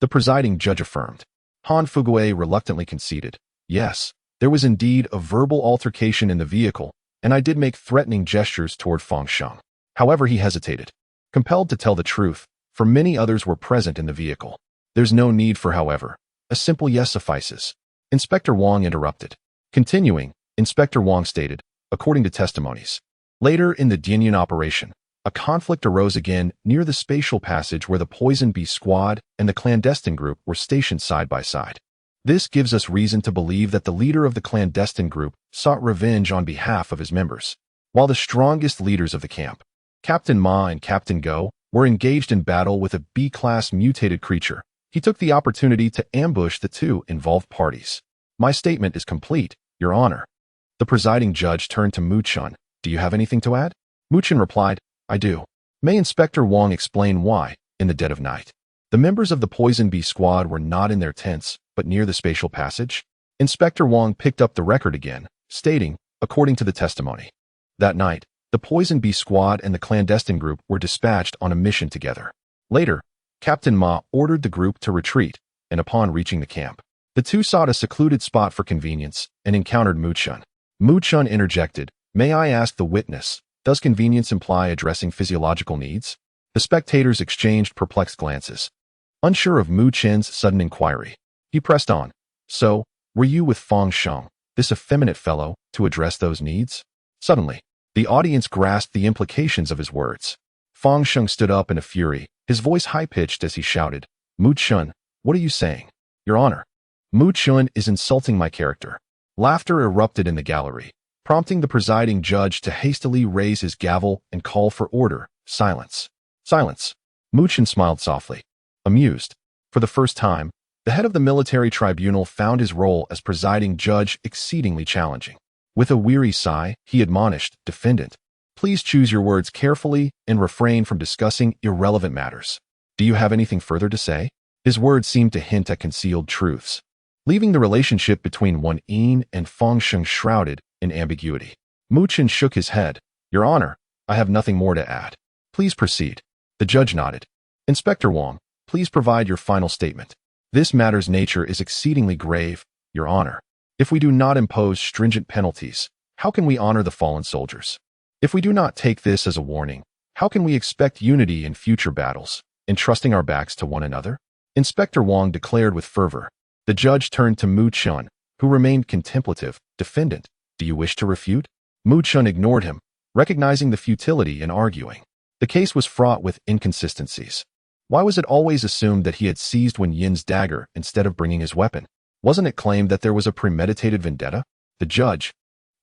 the presiding judge affirmed. Han Fugui reluctantly conceded, "Yes, there was indeed a verbal altercation in the vehicle, and I did make threatening gestures toward Fang Sheng." However, he hesitated, compelled to tell the truth, for many others were present in the vehicle. "There's no need for however. A simple yes suffices." Inspector Wang interrupted. Continuing, Inspector Wang stated, "According to testimonies, later in the Dianyun operation, a conflict arose again near the spatial passage where the Poison Bee Squad and the clandestine group were stationed side by side. This gives us reason to believe that the leader of the clandestine group sought revenge on behalf of his members, while the strongest leaders of the camp, Captain Ma and Captain Go, were engaged in battle with a B-class mutated creature. He took the opportunity to ambush the 2 involved parties." "My statement is complete, Your Honor." The presiding judge turned to Mu Chun. "Do you have anything to add?" Mu Chun replied, "I do. May Inspector Wang explain why, in the dead of night, the members of the Poison Bee Squad were not in their tents, but near the spatial passage?" Inspector Wang picked up the record again, stating, "According to the testimony, that night, the Poison Bee Squad and the clandestine group were dispatched on a mission together. Later, Captain Ma ordered the group to retreat, and upon reaching the camp, the 2 sought a secluded spot for convenience and encountered Mu Chun." Mu Chun interjected, "May I ask the witness, does convenience imply addressing physiological needs?" The spectators exchanged perplexed glances. Unsure of Mu Chen's sudden inquiry, he pressed on, "So, were you with Fang Sheng, this effeminate fellow, to address those needs?" Suddenly, the audience grasped the implications of his words. Fang Sheng stood up in a fury, his voice high-pitched as he shouted, "Mu Chun, what are you saying? Your Honor, Mu Chun is insulting my character." Laughter erupted in the gallery, prompting the presiding judge to hastily raise his gavel and call for order. "Silence. Silence." Mu Chen smiled softly, amused. For the first time, the head of the military tribunal found his role as presiding judge exceedingly challenging. With a weary sigh, he admonished, "Defendant, please choose your words carefully and refrain from discussing irrelevant matters. Do you have anything further to say?" His words seemed to hint at concealed truths, leaving the relationship between Wan Yin and Fang Sheng shrouded in ambiguity. Mu Chen shook his head. "Your Honor, I have nothing more to add. Please proceed." The judge nodded. "Inspector Wang, please provide your final statement." "This matter's nature is exceedingly grave, Your Honor. If we do not impose stringent penalties, how can we honor the fallen soldiers? If we do not take this as a warning, how can we expect unity in future battles, entrusting our backs to one another?" Inspector Wang declared with fervor. The judge turned to Mu Chen, who remained contemplative. "Defendant, do you wish to refute?" Mu Chen ignored him, recognizing the futility in arguing. The case was fraught with inconsistencies. Why was it always assumed that he had seized Wen Yin's dagger instead of bringing his weapon? Wasn't it claimed that there was a premeditated vendetta? The judge,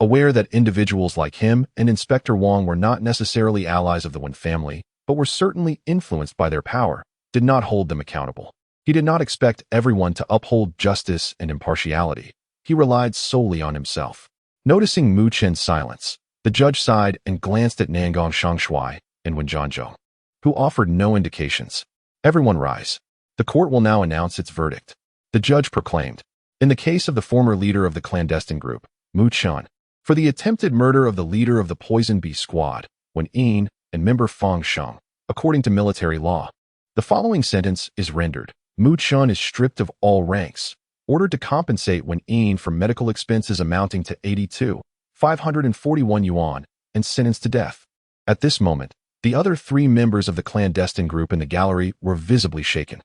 aware that individuals like him and Inspector Wang were not necessarily allies of the Wen family, but were certainly influenced by their power, did not hold them accountable. He did not expect everyone to uphold justice and impartiality. He relied solely on himself. Noticing Mu Chen's silence, the judge sighed and glanced at Nangong Shangshui and Wen Zhanzhou, who offered no indications. "Everyone rise. The court will now announce its verdict." The judge proclaimed. In the case of the former leader of the clandestine group, Mu Chen, for the attempted murder of the leader of the Poison Bee Squad, Wen Yin, and member Fang Sheng, according to military law, the following sentence is rendered. Mu Chen is stripped of all ranks, ordered to compensate Wen Yin for medical expenses amounting to 82,541 yuan, and sentenced to death. At this moment, the other three members of the clandestine group in the gallery were visibly shaken.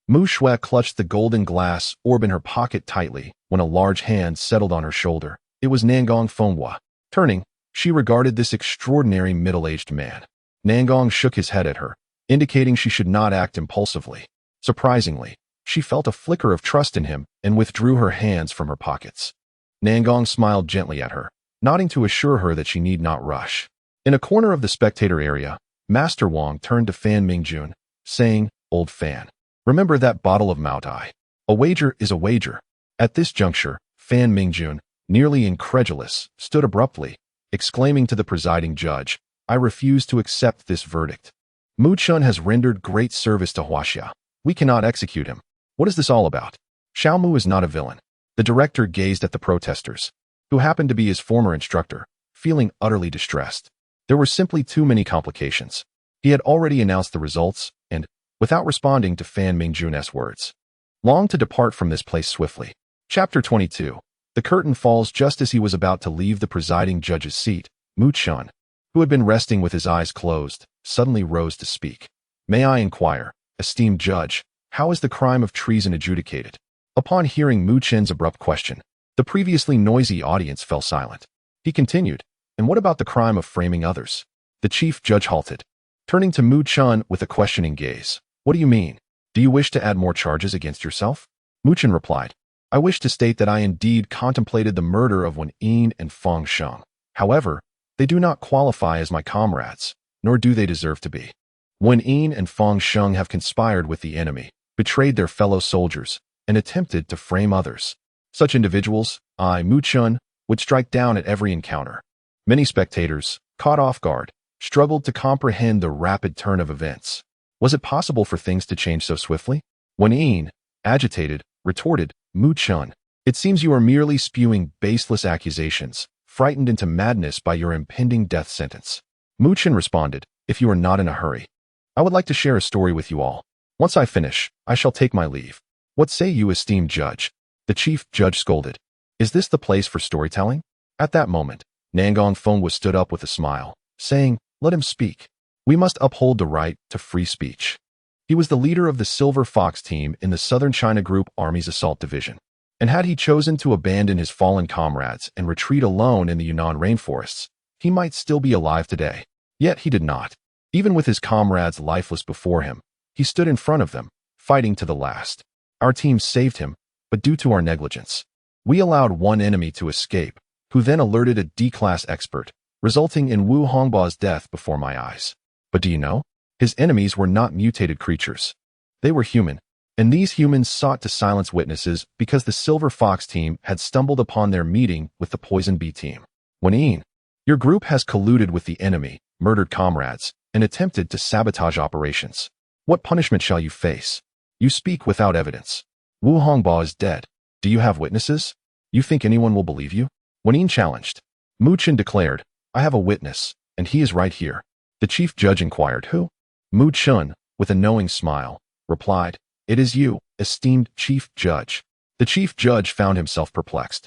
Mu Shui clutched the golden glass orb in her pocket tightly when a large hand settled on her shoulder. It was Nangong Fenghua. Turning, she regarded this extraordinary middle-aged man. Nangong shook his head at her, indicating she should not act impulsively. Surprisingly, she felt a flicker of trust in him and withdrew her hands from her pockets. Nangong smiled gently at her, nodding to assure her that she need not rush. In a corner of the spectator area, Master Wang turned to Fan Mingjun, saying, "Old Fan, remember that bottle of Mao Tai. A wager is a wager." At this juncture, Fan Mingjun, nearly incredulous, stood abruptly, exclaiming to the presiding judge, "I refuse to accept this verdict. Mu Chen has rendered great service to Huaxia. We cannot execute him. What is this all about?" Xiao Mu is not a villain. The director gazed at the protesters, who happened to be his former instructor, feeling utterly distressed. There were simply too many complications. He had already announced the results, and, without responding to Fan Mingjun's words, longed to depart from this place swiftly. Chapter 22. The curtain falls just as he was about to leave the presiding judge's seat. Mu Chen, who had been resting with his eyes closed, suddenly rose to speak. "May I inquire, esteemed judge, how is the crime of treason adjudicated?" Upon hearing Mu Chen's abrupt question, the previously noisy audience fell silent. He continued, "And what about the crime of framing others?" The chief judge halted, turning to Mu Chen with a questioning gaze. "What do you mean? Do you wish to add more charges against yourself?" Mu Chen replied, "I wish to state that I indeed contemplated the murder of Wen Yin and Fang Sheng. However, they do not qualify as my comrades, nor do they deserve to be. Wen Yin and Fang Sheng have conspired with the enemy, betrayed their fellow soldiers, and attempted to frame others. Such individuals, I, Mu Chen, would strike down at every encounter." Many spectators, caught off guard, struggled to comprehend the rapid turn of events. Was it possible for things to change so swiftly? Wen Yin, agitated, retorted, "Mu Chen, it seems you are merely spewing baseless accusations, frightened into madness by your impending death sentence." Mu Chen responded, "If you are not in a hurry, I would like to share a story with you all. Once I finish, I shall take my leave." "What say you, esteemed judge?" The chief judge scolded. "Is this the place for storytelling?" At that moment, Nangong Fenghua stood up with a smile, saying, "Let him speak. We must uphold the right to free speech." He was the leader of the Silver Fox team in the Southern China Group Army's Assault Division, and had he chosen to abandon his fallen comrades and retreat alone in the Yunnan rainforests, he might still be alive today. Yet he did not. Even with his comrades lifeless before him, he stood in front of them, fighting to the last. Our team saved him, but due to our negligence, we allowed one enemy to escape, who then alerted a D-class expert, resulting in Wu Hongbao's death before my eyes. But do you know? His enemies were not mutated creatures. They were human, and these humans sought to silence witnesses because the Silver Fox team had stumbled upon their meeting with the Poison Bee team. Wen, your group has colluded with the enemy, murdered comrades, and attempted to sabotage operations. What punishment shall you face? You speak without evidence. Wu Hongba is dead. Do you have witnesses? You think anyone will believe you? Wen challenged. Mu Chen declared, I have a witness, and he is right here. The chief judge inquired, who? Mu Chen, with a knowing smile, replied, it is you, esteemed chief judge. The chief judge found himself perplexed,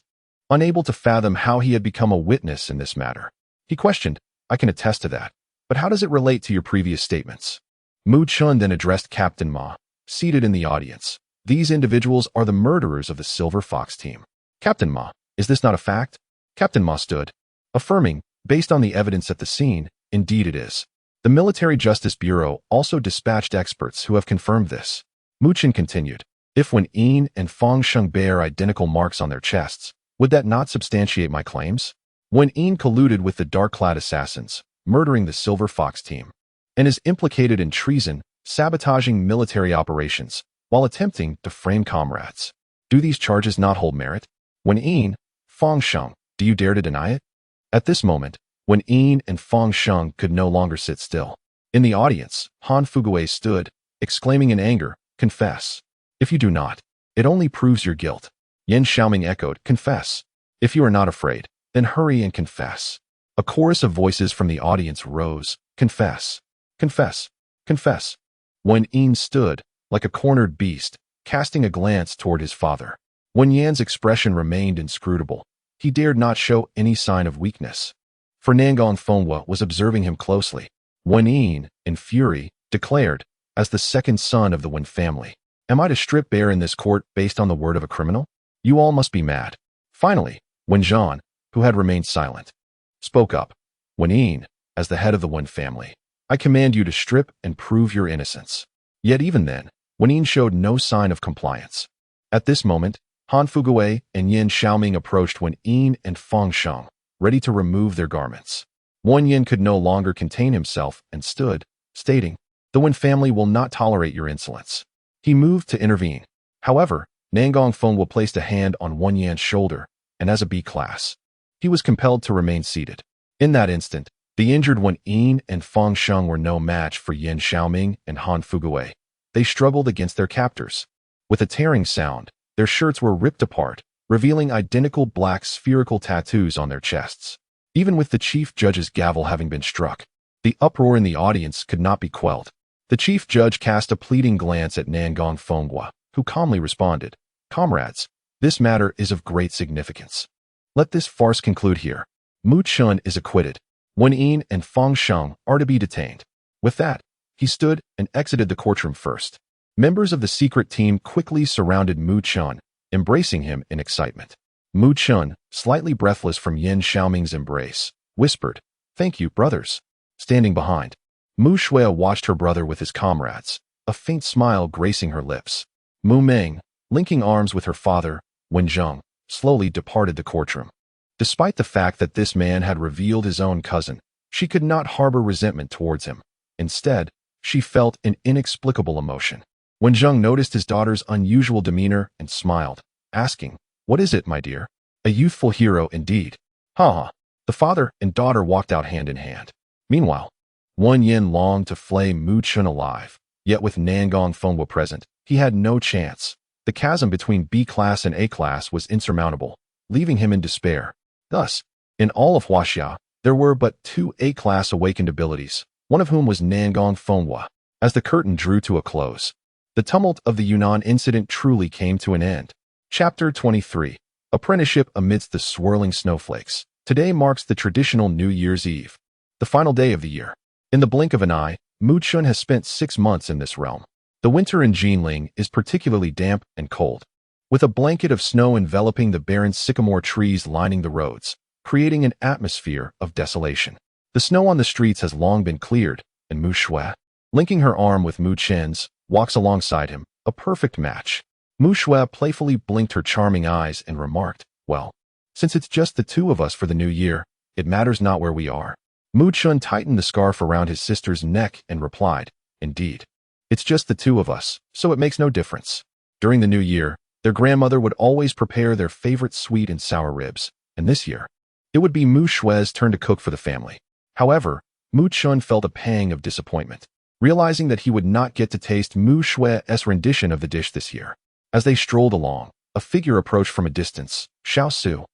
unable to fathom how he had become a witness in this matter. He questioned, I can attest to that, but how does it relate to your previous statements? Mu Chen then addressed Captain Ma, seated in the audience. These individuals are the murderers of the Silver Fox team. Captain Ma, is this not a fact? Captain Ma stood, affirming, based on the evidence at the scene, indeed it is. The Military Justice Bureau also dispatched experts who have confirmed this. Mu Chen continued, if Wen and Fang Sheng bear identical marks on their chests, would that not substantiate my claims? Wen colluded with the Dark-clad assassins, murdering the Silver Fox team, and is implicated in treason, sabotaging military operations, while attempting to frame comrades. Do these charges not hold merit? Wen, Fang Sheng, do you dare to deny it? At this moment, Wen and Fang Sheng could no longer sit still. In the audience, Han Fugui stood, exclaiming in anger, confess. If you do not, it only proves your guilt. Yan Xiaoming echoed, confess. If you are not afraid, then hurry and confess. A chorus of voices from the audience rose, confess, confess, confess. Wen stood, like a cornered beast, casting a glance toward his father. Wen Yan's expression remained inscrutable. He dared not show any sign of weakness. For Nangong Fenghua was observing him closely. Wen, in fury, declared, as the second son of the Wen family, am I to strip bare in this court based on the word of a criminal? You all must be mad. Finally, Wen Zhan, who had remained silent, spoke up. Wen, as the head of the Wen family, I command you to strip and prove your innocence. Yet even then, Wen showed no sign of compliance. At this moment, Han Fugui and Yan Xiaoming approached Wen and Fang Sheng, ready to remove their garments. Wen Yin could no longer contain himself and stood, stating, the Wen family will not tolerate your insolence. He moved to intervene. However, Nangong Fenghua placed a hand on Wen Yan's shoulder, and as a B-class, he was compelled to remain seated. In that instant, the injured Wen and Fang Sheng were no match for Yan Xiaoming and Han Fugui. They struggled against their captors. With a tearing sound, their shirts were ripped apart, revealing identical black spherical tattoos on their chests. Even with the chief judge's gavel having been struck, the uproar in the audience could not be quelled. The chief judge cast a pleading glance at Nangong Fenghua, who calmly responded, comrades, this matter is of great significance. Let this farce conclude here. Mu Chen is acquitted. Wen and Fang Sheng are to be detained. With that, he stood and exited the courtroom first. Members of the secret team quickly surrounded Mu Chen, embracing him in excitement. Mu Chen, slightly breathless from Yan Xiaoming's embrace, whispered, thank you, brothers. Standing behind, Mu Shui watched her brother with his comrades, a faint smile gracing her lips. Mu Meng, linking arms with her father, Wen Zheng, slowly departed the courtroom. Despite the fact that this man had revealed his own cousin, she could not harbor resentment towards him. Instead, she felt an inexplicable emotion. Wen Zheng noticed his daughter's unusual demeanor and smiled, asking, what is it, my dear? A youthful hero indeed. Ha! The father and daughter walked out hand in hand. Meanwhile, Wen Yin longed to flay Mu Chen alive, yet with Nangong Fenghua present, he had no chance. The chasm between B-class and A-class was insurmountable, leaving him in despair. Thus, in all of Huaxia, there were but 2 A-class awakened abilities, one of whom was Nangong Fenghua. As the curtain drew to a close, the tumult of the Yunnan incident truly came to an end. Chapter 23. Apprenticeship amidst the swirling snowflakes. Today marks the traditional New Year's Eve, the final day of the year. In the blink of an eye, Mu Chen has spent 6 months in this realm. The winter in Jinling is particularly damp and cold, with a blanket of snow enveloping the barren sycamore trees lining the roads, creating an atmosphere of desolation. The snow on the streets has long been cleared, and Mu Shui, linking her arm with Mu Chen's, walks alongside him, a perfect match. Mu Shui playfully blinked her charming eyes and remarked, well, since it's just the 2 of us for the new year, it matters not where we are. Mu Chen tightened the scarf around his sister's neck and replied, Indeed. It's just the two of us, so it makes no difference. During the new year, their grandmother would always prepare their favorite sweet and sour ribs, and this year, it would be Mu Shue's turn to cook for the family. However, Mu Chun felt a pang of disappointment, realizing that he would not get to taste Mu Shue's rendition of the dish this year. As they strolled along, a figure approached from a distance, Xiao Su,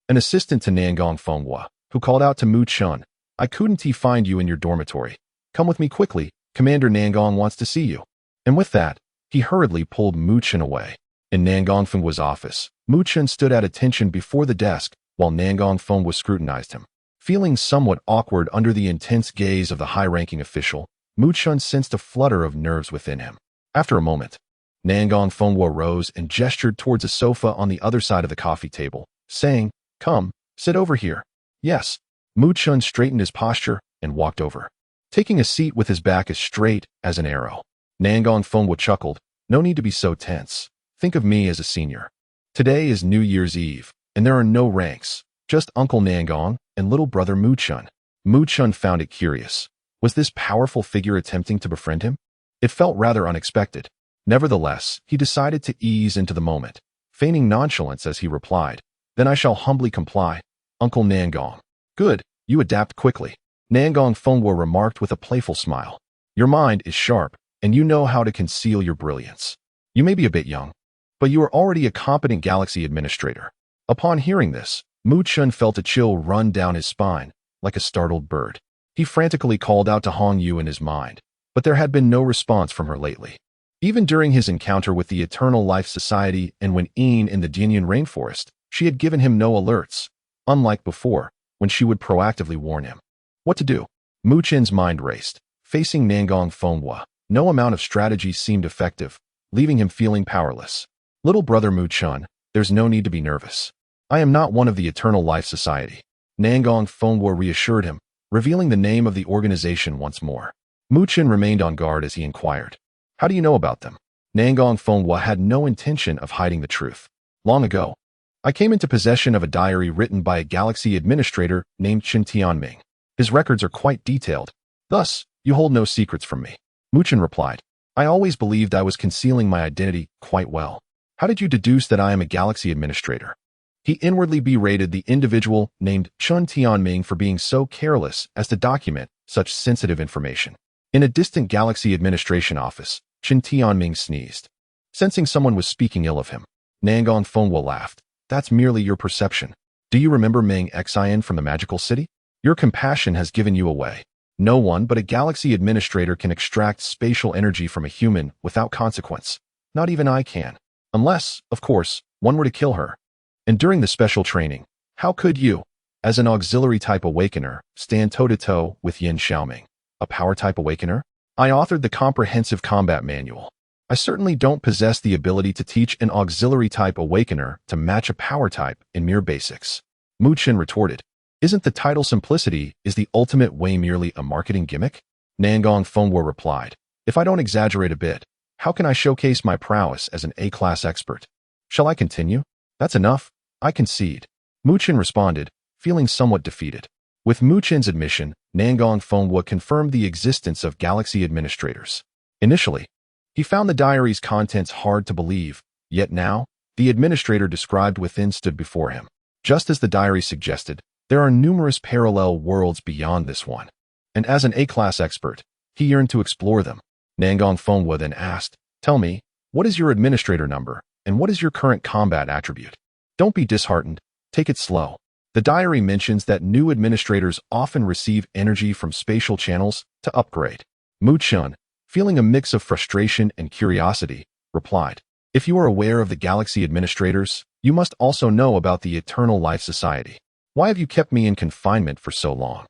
an assistant to Nangong Fenghua, who called out to Mu Chun, "I couldn't find you in your dormitory. Come with me quickly, Commander Nangong wants to see you." And with that, he hurriedly pulled Mu Chun away. In Nangong Fenghua's office, Mu Chun stood at attention before the desk while Nangong Fenghua scrutinized him. Feeling somewhat awkward under the intense gaze of the high-ranking official, Mu Chun sensed a flutter of nerves within him. After a moment, Nangong Fenghua rose and gestured towards a sofa on the other side of the coffee table, saying, "Come, sit over here." Yes. Mu Chun straightened his posture and walked over, taking a seat with his back as straight as an arrow. Nangong Fenghua chuckled, "No need to be so tense. Think of me as a senior. Today is New Year's Eve, and there are no ranks, just Uncle Nangong and little brother Mu Chun." Mu Chun found it curious. Was this powerful figure attempting to befriend him? It felt rather unexpected. Nevertheless, he decided to ease into the moment, feigning nonchalance as he replied, "Then I shall humbly comply, Uncle Nangong." "Good, you adapt quickly," Nangong Fenghua remarked with a playful smile. "Your mind is sharp, and you know how to conceal your brilliance. You may be a bit young, but you are already a competent galaxy administrator." Upon hearing this, Mu Chun felt a chill run down his spine, like a startled bird. He frantically called out to Hong Yu in his mind, but there had been no response from her lately. Even during his encounter with the Eternal Life Society and when in the Dinyan Rainforest, she had given him no alerts, unlike before, when she would proactively warn him. What to do? Mu Chun's mind raced. Facing Nangong Fenghua, no amount of strategy seemed effective, leaving him feeling powerless. "Little brother Mu Chun, there's no need to be nervous. I am not one of the Eternal Life Society," Nangong Fenghua reassured him, revealing the name of the organization once more. Mu Chun remained on guard as he inquired, "How do you know about them?" Nangong Fenghua had no intention of hiding the truth. "Long ago, I came into possession of a diary written by a galaxy administrator named Chen Tianming. His records are quite detailed. Thus, you hold no secrets from me." Mu Chun replied, "I always believed I was concealing my identity quite well. How did you deduce that I am a galaxy administrator?" He inwardly berated the individual named Chen Tianming for being so careless as to document such sensitive information. In a distant galaxy administration office, Chen Tianming sneezed. Sensing someone was speaking ill of him, Nangong Fenghua laughed. "That's merely your perception. Do you remember Meng Xian from the magical city? Your compassion has given you away. No one but a galaxy administrator can extract spatial energy from a human without consequence. Not even I can. Unless, of course, one were to kill her. And during the special training, how could you, as an auxiliary-type awakener, stand toe-to-toe with Yin Xiaoming, a power-type awakener? I authored the comprehensive combat manual. I certainly don't possess the ability to teach an auxiliary-type awakener to match a power-type in mere basics." Mu Chun retorted, "Isn't the title simplicity is the ultimate way merely a marketing gimmick?" Nangong Fenghua replied, "If I don't exaggerate a bit, how can I showcase my prowess as an A-class expert? Shall I continue?" "That's enough. I concede." Mu Chun responded, feeling somewhat defeated. With Mu Chun's admission, Nangong Fenghua confirmed the existence of galaxy administrators. Initially, he found the diary's contents hard to believe, yet now, the administrator described within stood before him. Just as the diary suggested, there are numerous parallel worlds beyond this one, and as an A-class expert, he yearned to explore them. Nangong Fenghua then asked, "Tell me, what is your administrator number, and what is your current combat attribute?" "Don't be disheartened, take it slow. The diary mentions that new administrators often receive energy from spatial channels to upgrade." Mu Chun, feeling a mix of frustration and curiosity, replied, "If you are aware of the galaxy administrators, you must also know about the Eternal Life Society. Why have you kept me in confinement for so long?"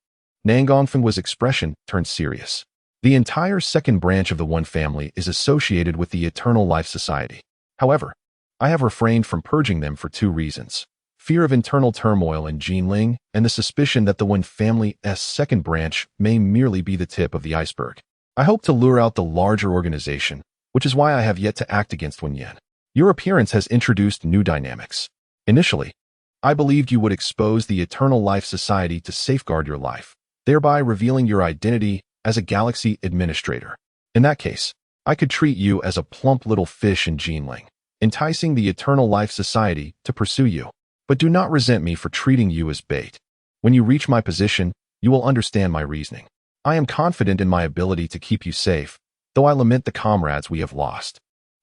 Nangong Fenghua's expression turned serious. The entire second branch of the One family is associated with the Eternal Life Society. However, I have refrained from purging them for two reasons: fear of internal turmoil in Jinling and the suspicion that the One family's second branch may merely be the tip of the iceberg. I hope to lure out the larger organization, which is why I have yet to act against Wen Yan. Your appearance has introduced new dynamics. Initially, I believed you would expose the Eternal Life Society to safeguard your life, thereby revealing your identity as a galaxy administrator. In that case, I could treat you as a plump little fish in Jinling, enticing the Eternal Life Society to pursue you. But do not resent me for treating you as bait. When you reach my position, you will understand my reasoning. I am confident in my ability to keep you safe, though I lament the comrades we have lost.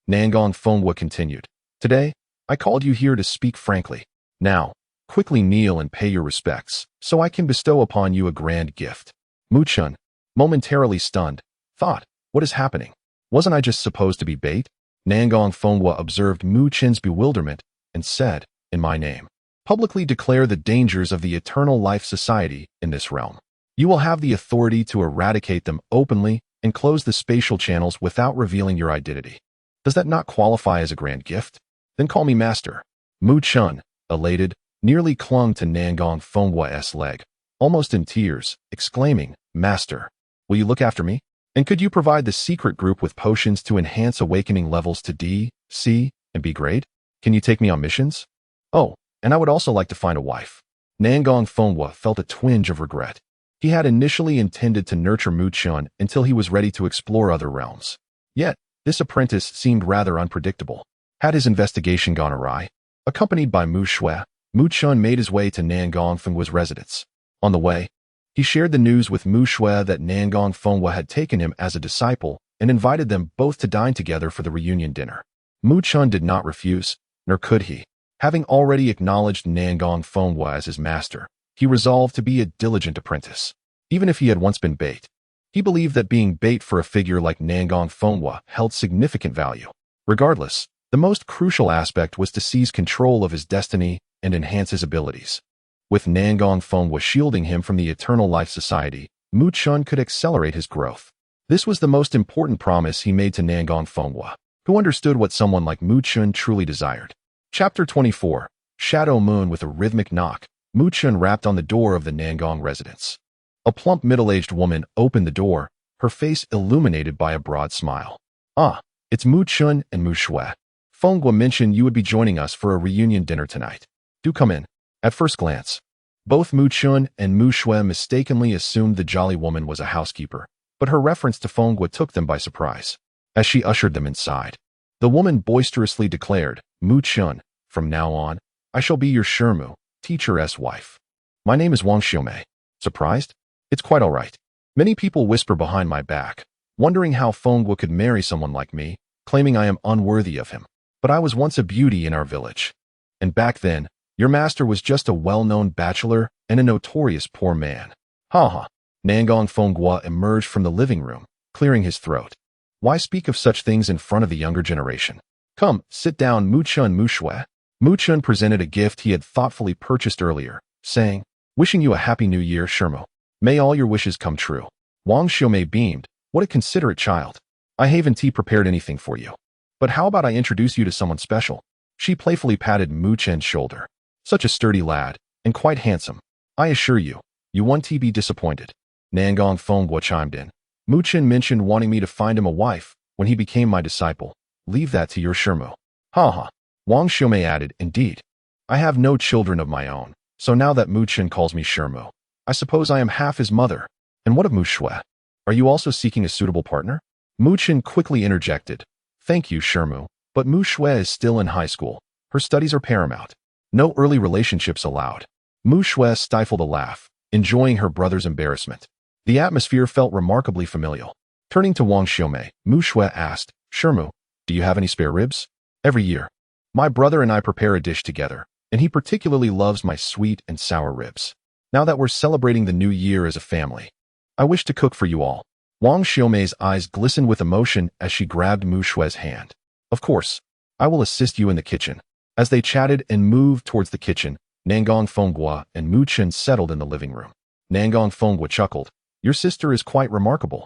Nangong Fenghua continued. Today, I called you here to speak frankly. Now, quickly kneel and pay your respects, so I can bestow upon you a grand gift. Mu Chun, momentarily stunned, thought, what is happening? Wasn't I just supposed to be bait? Nangong Fenghua observed Mu Chin's bewilderment and said, in my name, publicly declare the dangers of the Eternal Life Society in this realm. You will have the authority to eradicate them openly and close the spatial channels without revealing your identity. Does that not qualify as a grand gift? Then call me master. Mu Chun, elated, nearly clung to Nangong Fenghua's leg, almost in tears, exclaiming, Master, will you look after me? And could you provide the secret group with potions to enhance awakening levels to D, C, and B grade? Can you take me on missions? Oh, and I would also like to find a wife. Nangong Fenghua felt a twinge of regret. He had initially intended to nurture Mu Chun until he was ready to explore other realms. Yet, this apprentice seemed rather unpredictable. Had his investigation gone awry? Accompanied by Mu Shui, Mu Chun made his way to Nangong Fenghua's residence. On the way, he shared the news with Mu Shui that Nangong Fenghua had taken him as a disciple and invited them both to dine together for the reunion dinner. Mu Chun did not refuse, nor could he. Having already acknowledged Nangong Fenghua as his master, he resolved to be a diligent apprentice. Even if he had once been bait, he believed that being bait for a figure like Nangong Fenghua held significant value. Regardless, the most crucial aspect was to seize control of his destiny and enhance his abilities. With Nangong Fenghua shielding him from the Eternal Life Society, Mu Chun could accelerate his growth. This was the most important promise he made to Nangong Fenghua, who understood what someone like Mu Chun truly desired. Chapter 24, Shadow Moon. With a rhythmic knock, Mu Chun rapped on the door of the Nangong residence. A plump middle-aged woman opened the door, her face illuminated by a broad smile. Ah, it's Mu Chun and Mu Shui. Fenghua mentioned you would be joining us for a reunion dinner tonight. Do come in. At first glance, both Mu Chun and Mu Shui mistakenly assumed the jolly woman was a housekeeper, but her reference to Fenghua took them by surprise. As she ushered them inside, the woman boisterously declared, Mu Chun, from now on, I shall be your Shirmu, teacher's wife. My name is Wang Xiaomei. Surprised? It's quite all right. Many people whisper behind my back, wondering how Fenghua could marry someone like me, claiming I am unworthy of him. But I was once a beauty in our village. And back then, your master was just a well-known bachelor and a notorious poor man. Ha ha. Nangong Fenghua emerged from the living room, clearing his throat. Why speak of such things in front of the younger generation? Come, sit down, Mu Chun. Mu Shui. Mu Chun presented a gift he had thoughtfully purchased earlier, saying, wishing you a happy new year, Shirmu. May all your wishes come true. Wang Xiaomei beamed. What a considerate child. I haven't prepared anything for you. But how about I introduce you to someone special? She playfully patted Mu Chen's shoulder. Such a sturdy lad, and quite handsome. I assure you, you won't be disappointed. Nangong Fenghua chimed in. Mu Chen mentioned wanting me to find him a wife when he became my disciple. Leave that to your Shirmu. Ha ha. Wang Xiaomei added, indeed. I have no children of my own, so now that Mu Chen calls me Shirmu, I suppose I am half his mother. And what of Mu Shui? Are you also seeking a suitable partner? Mu Chen quickly interjected. Thank you, Shirmu, but Mu Shui is still in high school. Her studies are paramount. No early relationships allowed. Mu Shui stifled a laugh, enjoying her brother's embarrassment. The atmosphere felt remarkably familial. Turning to Wang Xiaomei, Mu Shui asked, Shirmu, do you have any spare ribs? Every year, my brother and I prepare a dish together, and he particularly loves my sweet and sour ribs. Now that we're celebrating the new year as a family, I wish to cook for you all. Wang Xiaomei's eyes glistened with emotion as she grabbed Mu Shui's hand. Of course, I will assist you in the kitchen. As they chatted and moved towards the kitchen, Nangong Fenghua and Mu Chen settled in the living room. Nangong Fenghua chuckled. Your sister is quite remarkable.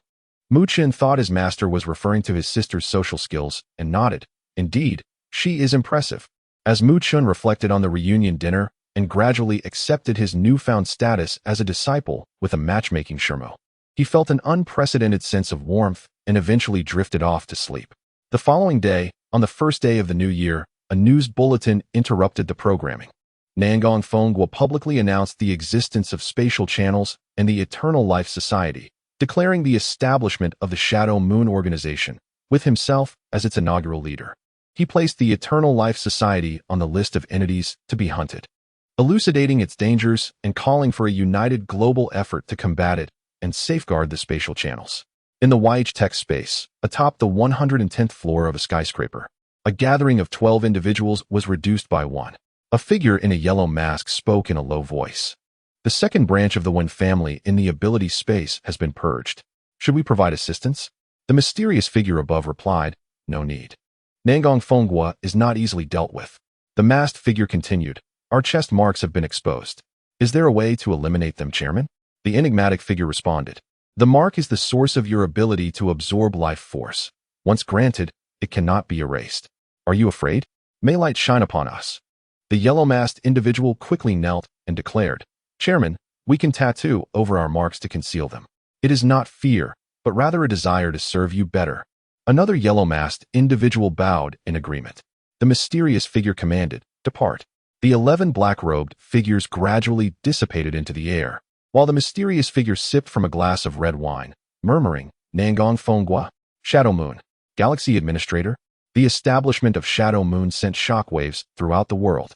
Mu Chen thought his master was referring to his sister's social skills and nodded. Indeed, she is impressive. As Mu Chen reflected on the reunion dinner and gradually accepted his newfound status as a disciple with a matchmaking Shirmu, he felt an unprecedented sense of warmth and eventually drifted off to sleep. The following day, on the first day of the new year, a news bulletin interrupted the programming. Nangong Fenghua publicly announced the existence of spatial channels and the Eternal Life Society, declaring the establishment of the Shadow Moon Organization, with himself as its inaugural leader. He placed the Eternal Life Society on the list of entities to be hunted, elucidating its dangers and calling for a united global effort to combat it and safeguard the spatial channels. In the YH Tech space, atop the 110th floor of a skyscraper, a gathering of 12 individuals was reduced by one. A figure in a yellow mask spoke in a low voice. The second branch of the Wen family in the ability space has been purged. Should we provide assistance? The mysterious figure above replied, no need. Nangong Fenghua is not easily dealt with. The masked figure continued, our chest marks have been exposed. Is there a way to eliminate them, Chairman? The enigmatic figure responded. The mark is the source of your ability to absorb life force. Once granted, it cannot be erased. Are you afraid? May light shine upon us. The yellow-masked individual quickly knelt and declared, Chairman, we can tattoo over our marks to conceal them. It is not fear, but rather a desire to serve you better. Another yellow-masked individual bowed in agreement. The mysterious figure commanded, depart. The 11 black-robed figures gradually dissipated into the air, while the mysterious figure sipped from a glass of red wine, murmuring, Nangong Fenghua, Shadow Moon, Galaxy Administrator. The establishment of Shadow Moon sent shockwaves throughout the world,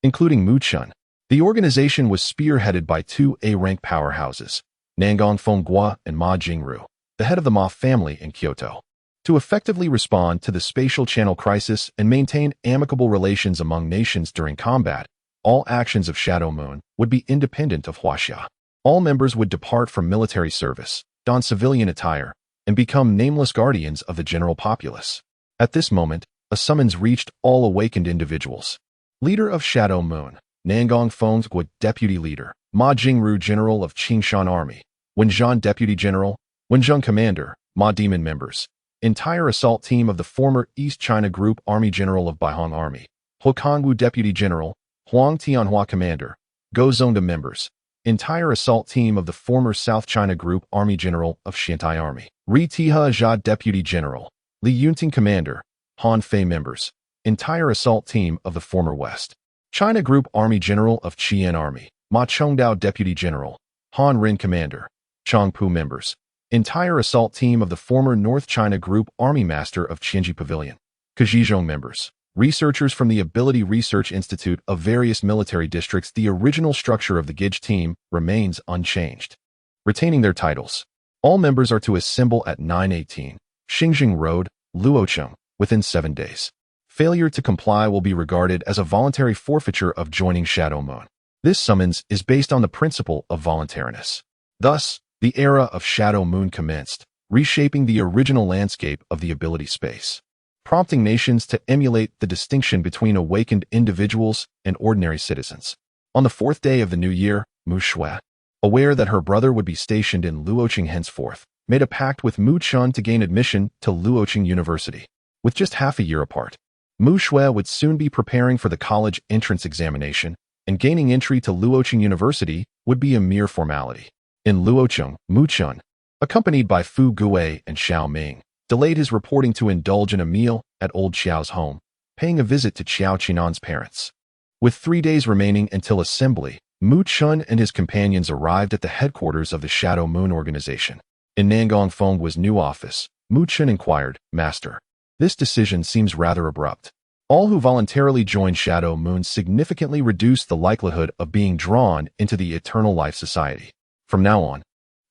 including Muchun. The organization was spearheaded by two A-rank powerhouses, Nangong Fenghua and Ma Jingru, the head of the Ma family in Kyoto. To effectively respond to the spatial channel crisis and maintain amicable relations among nations during combat, all actions of Shadow Moon would be independent of Huaxia. All members would depart from military service, don civilian attire, and become nameless guardians of the general populace. At this moment, a summons reached all awakened individuals. Leader of Shadow Moon, Nangong Fenghua Deputy Leader, Ma Jingru General of Qingshan Army, Wenzhong Deputy General, Wenzhong Commander, Ma Demon members, entire assault team of the former East China Group Army General of Baihong Army, Hokongwu Deputy General, Huang Tianhua Commander, Gozongda members, entire assault team of the former South China Group Army General of Shantai Army, Ri Tiha Jia Deputy General, Li Yunting Commander, Han Fei members, entire assault team of the former West China Group Army General of Qian Army, Ma Chongdao Deputy General, Han Rin Commander, Changpu members, entire assault team of the former North China Group Army Master of Qianji Pavilion, Kajizhong members, researchers from the Ability Research Institute of various military districts. The original structure of the Gij team remains unchanged, retaining their titles. All members are to assemble at 918 Xingjing Road, Luocheng, within 7 days. Failure to comply will be regarded as a voluntary forfeiture of joining Shadow Moon. This summons is based on the principle of voluntariness. Thus, the era of Shadow Moon commenced, reshaping the original landscape of the ability space, prompting nations to emulate the distinction between awakened individuals and ordinary citizens. On the 4th day of the new year, Mu Shui, aware that her brother would be stationed in Luocheng henceforth, made a pact with Mu Chun to gain admission to Luocheng University. With just half a year apart, Mu Shui would soon be preparing for the college entrance examination, and gaining entry to Luocheng University would be a mere formality. In Luocheng, Mu Chun, accompanied by Fu Gui and Xiao Ming, delayed his reporting to indulge in a meal at old Xiao's home, paying a visit to Xiao Qinan's parents. With 3 days remaining until assembly, Mu Chun and his companions arrived at the headquarters of the Shadow Moon Organization. In Nangong Fenghua's new office, Mu Chun inquired, Master, this decision seems rather abrupt. All who voluntarily join Shadow Moon significantly reduce the likelihood of being drawn into the Eternal Life Society. From now on,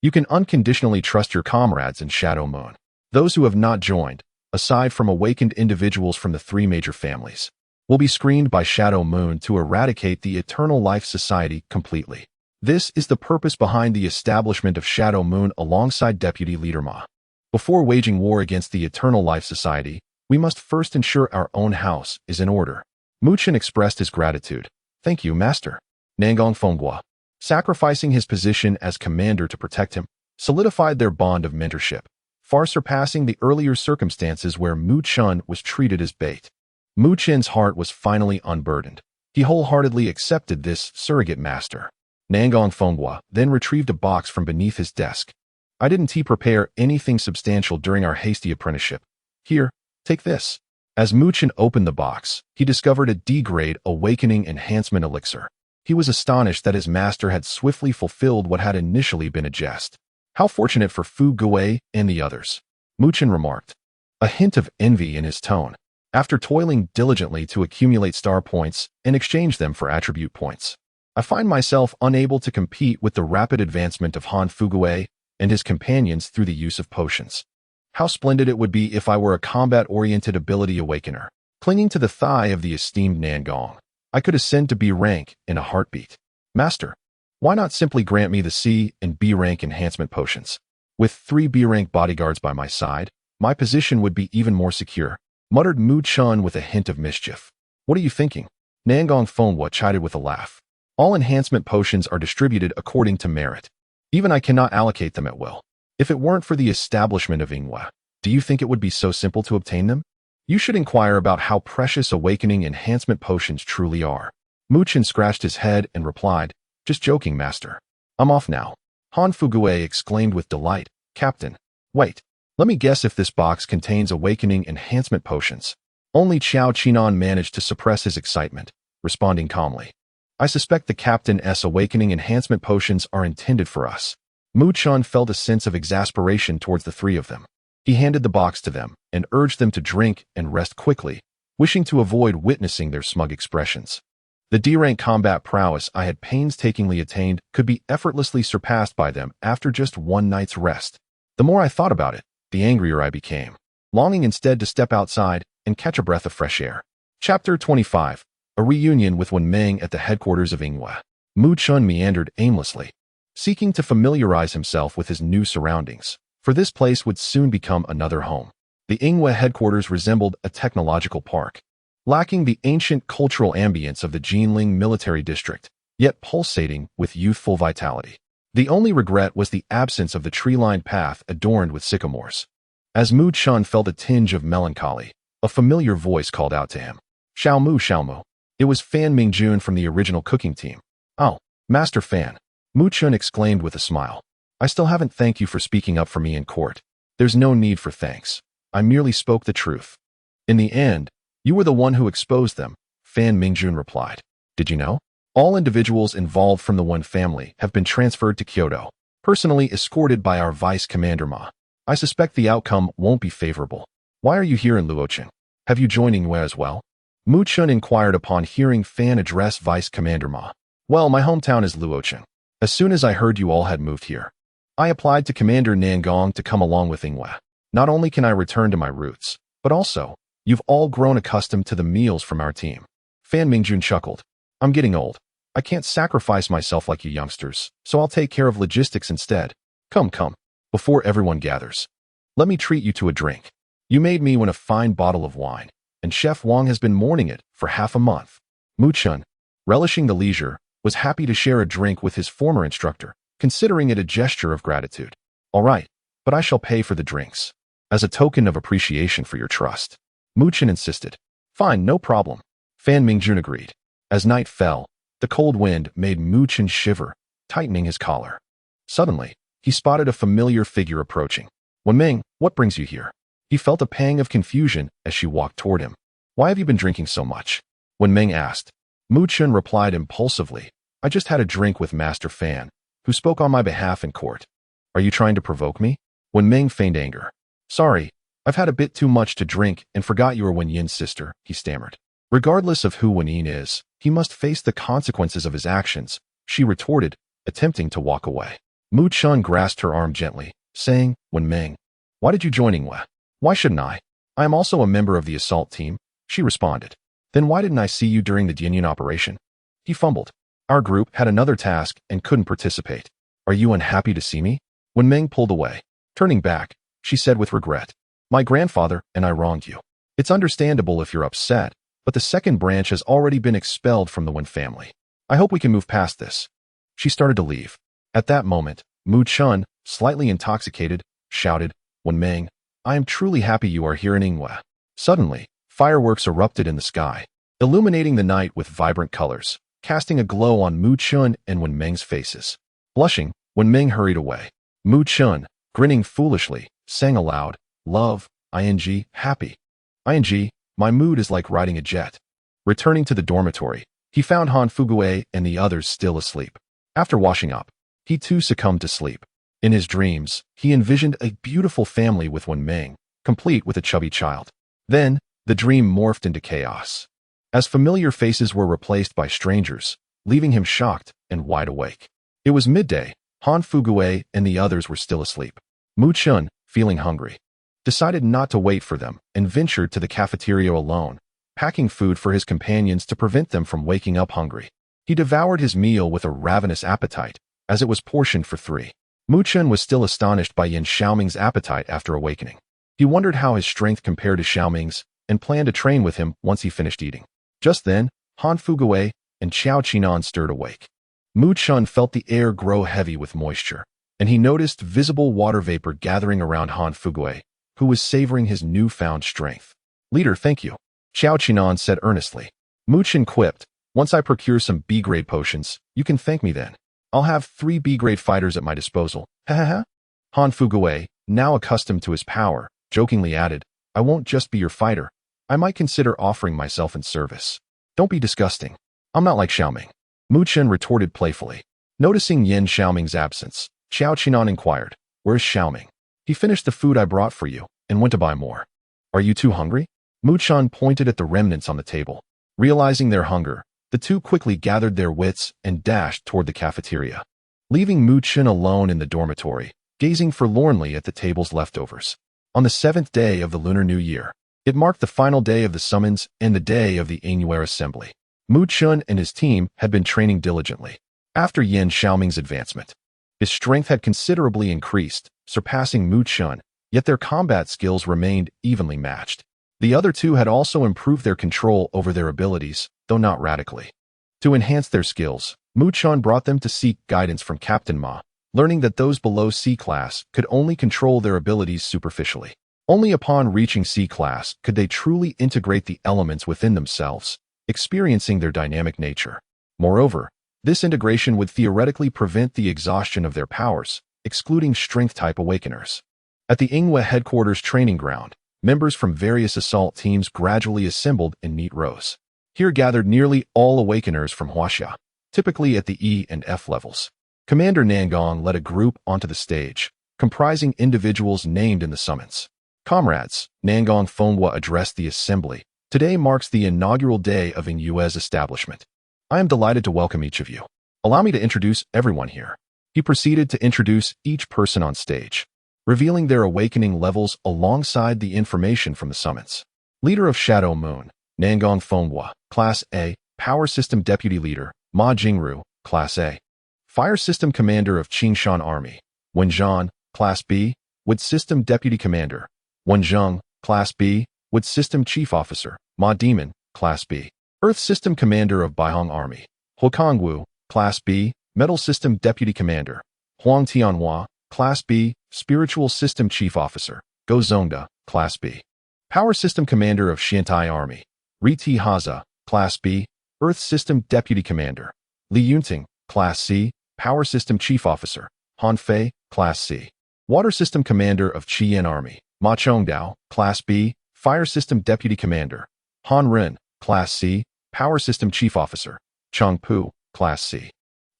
you can unconditionally trust your comrades in Shadow Moon. Those who have not joined, aside from awakened individuals from the 3 major families, will be screened by Shadow Moon to eradicate the Eternal Life Society completely. This is the purpose behind the establishment of Shadow Moon alongside Deputy Leader Ma. Before waging war against the Eternal Life Society, we must first ensure our own house is in order. Mu Chun expressed his gratitude. Thank you, Master. Nangong Fenghua, sacrificing his position as commander to protect him, solidified their bond of mentorship, far surpassing the earlier circumstances where Mu Chun was treated as bait. Mu Chun's heart was finally unburdened. He wholeheartedly accepted this surrogate master. Nangong Fenghua then retrieved a box from beneath his desk. I didn't prepare anything substantial during our hasty apprenticeship. Here, take this. As Mu Chun opened the box, he discovered a D-grade awakening enhancement elixir. He was astonished that his master had swiftly fulfilled what had initially been a jest. How fortunate for Fu Gui and the others, Muchen remarked, a hint of envy in his tone. After toiling diligently to accumulate star points and exchange them for attribute points, I find myself unable to compete with the rapid advancement of Han Fugui and his companions through the use of potions. How splendid it would be if I were a combat-oriented ability awakener. Clinging to the thigh of the esteemed Nangong, I could ascend to B rank in a heartbeat. Master, why not simply grant me the C and B rank enhancement potions? With 3 B rank bodyguards by my side, my position would be even more secure, muttered Mu Chun with a hint of mischief. What are you thinking? Nangong Fonhua chided with a laugh. All enhancement potions are distributed according to merit. Even I cannot allocate them at will. If it weren't for the establishment of Yinghua, do you think it would be so simple to obtain them? You should inquire about how precious awakening enhancement potions truly are. Muchen scratched his head and replied, just joking, master. I'm off now. Han Fugui exclaimed with delight, Captain, wait, let me guess if this box contains awakening enhancement potions. Only Qiao Qinan managed to suppress his excitement, responding calmly. I suspect the Captain's awakening enhancement potions are intended for us. Mu Chun felt a sense of exasperation towards the 3 of them. He handed the box to them and urged them to drink and rest quickly, wishing to avoid witnessing their smug expressions. The D-rank combat prowess I had painstakingly attained could be effortlessly surpassed by them after just one night's rest. The more I thought about it, the angrier I became, longing instead to step outside and catch a breath of fresh air. Chapter 25. A reunion with Wen Meng at the headquarters of Yinghua. Mu Chun meandered aimlessly, seeking to familiarize himself with his new surroundings, for this place would soon become another home. The Yinghua headquarters resembled a technological park, lacking the ancient cultural ambience of the Jinling military district, yet pulsating with youthful vitality. The only regret was the absence of the tree-lined path adorned with sycamores. As Mu Chun felt a tinge of melancholy, a familiar voice called out to him. Xiaomu, Xiaomu. It was Fan Mingjun from the original cooking team. Oh, Master Fan. Mu Chun exclaimed with a smile. I still haven't thanked you for speaking up for me in court. There's no need for thanks. I merely spoke the truth. In the end, you were the one who exposed them, Fan Mingjun replied. Did you know? All individuals involved from the Wen family have been transferred to Kyoto, personally escorted by our Vice Commander Ma. I suspect the outcome won't be favorable. Why are you here in Luochen? Have you joined Yinghua as well? Mu Chun inquired upon hearing Fan address Vice Commander Ma. Well, my hometown is Luochen. As soon as I heard you all had moved here, I applied to Commander Nangong to come along with Yinghua. Not only can I return to my roots, but also, you've all grown accustomed to the meals from our team. Fan Mingjun chuckled. I'm getting old. I can't sacrifice myself like you youngsters, so I'll take care of logistics instead. Come, before everyone gathers. Let me treat you to a drink. You made me win a fine bottle of wine, and Chef Wang has been mourning it for half a month. Mu Chun, relishing the leisure, was happy to share a drink with his former instructor, considering it a gesture of gratitude. All right, but I shall pay for the drinks. As a token of appreciation for your trust. Mu Chun insisted. Fine, no problem. Fan Mingjun agreed. As night fell, the cold wind made Mu Chun shiver, tightening his collar. Suddenly, he spotted a familiar figure approaching. Wen Meng, what brings you here? He felt a pang of confusion as she walked toward him. Why have you been drinking so much? Wen Meng asked. Mu Chun replied impulsively. I just had a drink with Master Fan, who spoke on my behalf in court. Are you trying to provoke me? Wen Meng feigned anger. Sorry, I've had a bit too much to drink and forgot you were Wen Yin's sister, he stammered. Regardless of who Wen Yin is, he must face the consequences of his actions, she retorted, attempting to walk away. Mu Chun grasped her arm gently, saying, Wen Meng, why did you join Yinghua? Why shouldn't I? I am also a member of the assault team, she responded. Then why didn't I see you during the Jianyun operation? He fumbled. Our group had another task and couldn't participate. Are you unhappy to see me? Wen Meng pulled away. Turning back, she said with regret. My grandfather and I wronged you. It's understandable if you're upset, but the second branch has already been expelled from the Wen family. I hope we can move past this. She started to leave. At that moment, Mu Chun, slightly intoxicated, shouted, Wen Meng, I am truly happy you are here in Yinghua. Suddenly, fireworks erupted in the sky, illuminating the night with vibrant colors, casting a glow on Mu Chun and Wen Meng's faces. Blushing, Wen Meng hurried away. Mu Chun, grinning foolishly, sang aloud, Love, happy. My mood is like riding a jet. Returning to the dormitory, he found Han Fugui and the others still asleep. After washing up, he too succumbed to sleep. In his dreams, he envisioned a beautiful family with one Meng, complete with a chubby child. Then, the dream morphed into chaos, as familiar faces were replaced by strangers, leaving him shocked and wide awake. It was midday. Han Fugui and the others were still asleep. Mu Chun, feeling hungry, decided not to wait for them and ventured to the cafeteria alone, packing food for his companions to prevent them from waking up hungry. He devoured his meal with a ravenous appetite, as it was portioned for 3. Mu Chun was still astonished by Yin Xiaoming's appetite after awakening. He wondered how his strength compared to Xiaoming's and planned to train with him once he finished eating. Just then, Han Fugui and Qiao Qinan stirred awake. Mu Chun felt the air grow heavy with moisture, and he noticed visible water vapor gathering around Han Fugui, who was savoring his newfound strength. "Leader, thank you," Qiao Qinan said earnestly. Mu Chun quipped, "Once I procure some B-grade potions, you can thank me then. I'll have 3 B-grade fighters at my disposal." Ha ha ha. Han Fugui, now accustomed to his power, jokingly added, "I won't just be your fighter. I might consider offering myself in service." "Don't be disgusting. I'm not like Xiaoming," Mu Chun retorted playfully. Noticing Yin Xiaoming's absence, Qiao Qinan inquired, "Where's Xiaoming?" "He finished the food I brought for you and went to buy more." "Are you too hungry?" Mu Chun pointed at the remnants on the table. Realizing their hunger, the two quickly gathered their wits and dashed toward the cafeteria, leaving Mu Chun alone in the dormitory, gazing forlornly at the table's leftovers. On the 7th day of the Lunar New Year, it marked the final day of the summons and the day of the annual assembly. Mu Chun and his team had been training diligently. After Yin Xiaoming's advancement, his strength had considerably increased, surpassing Mu Chun, yet their combat skills remained evenly matched. The other two had also improved their control over their abilities, though not radically. To enhance their skills, Mu Chun brought them to seek guidance from Captain Ma, learning that those below C class could only control their abilities superficially. Only upon reaching C class could they truly integrate the elements within themselves, experiencing their dynamic nature. Moreover, this integration would theoretically prevent the exhaustion of their powers, excluding strength-type awakeners. At the Ingwe headquarters training ground, members from various assault teams gradually assembled in neat rows. Here gathered nearly all awakeners from Huaxia, typically at the E and F levels. Commander Nangong led a group onto the stage, comprising individuals named in the summons. "Comrades," Nangong Fenghua addressed the assembly. "Today marks the inaugural day of Ingwe's establishment. I am delighted to welcome each of you. Allow me to introduce everyone here." He proceeded to introduce each person on stage, revealing their awakening levels alongside the information from the summons. Leader of Shadow Moon, Nangong Fenghua, Class A. Power System Deputy Leader, Ma Jingru, Class A. Fire System Commander of Qingshan Army, Wen Zhan, Class B. Wood System Deputy Commander, Wen Zheng, Class B. Wood System Chief Officer, Ma Demon, Class B. Earth System Commander of Baihong Army, Hokongwu, Class B. Metal System Deputy Commander, Huang Tianhua, Class B. Spiritual System Chief Officer, Go Zongda, Class B. Power System Commander of Xiantai Army, Ri Ti Haza, Class B. Earth System Deputy Commander, Li Yunting, Class C. Power System Chief Officer, Han Fei, Class C. Water System Commander of Qian Army, Ma Chongdao, Class B. Fire System Deputy Commander, Han Ren, Class C. Power System Chief Officer, Chang Pu, Class C.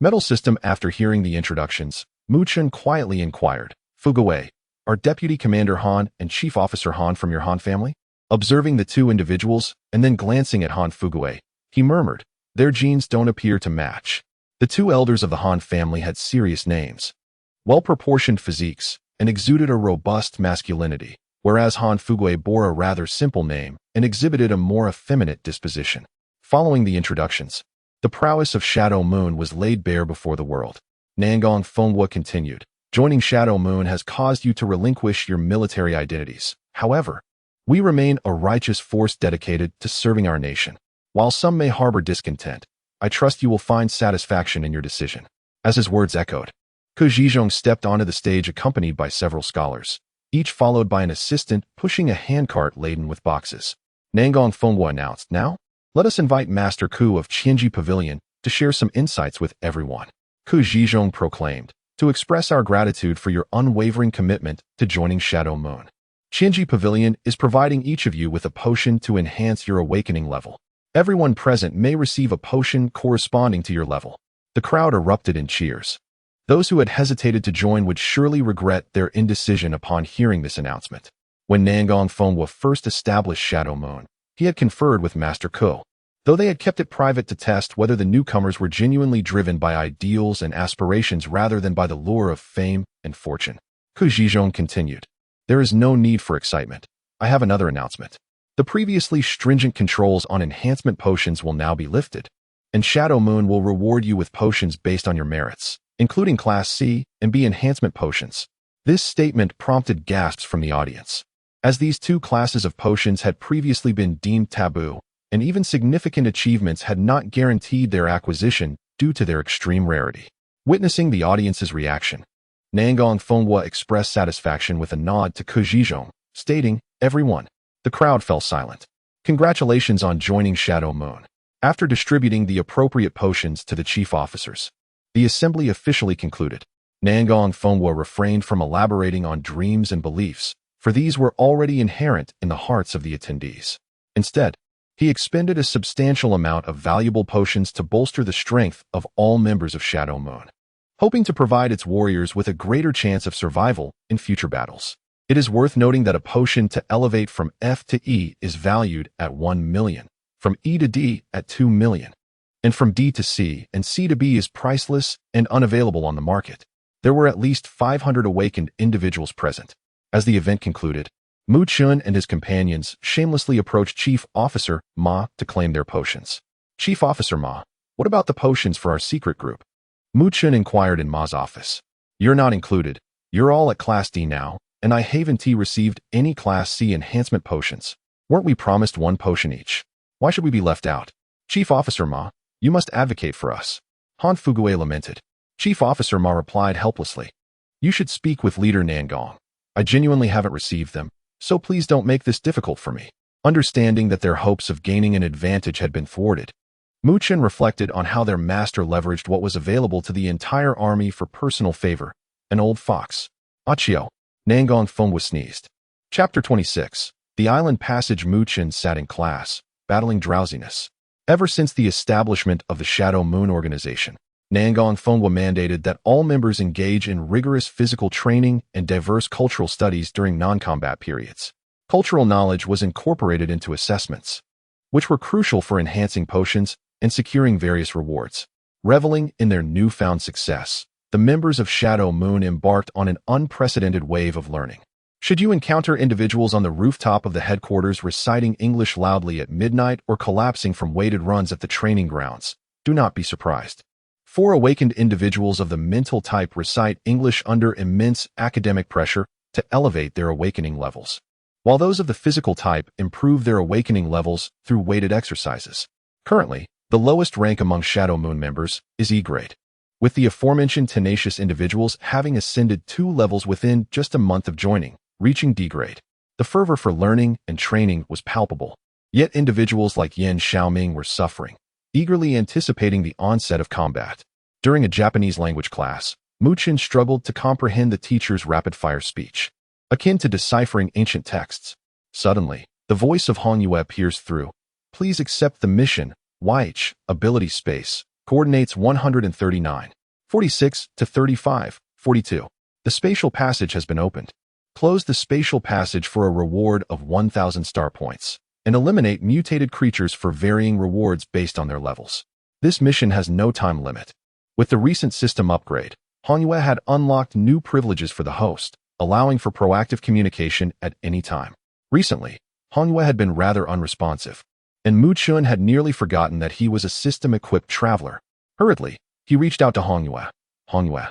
Metal System. After hearing the introductions, Mu Chun quietly inquired, "Fugui, are Deputy Commander Han and Chief Officer Han from your Han family?" Observing the two individuals and then glancing at Han Fugui, he murmured, "Their genes don't appear to match." The two elders of the Han family had serious names, well-proportioned physiques, and exuded a robust masculinity, whereas Han Fugui bore a rather simple name and exhibited a more effeminate disposition. Following the introductions, the prowess of Shadow Moon was laid bare before the world. Nangong Fenghua continued, "Joining Shadow Moon has caused you to relinquish your military identities. However, we remain a righteous force dedicated to serving our nation. While some may harbor discontent, I trust you will find satisfaction in your decision." As his words echoed, Ke Zhizhong stepped onto the stage accompanied by several scholars, each followed by an assistant pushing a handcart laden with boxes. Nangong Fenghua announced, "Now, let us invite Master Ku of Qianji Pavilion to share some insights with everyone." Ke Zhizhong proclaimed, "To express our gratitude for your unwavering commitment to joining Shadow Moon. Qianji Pavilion is providing each of you with a potion to enhance your awakening level. Everyone present may receive a potion corresponding to your level." The crowd erupted in cheers. Those who had hesitated to join would surely regret their indecision upon hearing this announcement. When Nangong Fenghua first established Shadow Moon, he had conferred with Master Ko. Though they had kept it private to test whether the newcomers were genuinely driven by ideals and aspirations rather than by the lure of fame and fortune. Ku Zhizhong continued. There is no need for excitement. I have another announcement. The previously stringent controls on enhancement potions will now be lifted, and Shadow Moon will reward you with potions based on your merits, including Class C and B enhancement potions. This statement prompted gasps from the audience, as these two classes of potions had previously been deemed taboo, and even significant achievements had not guaranteed their acquisition due to their extreme rarity. Witnessing the audience's reaction, Nangong Fenghua expressed satisfaction with a nod to Ku Zhizhong, stating, "Everyone." The crowd fell silent. Congratulations on joining Shadow Moon. After distributing the appropriate potions to the chief officers, the assembly officially concluded. Nangong Fenghua refrained from elaborating on dreams and beliefs, for these were already inherent in the hearts of the attendees. Instead, he expended a substantial amount of valuable potions to bolster the strength of all members of Shadow Moon, hoping to provide its warriors with a greater chance of survival in future battles. It is worth noting that a potion to elevate from F to E is valued at 1 million, from E to D at 2 million, and from D to C and C to B is priceless and unavailable on the market. There were at least 500 awakened individuals present. As the event concluded, Mu Chun and his companions shamelessly approached Chief Officer Ma to claim their potions. Chief Officer Ma, what about the potions for our secret group? Mu Chun inquired in Ma's office. You're not included. You're all at Class D now, and I haven't received any Class C enhancement potions. Weren't we promised 1 potion each? Why should we be left out? Chief Officer Ma, you must advocate for us. Han Fugue lamented. Chief Officer Ma replied helplessly. You should speak with Leader Nangong. I genuinely haven't received them, so please don't make this difficult for me. Understanding that their hopes of gaining an advantage had been thwarted, Mu Chun reflected on how their master leveraged what was available to the entire army for personal favor. An old fox. Achio. Nangong Fenghua sneezed. Chapter 26. The Island Passage. Mu Chun sat in class, battling drowsiness. Ever since the establishment of the Shadow Moon organization, Nangong Fenghua mandated that all members engage in rigorous physical training and diverse cultural studies during non-combat periods. Cultural knowledge was incorporated into assessments, which were crucial for enhancing potions and securing various rewards. Reveling in their newfound success, the members of Shadow Moon embarked on an unprecedented wave of learning. Should you encounter individuals on the rooftop of the headquarters reciting English loudly at midnight or collapsing from weighted runs at the training grounds, do not be surprised. 4 awakened individuals of the mental type recite English under immense academic pressure to elevate their awakening levels, while those of the physical type improve their awakening levels through weighted exercises. Currently, the lowest rank among Shadow Moon members is E grade, with the aforementioned tenacious individuals having ascended 2 levels within just a month of joining, reaching D grade. The fervor for learning and training was palpable, yet individuals like Yen Xiaoming were suffering, eagerly anticipating the onset of combat. During a Japanese language class, Mu Chun struggled to comprehend the teacher's rapid-fire speech, akin to deciphering ancient texts. Suddenly, the voice of Han Yue pierced through. Please accept the mission. YH, ability space, coordinates 139, 46 to 35, 42. The spatial passage has been opened. Close the spatial passage for a reward of 1,000 star points, and eliminate mutated creatures for varying rewards based on their levels. This mission has no time limit. With the recent system upgrade, Han Yue had unlocked new privileges for the host, allowing for proactive communication at any time. Recently, Han Yue had been rather unresponsive, and Mu Chun had nearly forgotten that he was a system-equipped traveler. Hurriedly, he reached out to Han Yue. Han Yue,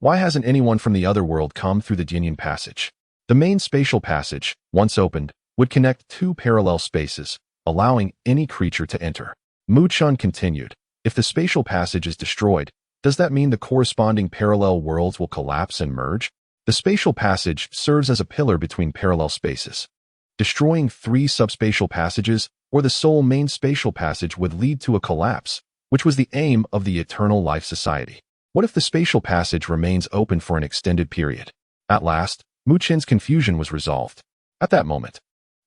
why hasn't anyone from the other world come through the Jinyan passage? The main spatial passage, once opened, would connect 2 parallel spaces, allowing any creature to enter. Mu Chun continued, if the spatial passage is destroyed, does that mean the corresponding parallel worlds will collapse and merge? The spatial passage serves as a pillar between parallel spaces. Destroying 3 subspatial passages or the sole main spatial passage would lead to a collapse, which was the aim of the Eternal Life Society. What if the spatial passage remains open for an extended period? At last, Mu Chun's confusion was resolved. At that moment,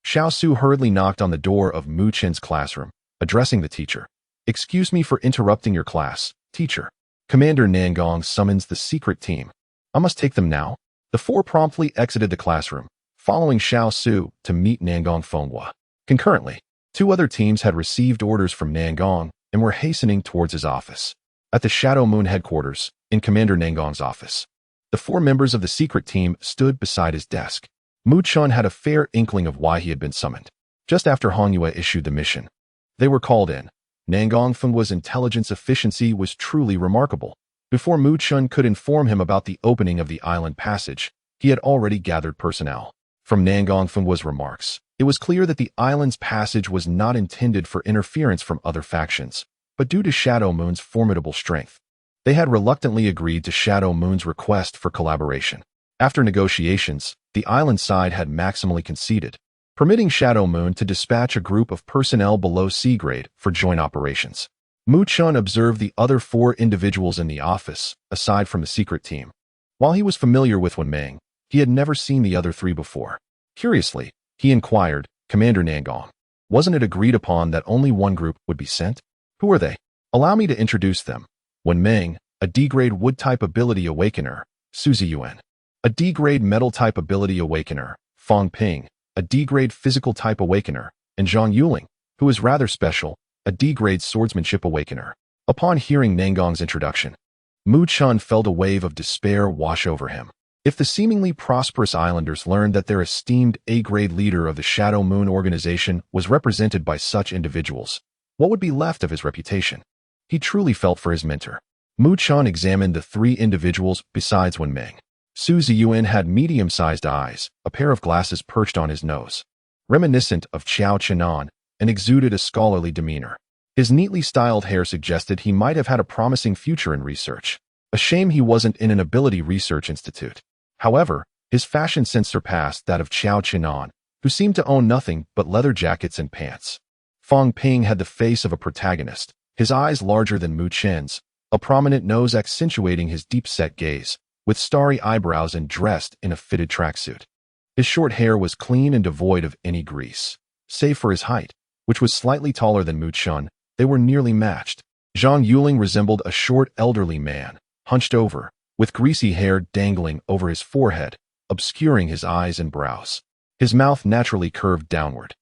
Xiao Su hurriedly knocked on the door of Mu Chun's classroom, addressing the teacher. Excuse me for interrupting your class, teacher. Commander Nangong summons the secret team. I must take them now. The four promptly exited the classroom, following Xiao Su to meet Nangong Fenghua. Concurrently, two other teams had received orders from Nangong and were hastening towards his office. At the Shadow Moon headquarters, in Commander Nangong's office, the four members of the secret team stood beside his desk. Mu Chun had a fair inkling of why he had been summoned. Just after Hongyue issued the mission, they were called in. Nangong Fenghua's intelligence efficiency was truly remarkable. Before Mu Chun could inform him about the opening of the island passage, he had already gathered personnel. From Nangong Fenghua's remarks, it was clear that the island's passage was not intended for interference from other factions, but due to Shadow Moon's formidable strength. They had reluctantly agreed to Shadow Moon's request for collaboration. After negotiations, the island side had maximally conceded, permitting Shadow Moon to dispatch a group of personnel below C grade for joint operations. Mu Chun observed the other four individuals in the office, aside from the secret team. While he was familiar with Wen Meng, he had never seen the other three before. Curiously, he inquired, Commander Nangong, wasn't it agreed upon that only one group would be sent? Who are they? Allow me to introduce them. Wen Meng, a D-grade wood-type ability awakener, SUSI-MANHUA. A D-grade metal-type ability awakener, Fang Ping, a D-grade physical-type awakener, and Zhang Yuling, who is rather special, a D-grade swordsmanship awakener. Upon hearing Nangong's introduction, Mu Chun felt a wave of despair wash over him. If the seemingly prosperous islanders learned that their esteemed A-grade leader of the Shadow Moon organization was represented by such individuals, what would be left of his reputation? He truly felt for his mentor. Mu Chun examined the three individuals besides Wen Meng. Su Ziyuan had medium-sized eyes, a pair of glasses perched on his nose, reminiscent of Qiao Qinan, and exuded a scholarly demeanor. His neatly styled hair suggested he might have had a promising future in research. A shame he wasn't in an ability research institute. However, his fashion sense surpassed that of Qiao Qinan, who seemed to own nothing but leather jackets and pants. Fang Ping had the face of a protagonist, his eyes larger than Mu Chen's, a prominent nose accentuating his deep-set gaze, with starry eyebrows and dressed in a fitted tracksuit. His short hair was clean and devoid of any grease. Save for his height, which was slightly taller than Mu Chun, they were nearly matched. Zhang Yuling resembled a short elderly man, hunched over, with greasy hair dangling over his forehead, obscuring his eyes and brows. His mouth naturally curved downward,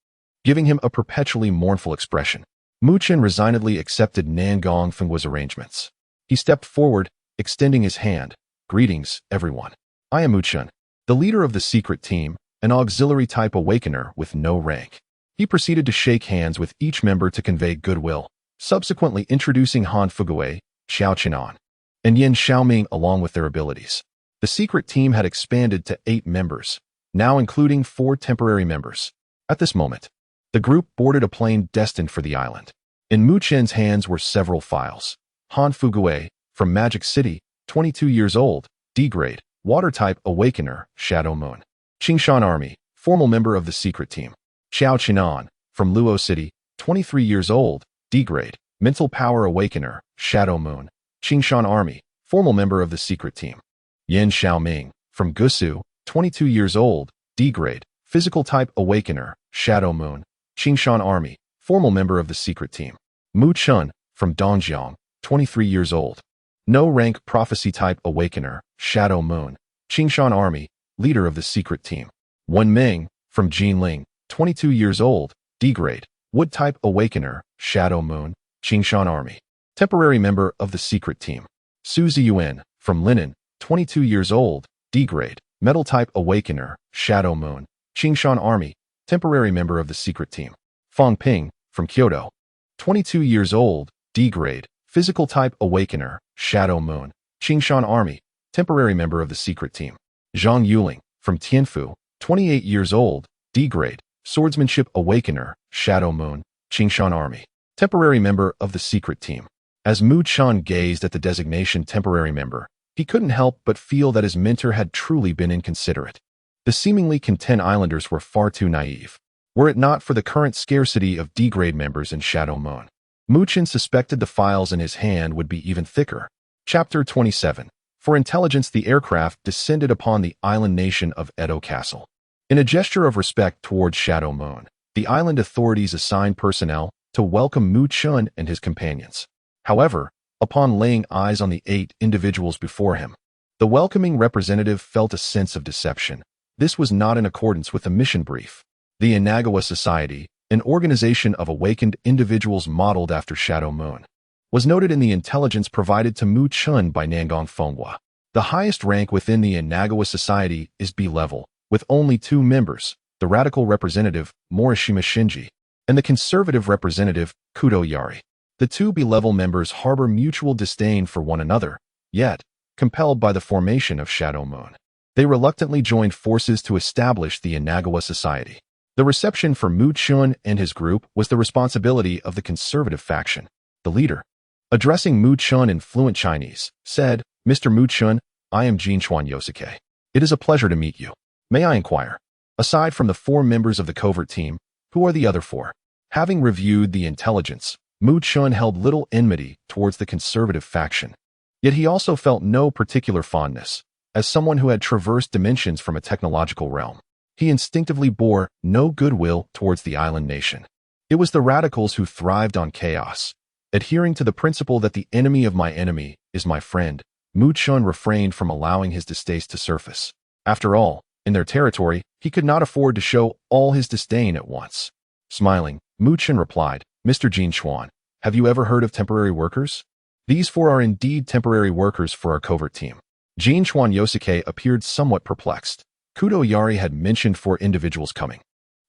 giving him a perpetually mournful expression. Mu Chun resignedly accepted Nangong Fenghua's arrangements. He stepped forward, extending his hand. Greetings, everyone. I am Mu Chun, the leader of the secret team, an auxiliary-type awakener with no rank. He proceeded to shake hands with each member to convey goodwill, subsequently introducing Han Fugue, Xiao Qinan, and Yin Xiaoming along with their abilities. The secret team had expanded to 8 members, now including 4 temporary members. At this moment, the group boarded a plane destined for the island. In Mu Chen's hands were several files. Han Fugue, from Magic City, 22 years old, D-grade, water-type awakener, Shadow Moon. Qingshan Army, formal member of the secret team. Xiao Qinan, from Luo City, 23 years old, D-grade, mental power awakener, Shadow Moon. Qingshan Army, formal member of the secret team. Yin Xiaoming, from Gusu, 22 years old, D-grade, physical type awakener, Shadow Moon. Qingshan Army, formal member of the secret team. Mu Chun, from Dongjiang, 23 years old. No rank prophecy type awakener, Shadow Moon. Qingshan Army, leader of the secret team. Wen Meng, from Jinling, 22 years old, D-grade, wood type awakener, Shadow Moon. Qingshan Army, temporary member of the secret team. Su Ziyuan, from Linen, 22 years old, D-grade, metal type awakener, Shadow Moon. Qingshan Army, temporary member of the secret team. Fang Ping, from Kyoto, 22 years old, D-grade, physical type awakener, Shadow Moon. Qingshan Army, temporary member of the secret team. Zhang Yuling, from Tianfu, 28 years old, D-grade, swordsmanship awakener, Shadow Moon. Qingshan Army, temporary member of the secret team. As Mu Chun gazed at the designation temporary member, he couldn't help but feel that his mentor had truly been inconsiderate. The seemingly content islanders were far too naive. Were it not for the current scarcity of D-grade members in Shadow Moon, Mu Chun suspected the files in his hand would be even thicker. Chapter 27. For intelligence, the aircraft descended upon the island nation of Edo Castle. In a gesture of respect towards Shadow Moon, the island authorities assigned personnel to welcome Mu Chun and his companions. However, Upon laying eyes on the 8 individuals before him, the welcoming representative felt a sense of deception. This was not in accordance with the mission brief. The Inagawa Society, an organization of awakened individuals modeled after Shadow Moon, was noted in the intelligence provided to Mu Chun by Nangong Fenghua. The highest rank within the Inagawa Society is B level, with only 2 members, the radical representative, Morishima Shinji, and the conservative representative, Kudo Yari. The 2 B-level members harbor mutual disdain for one another, yet, compelled by the formation of Shadow Moon, they reluctantly joined forces to establish the Inagawa Society. The reception for Mu Chun and his group was the responsibility of the conservative faction. The leader, addressing Mu Chun in fluent Chinese, said, "Mr. Mu Chun, I am Jinchuan Yosuke. It is a pleasure to meet you. May I inquire, aside from the 4 members of the covert team, who are the other 4? Having reviewed the intelligence, Mu Chun held little enmity towards the conservative faction. Yet he also felt no particular fondness. As someone who had traversed dimensions from a technological realm, he instinctively bore no goodwill towards the island nation. It was the radicals who thrived on chaos. Adhering to the principle that the enemy of my enemy is my friend, Mu Chun refrained from allowing his distaste to surface. After all, in their territory, he could not afford to show all his disdain at once. Smiling, Mu Chun replied, "Mr. Jinchuan, have you ever heard of temporary workers? These 4 are indeed temporary workers for our covert team." Jinchuan Yosuke appeared somewhat perplexed. Kudo Yari had mentioned 4 individuals coming,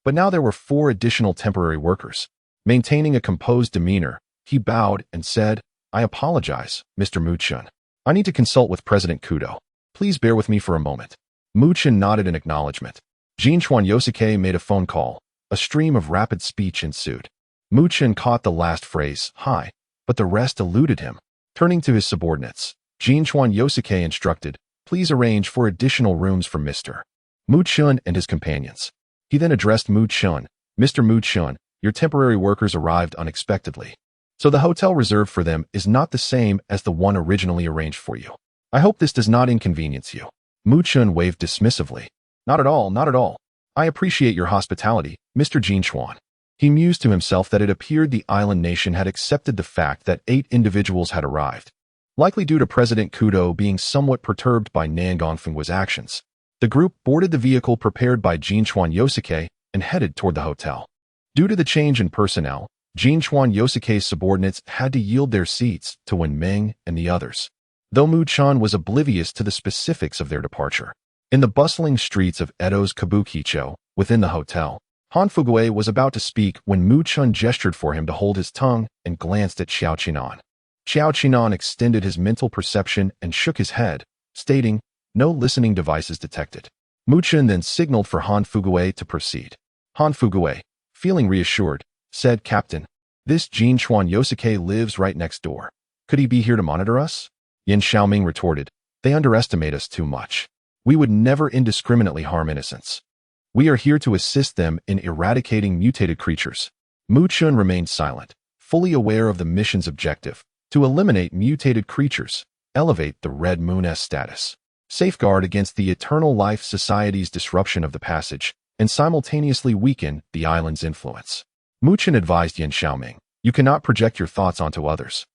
but now there were 4 additional temporary workers. Maintaining a composed demeanor, he bowed and said, "I apologize, Mr. Mu Chun. I need to consult with President Kudo. Please bear with me for a moment." Mu Chun nodded in acknowledgement. Jinchuan Yosuke made a phone call. A stream of rapid speech ensued. Mu Chun caught the last phrase, "Hi," but the rest eluded him. Turning to his subordinates, Jinchuan Yosuke instructed, "Please arrange for additional rooms for Mr. Mu Chun and his companions." He then addressed Mu Chun, "Mr. Mu Chun, your temporary workers arrived unexpectedly, so the hotel reserved for them is not the same as the one originally arranged for you. I hope this does not inconvenience you." Mu Chun waved dismissively. "Not at all, not at all. I appreciate your hospitality, Mr. Jinchuan." He mused to himself that it appeared the island nation had accepted the fact that 8 individuals had arrived, likely due to President Kudo being somewhat perturbed by Nangong Fenghua's actions. The group boarded the vehicle prepared by Jinchuan Yosuke and headed toward the hotel. Due to the change in personnel, Jinchuan Yosuke's subordinates had to yield their seats to Wen Meng and the others, though Mu Chun was oblivious to the specifics of their departure. In the bustling streets of Edo's Kabukicho, within the hotel, Han Fugui was about to speak when Mu Chun gestured for him to hold his tongue and glanced at Xiao Qinan. Xiao Qinan extended his mental perception and shook his head, stating, "No listening devices detected." Mu Chun then signaled for Han Fugui to proceed. Han Fugui, feeling reassured, said, "Captain, this Jinchuan Yosuke lives right next door. Could he be here to monitor us?" Yin Xiaoming retorted, "They underestimate us too much. We would never indiscriminately harm innocents. We are here to assist them in eradicating mutated creatures." Mu Chun remained silent, fully aware of the mission's objective, to eliminate mutated creatures, elevate the Red Moon's status, safeguard against the Eternal Life Society's disruption of the passage, and simultaneously weaken the island's influence. Mu Chun advised Yin Xiaoming, "You cannot project your thoughts onto others.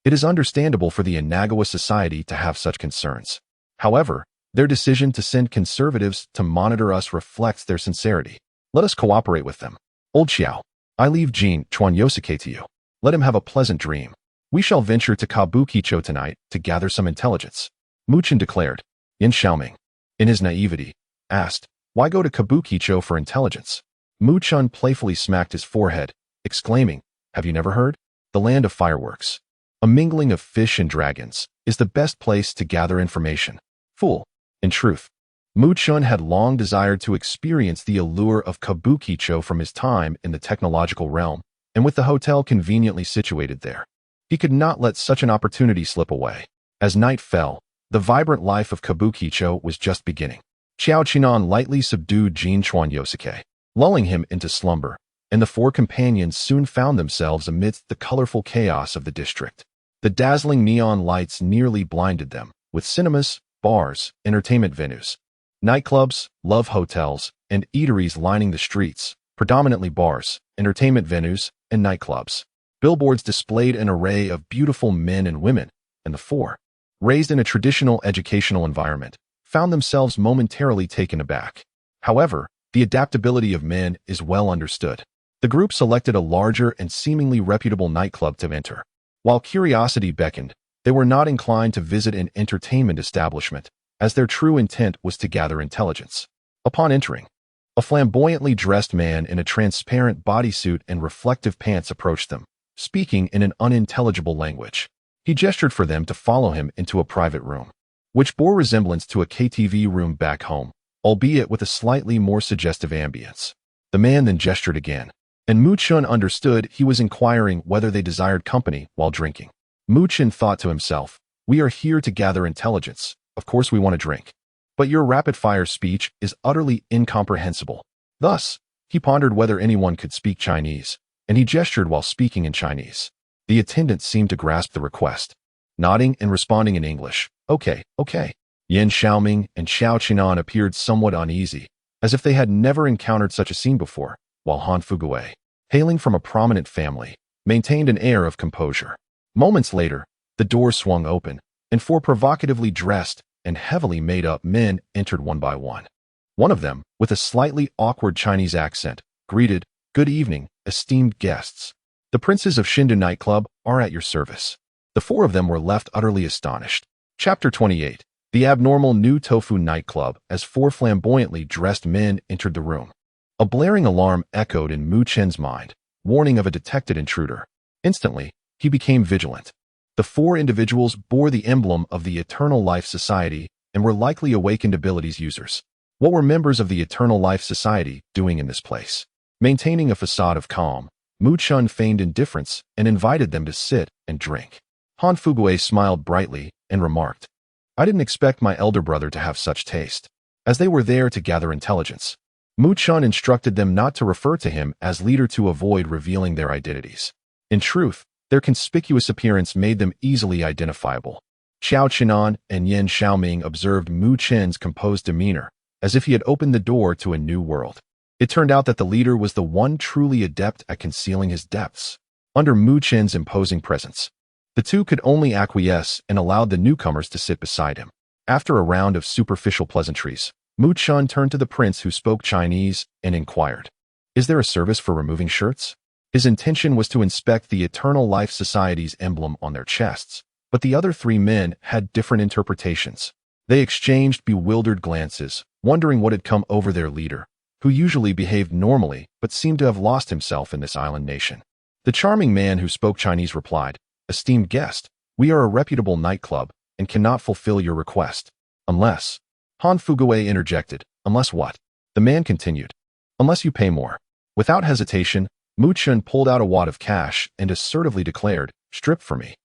It is understandable for the Inagawa Society to have such concerns. However, their decision to send conservatives to monitor us reflects their sincerity. Let us cooperate with them. Old Xiao, I leave Jinchuan Yosuke to you. Let him have a pleasant dream. We shall venture to Kabukicho tonight to gather some intelligence." Mu Chun declared. Yin Xiaoming, in his naivety, asked, "Why go to Kabukicho for intelligence?" Mu Chun playfully smacked his forehead, exclaiming, "Have you never heard? The land of fireworks, a mingling of fish and dragons, is the best place to gather information." Fool. In truth, Mu Chun had long desired to experience the allure of Kabukicho from his time in the technological realm, and with the hotel conveniently situated there, he could not let such an opportunity slip away. As night fell, the vibrant life of Kabukicho was just beginning. Xiao Qinan lightly subdued Jinchuan Yosuke, lulling him into slumber, and the 4 companions soon found themselves amidst the colorful chaos of the district. The dazzling neon lights nearly blinded them, with cinemas, bars, entertainment venues, nightclubs, love hotels, and eateries lining the streets, predominantly bars, entertainment venues, and nightclubs. Billboards displayed an array of beautiful men and women, and the four, raised in a traditional educational environment, found themselves momentarily taken aback. However, the adaptability of men is well understood. The group selected a larger and seemingly reputable nightclub to enter. While curiosity beckoned, they were not inclined to visit an entertainment establishment, as their true intent was to gather intelligence. Upon entering, a flamboyantly dressed man in a transparent bodysuit and reflective pants approached them, speaking in an unintelligible language. He gestured for them to follow him into a private room, which bore resemblance to a KTV room back home, albeit with a slightly more suggestive ambience. The man then gestured again, and Mu Chun understood he was inquiring whether they desired company while drinking. Mu Chun thought to himself, "We are here to gather intelligence. Of course we want to drink. But your rapid-fire speech is utterly incomprehensible." Thus, he pondered whether anyone could speak Chinese, and he gestured while speaking in Chinese. The attendant seemed to grasp the request, nodding and responding in English. Okay. Yan Xiaoming and Xiao Qinan appeared somewhat uneasy, as if they had never encountered such a scene before, while Han Fugui, hailing from a prominent family, maintained an air of composure. Moments later, the door swung open, and four provocatively dressed and heavily made-up men entered one by one. One of them, with a slightly awkward Chinese accent, greeted, "Good evening, esteemed guests. The princes of Shindu nightclub are at your service." The four of them were left utterly astonished. Chapter 28. The abnormal New Tofu nightclub as four flamboyantly dressed men entered the room. A blaring alarm echoed in Mu Chen's mind, warning of a detected intruder. Instantly, he became vigilant. The four individuals bore the emblem of the Eternal Life Society and were likely awakened abilities users. What were members of the Eternal Life Society doing in this place? Maintaining a facade of calm, Mu Chun feigned indifference and invited them to sit and drink. Han Fugui smiled brightly and remarked, "I didn't expect my elder brother to have such taste." As they were there to gather intelligence, Mu Chun instructed them not to refer to him as leader to avoid revealing their identities. In truth, their conspicuous appearance made them easily identifiable. Xiao Qinan and Yan Xiaoming observed Mu Chen's composed demeanor, as if he had opened the door to a new world. It turned out that the leader was the one truly adept at concealing his depths. Under Mu Chen's imposing presence, the two could only acquiesce and allowed the newcomers to sit beside him. After a round of superficial pleasantries, Mu Chun turned to the prince who spoke Chinese and inquired, "Is there a service for removing shirts?" His intention was to inspect the Eternal Life Society's emblem on their chests, but the other three men had different interpretations. They exchanged bewildered glances, wondering what had come over their leader, who usually behaved normally but seemed to have lost himself in this island nation. The charming man who spoke Chinese replied, "Esteemed guest, we are a reputable nightclub and cannot fulfill your request. Unless..." Han Fugui interjected, "Unless what?" The man continued, "Unless you pay more." Without hesitation, Mu Chun pulled out a wad of cash and assertively declared, "Strip for me."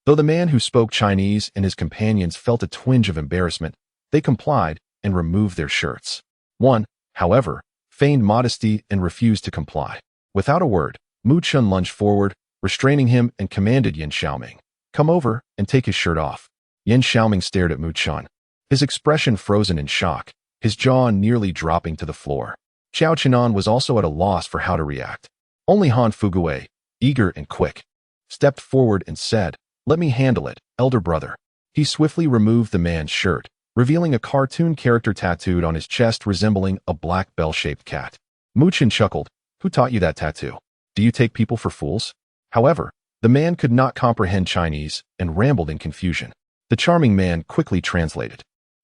Though the man who spoke Chinese and his companions felt a twinge of embarrassment, they complied and removed their shirts. One, however, feigned modesty and refused to comply. Without a word, Mu Chun lunged forward, restraining him, and commanded Yan Xiaoming, "Come over and take his shirt off." Yan Xiaoming stared at Mu Chun, his expression frozen in shock, his jaw nearly dropping to the floor. Xiao Qinan was also at a loss for how to react. Only Han Fugui, eager and quick, stepped forward and said, "Let me handle it, elder brother." He swiftly removed the man's shirt, revealing a cartoon character tattooed on his chest resembling a black bell-shaped cat. Mu Chun chuckled, "Who taught you that tattoo? Do you take people for fools?" However, the man could not comprehend Chinese and rambled in confusion. The charming man quickly translated.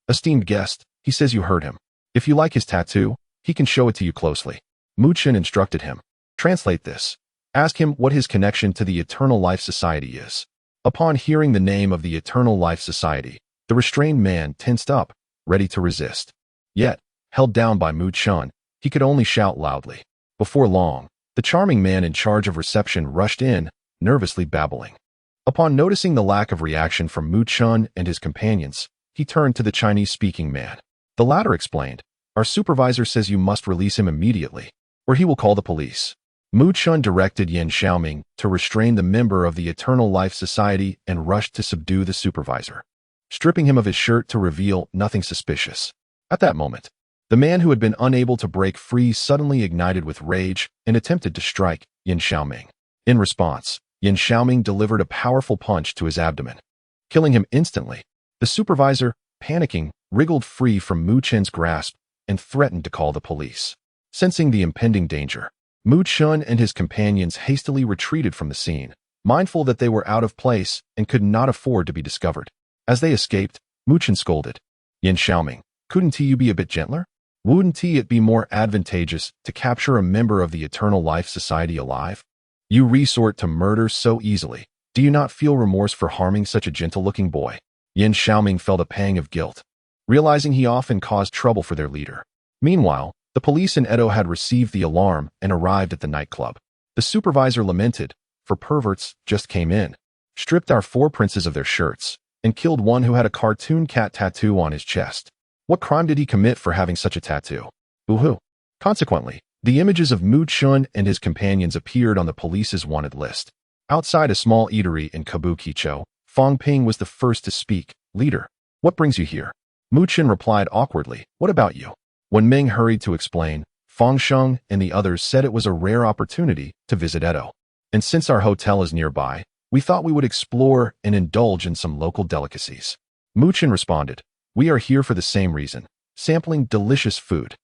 "Esteemed guest, he says you heard him. If you like his tattoo, he can show it to you closely." Mu Chun instructed him, "Translate this. Ask him what his connection to the Eternal Life Society is." Upon hearing the name of the Eternal Life Society, the restrained man tensed up, ready to resist. Yet, held down by Mu Chun, he could only shout loudly. Before long, the charming man in charge of reception rushed in, nervously babbling. Upon noticing the lack of reaction from Mu Chun and his companions, he turned to the Chinese-speaking man. The latter explained, "Our supervisor says you must release him immediately, or he will call the police." Mu Chun directed Yan Xiaoming to restrain the member of the Eternal Life Society and rushed to subdue the supervisor, stripping him of his shirt to reveal nothing suspicious. At that moment, the man who had been unable to break free suddenly ignited with rage and attempted to strike Yan Xiaoming. In response, Yin Xiaoming delivered a powerful punch to his abdomen, killing him instantly. The supervisor, panicking, wriggled free from Mu Chen's grasp and threatened to call the police. Sensing the impending danger, Mu Chen and his companions hastily retreated from the scene, mindful that they were out of place and could not afford to be discovered. As they escaped, Mu Chen scolded, Yin Xiaoming, couldn't you be a bit gentler? Wouldn't it be more advantageous to capture a member of the Eternal Life Society alive? You resort to murder so easily. Do you not feel remorse for harming such a gentle-looking boy? Yin Xiaoming felt a pang of guilt, realizing he often caused trouble for their leader. Meanwhile, the police in Edo had received the alarm and arrived at the nightclub. The supervisor lamented, for perverts just came in, stripped our 4 princes of their shirts, and killed one who had a cartoon cat tattoo on his chest. What crime did he commit for having such a tattoo? Ooh-hoo. Consequently, the images of Mu Chun and his companions appeared on the police's wanted list. Outside a small eatery in Kabukicho, Fong Ping was the first to speak. Leader, what brings you here? Mu Chun replied awkwardly, what about you? When Ming hurried to explain, Fong Sheng and the others said it was a rare opportunity to visit Edo. And since our hotel is nearby, we thought we would explore and indulge in some local delicacies. Mu Chun responded, we are here for the same reason, sampling delicious food.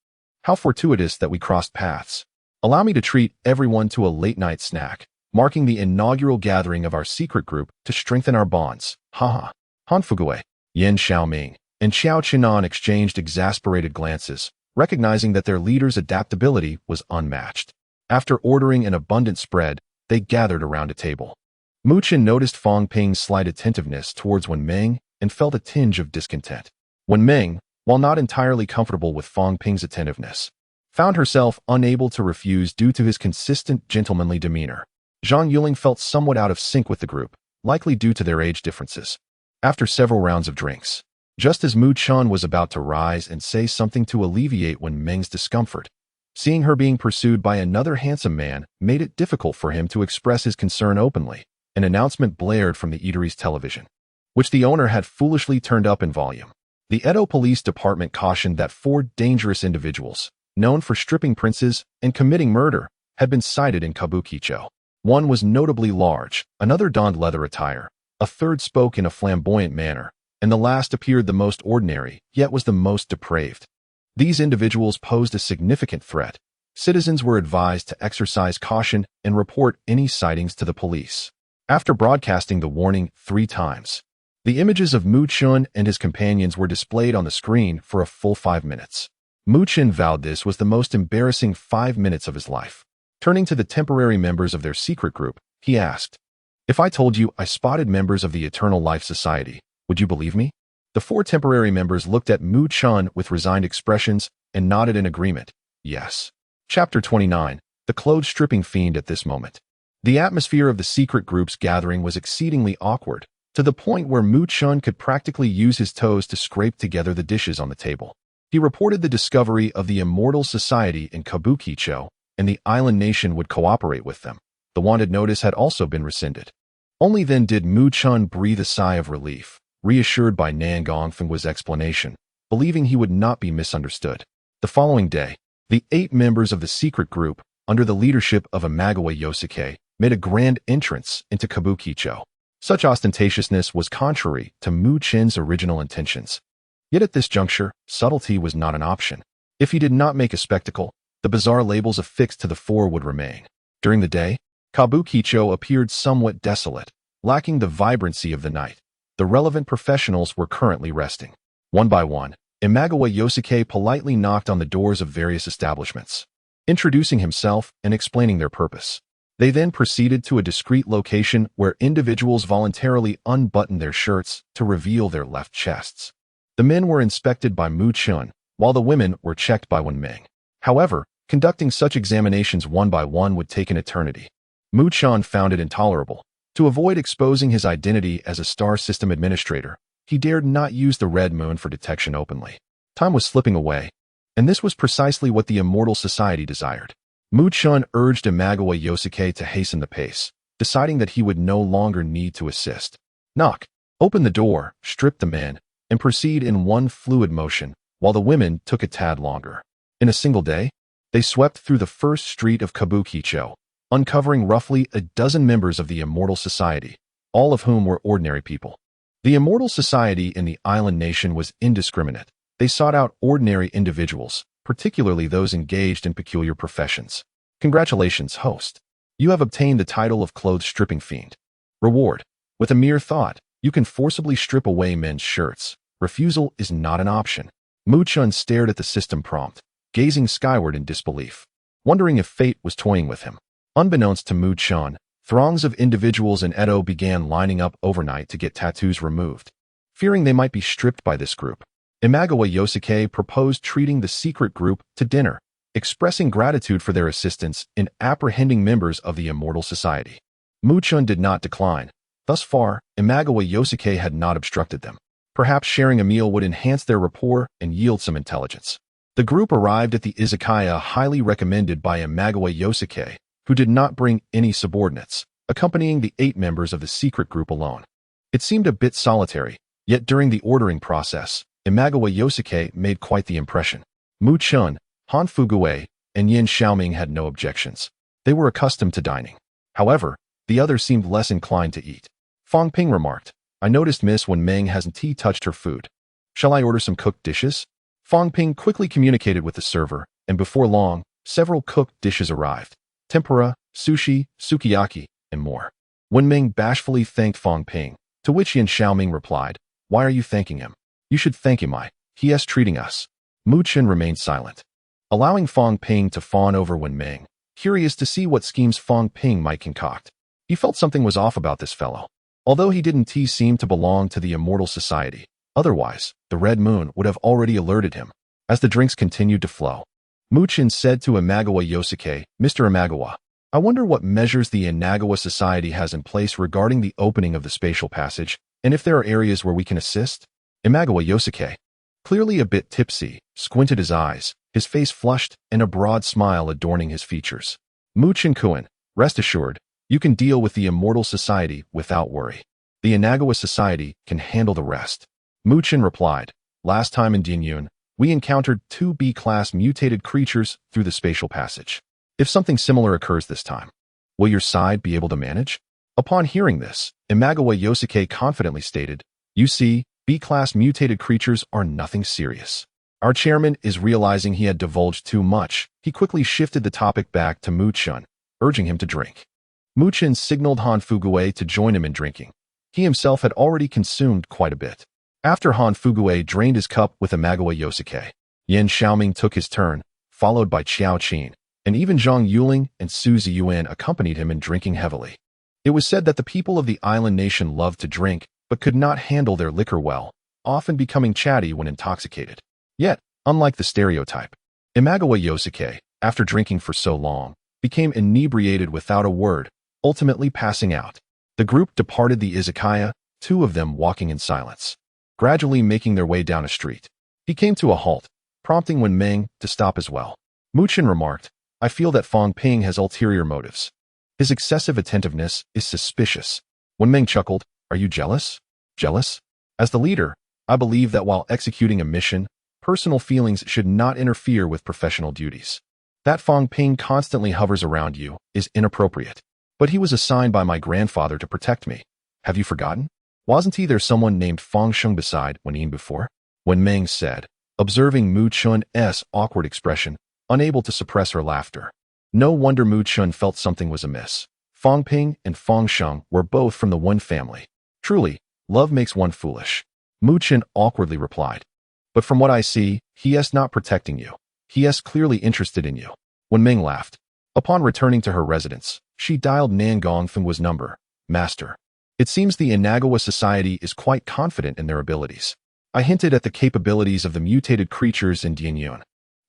How fortuitous that we crossed paths. Allow me to treat everyone to a late-night snack, marking the inaugural gathering of our secret group to strengthen our bonds. Haha. Han Fugue, Yin Xiaoming, and Xiao Qinan exchanged exasperated glances, recognizing that their leader's adaptability was unmatched. After ordering an abundant spread, they gathered around a table. Mu Chen noticed Fong Ping's slight attentiveness towards Wen Ming and felt a tinge of discontent. Wen Ming, while not entirely comfortable with Fong Ping's attentiveness, found herself unable to refuse due to his consistent gentlemanly demeanor. Zhang Yuling felt somewhat out of sync with the group, likely due to their age differences. After several rounds of drinks, just as Mu Chun was about to rise and say something to alleviate Wen Ming's discomfort, seeing her being pursued by another handsome man made it difficult for him to express his concern openly. An announcement blared from the eatery's television, which the owner had foolishly turned up in volume. The Edo Police Department cautioned that 4 dangerous individuals, known for stripping princes and committing murder, had been sighted in Kabukicho. One was notably large, another donned leather attire, a third spoke in a flamboyant manner, and the last appeared the most ordinary, yet was the most depraved. These individuals posed a significant threat. Citizens were advised to exercise caution and report any sightings to the police. After broadcasting the warning 3 times, the images of Mu Chun and his companions were displayed on the screen for a full 5 minutes. Mu Chun vowed this was the most embarrassing 5 minutes of his life. Turning to the temporary members of their secret group, he asked, if I told you I spotted members of the Eternal Life Society, would you believe me? The 4 temporary members looked at Mu Chun with resigned expressions and nodded in agreement. Yes. Chapter 29, The Clothes Stripping Fiend. At this moment, the atmosphere of the secret group's gathering was exceedingly awkward, to the point where Mu Chun could practically use his toes to scrape together the dishes on the table. He reported the discovery of the Immortal Society in Kabukicho, and the island nation would cooperate with them. The wanted notice had also been rescinded. Only then did Mu Chun breathe a sigh of relief, reassured by Nan Gongfeng's explanation, believing he would not be misunderstood. The following day, the 8 members of the secret group, under the leadership of Imagawa Yosuke, made a grand entrance into Kabukicho. Such ostentatiousness was contrary to Mu Chen's original intentions. Yet at this juncture, subtlety was not an option. If he did not make a spectacle, the bizarre labels affixed to the 4 would remain. During the day, Kabukicho appeared somewhat desolate, lacking the vibrancy of the night. The relevant professionals were currently resting. One by one, Imagawa Yosuke politely knocked on the doors of various establishments, introducing himself and explaining their purpose. They then proceeded to a discreet location where individuals voluntarily unbuttoned their shirts to reveal their left chests. The men were inspected by Mu Chun, while the women were checked by Wen Ming. However, conducting such examinations one by one would take an eternity. Mu Chun found it intolerable. To avoid exposing his identity as a star system administrator, he dared not use the Red Moon for detection openly. Time was slipping away, and this was precisely what the Immortal Society desired. Mu Chun urged Imagawa Yosuke to hasten the pace, deciding that he would no longer need to assist. Knock, open the door, strip the men, and proceed in one fluid motion, while the women took a tad longer. In a single day, they swept through the first street of Kabukicho, uncovering roughly a dozen members of the Immortal Society, all of whom were ordinary people. The Immortal Society in the island nation was indiscriminate. They sought out ordinary individuals, particularly those engaged in peculiar professions. Congratulations, host. You have obtained the title of Clothes Stripping Fiend. Reward. With a mere thought, you can forcibly strip away men's shirts. Refusal is not an option. Mu-chun stared at the system prompt, gazing skyward in disbelief, wondering if fate was toying with him. Unbeknownst to Mu-chun, throngs of individuals in Edo began lining up overnight to get tattoos removed. Fearing they might be stripped by this group, Imagawa Yosuke proposed treating the secret group to dinner, expressing gratitude for their assistance in apprehending members of the Immortal Society. Mu-chun did not decline. Thus far, Imagawa Yosuke had not obstructed them. Perhaps sharing a meal would enhance their rapport and yield some intelligence. The group arrived at the izakaya highly recommended by Imagawa Yosuke, who did not bring any subordinates, accompanying the 8 members of the secret group alone. It seemed a bit solitary, yet during the ordering process, Imagawa Yosuke made quite the impression. Mu-chun, Han Fuguei, and Yin Xiaoming had no objections. They were accustomed to dining. However, the others seemed less inclined to eat. Fong Ping remarked, I noticed Miss Wen Ming hasn't touched her food. Shall I order some cooked dishes? Fong Ping quickly communicated with the server, and before long, several cooked dishes arrived. Tempura, sushi, sukiyaki, and more. Wen Ming bashfully thanked Fong Ping, to which Yin Xiaoming replied, Why are you thanking him? You should thank him. He is treating us. Mu-chun remained silent, allowing Fong Ping to fawn over Wen Ming, curious to see what schemes Fong Ping might concoct. He felt something was off about this fellow. Although he didn't seem to belong to the Immortal Society, otherwise, the Red Moon would have already alerted him. As the drinks continued to flow, Mu-chun said to Imagawa Yosuke, Mr. Imagawa, I wonder what measures the Inagawa Society has in place regarding the opening of the spatial passage, and if there are areas where we can assist? Imagawa Yosuke, clearly a bit tipsy, squinted his eyes, his face flushed, and a broad smile adorning his features. Mu-chun-kun, rest assured, you can deal with the Immortal Society without worry. The Inagawa Society can handle the rest. Mu-chun replied, Last time in Dinyun, we encountered 2 B-class mutated creatures through the spatial passage. If something similar occurs this time, will your side be able to manage? Upon hearing this, Imagawa Yosuke confidently stated, You see, B-class mutated creatures are nothing serious. Our chairman is realizing he had divulged too much. He quickly shifted the topic back to Mu-chun, urging him to drink. Mu-chun signaled Han Fuguei to join him in drinking. He himself had already consumed quite a bit. After Han Fuguei drained his cup with Imagawa Yosuke, Yin Xiaoming took his turn, followed by Qiao Qin, and even Zhang Yuling and Su Ziyuan accompanied him in drinking heavily. It was said that the people of the island nation loved to drink, but could not handle their liquor well, often becoming chatty when intoxicated. Yet, unlike the stereotype, Imagawa Yosuke, after drinking for so long, became inebriated without a word, ultimately passing out. The group departed the izakaya, 2 of them walking in silence, gradually making their way down a street. He came to a halt, prompting Wen Ming to stop as well. Mu-chun remarked, I feel that Fong Ping has ulterior motives. His excessive attentiveness is suspicious. Wen Ming chuckled, Are you jealous? Jealous? As the leader, I believe that while executing a mission, personal feelings should not interfere with professional duties. That Fong Ping constantly hovers around you is inappropriate. But he was assigned by my grandfather to protect me. Have you forgotten? Wasn't there someone named Fong Sheng beside Wen Yin before? Wen Ming said, observing Mu-chun's awkward expression, unable to suppress her laughter. No wonder Mu-chun felt something was amiss. Fong Ping and Fong Sheng were both from the one family. Truly, love makes one foolish. Mu-chun awkwardly replied. But from what I see, he is not protecting you. He is clearly interested in you. Wen Ming laughed. Upon returning to her residence, she dialed Nan Gongfeng's number. Master. It seems the Inagawa Society is quite confident in their abilities. I hinted at the capabilities of the mutated creatures in Dianyun,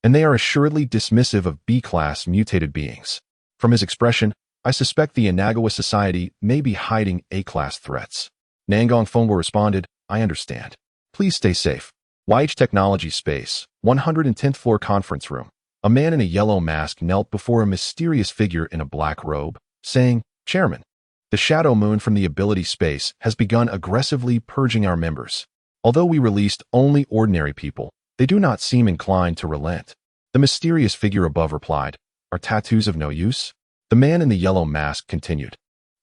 and they are assuredly dismissive of B-class mutated beings. From his expression, I suspect the Inagawa Society may be hiding A-class threats. Nan Gongfeng responded, I understand. Please stay safe. YH Technology Space, 110th floor conference room. A man in a yellow mask knelt before a mysterious figure in a black robe, saying, Chairman, the shadow moon from the ability space has begun aggressively purging our members. Although we released only ordinary people, they do not seem inclined to relent. The mysterious figure above replied, Are tattoos of no use? The man in the yellow mask continued.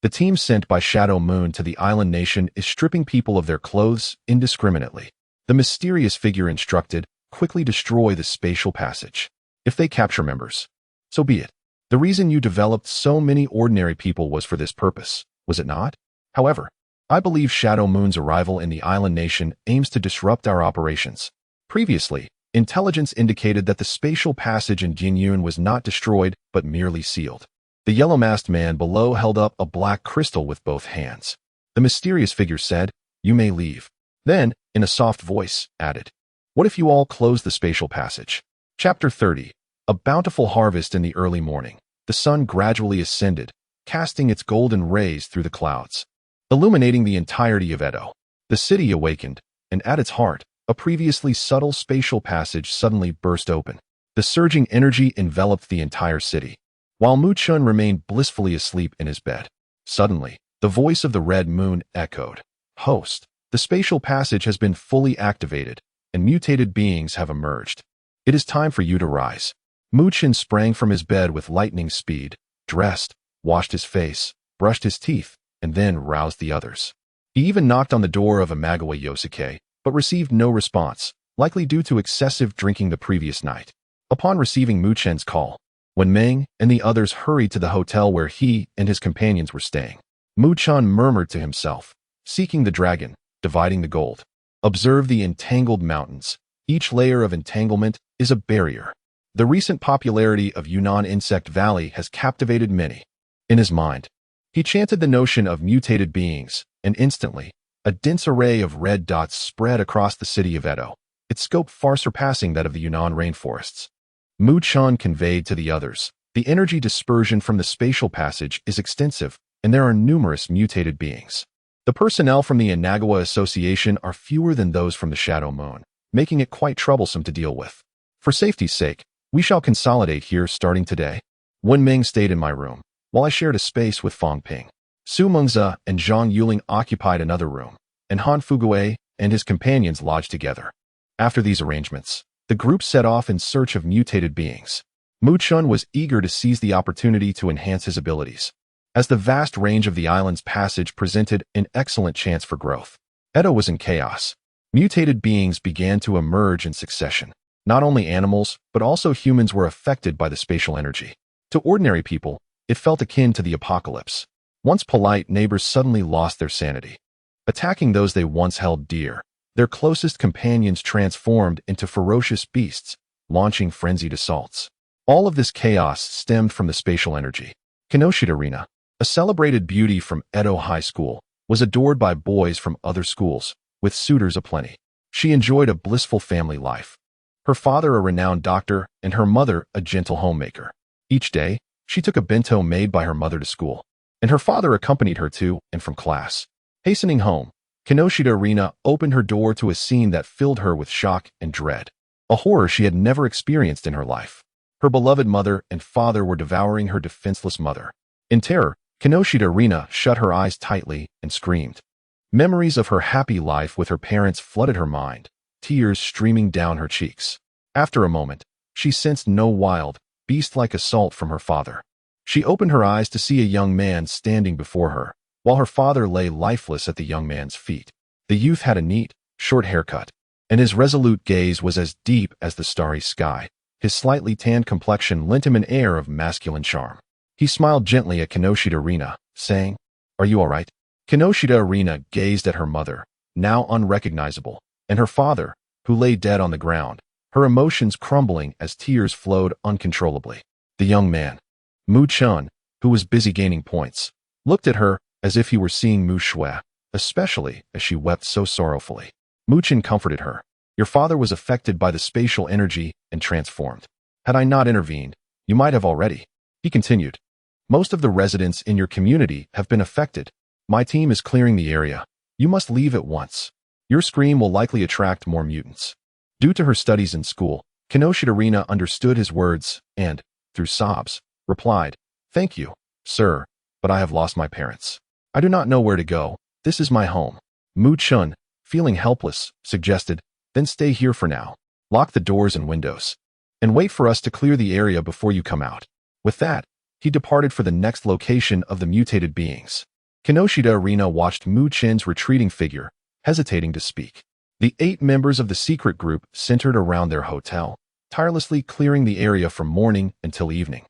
The team sent by Shadow Moon to the island nation is stripping people of their clothes indiscriminately. The mysterious figure instructed, quickly destroy the spatial passage. If they capture members, so be it. The reason you developed so many ordinary people was for this purpose, was it not? However, I believe Shadow Moon's arrival in the island nation aims to disrupt our operations. Previously, intelligence indicated that the spatial passage in Jinyun was not destroyed, but merely sealed. The yellow-masked man below held up a black crystal with both hands. The mysterious figure said, "You may leave." Then, in a soft voice, added, "What if you all close the spatial passage?" Chapter 30. A bountiful harvest in the early morning. The sun gradually ascended, casting its golden rays through the clouds, illuminating the entirety of Edo. The city awakened, and at its heart, a previously subtle spatial passage suddenly burst open. The surging energy enveloped the entire city. While Mu-chun remained blissfully asleep in his bed, suddenly, the voice of the red moon echoed. "Host, the spatial passage has been fully activated, and mutated beings have emerged. It is time for you to rise." Mu-chun sprang from his bed with lightning speed, dressed, washed his face, brushed his teeth, and then roused the others. He even knocked on the door of Imagawa Yosuke, but received no response, likely due to excessive drinking the previous night. Upon receiving Mu-chun's call, when Meng and the others hurried to the hotel where he and his companions were staying, Mu-chun murmured to himself, "Seeking the dragon, dividing the gold. Observe the entangled mountains. Each layer of entanglement is a barrier." The recent popularity of Yunnan Insect Valley has captivated many. In his mind, he chanted the notion of mutated beings, and instantly, a dense array of red dots spread across the city of Edo, its scope far surpassing that of the Yunnan rainforests. Mu-chun conveyed to the others, the energy dispersion from the spatial passage is extensive, and there are numerous mutated beings. The personnel from the Inagawa Association are fewer than those from the Shadow Moon, making it quite troublesome to deal with. For safety's sake, we shall consolidate here starting today. Wen Ming stayed in my room, while I shared a space with Fang Ping. Su Mengze and Zhang Yuling occupied another room, and Han Fugue and his companions lodged together. After these arrangements, the group set off in search of mutated beings. Mu-chun was eager to seize the opportunity to enhance his abilities, as the vast range of the island's passage presented an excellent chance for growth. Edo was in chaos. Mutated beings began to emerge in succession. Not only animals, but also humans were affected by the spatial energy. To ordinary people, it felt akin to the apocalypse. Once polite neighbors suddenly lost their sanity, attacking those they once held dear. Their closest companions transformed into ferocious beasts, launching frenzied assaults. All of this chaos stemmed from the spatial energy. Kinoshita Rina, a celebrated beauty from Edo High School, was adored by boys from other schools, with suitors aplenty. She enjoyed a blissful family life. Her father a renowned doctor, and her mother a gentle homemaker. Each day, she took a bento made by her mother to school, and her father accompanied her to and from class. Hastening home, Kinoshita Rina opened her door to a scene that filled her with shock and dread, a horror she had never experienced in her life. Her beloved mother and father were devouring her defenseless mother. In terror, Kinoshita Rina shut her eyes tightly and screamed. Memories of her happy life with her parents flooded her mind, tears streaming down her cheeks. After a moment, she sensed no wild, beast-like assault from her father. She opened her eyes to see a young man standing before her, while her father lay lifeless at the young man's feet. The youth had a neat, short haircut, and his resolute gaze was as deep as the starry sky. His slightly tanned complexion lent him an air of masculine charm. He smiled gently at Kinoshita Rina, saying, "Are you all right?" Kinoshita Rina gazed at her mother, now unrecognizable, and her father, who lay dead on the ground, her emotions crumbling as tears flowed uncontrollably. The young man, Mu-chun, who was busy gaining points, looked at her as if he were seeing Mu-shue, especially as she wept so sorrowfully. Mu-chun comforted her. "Your father was affected by the spatial energy and transformed. Had I not intervened, you might have already." He continued, "Most of the residents in your community have been affected. My team is clearing the area. You must leave at once. Your scream will likely attract more mutants." Due to her studies in school, Kinoshita Rina understood his words and, through sobs, replied, "Thank you, sir, but I have lost my parents. I do not know where to go. This is my home." Mu-chun, feeling helpless, suggested, "Then stay here for now. Lock the doors and windows, and wait for us to clear the area before you come out." With that, he departed for the next location of the mutated beings. Kinoshita Arena watched Mu Chen's retreating figure, hesitating to speak. The 8 members of the secret group centered around their hotel, tirelessly clearing the area from morning until evening.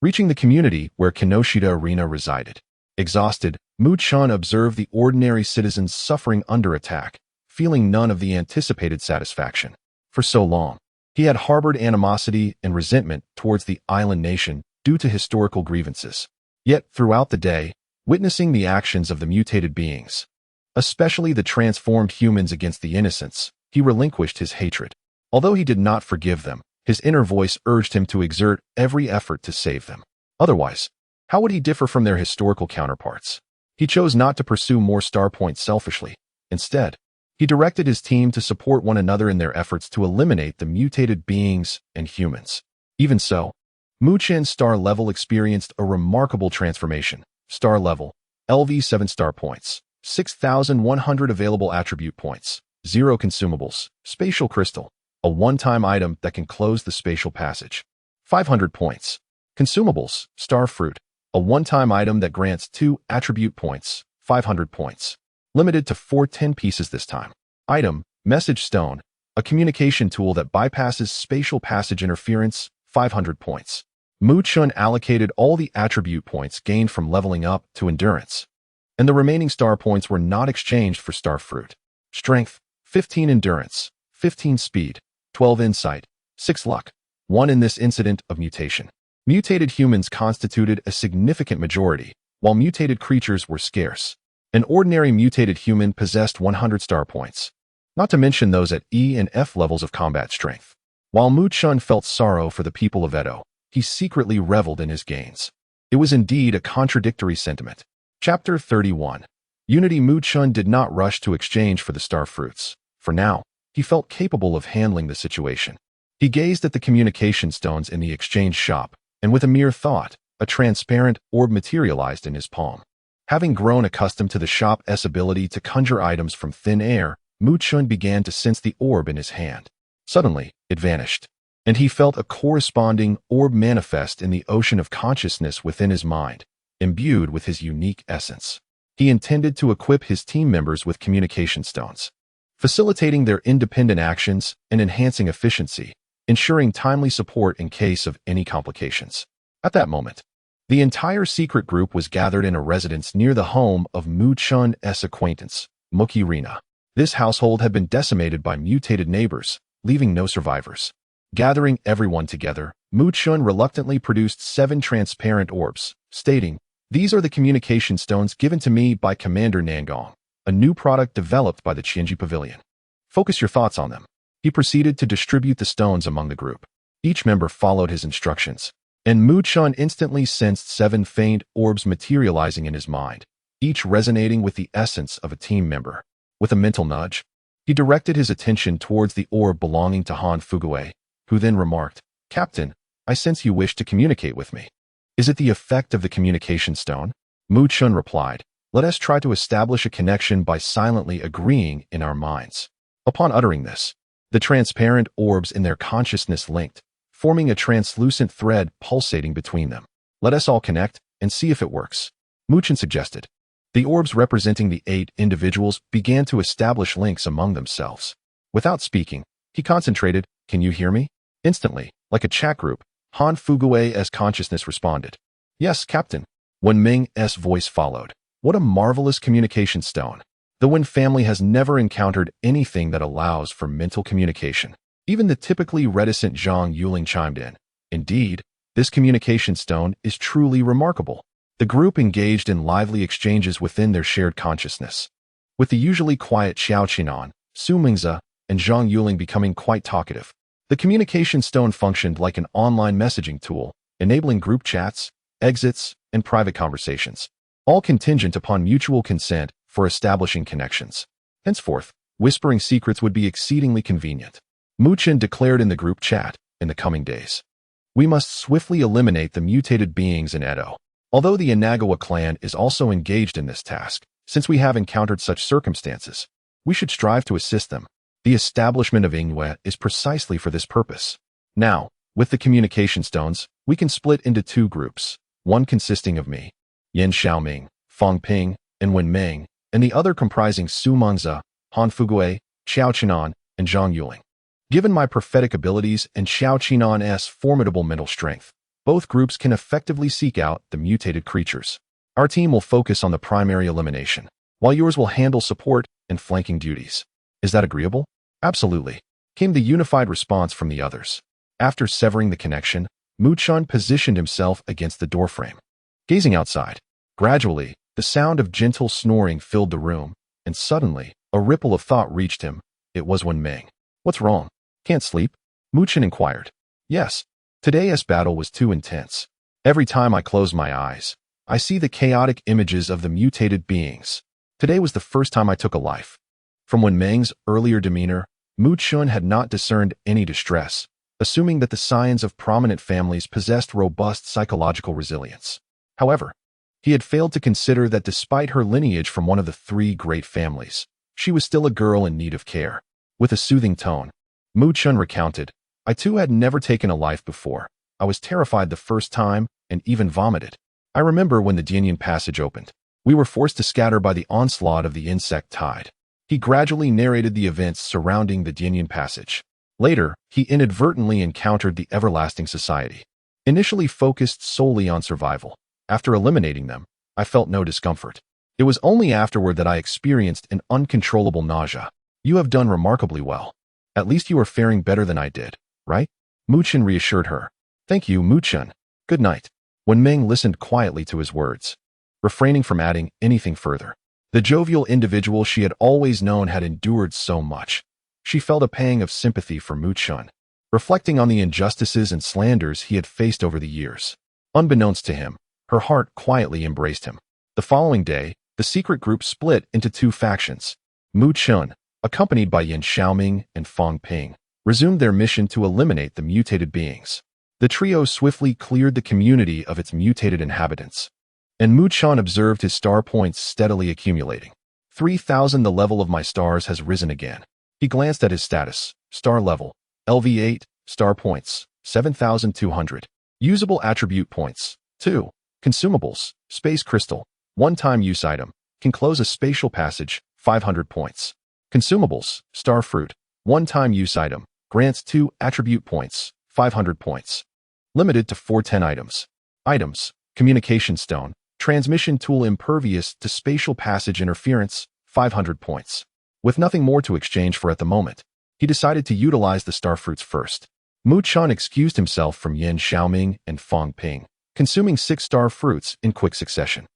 Reaching the community where Kinoshita Arena resided. Exhausted, Mu Chen observed the ordinary citizens suffering under attack, feeling none of the anticipated satisfaction. For so long, he had harbored animosity and resentment towards the island nation due to historical grievances. Yet, throughout the day, witnessing the actions of the mutated beings, especially the transformed humans against the innocents, he relinquished his hatred. Although he did not forgive them, his inner voice urged him to exert every effort to save them. Otherwise, how would he differ from their historical counterparts? He chose not to pursue more star points selfishly. Instead, he directed his team to support one another in their efforts to eliminate the mutated beings and humans. Even so, Mu Chen's star level experienced a remarkable transformation. Star level, LV 7 star points, 6,100 available attribute points, 0 consumables, spatial crystal, a one-time item that can close the spatial passage, 500 points. Consumables, star fruit, a one-time item that grants 2 attribute points, 500 points. Limited to 410 pieces this time. Item, message stone, a communication tool that bypasses spatial passage interference, 500 points. Mu Chen allocated all the attribute points gained from leveling up to endurance, and the remaining star points were not exchanged for star fruit. Strength, 15 endurance, 15 speed, 12 insight, 6 luck, 1 in this incident of mutation. Mutated humans constituted a significant majority, while mutated creatures were scarce. An ordinary mutated human possessed 100 star points, not to mention those at E and F levels of combat strength. While Mu Chen felt sorrow for the people of Edo, he secretly reveled in his gains. It was indeed a contradictory sentiment. Chapter 31. Unity. Mu Chen did not rush to exchange for the star fruits. For now, he felt capable of handling the situation. He gazed at the communication stones in the exchange shop, and with a mere thought, a transparent orb materialized in his palm. Having grown accustomed to the shop's ability to conjure items from thin air, Mu Chen began to sense the orb in his hand. Suddenly, it vanished, and he felt a corresponding orb manifest in the ocean of consciousness within his mind, imbued with his unique essence. He intended to equip his team members with communication stones, facilitating their independent actions and enhancing efficiency, ensuring timely support in case of any complications. At that moment, the entire secret group was gathered in a residence near the home of Mu Chen's acquaintance, Muki Rina. This household had been decimated by mutated neighbors, leaving no survivors. Gathering everyone together, Mu Chen reluctantly produced 7 transparent orbs, stating, "These are the communication stones given to me by Commander Nangong, a new product developed by the Qianji Pavilion. Focus your thoughts on them." He proceeded to distribute the stones among the group. Each member followed his instructions, and Mu Chen instantly sensed 7 faint orbs materializing in his mind, each resonating with the essence of a team member. With a mental nudge, he directed his attention towards the orb belonging to Han Fugue, who then remarked, "Captain, I sense you wish to communicate with me. Is it the effect of the communication stone?" Mu Chen replied, "Let us try to establish a connection by silently agreeing in our minds." Upon uttering this, the transparent orbs in their consciousness linked, forming a translucent thread pulsating between them. "Let us all connect and see if it works," Mu Chen suggested. The orbs representing the 8 individuals began to establish links among themselves. Without speaking, he concentrated, "Can you hear me?" Instantly, like a chat group, Han Fugue's consciousness responded, "Yes, Captain." Wen Ming's voice followed, "What a marvelous communication stone. The Wen family has never encountered anything that allows for mental communication." Even the typically reticent Zhang Yuling chimed in, "Indeed, this communication stone is truly remarkable." The group engaged in lively exchanges within their shared consciousness, with the usually quiet Xiao Qinan, Su Mingze, and Zhang Yuling becoming quite talkative. The communication stone functioned like an online messaging tool, enabling group chats, exits, and private conversations, all contingent upon mutual consent for establishing connections. Henceforth, whispering secrets would be exceedingly convenient. Mu Chen declared in the group chat, "In the coming days, we must swiftly eliminate the mutated beings in Edo. Although the Inagawa clan is also engaged in this task, since we have encountered such circumstances, we should strive to assist them. The establishment of Inghua is precisely for this purpose. Now, with the communication stones, we can split into 2 groups, one consisting of me, Yin Xiaoming, Fang Ping, and Wen Meng, and the other comprising Su Mengze, Han Fugui, Xiao Qinan, and Zhang Yuling. Given my prophetic abilities and Xiao Qinan's formidable mental strength, both groups can effectively seek out the mutated creatures. Our team will focus on the primary elimination, while yours will handle support and flanking duties. Is that agreeable? Absolutely, came the unified response from the others. After severing the connection, Mu Chun positioned himself against the doorframe. Gazing outside, gradually, the sound of gentle snoring filled the room, and suddenly, a ripple of thought reached him. It was Wen Meng. What's wrong? Can't sleep? Mu Chun inquired. Yes. Today's battle was too intense. Every time I close my eyes, I see the chaotic images of the mutated beings. Today was the first time I took a life. From Wen Meng's earlier demeanor, Mu Chun had not discerned any distress, assuming that the scions of prominent families possessed robust psychological resilience. However, he had failed to consider that despite her lineage from one of the three great families, she was still a girl in need of care. With a soothing tone, Mu Chun recounted, I too had never taken a life before. I was terrified the first time and even vomited. I remember when the Dianyan passage opened. We were forced to scatter by the onslaught of the insect tide. He gradually narrated the events surrounding the Dianyan passage. Later, he inadvertently encountered the Everlasting Society. Initially focused solely on survival. After eliminating them, I felt no discomfort. It was only afterward that I experienced an uncontrollable nausea. You have done remarkably well. At least you are faring better than I did, right? Mu Chun reassured her. Thank you, Mu Chun. Good night. Wen Meng listened quietly to his words, refraining from adding anything further. The jovial individual she had always known had endured so much. She felt a pang of sympathy for Mu Chun, reflecting on the injustices and slanders he had faced over the years. Unbeknownst to him, her heart quietly embraced him. The following day, the secret group split into two factions. Mu Chun, accompanied by Yin Xiaoming and Fang Ping, resumed their mission to eliminate the mutated beings. The trio swiftly cleared the community of its mutated inhabitants, and Mu Chun observed his star points steadily accumulating. 3,000. The level of my stars has risen again. He glanced at his status. Star level, LV8, star points, 7,200. Usable attribute points, 2. Consumables, space crystal, one-time use item, can close a spatial passage, 500 points. Consumables, star fruit, one-time use item, grants 2 attribute points, 500 points. Limited to 410 items. Items, communication stone, transmission tool impervious to spatial passage interference, 500 points. With nothing more to exchange for at the moment, he decided to utilize the star fruits first. Mu Chun excused himself from Yin Xiaoming and Fang Ping, consuming 6 star fruits in quick succession.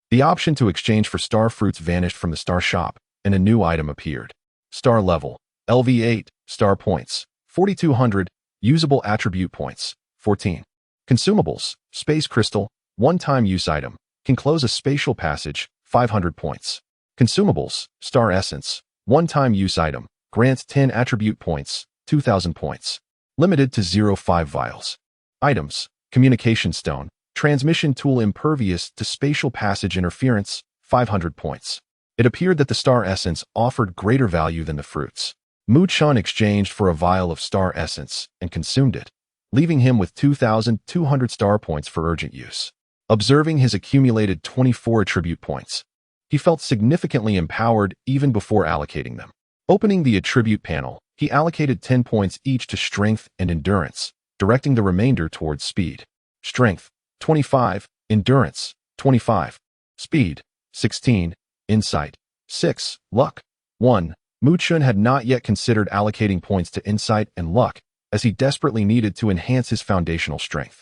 The option to exchange for star fruits vanished from the star shop, and a new item appeared. Star level, LV8, star points, 4,200, usable attribute points, 14. Consumables, space crystal, one-time use item, can close a spatial passage, 500 points. Consumables, star essence, one-time use item, grants 10 attribute points, 2,000 points. Limited to 0.5 vials. Items, communication stone, transmission tool impervious to spatial passage interference, 500 points. It appeared that the star essence offered greater value than the fruits. Mu Chun exchanged for a vial of star essence and consumed it, leaving him with 2,200 star points for urgent use. Observing his accumulated 24 attribute points, he felt significantly empowered even before allocating them. Opening the attribute panel, he allocated 10 points each to strength and endurance, directing the remainder towards speed. Strength, 25, endurance, 25, speed, 16, insight, 6, luck, 1. Mu Chun had not yet considered allocating points to insight and luck, as he desperately needed to enhance his foundational strength.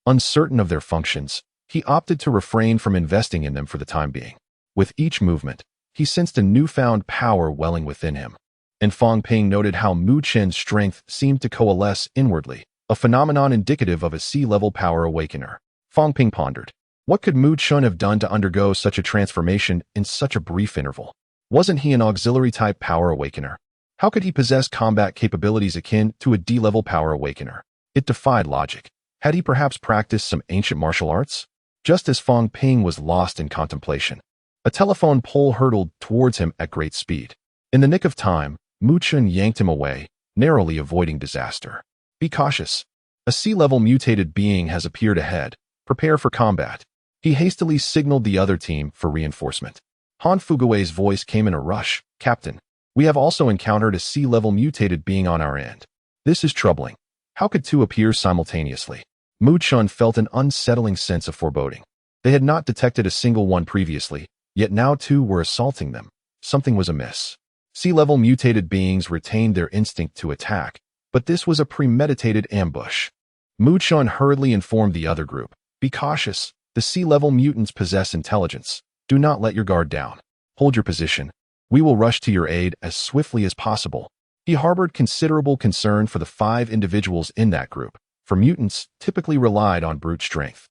Uncertain of their functions, he opted to refrain from investing in them for the time being. With each movement, he sensed a newfound power welling within him. And Fang Ping noted how Mu Chun's strength seemed to coalesce inwardly, a phenomenon indicative of a sea-level power awakener. Fang Ping pondered. What could Mu Chun have done to undergo such a transformation in such a brief interval? Wasn't he an auxiliary-type power awakener? How could he possess combat capabilities akin to a D-level power awakener? It defied logic. Had he perhaps practiced some ancient martial arts? Just as Fang Ping was lost in contemplation, a telephone pole hurtled towards him at great speed. In the nick of time, Mu Chun yanked him away, narrowly avoiding disaster. Be cautious. A sea-level mutated being has appeared ahead. Prepare for combat. He hastily signaled the other team for reinforcement. Han Fugue's voice came in a rush. Captain, we have also encountered a sea-level mutated being on our end. This is troubling. How could two appear simultaneously? Mu Chun felt an unsettling sense of foreboding. They had not detected a single one previously, yet now two were assaulting them. Something was amiss. Sea-level mutated beings retained their instinct to attack, but this was a premeditated ambush. Mu Chun hurriedly informed the other group. Be cautious. The sea-level mutants possess intelligence. Do not let your guard down. Hold your position. We will rush to your aid as swiftly as possible. He harbored considerable concern for the 5 individuals in that group, for mutants typically relied on brute strength.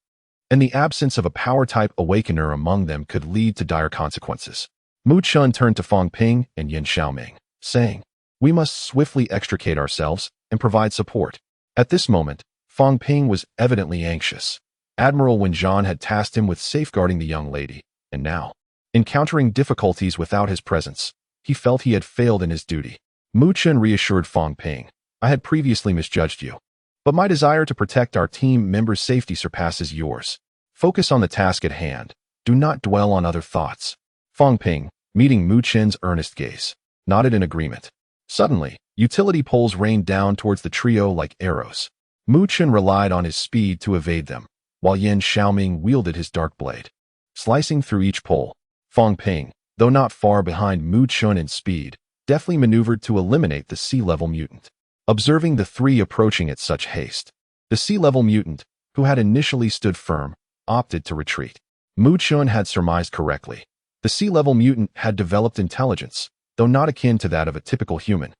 And the absence of a power-type awakener among them could lead to dire consequences. Mu Chun turned to Fang Ping and Yin Xiaoming, saying, we must swiftly extricate ourselves and provide support. At this moment, Fang Ping was evidently anxious. Admiral Wen Zhan had tasked him with safeguarding the young lady, and now, encountering difficulties without his presence, he felt he had failed in his duty. Mu Chun reassured Fang Ping, I had previously misjudged you, but my desire to protect our team members' safety surpasses yours. Focus on the task at hand. Do not dwell on other thoughts. Fang Ping, meeting Mu Chun's earnest gaze, nodded in agreement. Suddenly, utility poles rained down towards the trio like arrows. Mu Chun relied on his speed to evade them, while Yin Xiaoming wielded his dark blade. Slicing through each pole, Fang Ping, though not far behind Mu Chun in speed, deftly maneuvered to eliminate the sea-level mutant. Observing the 3 approaching at such haste, the sea-level mutant, who had initially stood firm, opted to retreat. Mu Chun had surmised correctly. The sea-level mutant had developed intelligence, though not akin to that of a typical human.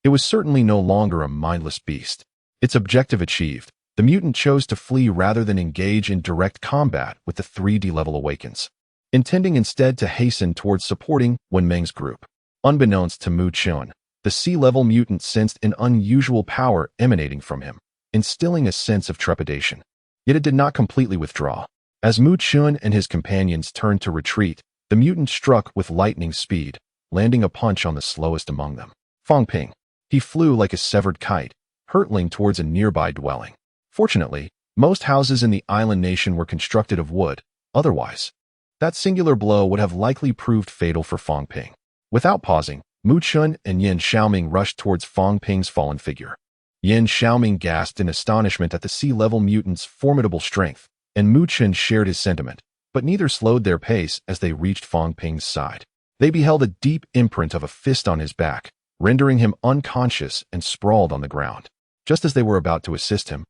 It was certainly no longer a mindless beast. Its objective achieved, the mutant chose to flee rather than engage in direct combat with the 3D-level awakens, intending instead to hasten towards supporting Wen Meng's group. Unbeknownst to Mu Chun, the sea-level mutant sensed an unusual power emanating from him, instilling a sense of trepidation. Yet it did not completely withdraw. As Mu Chun and his companions turned to retreat, the mutant struck with lightning speed, landing a punch on the slowest among them. Fang Ping. He flew like a severed kite, hurtling towards a nearby dwelling. Fortunately, most houses in the island nation were constructed of wood. Otherwise, that singular blow would have likely proved fatal for Fang Ping. Without pausing, Mu Chun and Yin Xiaoming rushed towards Fang Ping's fallen figure. Yin Xiaoming gasped in astonishment at the sea-level mutant's formidable strength, and Mu Chun shared his sentiment, but neither slowed their pace as they reached Fang Ping's side. They beheld a deep imprint of a fist on his back, rendering him unconscious and sprawled on the ground. Just as they were about to assist him,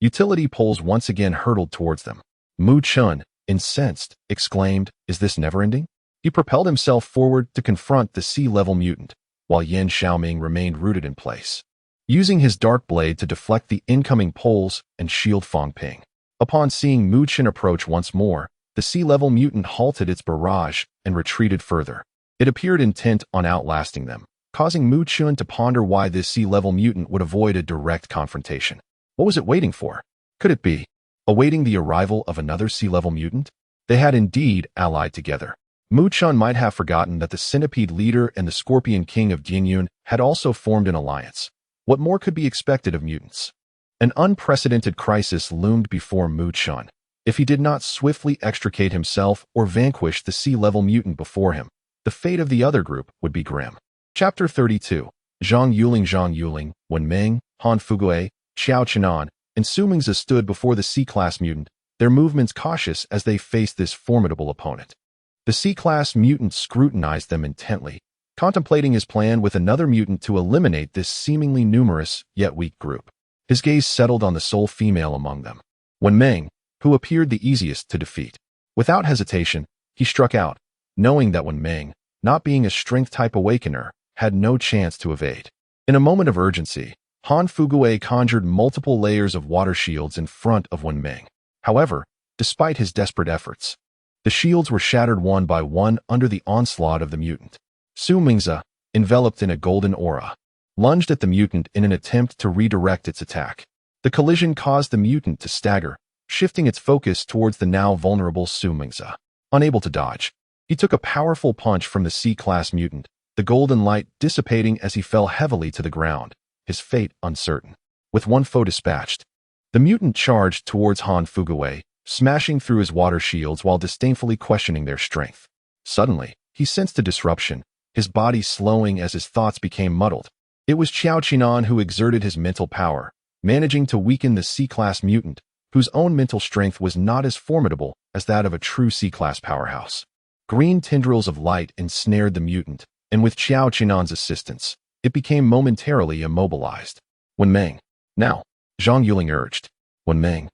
utility poles once again hurtled towards them. Mu Chun, incensed, exclaimed, is this never-ending? He propelled himself forward to confront the sea-level mutant, while Yin Xiaoming remained rooted in place, using his dark blade to deflect the incoming poles and shield Fang Ping. Upon seeing Mu Chun approach once more, the sea-level mutant halted its barrage and retreated further. It appeared intent on outlasting them, causing Mu Chun to ponder why this sea-level mutant would avoid a direct confrontation. What was it waiting for? Could it be awaiting the arrival of another sea-level mutant? They had indeed allied together. Mu Chun might have forgotten that the Centipede leader and the Scorpion King of Jinyun had also formed an alliance. What more could be expected of mutants? An unprecedented crisis loomed before Mu Chun. If he did not swiftly extricate himself or vanquish the sea-level mutant before him, the fate of the other group would be grim. Chapter 32. Zhang Yuling, Wen Meng, Han Fugue, Xiao Qinan, and Su Mingzi stood before the C-class mutant, their movements cautious as they faced this formidable opponent. The C-class mutant scrutinized them intently, contemplating his plan with another mutant to eliminate this seemingly numerous yet weak group. His gaze settled on the sole female among them, Wen Meng, who appeared the easiest to defeat. Without hesitation, he struck out, knowing that Wen Meng, not being a strength-type awakener, had no chance to evade. In a moment of urgency, Han Fugue conjured multiple layers of water shields in front of Wen Meng. However, despite his desperate efforts, the shields were shattered one by one under the onslaught of the mutant. Su Mingzi, enveloped in a golden aura, lunged at the mutant in an attempt to redirect its attack. The collision caused the mutant to stagger, shifting its focus towards the now vulnerable Su Mingzi. Unable to dodge, he took a powerful punch from the C-class mutant, the golden light dissipating as he fell heavily to the ground, his fate uncertain. With one foe dispatched, the mutant charged towards Han Fugue, smashing through his water shields while disdainfully questioning their strength. Suddenly, he sensed a disruption, his body slowing as his thoughts became muddled. It was Qiao Qinan who exerted his mental power, managing to weaken the C-class mutant, whose own mental strength was not as formidable as that of a true C-class powerhouse. Green tendrils of light ensnared the mutant, and with Qiao Qinan's assistance, it became momentarily immobilized. Wenmeng. Now, Zhang Yuling urged. Wenmeng,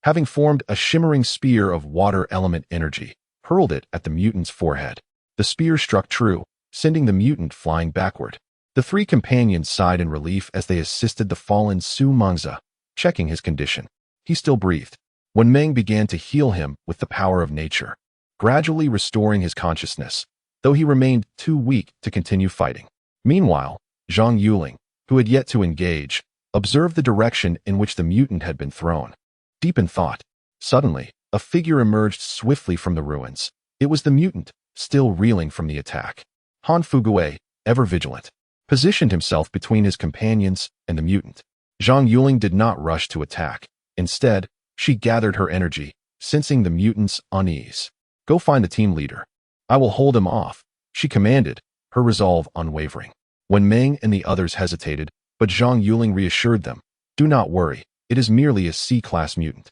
having formed a shimmering spear of water element energy, hurled it at the mutant's forehead. The spear struck true, sending the mutant flying backward. The three companions sighed in relief as they assisted the fallen Su Mengzi, checking his condition. He still breathed. Wenmeng began to heal him with the power of nature, gradually restoring his consciousness, though he remained too weak to continue fighting. Meanwhile, Zhang Yuling, who had yet to engage, observed the direction in which the mutant had been thrown. Deep in thought, suddenly, a figure emerged swiftly from the ruins. It was the mutant, still reeling from the attack. Han Fugue, ever vigilant, positioned himself between his companions and the mutant. Zhang Yuling did not rush to attack. Instead, she gathered her energy, sensing the mutant's unease. Go find the team leader. I will hold him off, she commanded, her resolve unwavering. Wenmeng and the others hesitated, but Zhang Yuling reassured them. Do not worry, it is merely a C-class mutant.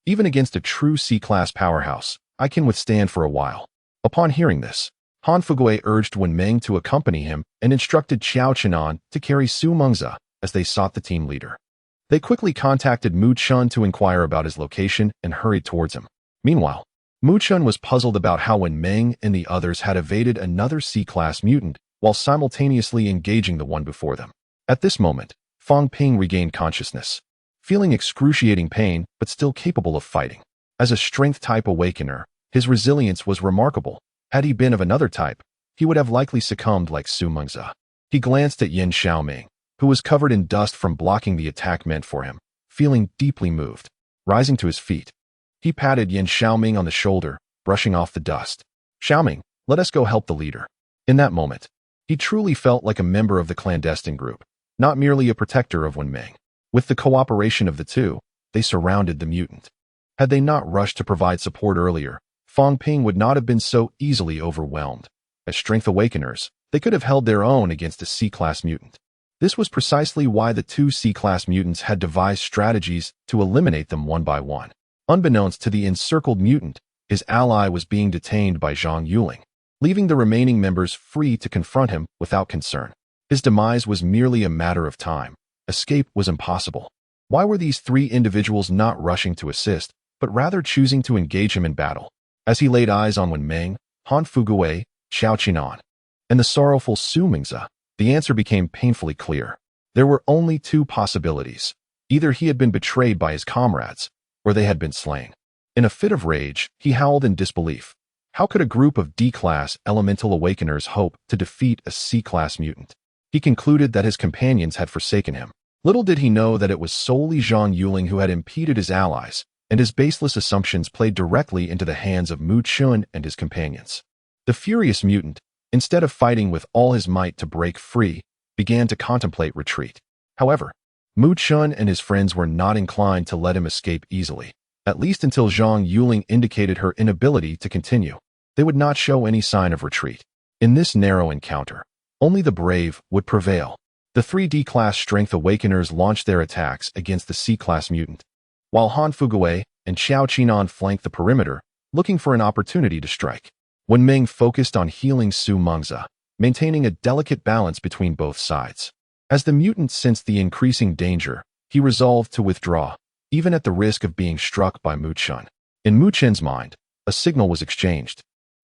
Even against a true C-class powerhouse, I can withstand for a while. Upon hearing this, Han Fugue urged Wenmeng to accompany him and instructed Qiao Qinan to carry Su Mengzi as they sought the team leader. They quickly contacted Mu Chun to inquire about his location and hurried towards him. Meanwhile, Mu Chun was puzzled about how Wenmeng and the others had evaded another C-class mutant while simultaneously engaging the one before them. At this moment, Fang Ping regained consciousness, feeling excruciating pain but still capable of fighting. As a strength-type awakener, his resilience was remarkable. Had he been of another type, he would have likely succumbed like Su Mengzi. He glanced at Yin Xiaoming, who was covered in dust from blocking the attack meant for him, feeling deeply moved. Rising to his feet, he patted Yin Xiaoming on the shoulder, brushing off the dust. Xiaoming, let us go help the leader. In that moment, he truly felt like a member of the clandestine group, not merely a protector of Wenmeng. With the cooperation of the two, they surrounded the mutant. Had they not rushed to provide support earlier, Fang Ping would not have been so easily overwhelmed. As strength awakeners, they could have held their own against a C-class mutant. This was precisely why the two C-class mutants had devised strategies to eliminate them one by one. Unbeknownst to the encircled mutant, his ally was being detained by Zhang Yuling, leaving the remaining members free to confront him without concern. His demise was merely a matter of time. Escape was impossible. Why were these three individuals not rushing to assist, but rather choosing to engage him in battle? As he laid eyes on Wenmeng, Han Fugue, Qiao Qinan, and the sorrowful Su Mengzi, the answer became painfully clear. There were only two possibilities. Either he had been betrayed by his comrades, or they had been slain. In a fit of rage, he howled in disbelief. How could a group of D-class elemental awakeners hope to defeat a C-class mutant? He concluded that his companions had forsaken him. Little did he know that it was solely Zhang Yuling who had impeded his allies, and his baseless assumptions played directly into the hands of Mu Chun and his companions. The furious mutant, instead of fighting with all his might to break free, began to contemplate retreat. However, Mu Chun and his friends were not inclined to let him escape easily, at least until Zhang Yuling indicated her inability to continue. They would not show any sign of retreat. In this narrow encounter, only the brave would prevail. The 3D-class strength awakeners launched their attacks against the C-class mutant, while Han Fugue and Qiao Qinan flanked the perimeter, looking for an opportunity to strike. Wenmeng focused on healing Su Mengzi, maintaining a delicate balance between both sides. As the mutant sensed the increasing danger, he resolved to withdraw, even at the risk of being struck by Mu Chun. In Mu Chun's mind, a signal was exchanged,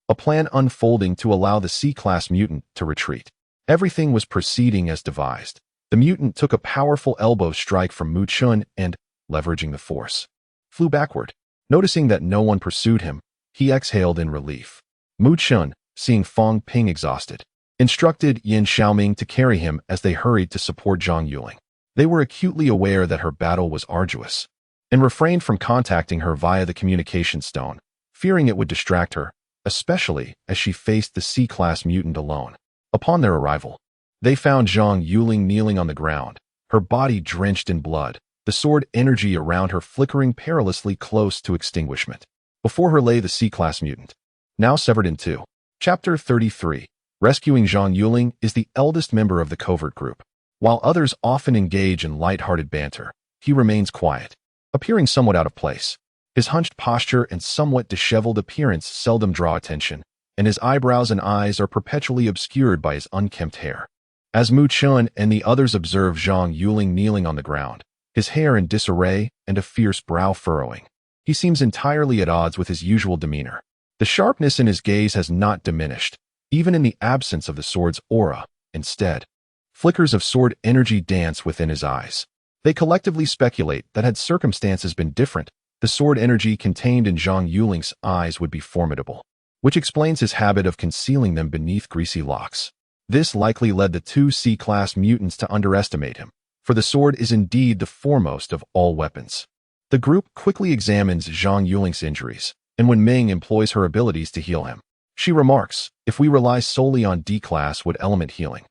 a plan unfolding to allow the C-class mutant to retreat. Everything was proceeding as devised. The mutant took a powerful elbow strike from Mu Chun and, leveraging the force, flew backward. Noticing that no one pursued him, he exhaled in relief. Mu Chun, seeing Fang Ping exhausted, instructed Yin Xiaoming to carry him as they hurried to support Zhang Yuling. They were acutely aware that her battle was arduous, and refrained from contacting her via the communication stone, fearing it would distract her, especially as she faced the C-class mutant alone. Upon their arrival, they found Zhang Yuling kneeling on the ground, her body drenched in blood, the sword energy around her flickering perilously close to extinguishment. Before her lay the C-class mutant, now severed in two. Chapter 33. Rescuing Zhang Yuling is the eldest member of the covert group. While others often engage in light-hearted banter, he remains quiet, appearing somewhat out of place. His hunched posture and somewhat disheveled appearance seldom draw attention, and his eyebrows and eyes are perpetually obscured by his unkempt hair. As Mu Chun and the others observe Zhang Yuling kneeling on the ground, his hair in disarray and a fierce brow furrowing, he seems entirely at odds with his usual demeanor. The sharpness in his gaze has not diminished, even in the absence of the sword's aura. Instead, flickers of sword energy dance within his eyes. They collectively speculate that had circumstances been different, the sword energy contained in Zhang Yuling's eyes would be formidable, which explains his habit of concealing them beneath greasy locks. This likely led the two C-class mutants to underestimate him, for the sword is indeed the foremost of all weapons. The group quickly examines Zhang Yuling's injuries, and when Ming employs her abilities to heal him, she remarks, if we rely solely on D-class wood element healing,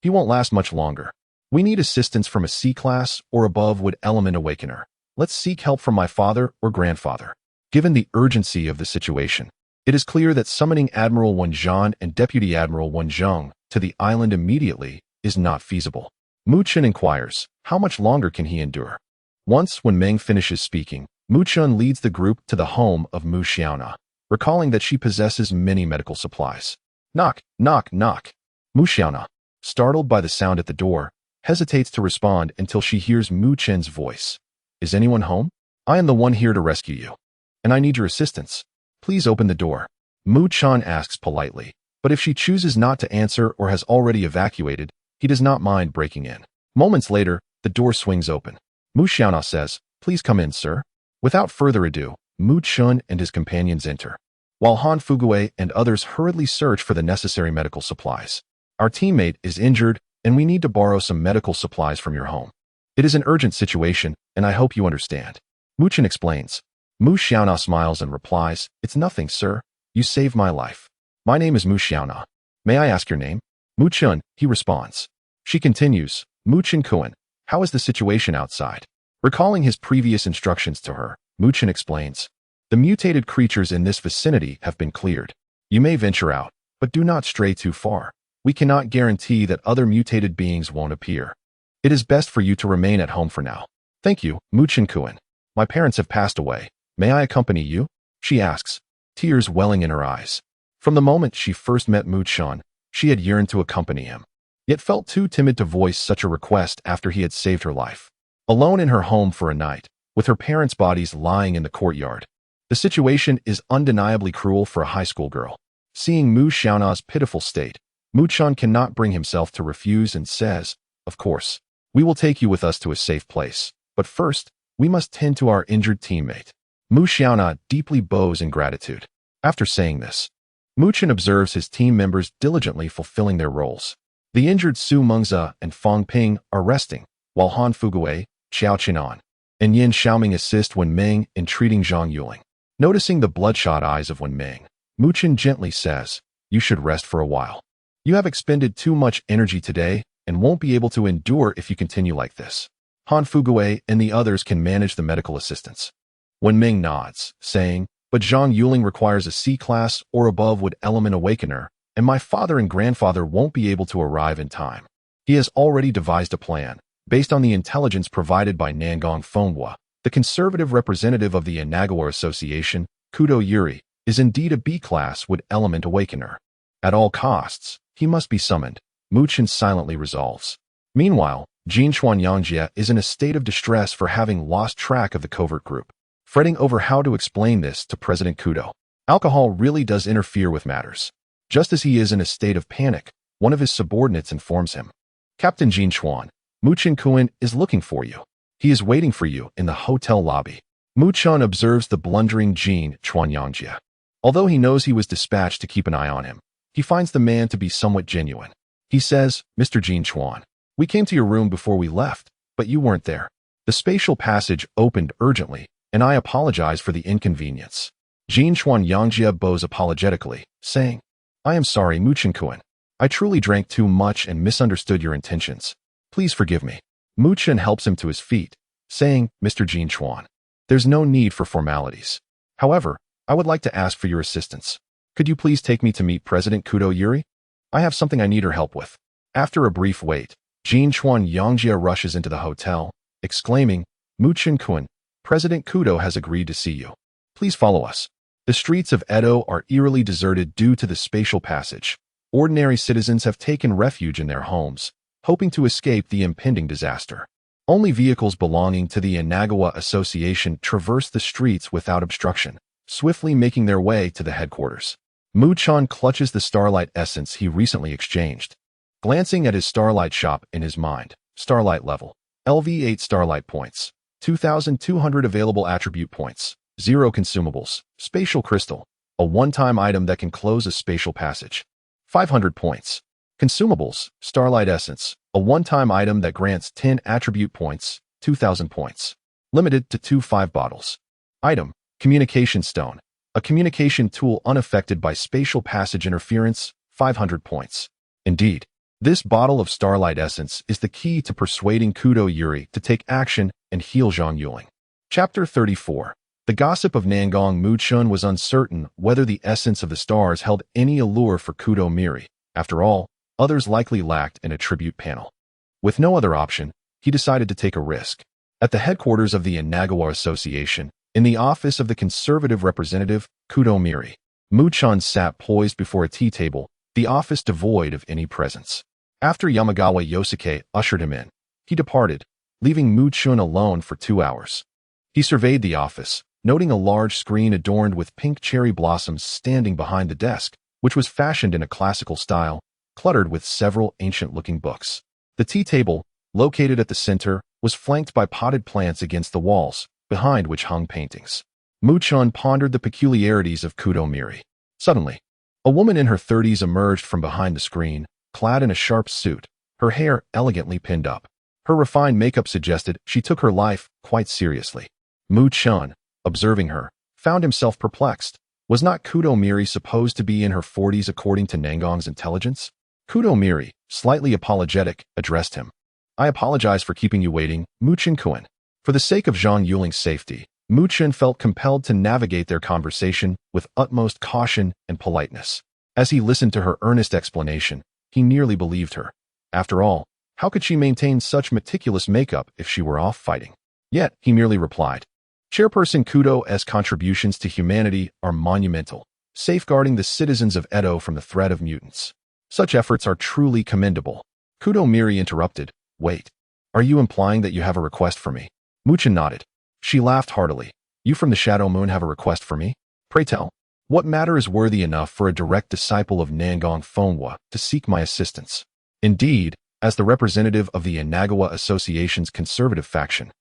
he won't last much longer. We need assistance from a C-class or above wood element awakener. Let's seek help from my father or grandfather. Given the urgency of the situation, it is clear that summoning Admiral Wen Zhan and Deputy Admiral Wen Zheng to the island immediately is not feasible. Mu Chun inquires, how much longer can he endure? Once, when Meng finishes speaking, Mu Chun leads the group to the home of Mu Xiaona, recalling that she possesses many medical supplies. Knock, knock, knock. Mu Xiaona, startled by the sound at the door, hesitates to respond until she hears Mu Chen's voice. Is anyone home? I am the one here to rescue you, and I need your assistance. Please open the door. Mu Chen asks politely, but if she chooses not to answer or has already evacuated, he does not mind breaking in. Moments later, the door swings open. Mu Xiaona says, please come in, sir. Without further ado, Mu Chun and his companions enter, while Han Fugue and others hurriedly search for the necessary medical supplies. Our teammate is injured, and we need to borrow some medical supplies from your home. It is an urgent situation, and I hope you understand. Mu Chun explains. Mu Xiaona smiles and replies, it's nothing, sir. You saved my life. My name is Mu Xiaona. May I ask your name? Mu Chun, he responds. She continues, Mu Chun Kuan, how is the situation outside? Recalling his previous instructions to her, Mu Chun explains, the mutated creatures in this vicinity have been cleared. You may venture out, but do not stray too far. We cannot guarantee that other mutated beings won't appear. It is best for you to remain at home for now. Thank you, Mu Chun Kuan. My parents have passed away. May I accompany you? She asks, tears welling in her eyes. From the moment she first met Mu Chun, she had yearned to accompany him, yet felt too timid to voice such a request after he had saved her life. Alone in her home for a night, with her parents' bodies lying in the courtyard, the situation is undeniably cruel for a high school girl. Seeing Mu Xiaona's pitiful state, Mu Chun cannot bring himself to refuse and says, of course, we will take you with us to a safe place, but first, we must tend to our injured teammate. Mu Xiaona deeply bows in gratitude. After saying this, Mu Chun observes his team members diligently fulfilling their roles. The injured Su Mengze and Fang Ping are resting, while Han Fugue, Xiao Qinan, and Yin Xiaoming assist Wen Meng in treating Zhang Yuling. Noticing the bloodshot eyes of Wen Meng, Mu Chun gently says, you should rest for a while. You have expended too much energy today and won't be able to endure if you continue like this. Han Fugue and the others can manage the medical assistance. Wen Meng nods, saying, but Zhang Yuling requires a C-class or above wood element awakener, and my father and grandfather won't be able to arrive in time. He has already devised a plan, based on the intelligence provided by Nangong Fenghua. The conservative representative of the Inagawara Association, Kudo Yuri, is indeed a B-class wood element awakener. At all costs, he must be summoned, Mu Chun silently resolves. Meanwhile, Jin Chuanyangxia is in a state of distress for having lost track of the covert group, fretting over how to explain this to President Kudo. Alcohol really does interfere with matters. Just as he is in a state of panic, one of his subordinates informs him. Captain Jin Chuan, Mu Chun Kuan is looking for you. He is waiting for you in the hotel lobby. Mu Chun observes the blundering Jin Chuanyangxia. Although he knows he was dispatched to keep an eye on him, he finds the man to be somewhat genuine. He says, Mr. Jin Chuan, we came to your room before we left, but you weren't there. The spatial passage opened urgently, and I apologize for the inconvenience. Jin Chuanyangxia bows apologetically, saying, I am sorry, Mu Chun Kuan. I truly drank too much and misunderstood your intentions. Please forgive me. Mu Chun helps him to his feet, saying, "Mr. Jean Chuan, there's no need for formalities. However, I would like to ask for your assistance. Could you please take me to meet President Kudo Yuri? I have something I need her help with." After a brief wait, Jean Chuan Yongjia rushes into the hotel, exclaiming, "Mu Chen-kun, President Kudo has agreed to see you. Please follow us." The streets of Edo are eerily deserted due to the spatial passage. Ordinary citizens have taken refuge in their homes, hoping to escape the impending disaster. Only vehicles belonging to the Inagawa Association traverse the streets without obstruction, swiftly making their way to the headquarters. Mu-chan clutches the starlight essence he recently exchanged. Glancing at his starlight shop in his mind, starlight level, LV8 starlight points, 2,200 available attribute points, 0 consumables, spatial crystal, a one-time item that can close a spatial passage, 500 points. Consumables, starlight essence, a one-time item that grants 10 attribute points, 2,000 points. Limited to 2 bottles. Item, communication stone, a communication tool unaffected by spatial passage interference, 500 points. Indeed, this bottle of starlight essence is the key to persuading Kudo Yuri to take action and heal Zhang Yuling. Chapter 34. The gossip of Nangong Mu-chun was uncertain whether the essence of the stars held any allure for Kudo Miri. After all, others likely lacked an attribute panel. With no other option, he decided to take a risk. At the headquarters of the Inagawa Association, in the office of the conservative representative, Kudo Miri, Mu-chan sat poised before a tea table, the office devoid of any presence. After Yamagawa Yosuke ushered him in, he departed, leaving Mu-chun alone for 2 hours. He surveyed the office, noting a large screen adorned with pink cherry blossoms standing behind the desk, which was fashioned in a classical style, cluttered with several ancient-looking books. The tea table, located at the center, was flanked by potted plants against the walls, behind which hung paintings. Mu-chan pondered the peculiarities of Kudo Miri. Suddenly, a woman in her 30s emerged from behind the screen, clad in a sharp suit, her hair elegantly pinned up. Her refined makeup suggested she took her life quite seriously. Mu-chan, observing her, found himself perplexed. Was not Kudo Miri supposed to be in her 40s according to Nangong's intelligence? Kudo Miri, slightly apologetic, addressed him. "I apologize for keeping you waiting, Mu-chan-kun." For the sake of Zhang Yuling's safety, Mu-chan felt compelled to navigate their conversation with utmost caution and politeness. As he listened to her earnest explanation, he nearly believed her. After all, how could she maintain such meticulous makeup if she were off fighting? Yet, he merely replied, "Chairperson Kudo's contributions to humanity are monumental, safeguarding the citizens of Edo from the threat of mutants. Such efforts are truly commendable." Kudo Miri interrupted, "Wait, are you implying that you have a request for me?" Mu-chan nodded. She laughed heartily. "You from the Shadow Moon have a request for me? Pray tell. What matter is worthy enough for a direct disciple of Nangong Phonhua to seek my assistance?" Indeed, as the representative of the Inagawa Association's conservative faction,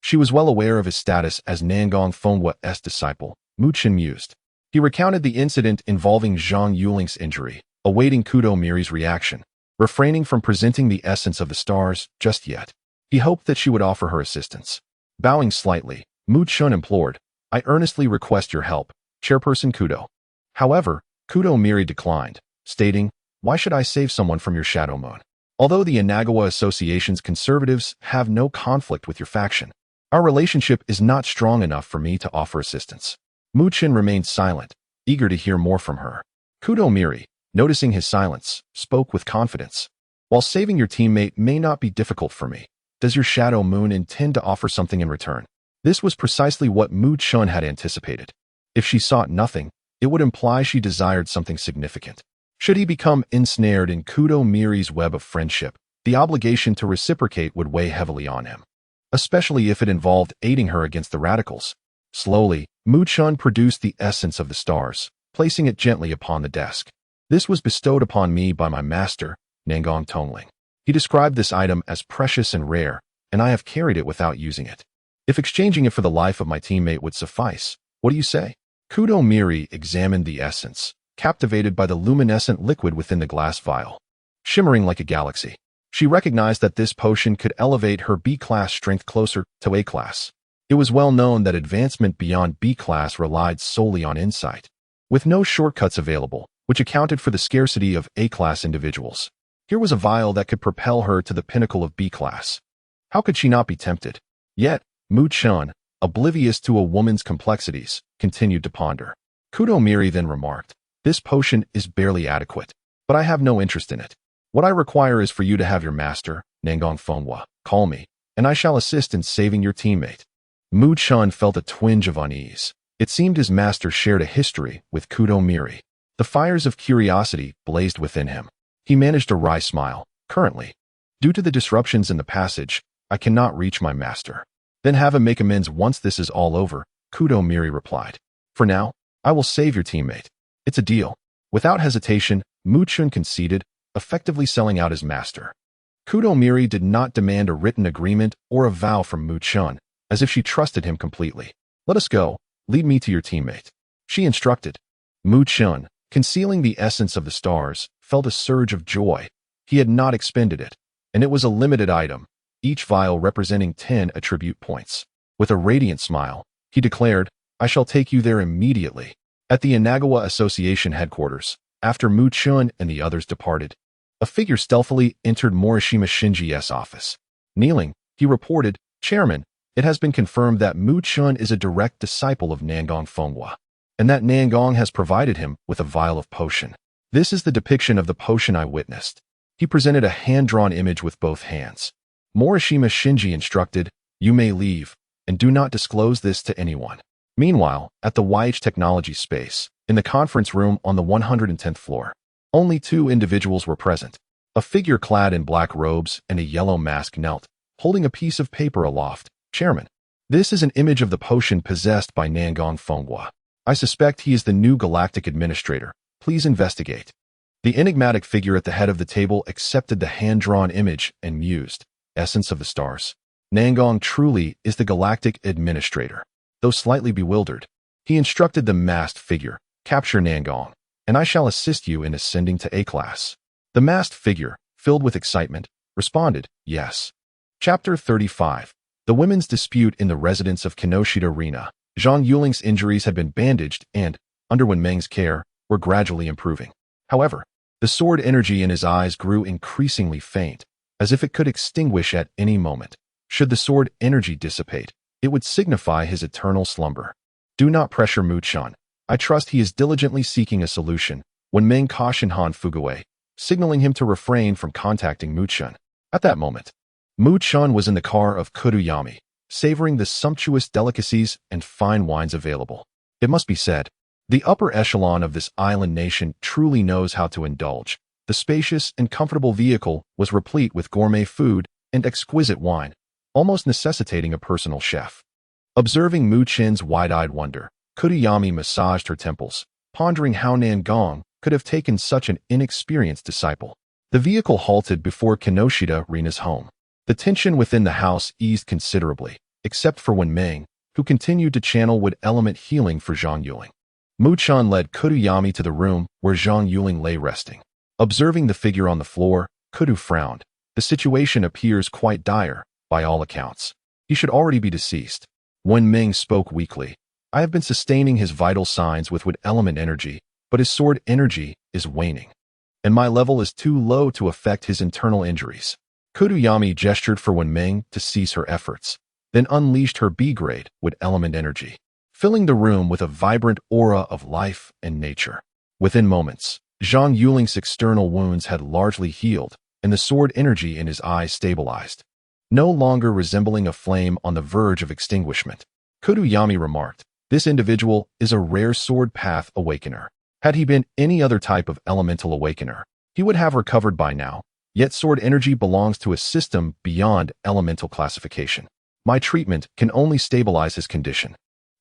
she was well aware of his status as Nangong Phonhua's disciple. Mu-chan mused. He recounted the incident involving Zhang Yuling's injury, awaiting Kudo Miri's reaction, refraining from presenting the essence of the stars just yet. He hoped that she would offer her assistance. Bowing slightly, Mu-chan implored, "I earnestly request your help, Chairperson Kudo." However, Kudo Miri declined, stating, "Why should I save someone from your Shadow Moon? Although the Inagawa Association's conservatives have no conflict with your faction, our relationship is not strong enough for me to offer assistance." Mu-chan remained silent, eager to hear more from her. Kudo Miri, noticing his silence, spoke with confidence. "While saving your teammate may not be difficult for me, does your Shadow Moon intend to offer something in return?" This was precisely what Mu-chan had anticipated. If she sought nothing, it would imply she desired something significant. Should he become ensnared in Kudo Miri's web of friendship, the obligation to reciprocate would weigh heavily on him, especially if it involved aiding her against the radicals. Slowly, Mu-chan produced the essence of the stars, placing it gently upon the desk. "This was bestowed upon me by my master, Nangong Tongling. He described this item as precious and rare, and I have carried it without using it. If exchanging it for the life of my teammate would suffice, what do you say?" Kudo Miri examined the essence, captivated by the luminescent liquid within the glass vial. Shimmering like a galaxy, she recognized that this potion could elevate her B-class strength closer to A-class. It was well known that advancement beyond B-class relied solely on insight, with no shortcuts available, which accounted for the scarcity of A-class individuals. Here was a vial that could propel her to the pinnacle of B-class. How could she not be tempted? Yet, Mu Chun, oblivious to a woman's complexities, continued to ponder. Kudomiri then remarked, "This potion is barely adequate, but I have no interest in it. What I require is for you to have your master, Nangong Fenghua, call me, and I shall assist in saving your teammate." Mu Chun felt a twinge of unease. It seemed his master shared a history with Kudomiri. The fires of curiosity blazed within him. He managed a wry smile. "Currently, due to the disruptions in the passage, I cannot reach my master." "Then have him make amends once this is all over," Kudomiri replied. "For now, I will save your teammate. It's a deal." Without hesitation, Mu Chun conceded, effectively selling out his master. Kudomiri did not demand a written agreement or a vow from Mu Chun, as if she trusted him completely. "Let us go. Lead me to your teammate," she instructed. Mu Chun, concealing the essence of the stars, felt a surge of joy. He had not expended it, and it was a limited item, each vial representing 10 attribute points. With a radiant smile, he declared, "I shall take you there immediately." At the Inagawa Association headquarters, after Mu Chun and the others departed, a figure stealthily entered Morishima Shinji's office. Kneeling, he reported, "Chairman, it has been confirmed that Mu Chun is a direct disciple of Nangong Fenghua, and that Nangong has provided him with a vial of potion. This is the depiction of the potion I witnessed." He presented a hand-drawn image with both hands. Morishima Shinji instructed, "You may leave, and do not disclose this to anyone." Meanwhile, at the YH Technology Space, in the conference room on the 110th floor, only 2 individuals were present. A figure clad in black robes and a yellow mask knelt, holding a piece of paper aloft. "Chairman, this is an image of the potion possessed by Nangong Fenghua. I suspect he is the new Galactic Administrator. Please investigate." The enigmatic figure at the head of the table accepted the hand-drawn image and mused, "Essence of the stars. Nangong truly is the Galactic Administrator." Though slightly bewildered, he instructed the masked figure, "Capture Nangong, and I shall assist you in ascending to A class." The masked figure, filled with excitement, responded, "Yes." Chapter 35. The women's dispute in the residence of Kinoshita Rina. Zhang Yuling's injuries had been bandaged and, under Wen Meng's care, were gradually improving. However, the sword energy in his eyes grew increasingly faint, as if it could extinguish at any moment. Should the sword energy dissipate, it would signify his eternal slumber. "Do not pressure Mu Chun. I trust he is diligently seeking a solution," Wen Meng cautioned Han Fugawei, signaling him to refrain from contacting Mu Chun. At that moment, Mu Chun was in the car of Kuduyami, savoring the sumptuous delicacies and fine wines available. It must be said, the upper echelon of this island nation truly knows how to indulge. The spacious and comfortable vehicle was replete with gourmet food and exquisite wine, almost necessitating a personal chef. Observing Mu Chun's wide-eyed wonder, Kuduyami massaged her temples, pondering how Nangong could have taken such an inexperienced disciple. The vehicle halted before Kinoshita Rina's home. The tension within the house eased considerably, except for Wen Meng, who continued to channel wood element healing for Zhang Yuling. Mu Chun led Kuduyami to the room where Zhang Yuling lay resting. Observing the figure on the floor, Kudu frowned. The situation appears quite dire, by all accounts. He should already be deceased. Wen Meng spoke weakly. "I have been sustaining his vital signs with wood element energy, but his sword energy is waning, and my level is too low to affect his internal injuries." Kuduyami gestured for Wen Meng to cease her efforts, then unleashed her B-grade wood element energy, filling the room with a vibrant aura of life and nature. Within moments, Zhang Yuling's external wounds had largely healed, and the sword energy in his eyes stabilized, no longer resembling a flame on the verge of extinguishment. Kuduyami remarked, "This individual is a rare sword path awakener. Had he been any other type of elemental awakener, he would have recovered by now, yet sword energy belongs to a system beyond elemental classification. My treatment can only stabilize his condition.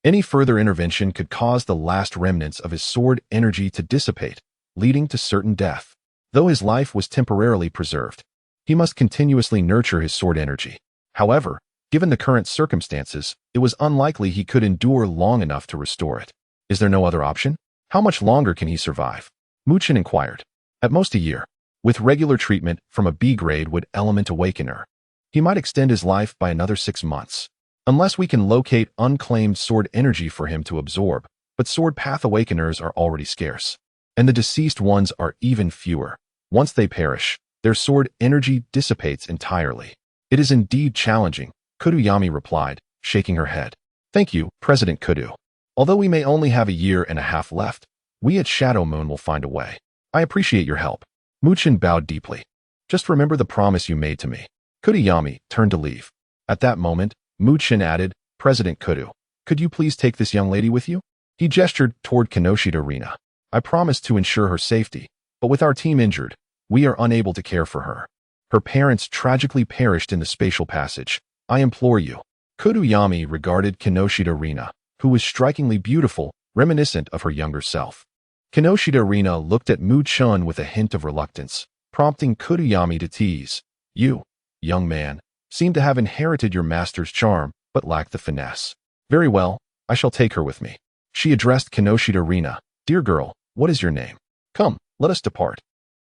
Any further intervention could cause the last remnants of his sword energy to dissipate, leading to certain death. Though his life was temporarily preserved, he must continuously nurture his sword energy. However, given the current circumstances, it was unlikely he could endure long enough to restore it. Is there no other option? How much longer can he survive?" Mu Chun inquired. "At most a year. With regular treatment from a B-grade wood element awakener, he might extend his life by another 6 months. Unless we can locate unclaimed sword energy for him to absorb, but sword path awakeners are already scarce, and the deceased ones are even fewer. Once they perish, their sword energy dissipates entirely. It is indeed challenging," Kuduyami replied, shaking her head. Thank you, President Kudu. Although we may only have a year and a half left, we at Shadow Moon will find a way. I appreciate your help. Muchen bowed deeply. Just remember the promise you made to me. Kuduyami turned to leave. At that moment, Muchen added, President Kudu, could you please take this young lady with you? He gestured toward Kinoshita Rina. I promised to ensure her safety, but with our team injured, we are unable to care for her. Her parents tragically perished in the spatial passage. I implore you. Kuduyami regarded Kinoshita Rina, who was strikingly beautiful, reminiscent of her younger self. Kinoshita Rina looked at Muchen with a hint of reluctance, prompting Kuduyami to tease. You, young man, seem to have inherited your master's charm, but lack the finesse. Very well, I shall take her with me. She addressed Kinoshita Rina. Dear girl, what is your name? Come, let us depart.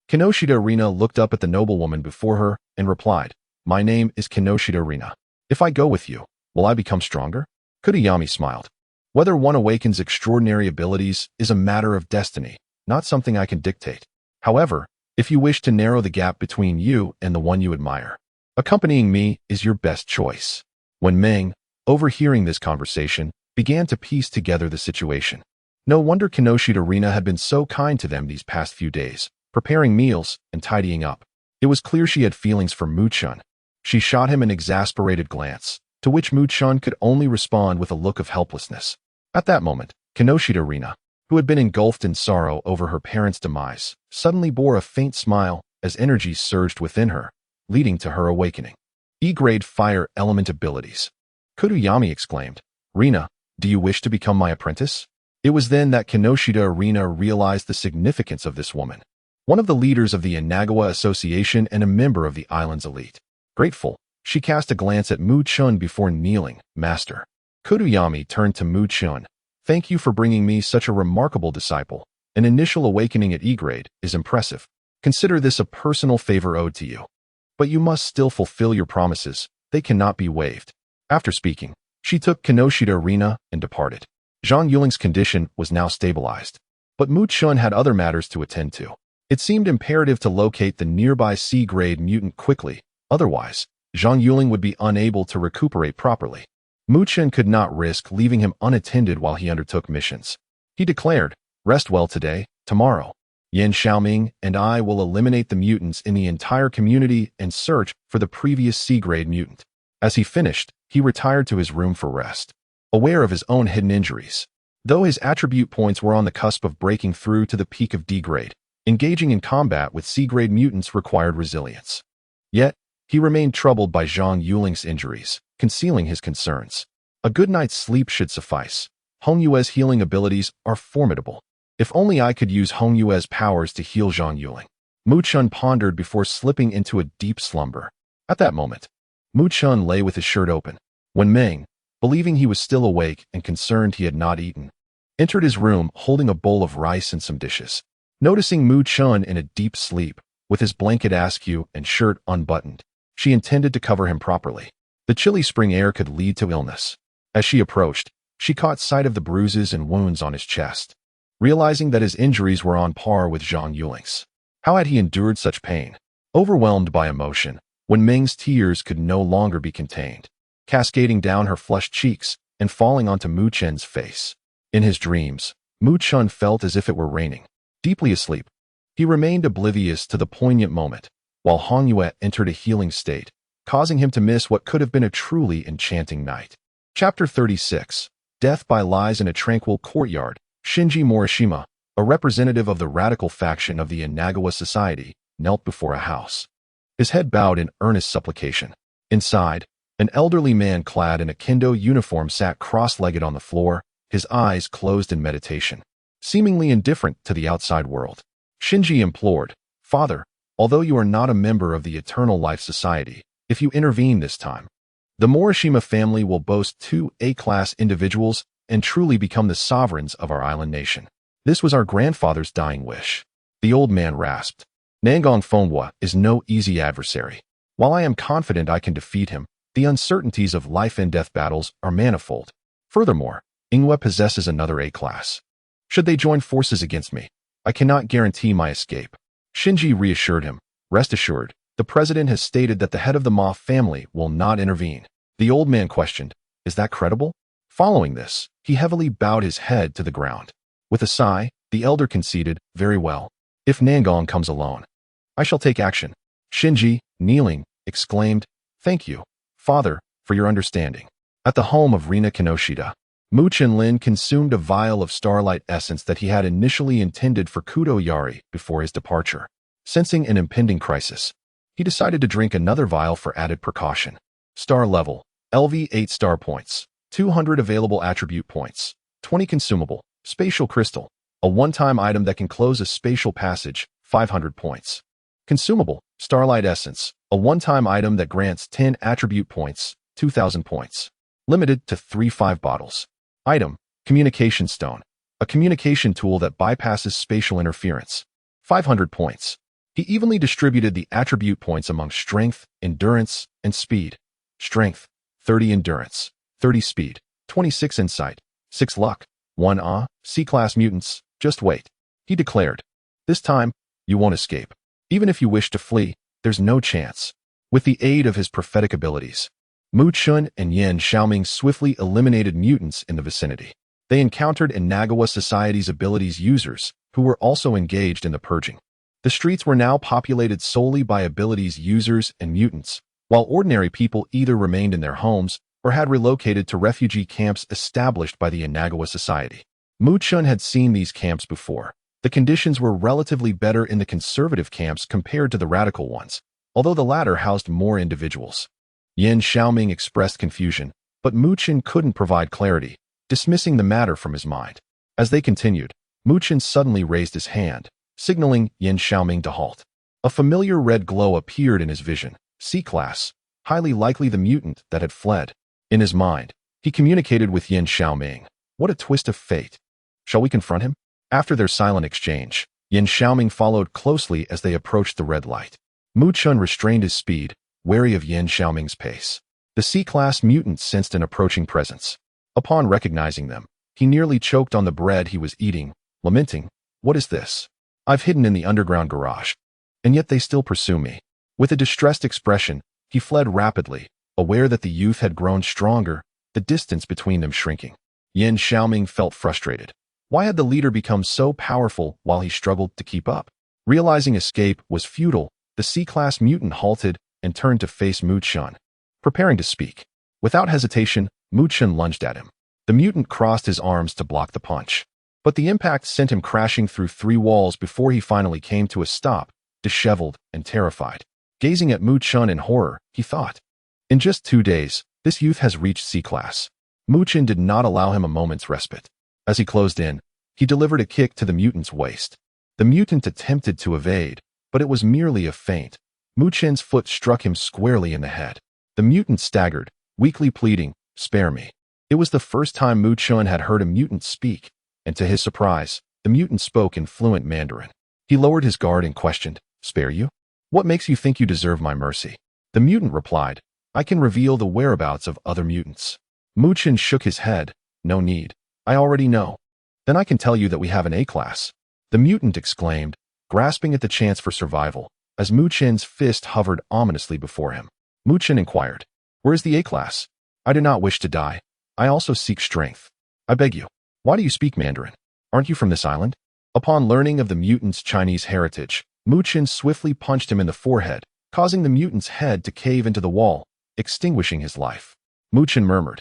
Kinoshita Rina looked up at the noblewoman before her and replied, My name is Kinoshita Rina. If I go with you, will I become stronger? Kuduyami smiled. Whether one awakens extraordinary abilities is a matter of destiny, not something I can dictate. However, if you wish to narrow the gap between you and the one you admire, accompanying me is your best choice. When Meng, overhearing this conversation, began to piece together the situation. No wonder Kinoshita Rina had been so kind to them these past few days, preparing meals and tidying up. It was clear she had feelings for Muchen. She shot him an exasperated glance, to which Muchen could only respond with a look of helplessness. At that moment, Kinoshita Rina, who had been engulfed in sorrow over her parents' demise, suddenly bore a faint smile as energy surged within her, leading to her awakening. E-grade fire element abilities. Kuduyami exclaimed, Rina, do you wish to become my apprentice? It was then that Kinoshita Rina realized the significance of this woman, one of the leaders of the Inagawa Association and a member of the island's elite. Grateful, she cast a glance at Muchen before kneeling. Master. Kuduyami turned to Muchen. Thank you for bringing me such a remarkable disciple. An initial awakening at E-grade is impressive. Consider this a personal favor owed to you. But you must still fulfill your promises. They cannot be waived. After speaking, she took Kinoshita Rina and departed. Zhang Yuling's condition was now stabilized. But Muchen had other matters to attend to. It seemed imperative to locate the nearby C-grade mutant quickly. Otherwise, Zhang Yuling would be unable to recuperate properly. Muchen could not risk leaving him unattended while he undertook missions. He declared, Rest well today, tomorrow. Yan Xiaoming and I will eliminate the mutants in the entire community and search for the previous C-grade mutant. As he finished, he retired to his room for rest, aware of his own hidden injuries. Though his attribute points were on the cusp of breaking through to the peak of D-grade, engaging in combat with C-grade mutants required resilience. Yet, he remained troubled by Zhang Yuling's injuries, concealing his concerns. A good night's sleep should suffice. Hong Yue's healing abilities are formidable. If only I could use Hong Yue's powers to heal Zhang Yuling. Muchen pondered before slipping into a deep slumber. At that moment, Muchen lay with his shirt open, when Meng, believing he was still awake and concerned he had not eaten, entered his room holding a bowl of rice and some dishes. Noticing Muchen in a deep sleep, with his blanket askew and shirt unbuttoned, she intended to cover him properly. The chilly spring air could lead to illness. As she approached, she caught sight of the bruises and wounds on his chest, realizing that his injuries were on par with Zhang Yuling's. How had he endured such pain? Overwhelmed by emotion, when Meng's tears could no longer be contained, cascading down her flushed cheeks and falling onto Muchen's face. In his dreams, Muchen felt as if it were raining. Deeply asleep, he remained oblivious to the poignant moment, while Hong Yue entered a healing state, causing him to miss what could have been a truly enchanting night. Chapter 36. Death by Lies in a Tranquil Courtyard. Shinji Morishima, a representative of the radical faction of the Inagawa Society, knelt before a house, his head bowed in earnest supplication. Inside, an elderly man clad in a kendo uniform sat cross-legged on the floor, his eyes closed in meditation, seemingly indifferent to the outside world. Shinji implored, Father, although you are not a member of the Eternal Life Society, if you intervene this time, the Morishima family will boast 2 A-class individuals and truly become the sovereigns of our island nation. This was our grandfather's dying wish. The old man rasped. Nangong Fenghua is no easy adversary. While I am confident I can defeat him, the uncertainties of life and death battles are manifold. Furthermore, Ingwe possesses another A-class. Should they join forces against me, I cannot guarantee my escape. Shinji reassured him. Rest assured, the president has stated that the head of the Ma family will not intervene. The old man questioned, Is that credible? Following this, he heavily bowed his head to the ground. With a sigh, the elder conceded, very well. If Nangong comes alone, I shall take action. Shinji, kneeling, exclaimed, thank you, father, for your understanding. At the home of Rina Kinoshita, Mu Chenlin consumed a vial of starlight essence that he had initially intended for Kudo Yari before his departure. Sensing an impending crisis, he decided to drink another vial for added precaution. Star level, LV 8 star points, 200 available attribute points, 20 consumable, spatial crystal, a one-time item that can close a spatial passage, 500 points. Consumable, starlight essence, a one-time item that grants 10 attribute points, 2,000 points. Limited to 3-5 bottles. Item, communication stone, a communication tool that bypasses spatial interference, 500 points. He evenly distributed the attribute points among strength, endurance, and speed. Strength, 30 endurance, 30 speed, 26 insight, 6 luck, 1 C-class mutants, just wait. He declared. This time, you won't escape. Even if you wish to flee, there's no chance. With the aid of his prophetic abilities, Mu Chun and Yin Xiaoming swiftly eliminated mutants in the vicinity. They encountered Inagawa Society's abilities users, who were also engaged in the purging. The streets were now populated solely by abilities users and mutants, while ordinary people either remained in their homes or had relocated to refugee camps established by the Inagawa Society. Mu Chun had seen these camps before. The conditions were relatively better in the conservative camps compared to the radical ones, although the latter housed more individuals. Yin Xiaoming expressed confusion, but Mu Chun couldn't provide clarity, dismissing the matter from his mind. As they continued, Mu Chun suddenly raised his hand, signaling Yin Xiaoming to halt. A familiar red glow appeared in his vision, C-class, highly likely the mutant that had fled. In his mind, he communicated with Yin Xiaoming. What a twist of fate. Shall we confront him? After their silent exchange, Yin Xiaoming followed closely as they approached the red light. Mu Chun restrained his speed, wary of Yin Xiaoming's pace. The C-class mutant sensed an approaching presence. Upon recognizing them, he nearly choked on the bread he was eating, lamenting, what is this? I've hidden in the underground garage, and yet they still pursue me. With a distressed expression, he fled rapidly, aware that the youth had grown stronger, the distance between them shrinking. Yin Xiaoming felt frustrated. Why had the leader become so powerful while he struggled to keep up? Realizing escape was futile, the C-class mutant halted and turned to face Mu Chun, preparing to speak. Without hesitation, Mu Chun lunged at him. The mutant crossed his arms to block the punch, but the impact sent him crashing through 3 walls before he finally came to a stop, disheveled and terrified. Gazing at Mu Chun in horror, he thought, in just 2 days, this youth has reached C-class. Mu Chun did not allow him a moment's respite. As he closed in, he delivered a kick to the mutant's waist. The mutant attempted to evade, but it was merely a feint. Mu Chun's foot struck him squarely in the head. The mutant staggered, weakly pleading, spare me. It was the first time Mu Chun had heard a mutant speak, and to his surprise, the mutant spoke in fluent Mandarin. He lowered his guard and questioned, spare you? What makes you think you deserve my mercy? The mutant replied, I can reveal the whereabouts of other mutants. Mu Chun shook his head, no need. I already know. Then I can tell you that we have an A-class. The mutant exclaimed, grasping at the chance for survival, as Mu Chun's fist hovered ominously before him. Mu Chun inquired, where is the A-class? I do not wish to die. I also seek strength. I beg you. Why do you speak Mandarin? Aren't you from this island? Upon learning of the mutant's Chinese heritage, Mu Chun swiftly punched him in the forehead, causing the mutant's head to cave into the wall, extinguishing his life. Mu Chun murmured,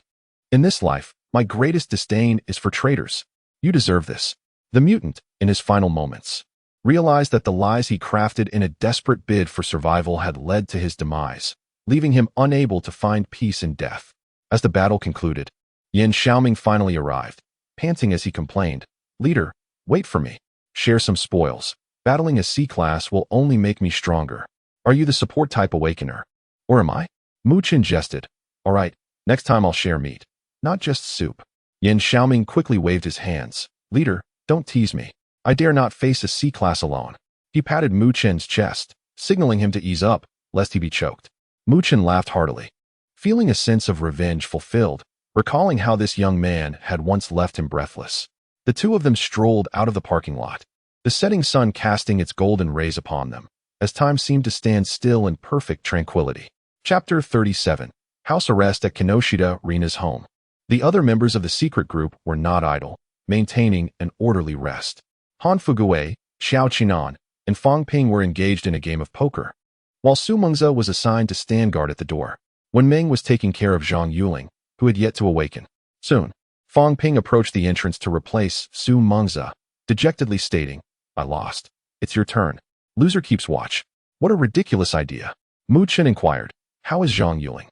in this life, my greatest disdain is for traitors. You deserve this. The mutant, in his final moments, realized that the lies he crafted in a desperate bid for survival had led to his demise, leaving him unable to find peace in death. As the battle concluded, Yin Xiaoming finally arrived, panting as he complained, leader, wait for me. Share some spoils. Battling a C-class will only make me stronger. Are you the support type awakener? Or am I? Mu Chun jested. All right, next time I'll share meat. Not just soup. Yin Xiaoming quickly waved his hands. Leader, don't tease me. I dare not face a C-class alone. He patted Mu Chun's chest, signaling him to ease up, lest he be choked. Mu Chun laughed heartily, feeling a sense of revenge fulfilled, recalling how this young man had once left him breathless. The two of them strolled out of the parking lot, the setting sun casting its golden rays upon them, as time seemed to stand still in perfect tranquility. Chapter 37. House Arrest at Kinoshita Rina's home. The other members of the secret group were not idle, maintaining an orderly rest. Han Fugui, Xiao Qinan, and Fang Ping were engaged in a game of poker, while Su Mengze was assigned to stand guard at the door. Wen Meng was taking care of Zhang Yuling, who had yet to awaken. Soon, Fang Ping approached the entrance to replace Su Mengze, dejectedly stating, "I lost. It's your turn. Loser keeps watch." "What a ridiculous idea." Mu Chen inquired, "How is Zhang Yuling?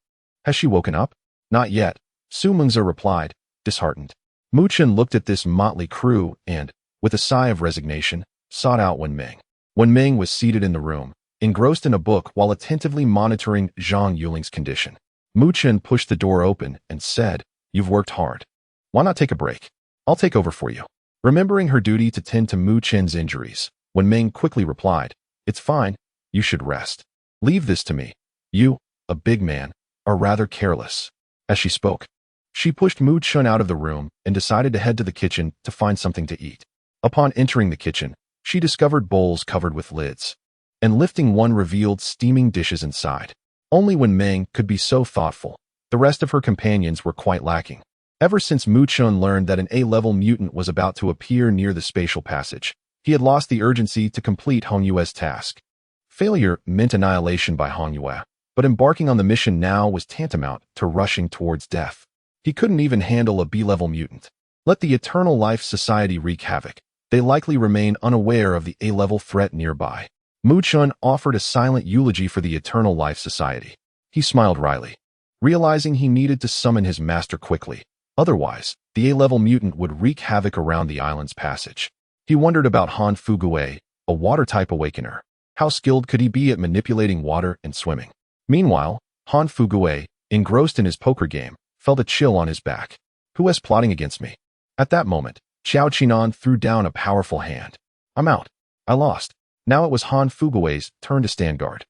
Has she woken up?" "Not yet," Su Mengze replied, disheartened. Mu Chen looked at this motley crew and, with a sigh of resignation, sought out Wen Meng. Wen Meng was seated in the room, engrossed in a book while attentively monitoring Zhang Yuling's condition. Mu Chen pushed the door open and said, "You've worked hard. Why not take a break? I'll take over for you." Remembering her duty to tend to Mu Chen's injuries, Wen Meng quickly replied, "It's fine. You should rest. Leave this to me. You, a big man, are rather careless." As she spoke, she pushed Mu Chen out of the room and decided to head to the kitchen to find something to eat. Upon entering the kitchen, she discovered bowls covered with lids, and lifting one revealed steaming dishes inside. Only Wen Meng could be so thoughtful. The rest of her companions were quite lacking. Ever since Mu Chen learned that an A-level mutant was about to appear near the spatial passage, he had lost the urgency to complete Hong Yue's task. Failure meant annihilation by Hong Yue, but embarking on the mission now was tantamount to rushing towards death. He couldn't even handle a B-level mutant. Let the Eternal Life Society wreak havoc. They likely remain unaware of the A-level threat nearby. Mu Chen offered a silent eulogy for the Eternal Life Society. He smiled wryly, realizing he needed to summon his master quickly. Otherwise, the A-level mutant would wreak havoc around the island's passage. He wondered about Han Fugui, a water-type awakener. How skilled could he be at manipulating water and swimming? Meanwhile, Han Fugui, engrossed in his poker game, felt a chill on his back. Who is plotting against me? At that moment, Xiao Qinan threw down a powerful hand. "I'm out. I lost." Now it was Han Fugui's turn to stand guard.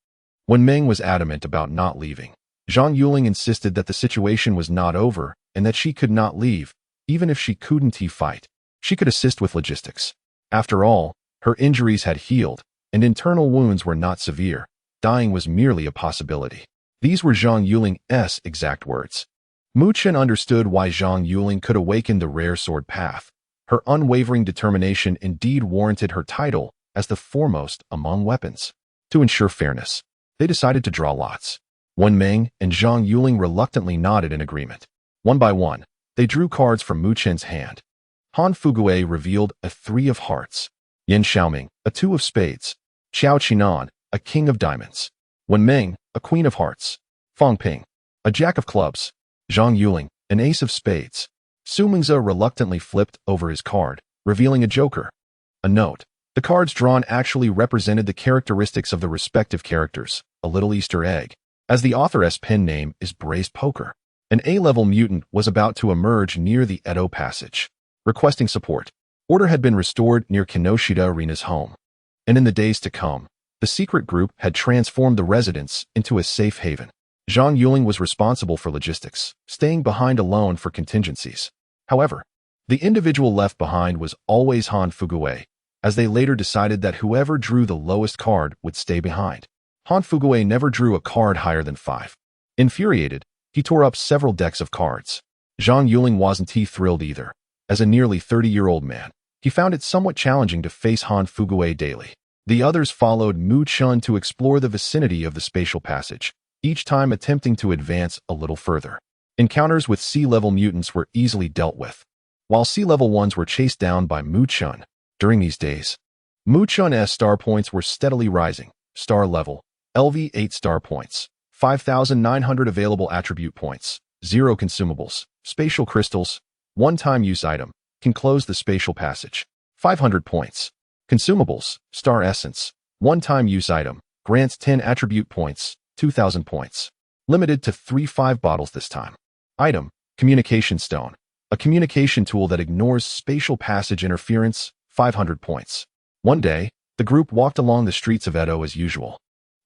Wen Meng was adamant about not leaving. Zhang Yuling insisted that the situation was not over and that she could not leave, even if she couldn't fight. She could assist with logistics. After all, her injuries had healed, and internal wounds were not severe. Dying was merely a possibility. These were Zhang Yuling's exact words. Mu Chen understood why Zhang Yuling could awaken the rare sword path. Her unwavering determination indeed warranted her title as the foremost among weapons. To ensure fairness, they decided to draw lots. Wen Meng and Zhang Yuling reluctantly nodded in agreement. One by one, they drew cards from Mu Chen's hand. Han Fugui revealed a 3 of hearts. Yan Xiaoming, a 2 of spades. Xiao Qinan, a king of diamonds. Wen Meng, a queen of hearts. Fang Ping, a jack of clubs. Zhang Yuling, an ace of spades. Su Mengze reluctantly flipped over his card, revealing a joker. A note. The cards drawn actually represented the characteristics of the respective characters, a little Easter egg, as the author's pen name is Braised Poker. An A-level mutant was about to emerge near the Edo Passage. Requesting support. Order had been restored near Kinoshita Arena's home. And in the days to come, the secret group had transformed the residence into a safe haven. Zhang Yuling was responsible for logistics, staying behind alone for contingencies. However, the individual left behind was always Han Fugui, as they later decided that whoever drew the lowest card would stay behind. Han Fugui never drew a card higher than 5. Infuriated, he tore up several decks of cards. Zhang Yuling wasn't thrilled either. As a nearly 30-year-old man, he found it somewhat challenging to face Han Fugui daily. The others followed Mu Chen to explore the vicinity of the spatial passage, each time attempting to advance a little further. Encounters with sea-level mutants were easily dealt with, while sea-level ones were chased down by Mu Chen. During these days, Mu Chen's star points were steadily rising. Star level, LV 8 star points, 5,900 available attribute points, 0 consumables, spatial crystals, one-time use item, can close the spatial passage, 500 points. Consumables, star essence, one-time use item, grants 10 attribute points, 2,000 points. Limited to 3 bottles this time. Item, communication stone, a communication tool that ignores spatial passage interference, 500 points. One day, the group walked along the streets of Edo as usual,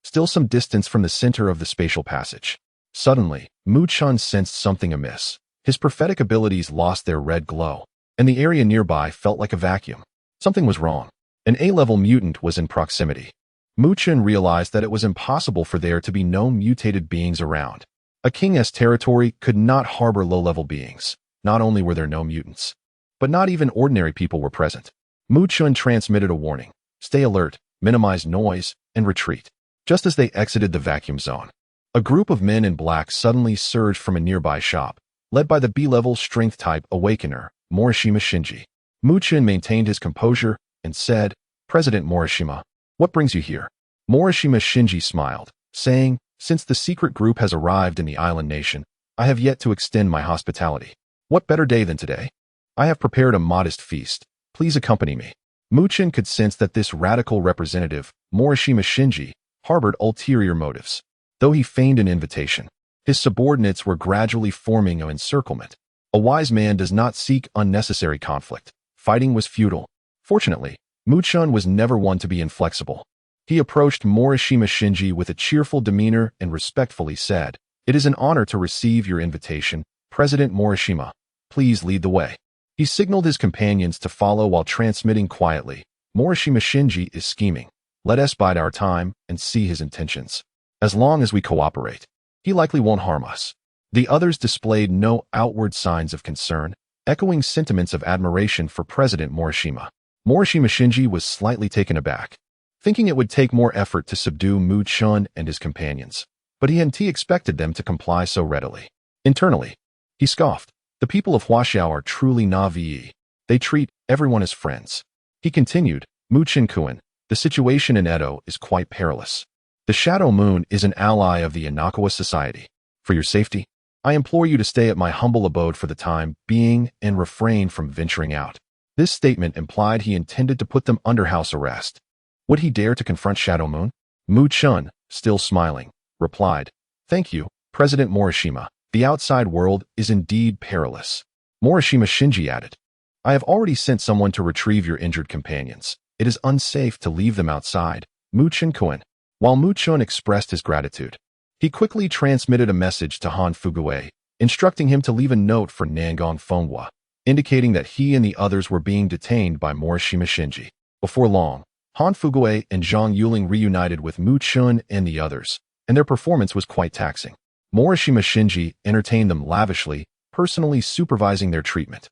still some distance from the center of the spatial passage. Suddenly, Mu Chen sensed something amiss. His prophetic abilities lost their red glow, and the area nearby felt like a vacuum. Something was wrong. An A-level mutant was in proximity. Mu Chen realized that it was impossible for there to be no mutated beings around. A king's territory could not harbor low-level beings. Not only were there no mutants, but not even ordinary people were present. Mu Chun transmitted a warning: stay alert, minimize noise, and retreat. Just as they exited the vacuum zone, a group of men in black suddenly surged from a nearby shop, led by the B-level strength-type Awakener, Morishima Shinji. Mu Chun maintained his composure and said, "President Morishima, what brings you here?" Morishima Shinji smiled, saying, "Since the secret group has arrived in the island nation, I have yet to extend my hospitality. What better day than today? I have prepared a modest feast. Please accompany me." Mu Chun could sense that this radical representative, Morishima Shinji, harbored ulterior motives. Though he feigned an invitation, his subordinates were gradually forming an encirclement. A wise man does not seek unnecessary conflict. Fighting was futile. Fortunately, Mu Chun was never one to be inflexible. He approached Morishima Shinji with a cheerful demeanor and respectfully said, "It is an honor to receive your invitation, President Morishima. Please lead the way." He signaled his companions to follow while transmitting quietly, "Morishima Shinji is scheming. Let us bide our time and see his intentions. As long as we cooperate, he likely won't harm us." The others displayed no outward signs of concern, echoing sentiments of admiration for President Morishima. Morishima Shinji was slightly taken aback, thinking it would take more effort to subdue Mu Chun and his companions, but he hadn't expected them to comply so readily. Internally, he scoffed. The people of Huaxiao are truly na-vie. They treat everyone as friends. He continued, "Mu Chun-kun, the situation in Edo is quite perilous. The Shadow Moon is an ally of the Inakawa Society. For your safety, I implore you to stay at my humble abode for the time being and refrain from venturing out." This statement implied he intended to put them under house arrest. Would he dare to confront Shadow Moon? Mu Chun, still smiling, replied, "Thank you, President Morishima. The outside world is indeed perilous." Morishima Shinji added, "I have already sent someone to retrieve your injured companions. It is unsafe to leave them outside." Mu Chun-kun. While Mu Chun expressed his gratitude, he quickly transmitted a message to Han Fugue, instructing him to leave a note for Nangon Fenghua, indicating that he and the others were being detained by Morishima Shinji. Before long, Han Fugue and Zhang Yuling reunited with Mu Chun and the others, and their performance was quite taxing. Morishima Shinji entertained them lavishly, personally supervising their treatment.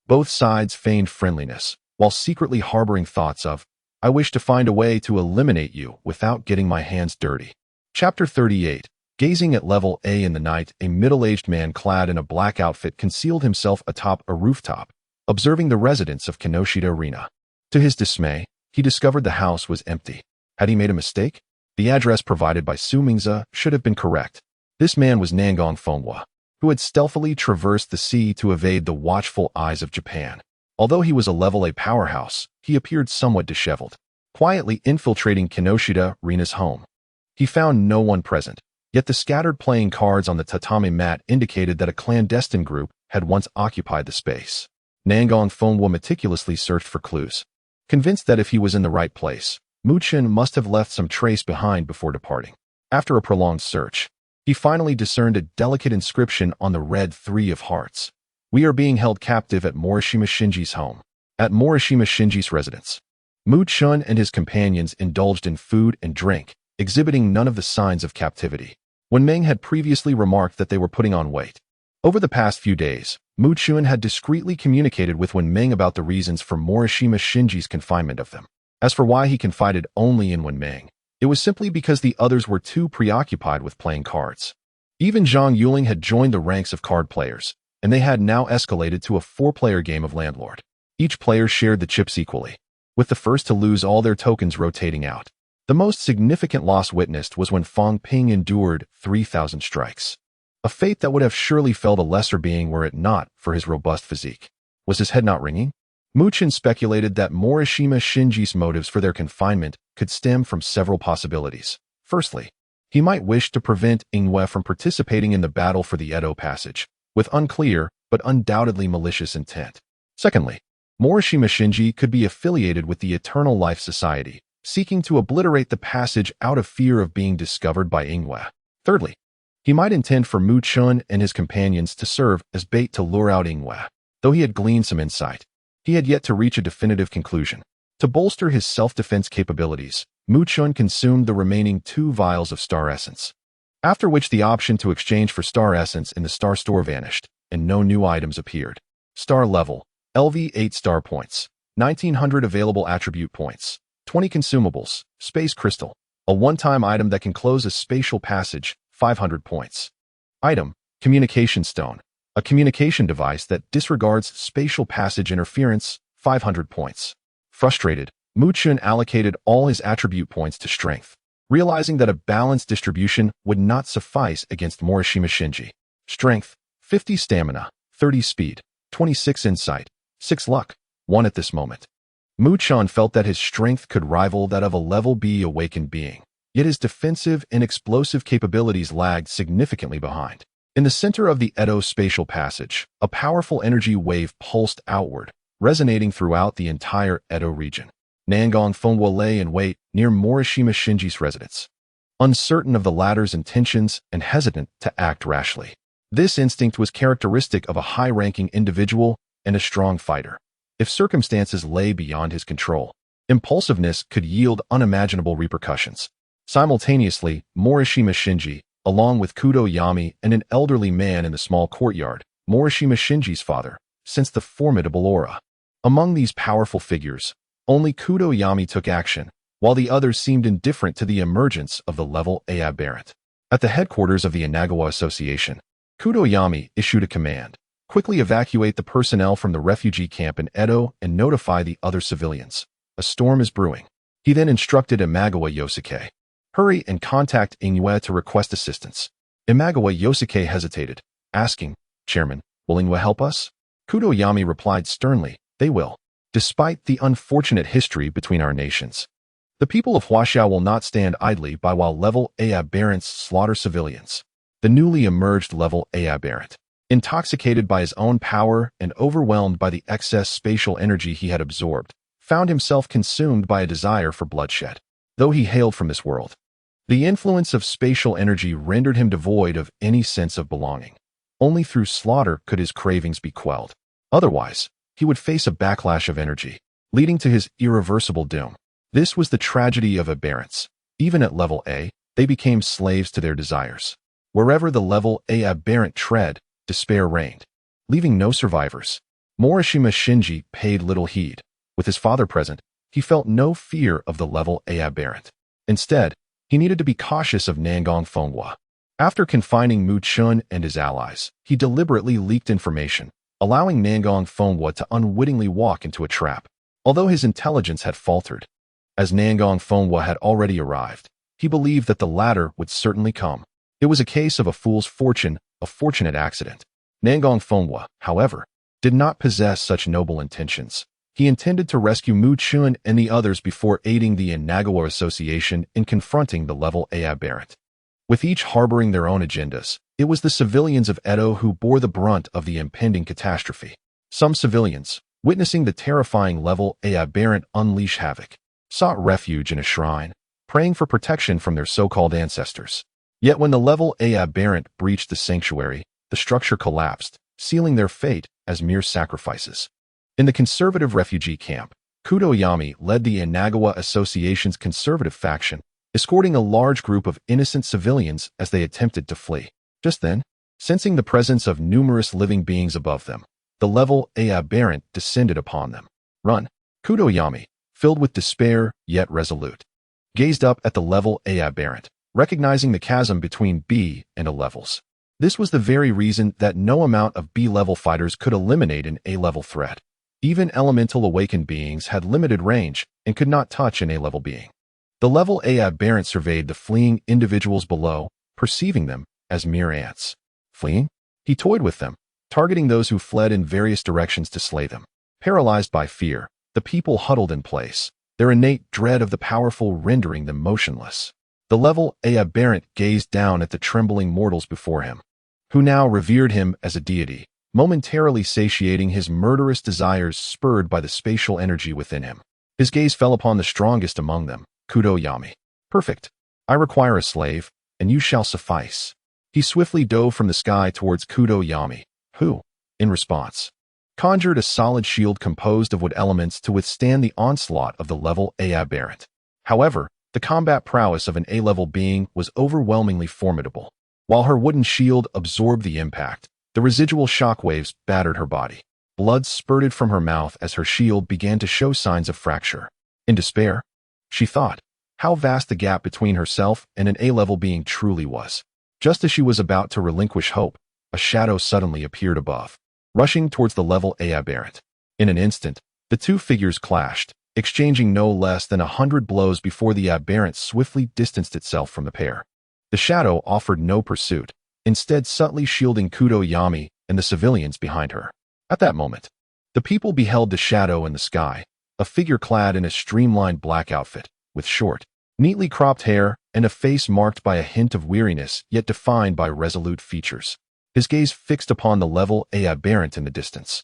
Both sides feigned friendliness, while secretly harboring thoughts of, "I wish to find a way to eliminate you without getting my hands dirty." Chapter 38. Gazing at level A in the night, a middle-aged man clad in a black outfit concealed himself atop a rooftop, observing the residents of Kinoshita Arena. To his dismay, he discovered the house was empty. Had he made a mistake? The address provided by Su Mingze should have been correct. This man was Nangon Fenghua, who had stealthily traversed the sea to evade the watchful eyes of Japan. Although he was a level A powerhouse, he appeared somewhat disheveled, quietly infiltrating Kinoshita Arena's home. He found no one present, yet the scattered playing cards on the tatami mat indicated that a clandestine group had once occupied the space. Nangon Fenghua meticulously searched for clues, convinced that if he was in the right place, Mu Chun must have left some trace behind before departing. After a prolonged search, he finally discerned a delicate inscription on the red 3 of hearts. "We are being held captive at Morishima Shinji's home." At Morishima Shinji's residence, Mu Chun and his companions indulged in food and drink, exhibiting none of the signs of captivity. Wen Meng had previously remarked that they were putting on weight. Over the past few days, Mu Chun had discreetly communicated with Wen Meng about the reasons for Morishima Shinji's confinement of them. As for why he confided only in Wen Meng, it was simply because the others were too preoccupied with playing cards. Even Zhang Yuling had joined the ranks of card players, and they had now escalated to a 4-player game of Landlord. Each player shared the chips equally, with the first to lose all their tokens rotating out. The most significant loss witnessed was when Fang Ping endured 3,000 strikes, a fate that would have surely felled a lesser being were it not for his robust physique. Was his head not ringing? Mu Chun speculated that Morishima Shinji's motives for their confinement could stem from several possibilities. Firstly, he might wish to prevent Ingwe from participating in the battle for the Edo Passage, with unclear but undoubtedly malicious intent. Secondly, Morishima Shinji could be affiliated with the Eternal Life Society, seeking to obliterate the passage out of fear of being discovered by Ingwe. Thirdly, he might intend for Mu Chun and his companions to serve as bait to lure out Ingwe. Though he had gleaned some insight, he had yet to reach a definitive conclusion. To bolster his self-defense capabilities, Mu Chun consumed the remaining 2 vials of Star Essence, after which the option to exchange for Star Essence in the Star Store vanished, and no new items appeared. Star level, LV 8 star points, 1900 available attribute points, 20 consumables, space crystal, a one-time item that can close a spatial passage, 500 points. Item, communication stone, a communication device that disregards spatial passage interference, 500 points. Frustrated, Mu-chun allocated all his attribute points to strength, realizing that a balanced distribution would not suffice against Morishima Shinji. Strength, 50 stamina, 30 speed, 26 insight, 6 luck, 1 at this moment. Mu-chun felt that his strength could rival that of a level B awakened being, yet his defensive and explosive capabilities lagged significantly behind. In the center of the Edo spatial passage, a powerful energy wave pulsed outward, resonating throughout the entire Edo region. Nangong Fengwo lay in wait near Morishima Shinji's residence, uncertain of the latter's intentions and hesitant to act rashly. This instinct was characteristic of a high-ranking individual and a strong fighter. If circumstances lay beyond his control, impulsiveness could yield unimaginable repercussions. Simultaneously, Morishima Shinji, along with Kudo Yami and an elderly man in the small courtyard, Morishima Shinji's father, sensed the formidable aura. Among these powerful figures, only Kudo Yami took action, while the others seemed indifferent to the emergence of the level A aberrant. At the headquarters of the Inagawa Association, Kudo Yami issued a command: quickly evacuate the personnel from the refugee camp in Edo and notify the other civilians. A storm is brewing. He then instructed Imagawa Yosuke, hurry and contact Inoue to request assistance. Imagawa Yosuke hesitated, asking, Chairman, will Inoue help us? Kudo Yami replied sternly, they will. Despite the unfortunate history between our nations, the people of Huaxia will not stand idly by while level A aberrants slaughter civilians. The newly emerged level A aberrant, intoxicated by his own power and overwhelmed by the excess spatial energy he had absorbed, found himself consumed by a desire for bloodshed. Though he hailed from this world, the influence of spatial energy rendered him devoid of any sense of belonging. Only through slaughter could his cravings be quelled. Otherwise, he would face a backlash of energy, leading to his irreversible doom. This was the tragedy of aberrants. Even at level A, they became slaves to their desires. Wherever the level A aberrant tread, despair reigned, leaving no survivors. Morishima Shinji paid little heed. With his father present, he felt no fear of the level A aberrant. Instead, he needed to be cautious of Nangong Fengwo. After confining Mu-chun and his allies, he deliberately leaked information, allowing Nangong Fengwo to unwittingly walk into a trap. Although his intelligence had faltered, as Nangong Fengwo had already arrived, he believed that the latter would certainly come. It was a case of a fool's fortune, a fortunate accident. Nangong Fengwo, however, did not possess such noble intentions. He intended to rescue Mu-chun and the others before aiding the Inagawa Association in confronting the level A aberrant. With each harboring their own agendas, it was the civilians of Edo who bore the brunt of the impending catastrophe. Some civilians, witnessing the terrifying level A aberrant unleash havoc, sought refuge in a shrine, praying for protection from their so-called ancestors. Yet when the level A aberrant breached the sanctuary, the structure collapsed, sealing their fate as mere sacrifices. In the conservative refugee camp, Kudo Yami led the Inagawa Association's conservative faction, escorting a large group of innocent civilians as they attempted to flee. Just then, sensing the presence of numerous living beings above them, the level A aberrant descended upon them. Run! Kudo Yami, filled with despair yet resolute, gazed up at the level A aberrant, recognizing the chasm between B and A levels. This was the very reason that no amount of B-level fighters could eliminate an A-level threat. Even elemental awakened beings had limited range and could not touch an A-level being. The level A aberrant surveyed the fleeing individuals below, perceiving them as mere ants. Fleeing? He toyed with them, targeting those who fled in various directions to slay them. Paralyzed by fear, the people huddled in place, their innate dread of the powerful rendering them motionless. The level A aberrant gazed down at the trembling mortals before him, who now revered him as a deity, momentarily satiating his murderous desires spurred by the spatial energy within him. His gaze fell upon the strongest among them, Kudo Yami. Perfect. I require a slave, and you shall suffice. He swiftly dove from the sky towards Kudo Yami, who, in response, conjured a solid shield composed of wood elements to withstand the onslaught of the level A aberrant. However, the combat prowess of an A-level being was overwhelmingly formidable. While her wooden shield absorbed the impact, The residual shockwaves battered her body. Blood spurted from her mouth as her shield began to show signs of fracture. In despair, she thought how vast the gap between herself and an A-level being truly was. Just as she was about to relinquish hope, a shadow suddenly appeared above, rushing towards the level A aberrant. In an instant, the two figures clashed, exchanging no less than 100 blows before the aberrant swiftly distanced itself from the pair. The shadow offered no pursuit, instead subtly shielding Kudo Yami and the civilians behind her. At that moment, the people beheld the shadow in the sky, a figure clad in a streamlined black outfit, with short, neatly cropped hair and a face marked by a hint of weariness yet defined by resolute features. His gaze fixed upon the level A aberrant in the distance,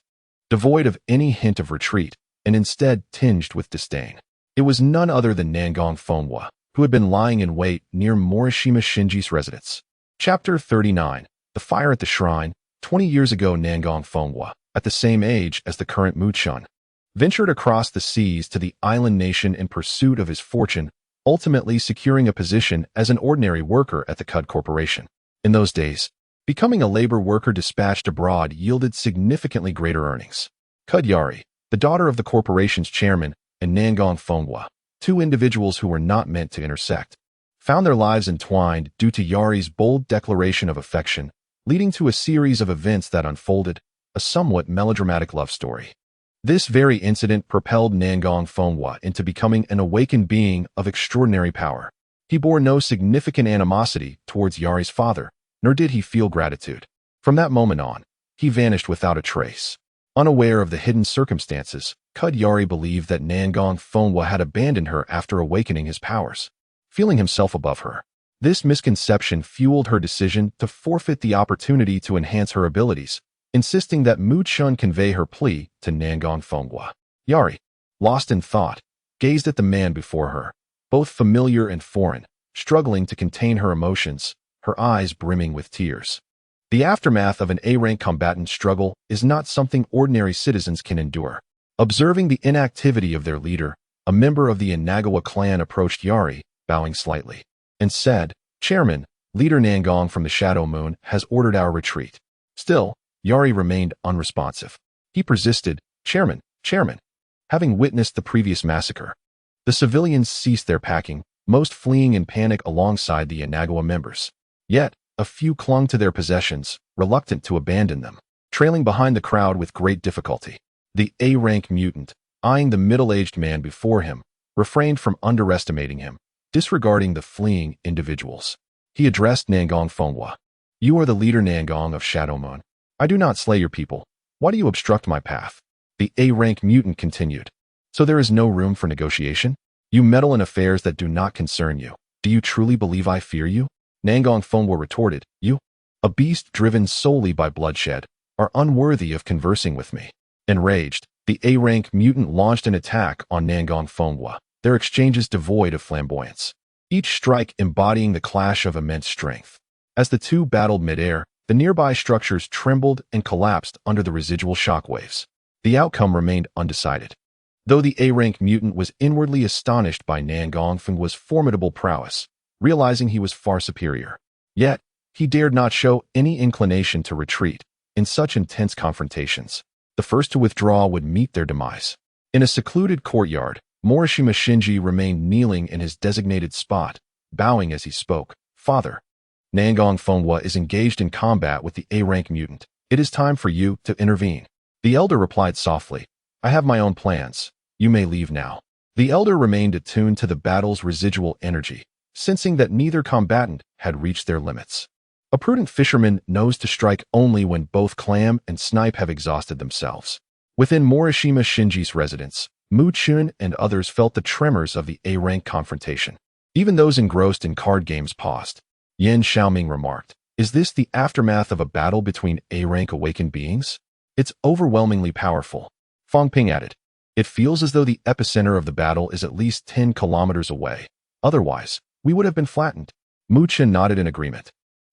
devoid of any hint of retreat, and instead tinged with disdain. It was none other than Nangong Fonwa, who had been lying in wait near Morishima Shinji's residence. Chapter 39. The Fire at the Shrine. 20 years ago, Nangong Fonwa, at the same age as the current Muchun, ventured across the seas to the island nation in pursuit of his fortune, ultimately securing a position as an ordinary worker at the Cud Corporation. In those days, becoming a labor worker dispatched abroad yielded significantly greater earnings. Cud Yari, the daughter of the corporation's chairman, and Nangong Fonwa, two individuals who were not meant to intersect, found their lives entwined due to Yari's bold declaration of affection, leading to a series of events that unfolded, a somewhat melodramatic love story. This very incident propelled Nangong Fonwa into becoming an awakened being of extraordinary power. He bore no significant animosity towards Yari's father, nor did he feel gratitude. From that moment on, he vanished without a trace. Unaware of the hidden circumstances, Cud Yari believed that Nangong Fonwa had abandoned her after awakening his powers, feeling himself above her. This misconception fueled her decision to forfeit the opportunity to enhance her abilities, insisting that Mu Chun convey her plea to Nangong Fonwa. Yari, lost in thought, gazed at the man before her, both familiar and foreign, struggling to contain her emotions, her eyes brimming with tears. The aftermath of an A-rank combatant struggle is not something ordinary citizens can endure. Observing the inactivity of their leader, a member of the Inagawa clan approached Yari, bowing slightly, and said, "Chairman, Leader Nangong from the Shadow Moon has ordered our retreat." Still, Yari remained unresponsive. He persisted, Chairman. Having witnessed the previous massacre, the civilians ceased their packing, most fleeing in panic alongside the Inagawa members. Yet, a few clung to their possessions, reluctant to abandon them, trailing behind the crowd with great difficulty. The A-rank mutant, eyeing the middle-aged man before him, refrained from underestimating him, disregarding the fleeing individuals. He addressed Nangong Fonwa. "You are the leader Nangong of Shadow Moon. I do not slay your people. Why do you obstruct my path?" The A-rank mutant continued. "So there is no room for negotiation? You meddle in affairs that do not concern you. Do you truly believe I fear you?" Nangong Fonwa retorted, "You, a beast driven solely by bloodshed, are unworthy of conversing with me." Enraged, the A-rank mutant launched an attack on Nangong Fonwa, their exchanges devoid of flamboyance, each strike embodying the clash of immense strength. As the two battled midair, the nearby structures trembled and collapsed under the residual shockwaves. The outcome remained undecided. Though the A-rank mutant was inwardly astonished by Nangong Fonwa's formidable prowess, realizing he was far superior, yet he dared not show any inclination to retreat in such intense confrontations. The first to withdraw would meet their demise. In a secluded courtyard, Morishima Shinji remained kneeling in his designated spot, bowing as he spoke. "Father, Nangong Fonwa is engaged in combat with the A-rank mutant. It is time for you to intervene." The elder replied softly, "I have my own plans. You may leave now." The elder remained attuned to the battle's residual energy, sensing that neither combatant had reached their limits. A prudent fisherman knows to strike only when both clam and snipe have exhausted themselves. Within Morishima Shinji's residence, Mu Chun and others felt the tremors of the A-rank confrontation. Even those engrossed in card games paused. Yen Xiaoming remarked, "Is this the aftermath of a battle between A-rank awakened beings? It's overwhelmingly powerful." Fong Ping added, "It feels as though the epicenter of the battle is at least 10 kilometers away. Otherwise, we would have been flattened." Mu Chun nodded in agreement.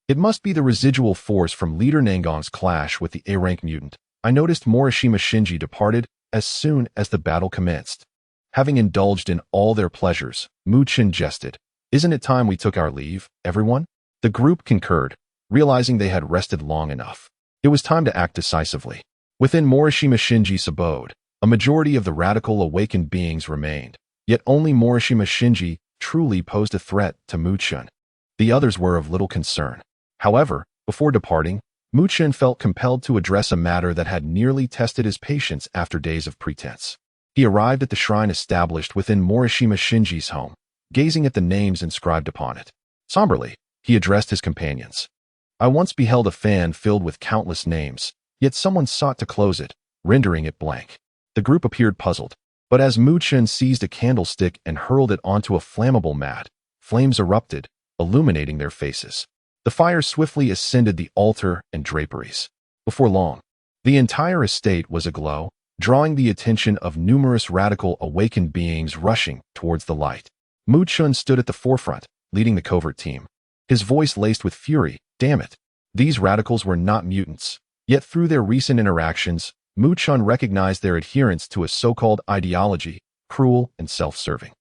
"It must be the residual force from Leader Nangong's clash with the A-rank mutant. I noticed Morishima Shinji departed as soon as the battle commenced." Having indulged in all their pleasures, Mu Chun jested, "Isn't it time we took our leave, everyone?" The group concurred, realizing they had rested long enough. It was time to act decisively. Within Morishima Shinji's abode, a majority of the radical awakened beings remained, yet only Morishima Shinji truly posed a threat to Muchun. The others were of little concern. However, before departing, Muchun felt compelled to address a matter that had nearly tested his patience after days of pretense. He arrived at the shrine established within Morishima Shinji's home, gazing at the names inscribed upon it. Somberly, he addressed his companions. I once beheld a fan filled with countless names, yet someone sought to close it, rendering it blank. The group appeared puzzled, but as Muchun seized a candlestick and hurled it onto a flammable mat, flames erupted, illuminating their faces. The fire swiftly ascended the altar and draperies. Before long, the entire estate was aglow, drawing the attention of numerous radical awakened beings rushing towards the light. Muchun stood at the forefront, leading the covert team. His voice laced with fury. Damn it. These radicals were not mutants. Yet through their recent interactions, Muchun recognized their adherence to a so-called ideology, cruel and self-serving.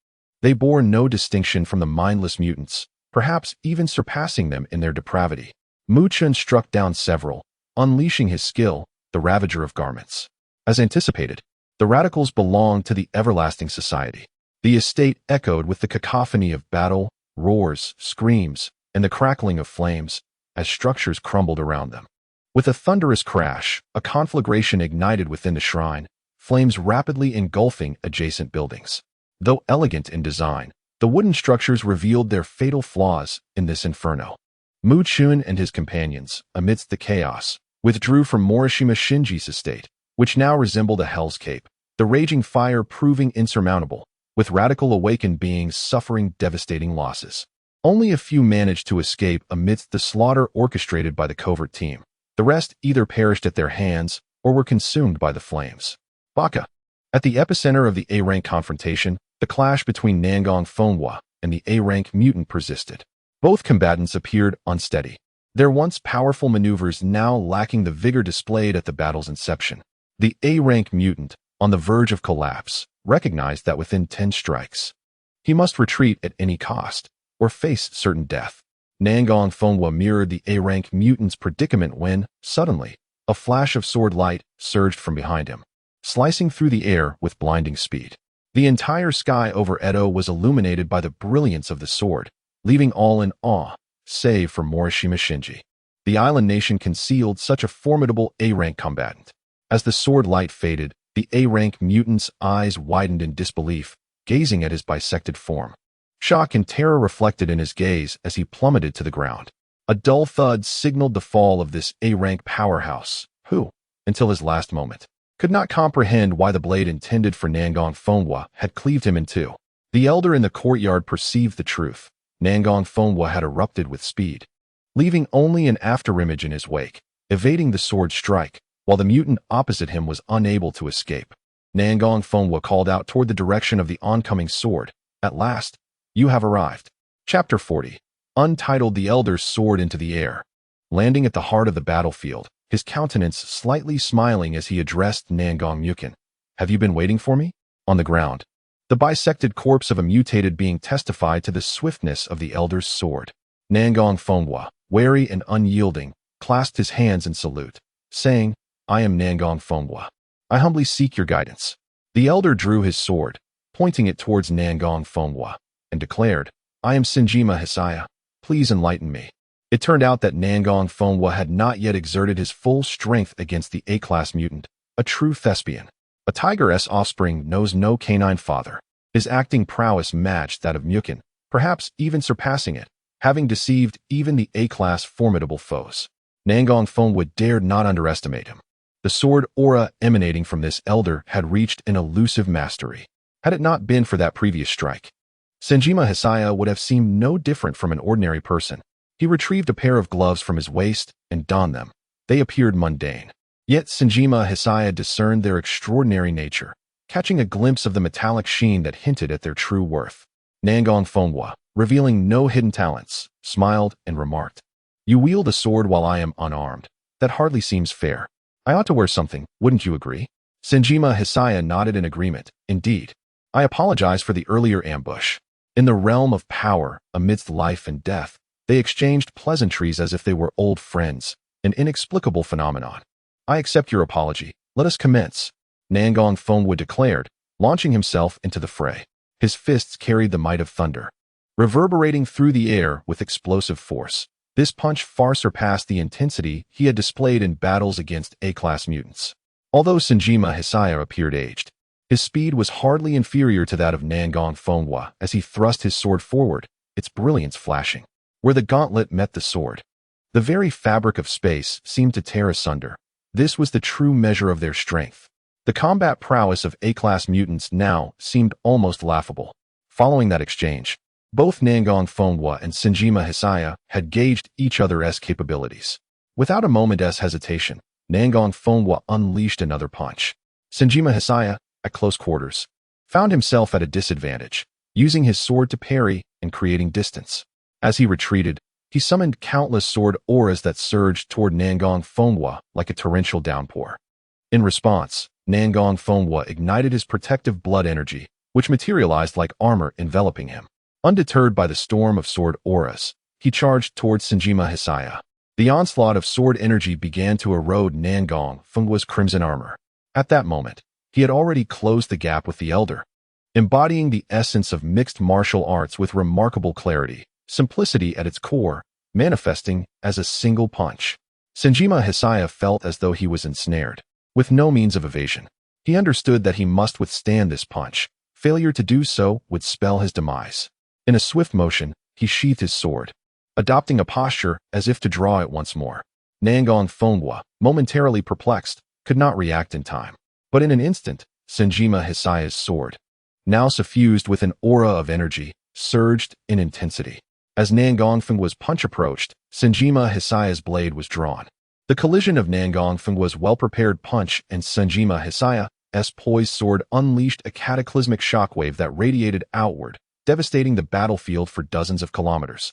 They bore no distinction from the mindless mutants, perhaps even surpassing them in their depravity. Muchun struck down several, unleashing his skill, the Ravager of Garments. As anticipated, the radicals belonged to the Everlasting Society. The estate echoed with the cacophony of battle, roars, screams, and the crackling of flames as structures crumbled around them. With a thunderous crash, a conflagration ignited within the shrine, flames rapidly engulfing adjacent buildings. Though elegant in design, the wooden structures revealed their fatal flaws in this inferno. Muchun and his companions, amidst the chaos, withdrew from Morishima Shinji's estate, which now resembled a hell's cape, the raging fire proving insurmountable, with radical awakened beings suffering devastating losses. Only a few managed to escape amidst the slaughter orchestrated by the covert team. The rest either perished at their hands or were consumed by the flames. Baka. At the epicenter of the A-rank confrontation, the clash between Nangong Fonghua and the A-rank mutant persisted. Both combatants appeared unsteady, their once powerful maneuvers now lacking the vigor displayed at the battle's inception. The A-rank mutant, on the verge of collapse, recognized that within 10 strikes, he must retreat at any cost, or face certain death. Nangong Fonghua mirrored the A-rank mutant's predicament when, suddenly, a flash of sword light surged from behind him, slicing through the air with blinding speed. The entire sky over Edo was illuminated by the brilliance of the sword, leaving all in awe, save for Morishima Shinji. The island nation concealed such a formidable A-rank combatant. As the sword light faded, the A-rank mutant's eyes widened in disbelief, gazing at his bisected form. Shock and terror reflected in his gaze as he plummeted to the ground. A dull thud signaled the fall of this A-rank powerhouse, who, until his last moment, could not comprehend why the blade intended for Nangong Fonghua had cleaved him in two. The elder in the courtyard perceived the truth. Nangong Fonghua had erupted with speed, leaving only an afterimage in his wake, evading the sword strike, while the mutant opposite him was unable to escape. Nangong Fonghua called out toward the direction of the oncoming sword. At last, you have arrived. Chapter 40. Untitled. The elder soared into the air, landing at the heart of the battlefield, his countenance slightly smiling as he addressed Nangong Mukin. Have you been waiting for me? On the ground, the bisected corpse of a mutated being testified to the swiftness of the elder's sword. Nangong Fonghua, wary and unyielding, clasped his hands in salute, saying, I am Nangong Fonghua. I humbly seek your guidance. The elder drew his sword, pointing it towards Nangong Fonghua, and declared, I am Senjima Hisaya. Please enlighten me. It turned out that Nangong Fonghua had not yet exerted his full strength against the A-class mutant, a true thespian. A tigress offspring knows no canine father. His acting prowess matched that of Mukin, perhaps even surpassing it, having deceived even the A-class formidable foes. Nangong Fonghua dared not underestimate him. The sword aura emanating from this elder had reached an elusive mastery. Had it not been for that previous strike, Senjima Hisaya would have seemed no different from an ordinary person. He retrieved a pair of gloves from his waist and donned them. They appeared mundane. Yet Senjima Hisaya discerned their extraordinary nature, catching a glimpse of the metallic sheen that hinted at their true worth. Nangong Fonghua, revealing no hidden talents, smiled and remarked, You wield a sword while I am unarmed. That hardly seems fair. I ought to wear something, wouldn't you agree? Senjima Hisaya nodded in agreement. Indeed. I apologize for the earlier ambush. In the realm of power, amidst life and death, they exchanged pleasantries as if they were old friends, an inexplicable phenomenon. I accept your apology. Let us commence, Nangong Fenghua declared, launching himself into the fray. His fists carried the might of thunder, reverberating through the air with explosive force. This punch far surpassed the intensity he had displayed in battles against A-class mutants. Although SUSI-MANHUA appeared aged, his speed was hardly inferior to that of Nangong Fenghua as he thrust his sword forward, its brilliance flashing. Where the gauntlet met the sword, the very fabric of space seemed to tear asunder. This was the true measure of their strength. The combat prowess of A-class mutants now seemed almost laughable. Following that exchange, both Nangong Fenghua and SUSI-MANHUA had gauged each other's capabilities. Without a moment's hesitation, Nangong Fenghua unleashed another punch. SUSI-MANHUA, at close quarters, found himself at a disadvantage, using his sword to parry and creating distance. As he retreated, he summoned countless sword auras that surged toward Nangong Fenghua like a torrential downpour. In response, Nangong Fenghua ignited his protective blood energy, which materialized like armor enveloping him. Undeterred by the storm of sword auras, he charged towards SUSI-MANHUA. The onslaught of sword energy began to erode Nangong Fenghua's crimson armor. At that moment, he had already closed the gap with the Elder, embodying the essence of mixed martial arts with remarkable clarity, simplicity at its core, manifesting as a single punch. SUSI-MANHUA felt as though he was ensnared, with no means of evasion. He understood that he must withstand this punch. Failure to do so would spell his demise. In a swift motion, he sheathed his sword, adopting a posture as if to draw it once more. Nangong Fenghua, momentarily perplexed, could not react in time. But in an instant, SUSI-MANHUA's sword, now suffused with an aura of energy, surged in intensity. As Nangong Fenghua's punch approached, SUSI-MANHUA's blade was drawn. The collision of Nangong Fenghua's well-prepared punch and SUSI-MANHUA's poised sword unleashed a cataclysmic shockwave that radiated outward, devastating the battlefield for dozens of kilometers,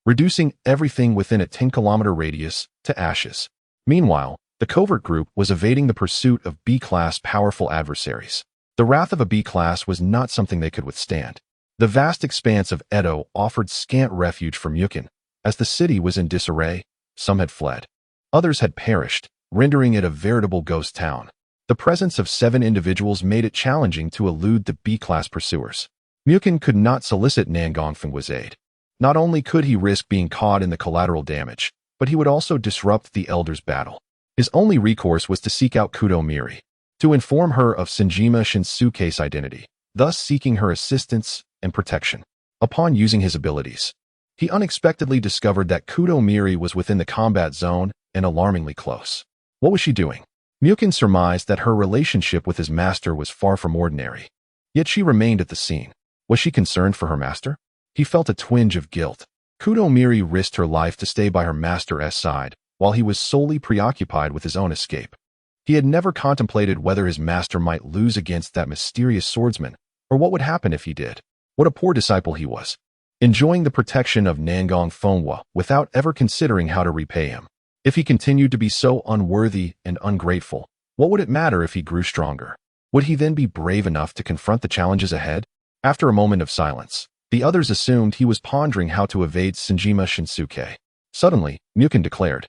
reducing everything within a 10-kilometer radius to ashes. Meanwhile, the covert group was evading the pursuit of B-class powerful adversaries. The wrath of a B-class was not something they could withstand. The vast expanse of Edo offered scant refuge for Mukin. As the city was in disarray, some had fled. Others had perished, rendering it a veritable ghost town. The presence of 7 individuals made it challenging to elude the B-class pursuers. Mukin could not solicit Nangong Fenghua's aid. Not only could he risk being caught in the collateral damage, but he would also disrupt the Elder's battle. His only recourse was to seek out Kudo Miri, to inform her of Senjima Shinsuke's identity, thus seeking her assistance and protection. Upon using his abilities, he unexpectedly discovered that Kudo Miri was within the combat zone and alarmingly close. What was she doing? Mukin surmised that her relationship with his master was far from ordinary. Yet she remained at the scene. Was she concerned for her master? He felt a twinge of guilt. Kudo Miri risked her life to stay by her master's side, while he was solely preoccupied with his own escape. He had never contemplated whether his master might lose against that mysterious swordsman, or what would happen if he did. What a poor disciple he was, enjoying the protection of Nangong Fenghua without ever considering how to repay him. If he continued to be so unworthy and ungrateful, what would it matter if he grew stronger? Would he then be brave enough to confront the challenges ahead? After a moment of silence, the others assumed he was pondering how to evade Senjima Shinsuke. Suddenly, Mukin declared,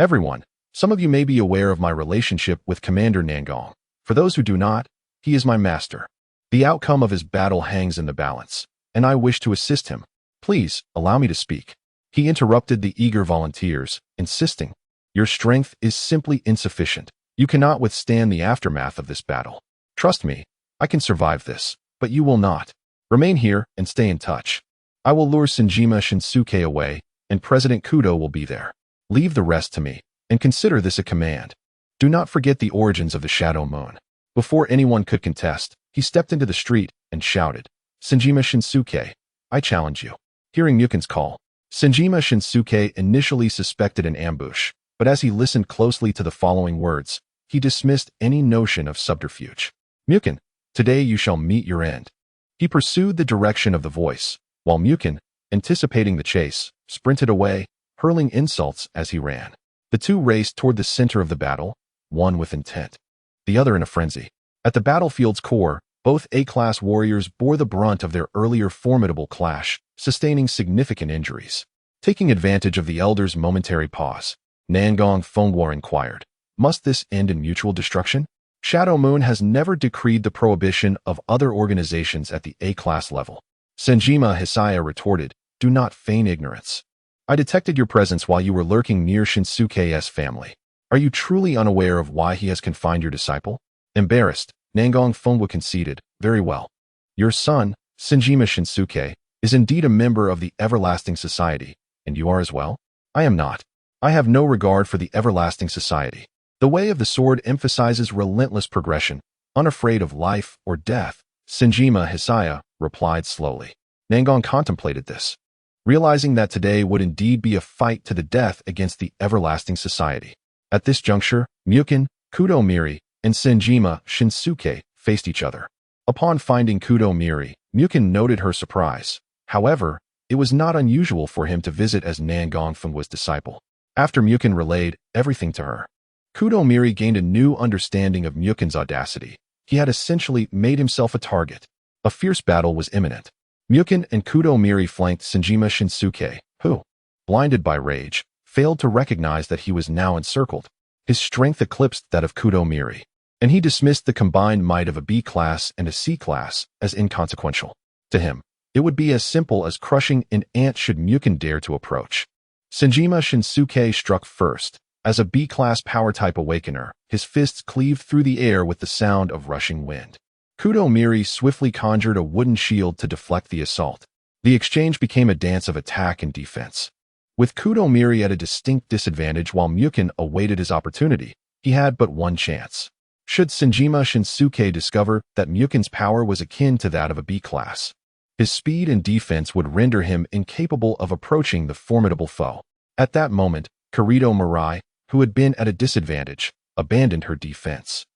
"Everyone, some of you may be aware of my relationship with Commander Nangong. For those who do not, he is my master. The outcome of his battle hangs in the balance, and I wish to assist him. Please, allow me to speak." He interrupted the eager volunteers, insisting, "Your strength is simply insufficient. You cannot withstand the aftermath of this battle. Trust me, I can survive this, but you will not. Remain here and stay in touch. I will lure Senjima Shinsuke away, and President Kudo will be there. Leave the rest to me, and consider this a command. Do not forget the origins of the Shadow Moon." Before anyone could contest, he stepped into the street and shouted, "Senjima Shinsuke, I challenge you." Hearing Mukin's call, Senjima Shinsuke initially suspected an ambush, but as he listened closely to the following words, he dismissed any notion of subterfuge. "Mukin, today you shall meet your end." He pursued the direction of the voice, while Mukin, anticipating the chase, sprinted away, hurling insults as he ran. The two raced toward the center of the battle, one with intent, the other in a frenzy. At the battlefield's core, both A-class warriors bore the brunt of their earlier formidable clash, sustaining significant injuries. Taking advantage of the Elder's momentary pause, Nangong Fenghuo inquired. Must this end in mutual destruction? Shadow Moon has never decreed the prohibition of other organizations at the A-class level. SYNOPSIS retorted, do not feign ignorance. I detected your presence while you were lurking near Shinsuke's family. Are you truly unaware of why he has confined your disciple? Embarrassed, Nangong Fenghuo conceded, very well. Your son, Shinjima Shinsuke, is indeed a member of the Everlasting Society, and you are as well? I am not. I have no regard for the Everlasting Society. The way of the sword emphasizes relentless progression, unafraid of life or death, SYNOPSIS replied slowly. Nangong contemplated this, realizing that today would indeed be a fight to the death against the Everlasting Society. At this juncture, Mukin, Kudomiri, and Shinjima Shinsuke faced each other. Upon finding Kudomiri, Mukin noted her surprise. However, it was not unusual for him to visit as Nangong Fenghuo's disciple. After Mukin relayed everything to her, Kudomiri gained a new understanding of Mukin's audacity. He had essentially made himself a target. A fierce battle was imminent. Mukin and Kudomiri flanked Shinjima Shinsuke, who, blinded by rage, failed to recognize that he was now encircled. His strength eclipsed that of Kudomiri, and he dismissed the combined might of a B-class and a C-class as inconsequential. To him, it would be as simple as crushing an ant should Mukin dare to approach. Shinjima Shinsuke struck first. As a B-class power-type awakener, his fists cleaved through the air with the sound of rushing wind. Kudomiri swiftly conjured a wooden shield to deflect the assault. The exchange became a dance of attack and defense. With Kudomiri at a distinct disadvantage while Mukin awaited his opportunity, he had but one chance. Should Shinjima Shinsuke discover that Mukin's power was akin to that of a B-class, his speed and defense would render him incapable of approaching the formidable foe. At that moment, Kirito Mirai, who had been at a disadvantage, abandoned her defense.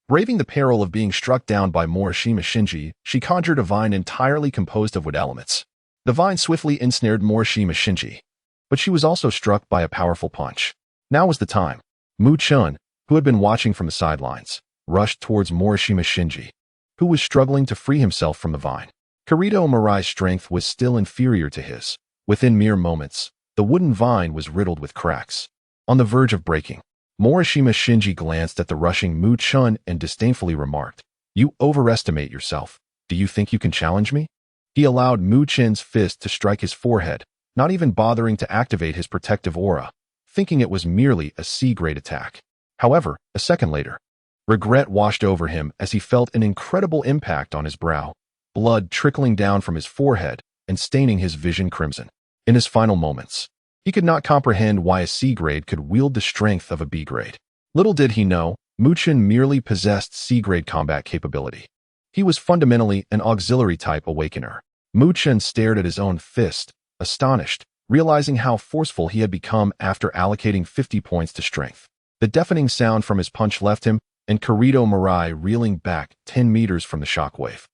Braving the peril of being struck down by Morishima Shinji, she conjured a vine entirely composed of wood elements. The vine swiftly ensnared Morishima Shinji, but she was also struck by a powerful punch. Now was the time. Mu Chun, who had been watching from the sidelines, rushed towards Morishima Shinji, who was struggling to free himself from the vine. Kirito Mirai's strength was still inferior to his. Within mere moments, the wooden vine was riddled with cracks. On the verge of breaking, Morishima Shinji glanced at the rushing Mu Chun and disdainfully remarked, "You overestimate yourself. Do you think you can challenge me?" He allowed Mu Chun's fist to strike his forehead, not even bothering to activate his protective aura, thinking it was merely a C-grade attack. However, a second later, regret washed over him as he felt an incredible impact on his brow, blood trickling down from his forehead and staining his vision crimson. In his final moments, he could not comprehend why a C-grade could wield the strength of a B-grade. Little did he know, Mu Chun merely possessed C-grade combat capability. He was fundamentally an auxiliary-type awakener. Mu Chun stared at his own fist, astonished, realizing how forceful he had become after allocating 50 points to strength. The deafening sound from his punch left him, and Kirito Mirai reeling back 10 meters from the shockwave.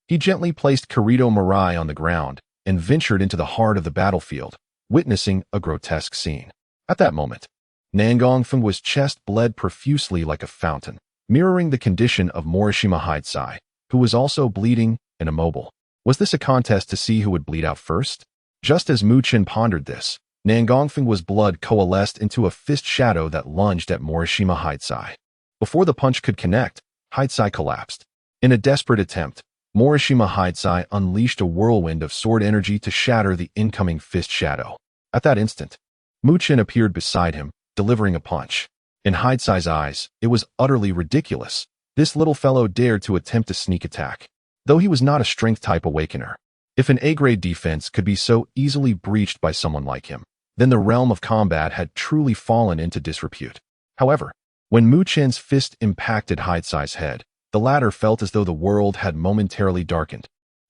He gently placed Kirito Mirai on the ground and ventured into the heart of the battlefield, witnessing a grotesque scene. At that moment, Nangong Fenghuo's chest bled profusely like a fountain, mirroring the condition of Morishima Hidesai, who was also bleeding and immobile. Was this a contest to see who would bleed out first? Just as Mu Chun pondered this, Nangong Fenghuo's blood coalesced into a fist shadow that lunged at Morishima Hidesai. Before the punch could connect, Hidesai collapsed. In a desperate attempt, Morishima Hidesai unleashed a whirlwind of sword energy to shatter the incoming fist shadow. At that instant, Mu Chun appeared beside him, delivering a punch. In Hidesai's eyes, it was utterly ridiculous. This little fellow dared to attempt a sneak attack. Though he was not a strength-type awakener, if an A-grade defense could be so easily breached by someone like him, then the realm of combat had truly fallen into disrepute. However, when Mu Chun's fist impacted Hidesai's head, the latter felt as though the world had momentarily darkened,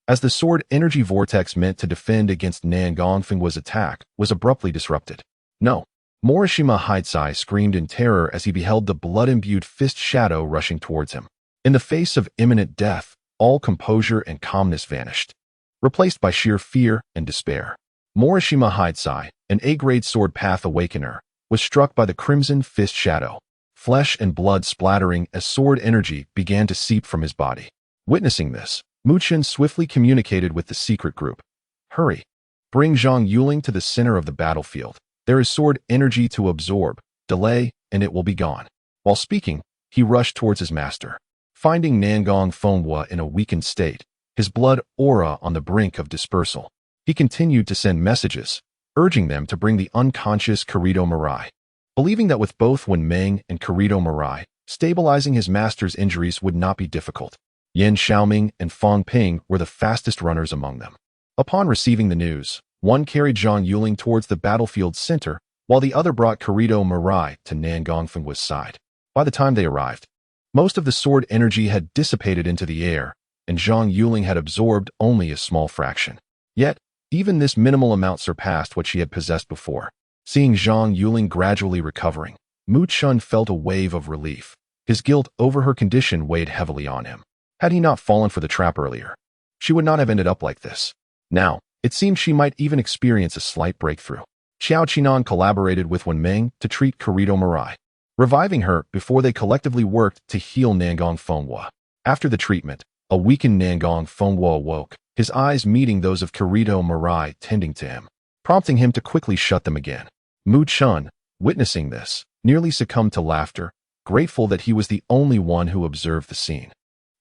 as the sword energy vortex meant to defend against Nangong Fenghuo's attack was abruptly disrupted. No! Morishima Hidesai screamed in terror as he beheld the blood-imbued fist shadow rushing towards him. In the face of imminent death, all composure and calmness vanished, replaced by sheer fear and despair. Morishima Hidesai, an A-grade sword path awakener, was struck by the crimson fist shadow, flesh and blood splattering as sword energy began to seep from his body. Witnessing this, Mu Chun swiftly communicated with the secret group. "Hurry! Bring Zhang Yuling to the center of the battlefield. There is sword energy to absorb. delay, and it will be gone. While speaking, he rushed towards his master. Finding Nangong Fonghua in a weakened state, his blood aura on the brink of dispersal, he continued to send messages, urging them to bring the unconscious Kirito Mirai. Believing that with both Wen Meng and Kirito Mirai, stabilizing his master's injuries would not be difficult, Yen Xiaoming and Fang Ping were the fastest runners among them. Upon receiving the news, one carried Zhang Yuling towards the battlefield center, while the other brought Kirito Mirai to Nangong Fenghua's side. By the time they arrived, most of the sword energy had dissipated into the air, and Zhang Yuling had absorbed only a small fraction. Yet, even this minimal amount surpassed what she had possessed before. Seeing Zhang Yuling gradually recovering, Mu Chun felt a wave of relief. His guilt over her condition weighed heavily on him. Had he not fallen for the trap earlier, she would not have ended up like this. Now, it seemed she might even experience a slight breakthrough. Xiao Qinan collaborated with Wen Meng to treat Kirito Mirai, reviving her before they collectively worked to heal Nangong Fonghua. After the treatment, a weakened Nangong Fonghua awoke, his eyes meeting those of Kirito Mirai tending to him, prompting him to quickly shut them again. Mu Chun, witnessing this, nearly succumbed to laughter, grateful that he was the only one who observed the scene.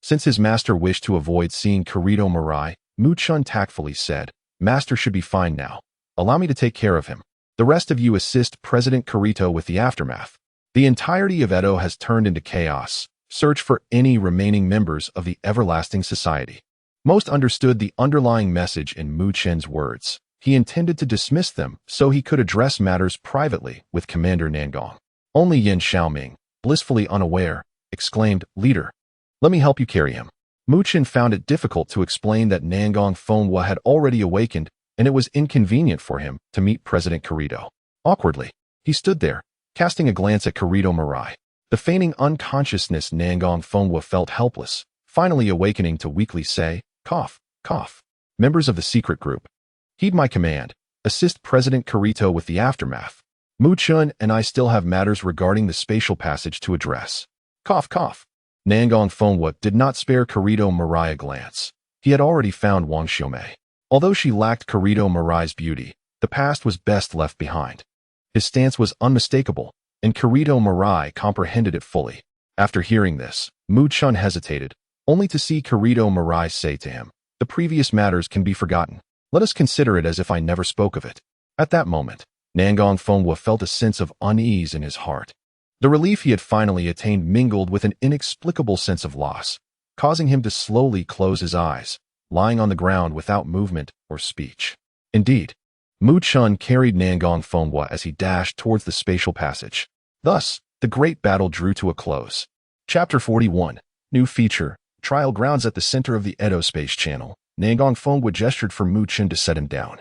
Since his master wished to avoid seeing Kirito Mirai, Mu Chun tactfully said, "Master should be fine now. Allow me to take care of him. The rest of you assist President Kirito with the aftermath. The entirety of Edo has turned into chaos. Search for any remaining members of the Everlasting Society." Most understood the underlying message in Mu Chen's words. He intended to dismiss them so he could address matters privately with Commander Nangong. Only Yen Xiaoming, blissfully unaware, exclaimed, "Leader, let me help you carry him." Mu Chen found it difficult to explain that Nangong Fonghua had already awakened, and it was inconvenient for him to meet President Kirito. Awkwardly, he stood there, casting a glance at Kirito Mirai. The feigning unconsciousness Nangong Fonghua felt helpless, finally awakening to weakly say, "Cough, cough. Members of the secret group, heed my command. Assist President Kirito with the aftermath. Mu Chun and I still have matters regarding the spatial passage to address." Cough, cough. Nangong Fonghua did not spare Kirito Mirai a glance. He had already found Wang Xiumei. Although she lacked Kirito Mirai's beauty, the past was best left behind. His stance was unmistakable, and Kirito Mirai comprehended it fully. After hearing this, Mu Chun hesitated, only to see Kirito Mirai say to him, "The previous matters can be forgotten. Let us consider it as if I never spoke of it." At that moment, Nangong Fonghua felt a sense of unease in his heart. The relief he had finally attained mingled with an inexplicable sense of loss, causing him to slowly close his eyes, lying on the ground without movement or speech. Indeed, Mu Chun carried Nangong Fonghua as he dashed towards the spatial passage. Thus, the great battle drew to a close. Chapter 41, New Feature, Trial Grounds. At the center of the Edo Space Channel, Nangong Fonghua gestured for Mu Chun to set him down,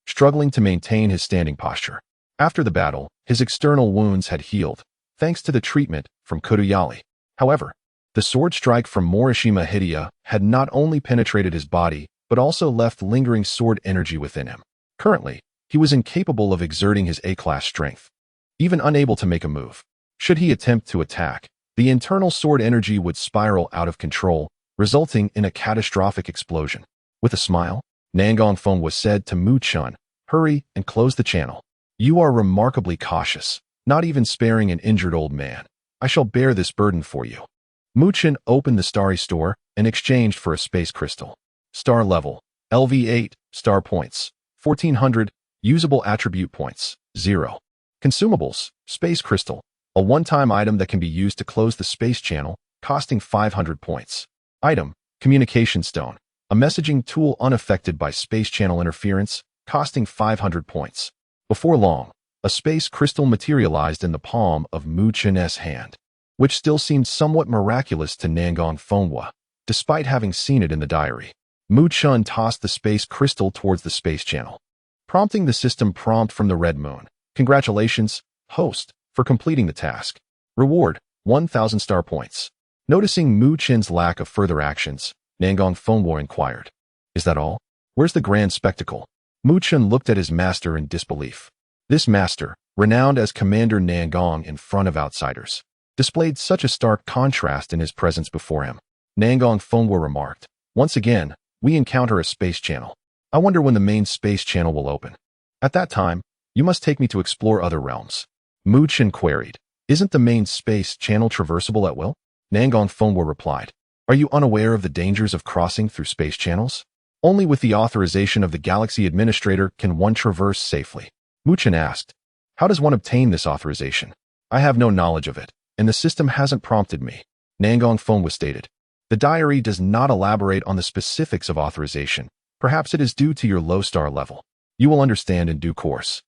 struggling to maintain his standing posture. After the battle, his external wounds had healed, thanks to the treatment from Kuduyali. However, the sword strike from Morishima Hideya had not only penetrated his body, but also left lingering sword energy within him. Currently, he was incapable of exerting his A-class strength, even unable to make a move. Should he attempt to attack, the internal sword energy would spiral out of control, resulting in a catastrophic explosion. With a smile, Nangong Fonghua said to Mu Chun, "Hurry and close the channel. You are remarkably cautious, not even sparing an injured old man. I shall bear this burden for you." Mu Chun opened the starry store and exchanged for a space crystal. Star level, LV8, star points, 1400, usable attribute points, 0. Consumables, space crystal, a one-time item that can be used to close the space channel, costing 500 points. Item, communication stone, a messaging tool unaffected by space channel interference, costing 500 points. Before long, a space crystal materialized in the palm of Mu Chun's hand, which still seemed somewhat miraculous to Nangong Fonghua, despite having seen it in the diary. Mu Chun tossed the space crystal towards the space channel, prompting the system prompt from the Red Moon. "Congratulations, host, for completing the task. Reward, 1,000 star points." Noticing Mu Chun's lack of further actions, Nangong Fonghua inquired, "Is that all? Where's the grand spectacle?" Mu Chun looked at his master in disbelief. This master, renowned as Commander Nangong in front of outsiders, displayed such a stark contrast in his presence before him. Nangong Fonghua remarked, "Once again, we encounter a space channel. I wonder when the main space channel will open. At that time, you must take me to explore other realms." Mu Chen queried. Isn't the main space channel traversable at will? Nangong Fenghua replied. Are you unaware of the dangers of crossing through space channels? Only with the authorization of the Galaxy Administrator can one traverse safely. Mu Chen asked. How does one obtain this authorization? I have no knowledge of it, and the system hasn't prompted me. Nangong Fenghua stated. The diary does not elaborate on the specifics of authorization. Perhaps it is due to your low star level. You will understand in due course.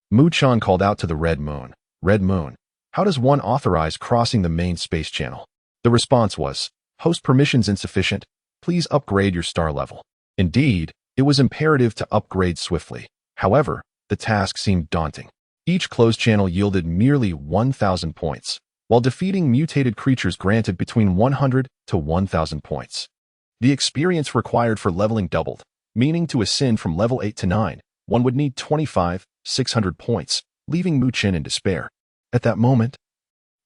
Mu Chen called out to the Red Moon. Red Moon, how does one authorize crossing the main space channel? The response was, host permissions insufficient. Please upgrade your star level. Indeed, it was imperative to upgrade swiftly. However, the task seemed daunting. Each closed channel yielded merely 1,000 points, while defeating mutated creatures granted between 100 to 1,000 points. The experience required for leveling doubled, meaning to ascend from level 8 to 9, one would need 600 points, leaving Mu Chen in despair. At that moment,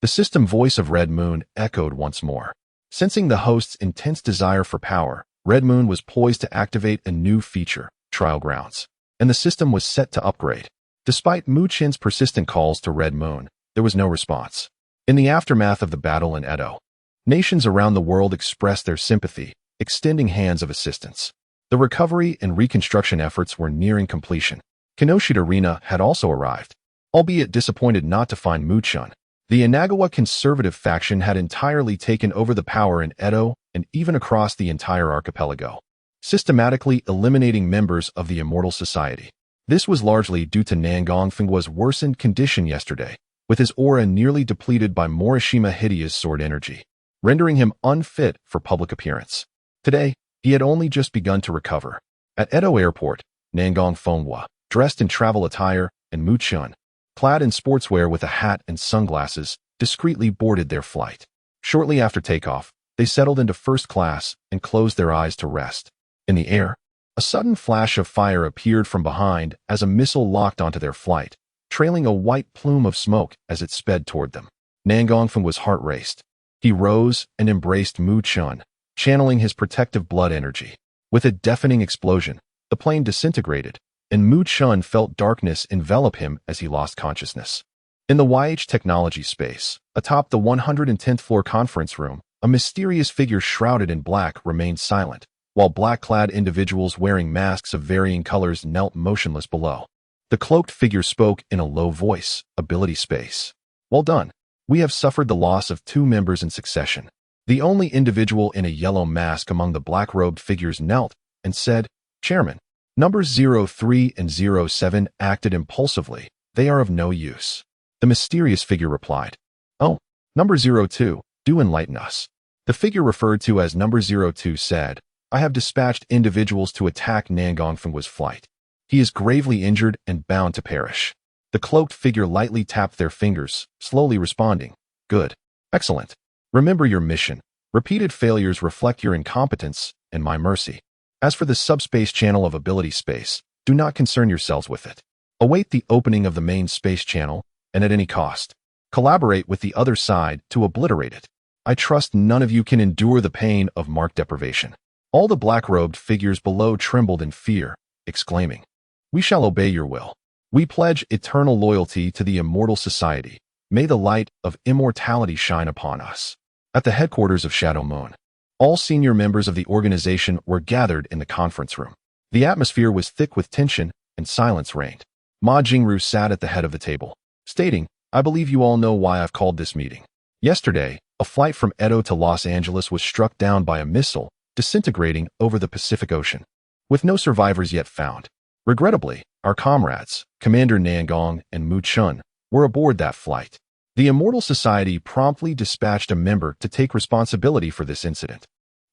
the system voice of Red Moon echoed once more. Sensing the host's intense desire for power, Red Moon was poised to activate a new feature, Trial Grounds, and the system was set to upgrade. Despite Mu Chen's persistent calls to Red Moon, there was no response. In the aftermath of the battle in Edo, nations around the world expressed their sympathy, extending hands of assistance. The recovery and reconstruction efforts were nearing completion. Kinoshita Rina had also arrived, albeit disappointed not to find Mu Chen. The Inagawa conservative faction had entirely taken over the power in Edo and even across the entire archipelago, systematically eliminating members of the Immortal Society. This was largely due to Nangong Fenghua's worsened condition yesterday, with his aura nearly depleted by Morishima Hidea's sword energy, rendering him unfit for public appearance. Today, he had only just begun to recover. At Edo Airport, Nangong Fenghua, dressed in travel attire, and Mu Chen, clad in sportswear with a hat and sunglasses, discreetly boarded their flight. Shortly after takeoff, they settled into first class and closed their eyes to rest. In the air, a sudden flash of fire appeared from behind as a missile locked onto their flight, trailing a white plume of smoke as it sped toward them. Nangong Fenghua's heart raced. He rose and embraced Mu Chen, channeling his protective blood energy. With a deafening explosion, the plane disintegrated, and Mu Chen felt darkness envelop him as he lost consciousness. In the YH technology space, atop the 110th floor conference room, a mysterious figure shrouded in black remained silent, while black-clad individuals wearing masks of varying colors knelt motionless below. The cloaked figure spoke in a low voice, ability space. Well done. We have suffered the loss of 2 members in succession. The only individual in a yellow mask among the black-robed figures knelt and said, Chairman, numbers 03 and 07 acted impulsively. They are of no use. The mysterious figure replied, Oh, number 02, do enlighten us. The figure referred to as number 02 said, I have dispatched individuals to attack Nangong Fenghua's flight. He is gravely injured and bound to perish. The cloaked figure lightly tapped their fingers, slowly responding, Good. Excellent. Remember your mission. Repeated failures reflect your incompetence and my mercy. As for the subspace channel of ability space, do not concern yourselves with it. Await the opening of the main space channel, and at any cost, collaborate with the other side to obliterate it. I trust none of you can endure the pain of mark deprivation. All the black-robed figures below trembled in fear, exclaiming, We shall obey your will. We pledge eternal loyalty to the Immortal Society. May the light of immortality shine upon us. At the headquarters of Shadow Moon, all senior members of the organization were gathered in the conference room. The atmosphere was thick with tension, and silence reigned. Ma Jingru sat at the head of the table, stating, I believe you all know why I've called this meeting. Yesterday, a flight from Edo to Los Angeles was struck down by a missile, disintegrating over the Pacific Ocean, with no survivors yet found. Regrettably, our comrades, Commander Nangong and Mu Chen, were aboard that flight. The Immortal Society promptly dispatched a member to take responsibility for this incident,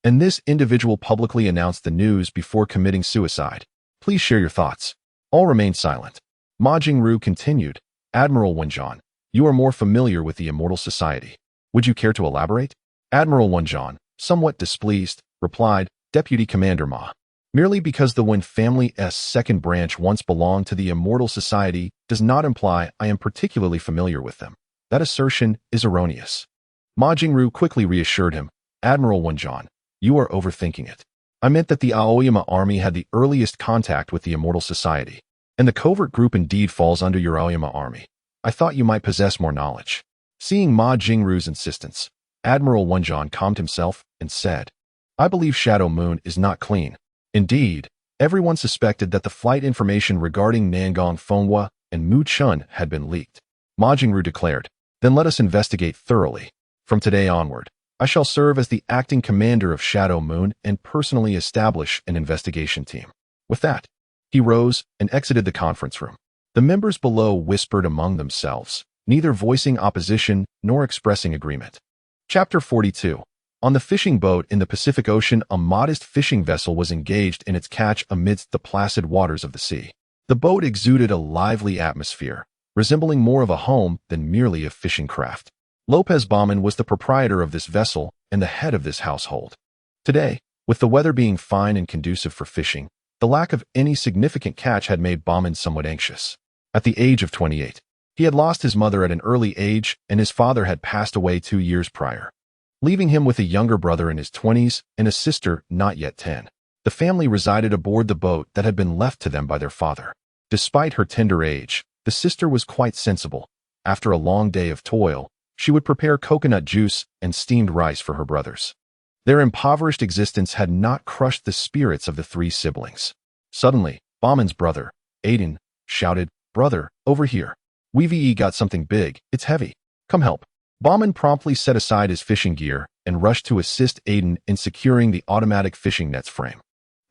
and this individual publicly announced the news before committing suicide. Please share your thoughts. All remained silent. Ma Jingru continued, Admiral Wenjian, you are more familiar with the Immortal Society. Would you care to elaborate? Admiral Wenjian, somewhat displeased, replied, Deputy Commander Ma. Merely because the Wen family's second branch once belonged to the Immortal Society does not imply I am particularly familiar with them. That assertion is erroneous. Ma Jingru quickly reassured him, Admiral Wenjian, you are overthinking it. I meant that the Aoyama army had the earliest contact with the Immortal Society, and the covert group indeed falls under your Aoyama army. I thought you might possess more knowledge. Seeing Ma Jingru's insistence, Admiral Wenjian calmed himself and said, I believe Shadow Moon is not clean. Indeed, everyone suspected that the flight information regarding Nangong Fenghua and Mu Chun had been leaked. Ma Jingru declared, then let us investigate thoroughly. From today onward, I shall serve as the acting commander of Shadow Moon and personally establish an investigation team. With that, he rose and exited the conference room. The members below whispered among themselves, neither voicing opposition nor expressing agreement. Chapter 42. On the fishing boat in the Pacific Ocean, a modest fishing vessel was engaged in its catch amidst the placid waters of the sea. The boat exuded a lively atmosphere, resembling more of a home than merely a fishing craft. Lopez Baumann was the proprietor of this vessel and the head of this household. Today, with the weather being fine and conducive for fishing, the lack of any significant catch had made Baumann somewhat anxious. At the age of 28, he had lost his mother at an early age and his father had passed away 2 years prior, leaving him with a younger brother in his 20s and a sister not yet 10. The family resided aboard the boat that had been left to them by their father. Despite her tender age, the sister was quite sensible. After a long day of toil, she would prepare coconut juice and steamed rice for her brothers. Their impoverished existence had not crushed the spirits of the 3 siblings. Suddenly, Baumann's brother, Aiden, shouted, Brother, over here. We've got something big, it's heavy. Come help. Baumann promptly set aside his fishing gear and rushed to assist Aiden in securing the automatic fishing net's frame.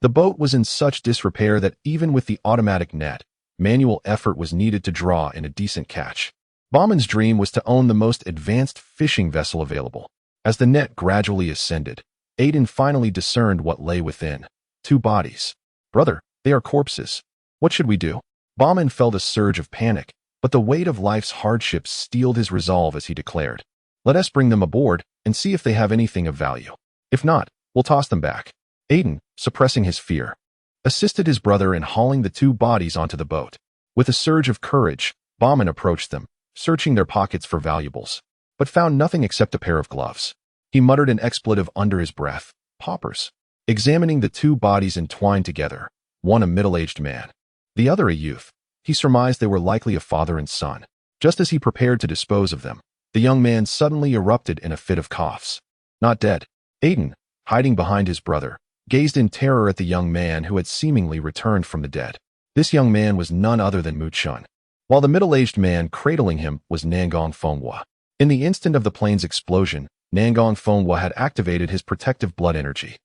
The boat was in such disrepair that even with the automatic net, manual effort was needed to draw in a decent catch. Baumann's dream was to own the most advanced fishing vessel available. As the net gradually ascended, Aiden finally discerned what lay within. 2 bodies. Brother, they are corpses. What should we do? Baumann felt a surge of panic, but the weight of life's hardships steeled his resolve as he declared, Let us bring them aboard and see if they have anything of value. If not, we'll toss them back. Aiden, suppressing his fear, assisted his brother in hauling the 2 bodies onto the boat. With a surge of courage, Baumann approached them, searching their pockets for valuables, but found nothing except a pair of gloves. He muttered an expletive under his breath, paupers. Examining the 2 bodies entwined together, one a middle-aged man, the other a youth, he surmised they were likely a father and son. Just as he prepared to dispose of them, the young man suddenly erupted in a fit of coughs. Not dead. Aiden, hiding behind his brother, gazed in terror at the young man who had seemingly returned from the dead. This young man was none other than Mu Chun, while the middle-aged man cradling him was Nangong Fenghua. In the instant of the plane's explosion, Nangong Fenghua had activated his protective blood energy,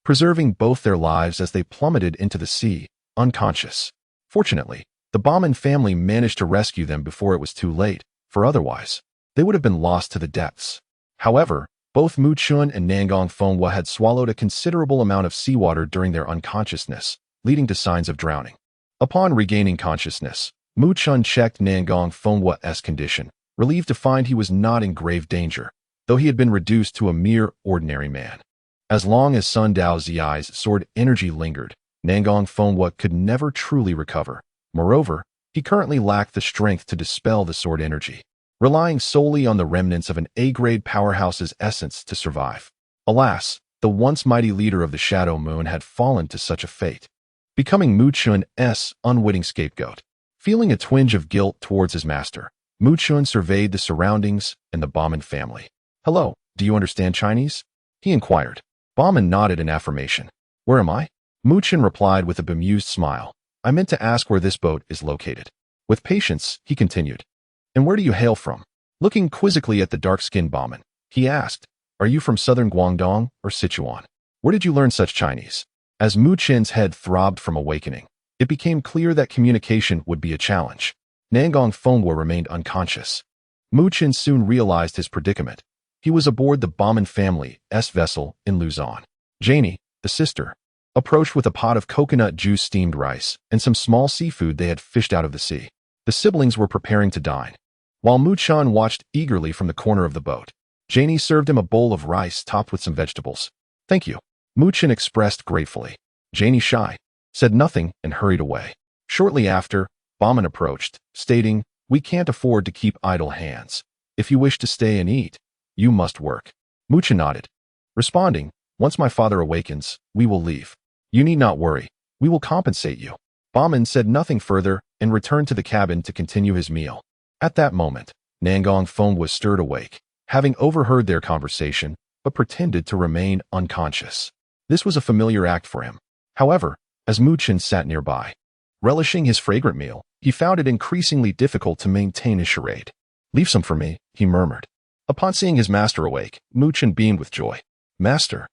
preserving both their lives as they plummeted into the sea, unconscious. Fortunately, the Baumann family managed to rescue them before it was too late, for otherwise, they would have been lost to the depths. However, both Mu Chun and Nangong Fenghua had swallowed a considerable amount of seawater during their unconsciousness, leading to signs of drowning. Upon regaining consciousness, Mu Chun checked Nangong Fenghua's condition, relieved to find he was not in grave danger, though he had been reduced to a mere ordinary man. As long as Sun Dao Ziai's sword energy lingered, Nangong Fenghua could never truly recover. Moreover, he currently lacked the strength to dispel the sword energy, relying solely on the remnants of an A-grade powerhouse's essence to survive. Alas, the once mighty leader of the Shadow Moon had fallen to such a fate, becoming Mu Chun's unwitting scapegoat. Feeling a twinge of guilt towards his master, Mu Chun surveyed the surroundings and the Baumann family. Hello, do you understand Chinese? He inquired. Baumann nodded in affirmation. Where am I? Mu Chun replied with a bemused smile. I meant to ask where this boat is located. With patience, he continued. And where do you hail from? Looking quizzically at the dark-skinned Baumann, he asked, Are you from southern Guangdong or Sichuan? Where did you learn such Chinese? As Mu Chun's head throbbed from awakening, it became clear that communication would be a challenge. Nangong Fenghua remained unconscious. Mu Chun soon realized his predicament. He was aboard the Baumann family's vessel in Luzon. Janie, the sister, approached with a pot of coconut juice steamed rice and some small seafood they had fished out of the sea. The siblings were preparing to dine, while Mu Chun watched eagerly from the corner of the boat. Janie served him a bowl of rice topped with some vegetables. Thank you, Mu Chun expressed gratefully. Janie said nothing and hurried away. Shortly after, Baumann approached, stating, We can't afford to keep idle hands. If you wish to stay and eat, you must work. Mu Chun nodded, responding, Once my father awakens, we will leave. You need not worry. We will compensate you. Baumann said nothing further and returned to the cabin to continue his meal. At that moment, Nangong Feng was stirred awake, having overheard their conversation, but pretended to remain unconscious. This was a familiar act for him. However, as Mu Chen sat nearby, relishing his fragrant meal, he found it increasingly difficult to maintain his charade. "Leave some for me," he murmured. Upon seeing his master awake, Mu Chen beamed with joy. "Master,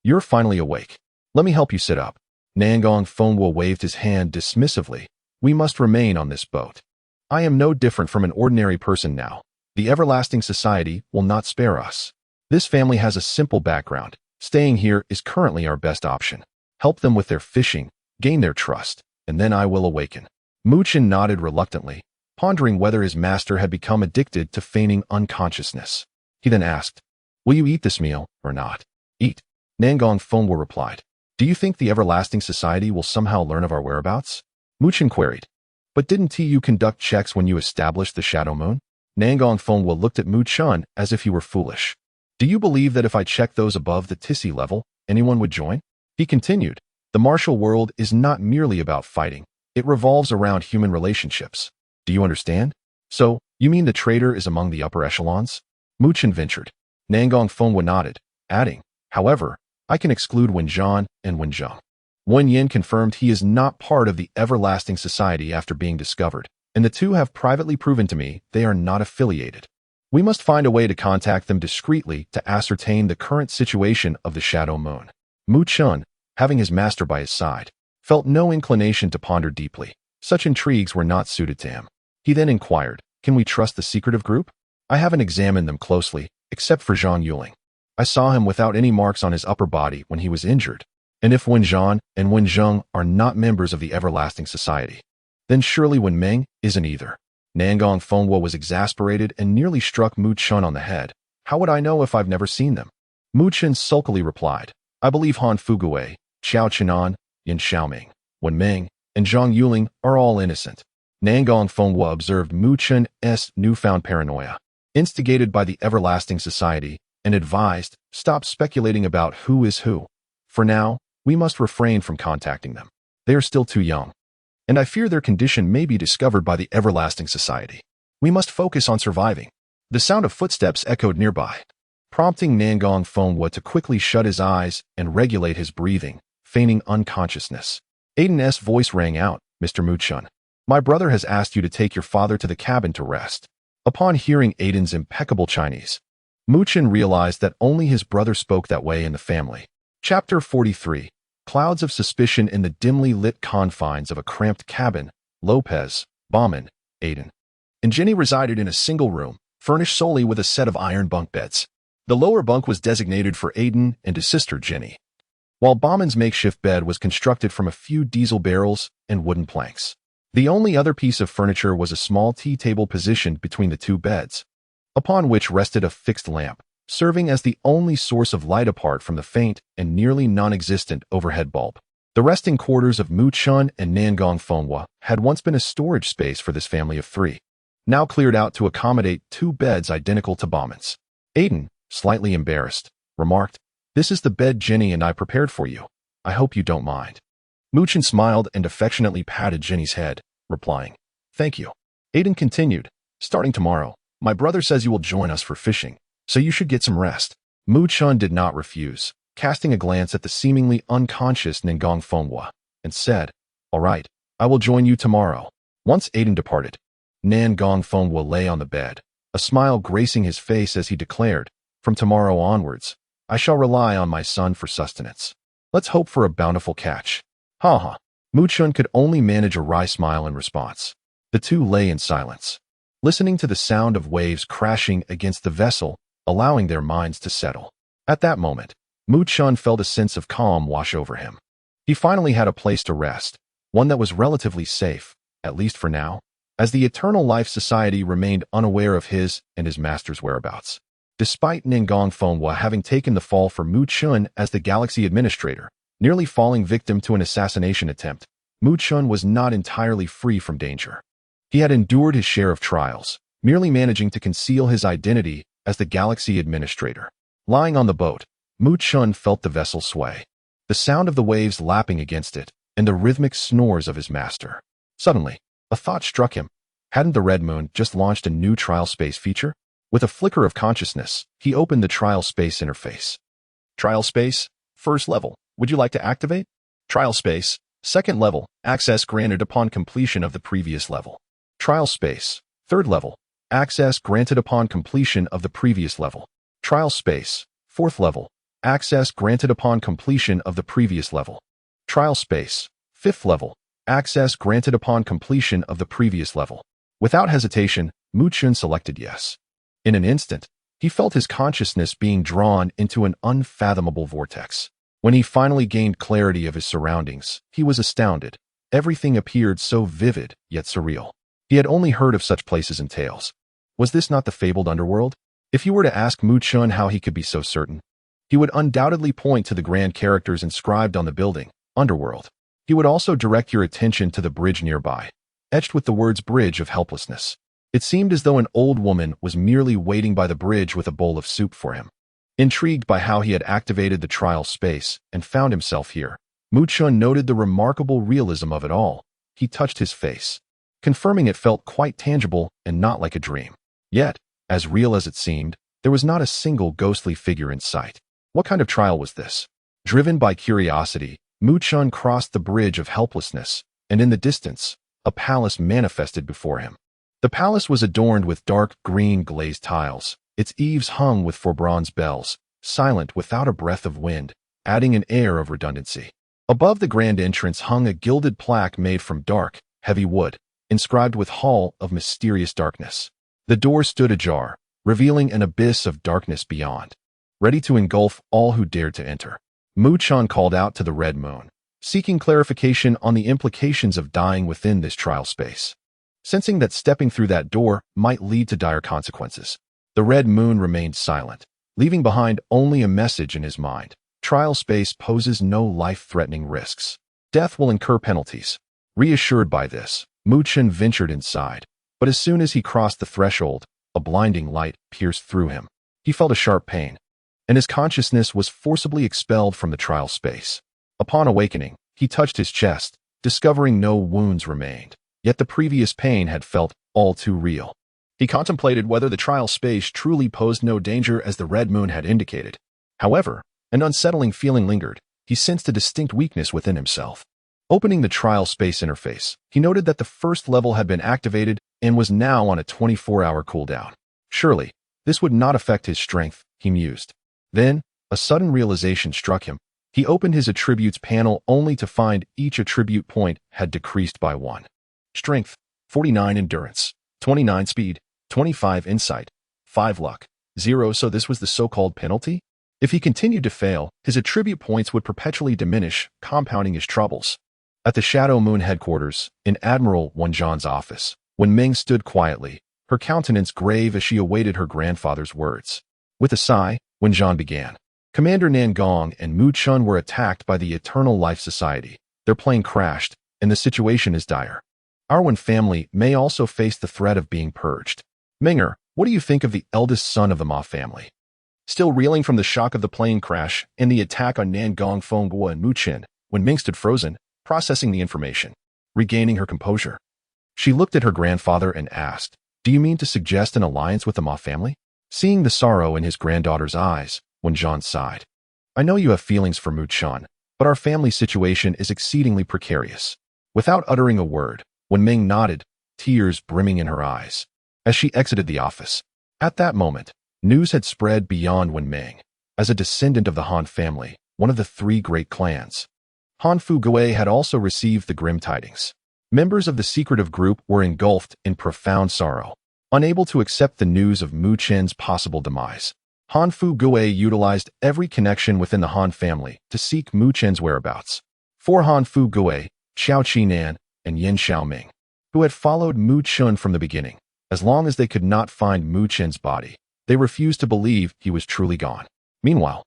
you're finally awake. Let me help you sit up." Nangong Fenghua waved his hand dismissively. "We must remain on this boat. I am no different from an ordinary person now. The everlasting society will not spare us. This family has a simple background. Staying here is currently our best option. Help them with their fishing, gain their trust, and then I will awaken." Mu Chen nodded reluctantly, pondering whether his master had become addicted to feigning unconsciousness. He then asked, "Will you eat this meal or not?" "Eat," Nangong Fenghua replied. "Do you think the everlasting society will somehow learn of our whereabouts?" Mu Chen queried. "But didn't you conduct checks when you established the Shadow Moon?" Nangong Fenghua looked at Mu Chen as if he were foolish. "Do you believe that if I checked those above the Tissi level, anyone would join?" He continued, "The martial world is not merely about fighting. It revolves around human relationships. Do you understand? So, you mean the traitor is among the upper echelons?" Mu Chen ventured. Nangong Fenghua nodded, adding, "However, I can exclude Wen Zhan and Wen Zheng." Wen Yin confirmed he is not part of the everlasting society after being discovered, and the two have privately proven to me they are not affiliated. We must find a way to contact them discreetly to ascertain the current situation of the Shadow Moon. Mu Chen, having his master by his side, felt no inclination to ponder deeply. Such intrigues were not suited to him. He then inquired, "Can we trust the secretive group? I haven't examined them closely, except for Zhang Yuling. I saw him without any marks on his upper body when he was injured. And if Wen Zhan and Wen Zheng are not members of the Everlasting Society, then surely Wen Meng isn't either." Nangong Fenghua was exasperated and nearly struck Mu Chen on the head. "How would I know if I've never seen them?" Mu Chen sulkily replied, "I believe Han Fugui, Xiao Qinan, Yin Xiaoming, Wen Meng, and Zhang Yuling are all innocent." Nangong Fenghua observed Mu Chen's newfound paranoia, instigated by the Everlasting Society, and advised, "Stop speculating about who is who. For now, we must refrain from contacting them. They are still too young, and I fear their condition may be discovered by the Everlasting Society. We must focus on surviving." The sound of footsteps echoed nearby, prompting Nangong Fenghua to quickly shut his eyes and regulate his breathing, feigning unconsciousness. Aiden's voice rang out, "Mr. Mu Chen, my brother has asked you to take your father to the cabin to rest." Upon hearing Aiden's impeccable Chinese, Mu Chen realized that only his brother spoke that way in the family. Chapter 43. Clouds of suspicion in the dimly lit confines of a cramped cabin. Lopez, Bauman, Aiden, and Jenny resided in a single room, furnished solely with a set of iron bunk beds. The lower bunk was designated for Aiden and his sister Jenny, while Bauman's makeshift bed was constructed from a few diesel barrels and wooden planks. The only other piece of furniture was a small tea table positioned between the two beds, upon which rested a fixed lamp, serving as the only source of light apart from the faint and nearly non-existent overhead bulb. The resting quarters of Mu Chen and Nangong Fenghua had once been a storage space for this family of three, now cleared out to accommodate two beds identical to Bauman's. Aiden, slightly embarrassed, remarked, "This is the bed Jenny and I prepared for you. I hope you don't mind." Mu Chen smiled and affectionately patted Jenny's head, replying, "Thank you." Aiden continued, "Starting tomorrow, my brother says you will join us for fishing, so you should get some rest." Mu Chen did not refuse, casting a glance at the seemingly unconscious Nangong Fenghua, and said, "All right, I will join you tomorrow." Once Aiden departed, Nangong Fenghua lay on the bed, a smile gracing his face as he declared, "From tomorrow onwards, I shall rely on my son for sustenance. Let's hope for a bountiful catch." "Ha ha." Mu Chen could only manage a wry smile in response. The two lay in silence, listening to the sound of waves crashing against the vessel, allowing their minds to settle. At that moment, Mu Chen felt a sense of calm wash over him. He finally had a place to rest, one that was relatively safe, at least for now, as the Eternal Life Society remained unaware of his and his master's whereabouts. Despite Nangong Fenghua having taken the fall for Mu Chen as the Galaxy Administrator, nearly falling victim to an assassination attempt, Mu Chen was not entirely free from danger. He had endured his share of trials, merely managing to conceal his identity as the Galaxy Administrator. Lying on the boat, Mu Chen felt the vessel sway, the sound of the waves lapping against it, and the rhythmic snores of his master. Suddenly, a thought struck him. Hadn't the Red Moon just launched a new trial space feature? With a flicker of consciousness, he opened the trial space interface. Trial space, first level. Would you like to activate? Trial space, second level. Access granted upon completion of the previous level. Trial space, third level. Access granted upon completion of the previous level. Trial space, fourth level. Access granted upon completion of the previous level. Trial space, fifth level. Access granted upon completion of the previous level. Without hesitation, Mu Chun selected yes. In an instant, he felt his consciousness being drawn into an unfathomable vortex. When he finally gained clarity of his surroundings, he was astounded. Everything appeared so vivid, yet surreal. He had only heard of such places in tales. Was this not the fabled underworld? If you were to ask Mu Chun how he could be so certain, he would undoubtedly point to the grand characters inscribed on the building, Underworld. He would also direct your attention to the bridge nearby, etched with the words Bridge of Helplessness. It seemed as though an old woman was merely waiting by the bridge with a bowl of soup for him. Intrigued by how he had activated the trial space and found himself here, Mu Chun noted the remarkable realism of it all. He touched his face, confirming it felt quite tangible and not like a dream. Yet, as real as it seemed, there was not a single ghostly figure in sight. What kind of trial was this? Driven by curiosity, Mu Chun crossed the bridge of helplessness, and in the distance, a palace manifested before him. The palace was adorned with dark green glazed tiles, its eaves hung with four bronze bells, silent without a breath of wind, adding an air of redundancy. Above the grand entrance hung a gilded plaque made from dark, heavy wood, inscribed with Hall of Mysterious Darkness. The door stood ajar, revealing an abyss of darkness beyond, ready to engulf all who dared to enter. Mu Chun called out to the Red Moon, seeking clarification on the implications of dying within this trial space. Sensing that stepping through that door might lead to dire consequences, the Red Moon remained silent, leaving behind only a message in his mind. Trial space poses no life-threatening risks. Death will incur penalties. Reassured by this, Mu Chun ventured inside, but as soon as he crossed the threshold, a blinding light pierced through him. He felt a sharp pain, and his consciousness was forcibly expelled from the trial space. Upon awakening, he touched his chest, discovering no wounds remained, yet the previous pain had felt all too real. He contemplated whether the trial space truly posed no danger as the Red Moon had indicated. However, an unsettling feeling lingered. He sensed a distinct weakness within himself. Opening the trial space interface, he noted that the first level had been activated and was now on a 24-hour cooldown. Surely, this would not affect his strength, he mused. Then, a sudden realization struck him. He opened his attributes panel only to find each attribute point had decreased by 1. Strength, 49 endurance, 29 speed, 25 insight, 5 luck, 0. So this was the so-called penalty? If he continued to fail, his attribute points would perpetually diminish, compounding his troubles. At the Shadow Moon headquarters, in Admiral Wenzhan's office, when Ming stood quietly, her countenance grave as she awaited her grandfather's words. With a sigh, Wenzhan began. Commander Nangong and Mu Chun were attacked by the Eternal Life Society. Their plane crashed, and the situation is dire. Our Wen family may also face the threat of being purged. Minger, what do you think of the eldest son of the Ma family? Still reeling from the shock of the plane crash and the attack on Nangong, Fengguo, and Mu Chun, when Ming stood frozen, processing the information, regaining her composure. She looked at her grandfather and asked, "Do you mean to suggest an alliance with the Ma family?" Seeing the sorrow in his granddaughter's eyes, Wenzhan sighed. "I know you have feelings for Mu Chun, but our family situation is exceedingly precarious." Without uttering a word, Wen Ming nodded, tears brimming in her eyes, as she exited the office. At that moment, news had spread beyond Wen Ming. As a descendant of the Han family, one of the 3 great clans, Han Fu Gui had also received the grim tidings. Members of the secretive group were engulfed in profound sorrow. Unable to accept the news of Mu Chun's possible demise, Han Fu Gui utilized every connection within the Han family to seek Mu Chun's whereabouts. 4 Han Fu Gui, Xiao Qinan, and Yin Xiaoming, who had followed Mu Chun from the beginning. As long as they could not find Mu Chun's body, they refused to believe he was truly gone. Meanwhile,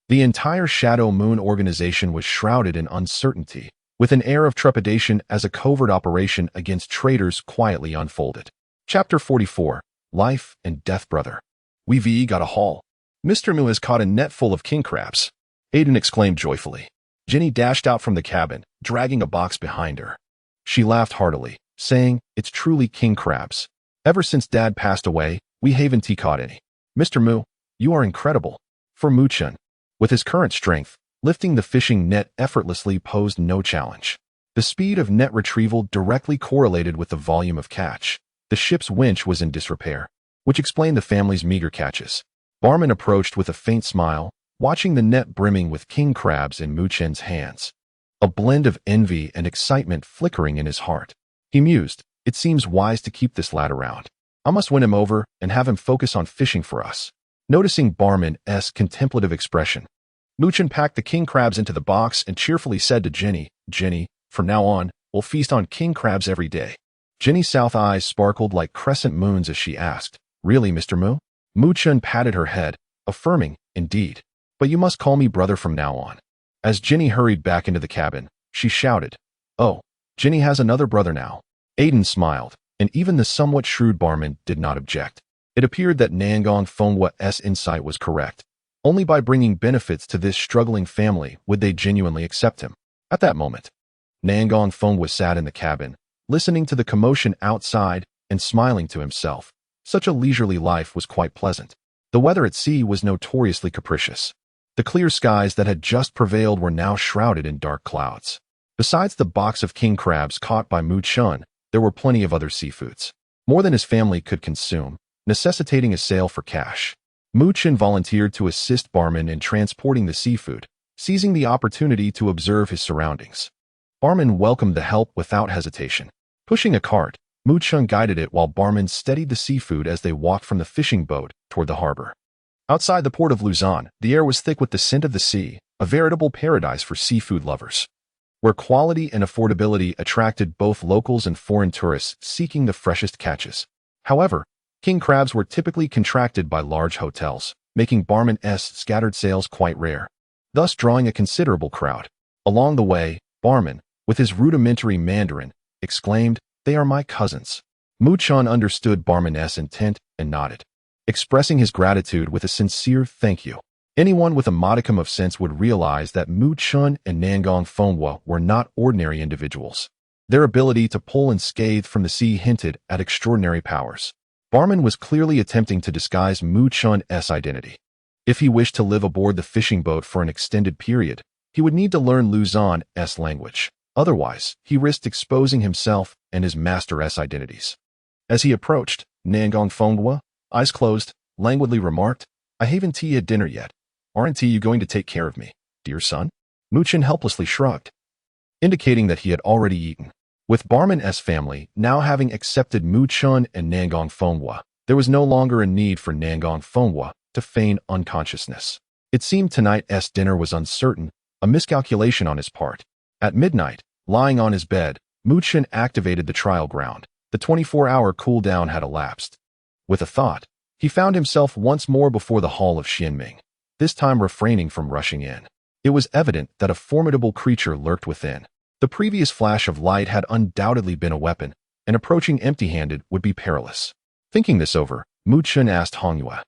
the entire Shadow Moon organization was shrouded in uncertainty, with an air of trepidation as a covert operation against traitors quietly unfolded. Chapter 44, Life and Death Brother. "We got a haul. Mr. Mu has caught a net full of king crabs," Aiden exclaimed joyfully. Jenny dashed out from the cabin, dragging a box behind her. She laughed heartily, saying, "It's truly king crabs. Ever since Dad passed away, we haven't caught any. Mr. Mu, you are incredible." For Mu Chun, with his current strength, lifting the fishing net effortlessly posed no challenge. The speed of net retrieval directly correlated with the volume of catch. The ship's winch was in disrepair, which explained the family's meager catches. Barman approached with a faint smile, watching the net brimming with king crabs in Mu Chun's hands. A blend of envy and excitement flickering in his heart. He mused, "It seems wise to keep this lad around. I must win him over and have him focus on fishing for us." Noticing Barman's contemplative expression, Mu Chun packed the king crabs into the box and cheerfully said to Jenny, "Jenny, from now on, we'll feast on king crabs every day." Jenny's south eyes sparkled like crescent moons as she asked, "Really, Mr. Mu?" Mu Chun patted her head, affirming, "Indeed. But you must call me brother from now on." As Jenny hurried back into the cabin, she shouted, "Oh, Jenny has another brother now." Aiden smiled, and even the somewhat shrewd Barman did not object. It appeared that Nangang Fenghua's insight was correct. Only by bringing benefits to this struggling family would they genuinely accept him. At that moment, Nangang Fenghua sat in the cabin, listening to the commotion outside and smiling to himself. Such a leisurely life was quite pleasant. The weather at sea was notoriously capricious. The clear skies that had just prevailed were now shrouded in dark clouds. Besides the box of king crabs caught by Mu Chun, there were plenty of other seafoods, more than his family could consume, necessitating a sale for cash. Mu Chun volunteered to assist Barman in transporting the seafood, seizing the opportunity to observe his surroundings. Barman welcomed the help without hesitation. Pushing a cart, Mu Chun guided it while Barman steadied the seafood as they walked from the fishing boat toward the harbor. Outside the port of Luzon, the air was thick with the scent of the sea, a veritable paradise for seafood lovers, where quality and affordability attracted both locals and foreign tourists seeking the freshest catches. However, king crabs were typically contracted by large hotels, making Barman's scattered sales quite rare, thus drawing a considerable crowd. Along the way, Barman, with his rudimentary Mandarin, exclaimed, "They are my cousins." Mu Chun understood Barman's intent and nodded, expressing his gratitude with a sincere thank you. Anyone with a modicum of sense would realize that Mu Chun and Nangang Fenghua were not ordinary individuals. Their ability to pull and scathe from the sea hinted at extraordinary powers. Barman was clearly attempting to disguise Mu Chun's identity. If he wished to live aboard the fishing boat for an extended period, he would need to learn Luzon's language. Otherwise, he risked exposing himself and his master's identities. As he approached, Nangang Fenghua, eyes closed, languidly remarked, "I haven't had dinner yet. Aren't you going to take care of me, dear son?" Mu Chun helplessly shrugged, indicating that he had already eaten. With Barman's family now having accepted Mu Chun and Nangang Fenghua, there was no longer a need for Nangang Fenghua to feign unconsciousness. It seemed tonight's dinner was uncertain, a miscalculation on his part. At midnight, lying on his bed, Mu Chun activated the trial ground. The 24-hour cooldown had elapsed. With a thought, he found himself once more before the hall of Xianming, this time refraining from rushing in. It was evident that a formidable creature lurked within. The previous flash of light had undoubtedly been a weapon, and approaching empty-handed would be perilous. Thinking this over, Mu Chun asked Honghua,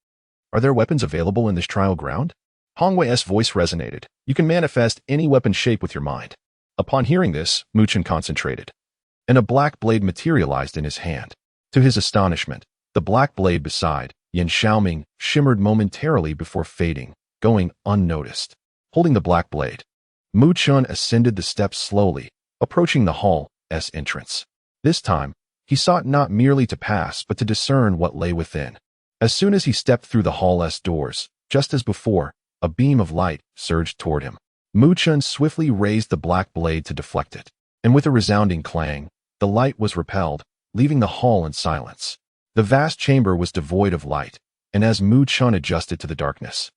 "Are there weapons available in this trial ground?" Honghua's voice resonated. "You can manifest any weapon shape with your mind." Upon hearing this, Mu Chun concentrated, and a black blade materialized in his hand. To his astonishment, the black blade beside Yan Xiaoming shimmered momentarily before fading, going unnoticed. Holding the black blade, Mu Chun ascended the steps slowly, approaching the hall's entrance. This time, he sought not merely to pass but to discern what lay within. As soon as he stepped through the hall's doors, just as before, a beam of light surged toward him. Mu Chun swiftly raised the black blade to deflect it, and with a resounding clang, the light was repelled, leaving the hall in silence. The vast chamber was devoid of light, and as Mu Chun adjusted to the darkness,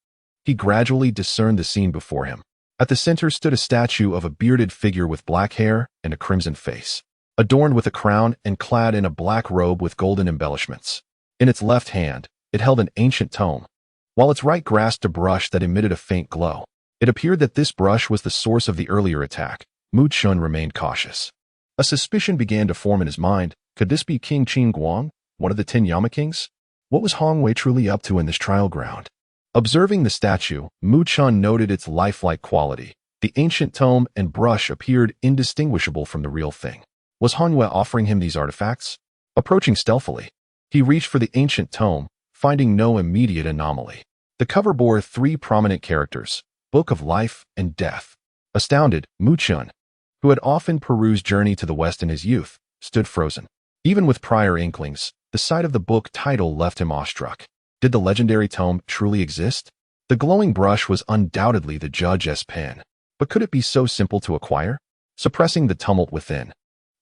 he gradually discerned the scene before him. At the center stood a statue of a bearded figure with black hair and a crimson face, adorned with a crown and clad in a black robe with golden embellishments. In its left hand, it held an ancient tome, while its right grasped a brush that emitted a faint glow. It appeared that this brush was the source of the earlier attack. Mu Chun remained cautious. A suspicion began to form in his mind. Could this be King Qin Guang, one of the 10 Yama Kings? What was Honghua truly up to in this trial ground? Observing the statue, Mu Chun noted its lifelike quality. The ancient tome and brush appeared indistinguishable from the real thing. Was Hanhua offering him these artifacts? Approaching stealthily, he reached for the ancient tome, finding no immediate anomaly. The cover bore 3 prominent characters, Book of Life and Death. Astounded, Mu Chun, who had often perused Journey to the West in his youth, stood frozen. Even with prior inklings, the sight of the book title left him awestruck. Did the legendary tome truly exist? The glowing brush was undoubtedly the Judge's pen, but could it be so simple to acquire? Suppressing the tumult within,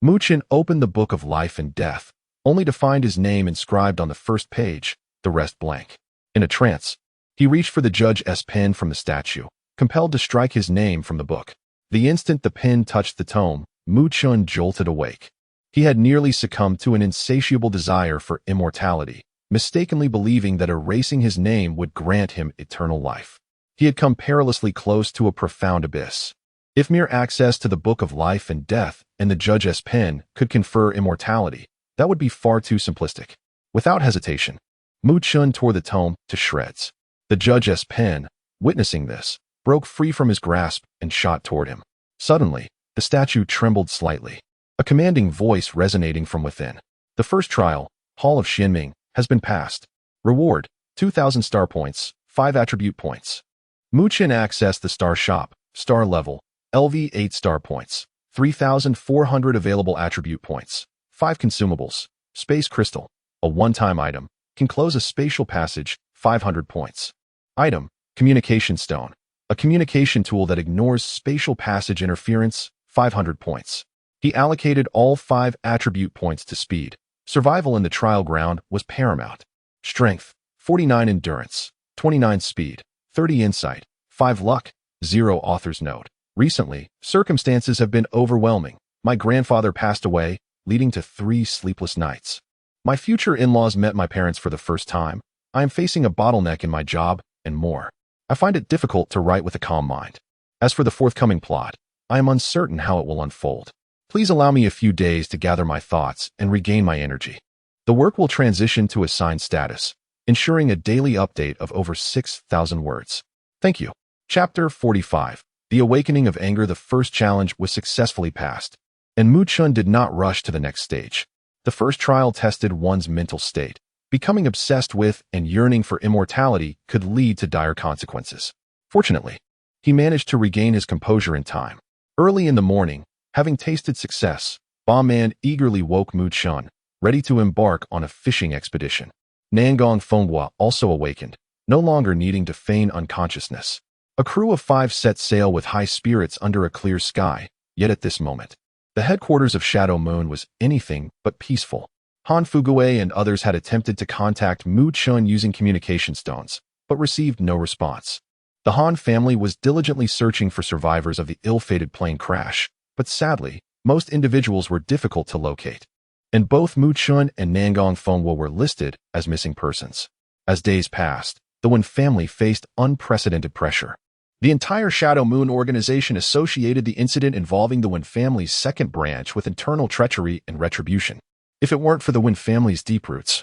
Mu Chun opened the Book of Life and Death, only to find his name inscribed on the first page, the rest blank. In a trance, he reached for the Judge's pen from the statue, compelled to strike his name from the book. The instant the pen touched the tome, Mu Chun jolted awake. He had nearly succumbed to an insatiable desire for immortality, mistakenly believing that erasing his name would grant him eternal life. He had come perilously close to a profound abyss. If mere access to the Book of Life and Death and the Judge's pen could confer immortality, that would be far too simplistic. Without hesitation, Mu Chun tore the tome to shreds. The Judge's pen, witnessing this, broke free from his grasp and shot toward him. Suddenly, the statue trembled slightly, a commanding voice resonating from within. The first trial, Hall of Xinming, has been passed. Reward, 2,000 star points, 5 attribute points. Mu Chun accessed the star shop, star level, LV 8 star points, 3,400 available attribute points, 5 consumables, space crystal, a one-time item, can close a spatial passage, 500 points. Item, communication stone, a communication tool that ignores spatial passage interference, 500 points. He allocated all 5 attribute points to speed. Survival in the trial ground was paramount. Strength, 49 endurance, 29 speed, 30 insight, 5 luck, 0 author's note. Recently, circumstances have been overwhelming. My grandfather passed away, leading to 3 sleepless nights. My future in-laws met my parents for the first time. I am facing a bottleneck in my job, and more. I find it difficult to write with a calm mind. As for the forthcoming plot, I am uncertain how it will unfold. Please allow me a few days to gather my thoughts and regain my energy. The work will transition to assigned status, ensuring a daily update of over 6,000 words. Thank you. Chapter 45. The Awakening of Anger. The first challenge was successfully passed, and Mu Chun did not rush to the next stage. The first trial tested one's mental state. Becoming obsessed with and yearning for immortality could lead to dire consequences. Fortunately, he managed to regain his composure in time. Early in the morning, having tasted success, Ba Man eagerly woke Mu Chun, ready to embark on a fishing expedition. Nangong Fenghua also awakened, no longer needing to feign unconsciousness. A crew of 5 set sail with high spirits under a clear sky, yet at this moment, the headquarters of Shadow Moon was anything but peaceful. Han Fugue and others had attempted to contact Mu Chun using communication stones, but received no response. The Han family was diligently searching for survivors of the ill-fated plane crash, but sadly, most individuals were difficult to locate, and both Mu Chun and Nangong Fenghua were listed as missing persons. As days passed, the Wen family faced unprecedented pressure. The entire Shadow Moon organization associated the incident involving the Wen family's second branch with internal treachery and retribution. If it weren't for the Wen family's deep roots,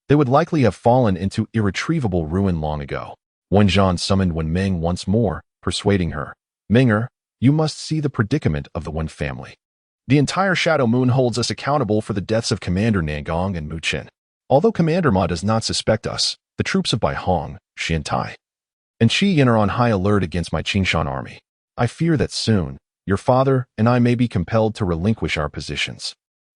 they would likely have fallen into irretrievable ruin long ago. Wen Zhan summoned Wen Ming once more, persuading her. Minger, you must see the predicament of the Wen family. The entire Shadow Moon holds us accountable for the deaths of Commander Nangong and Mu Chun. Although Commander Ma does not suspect us, the troops of Bai Hong, Xian Tai, and Qi Yin are on high alert against my Qingshan army. I fear that soon, your father and I may be compelled to relinquish our positions.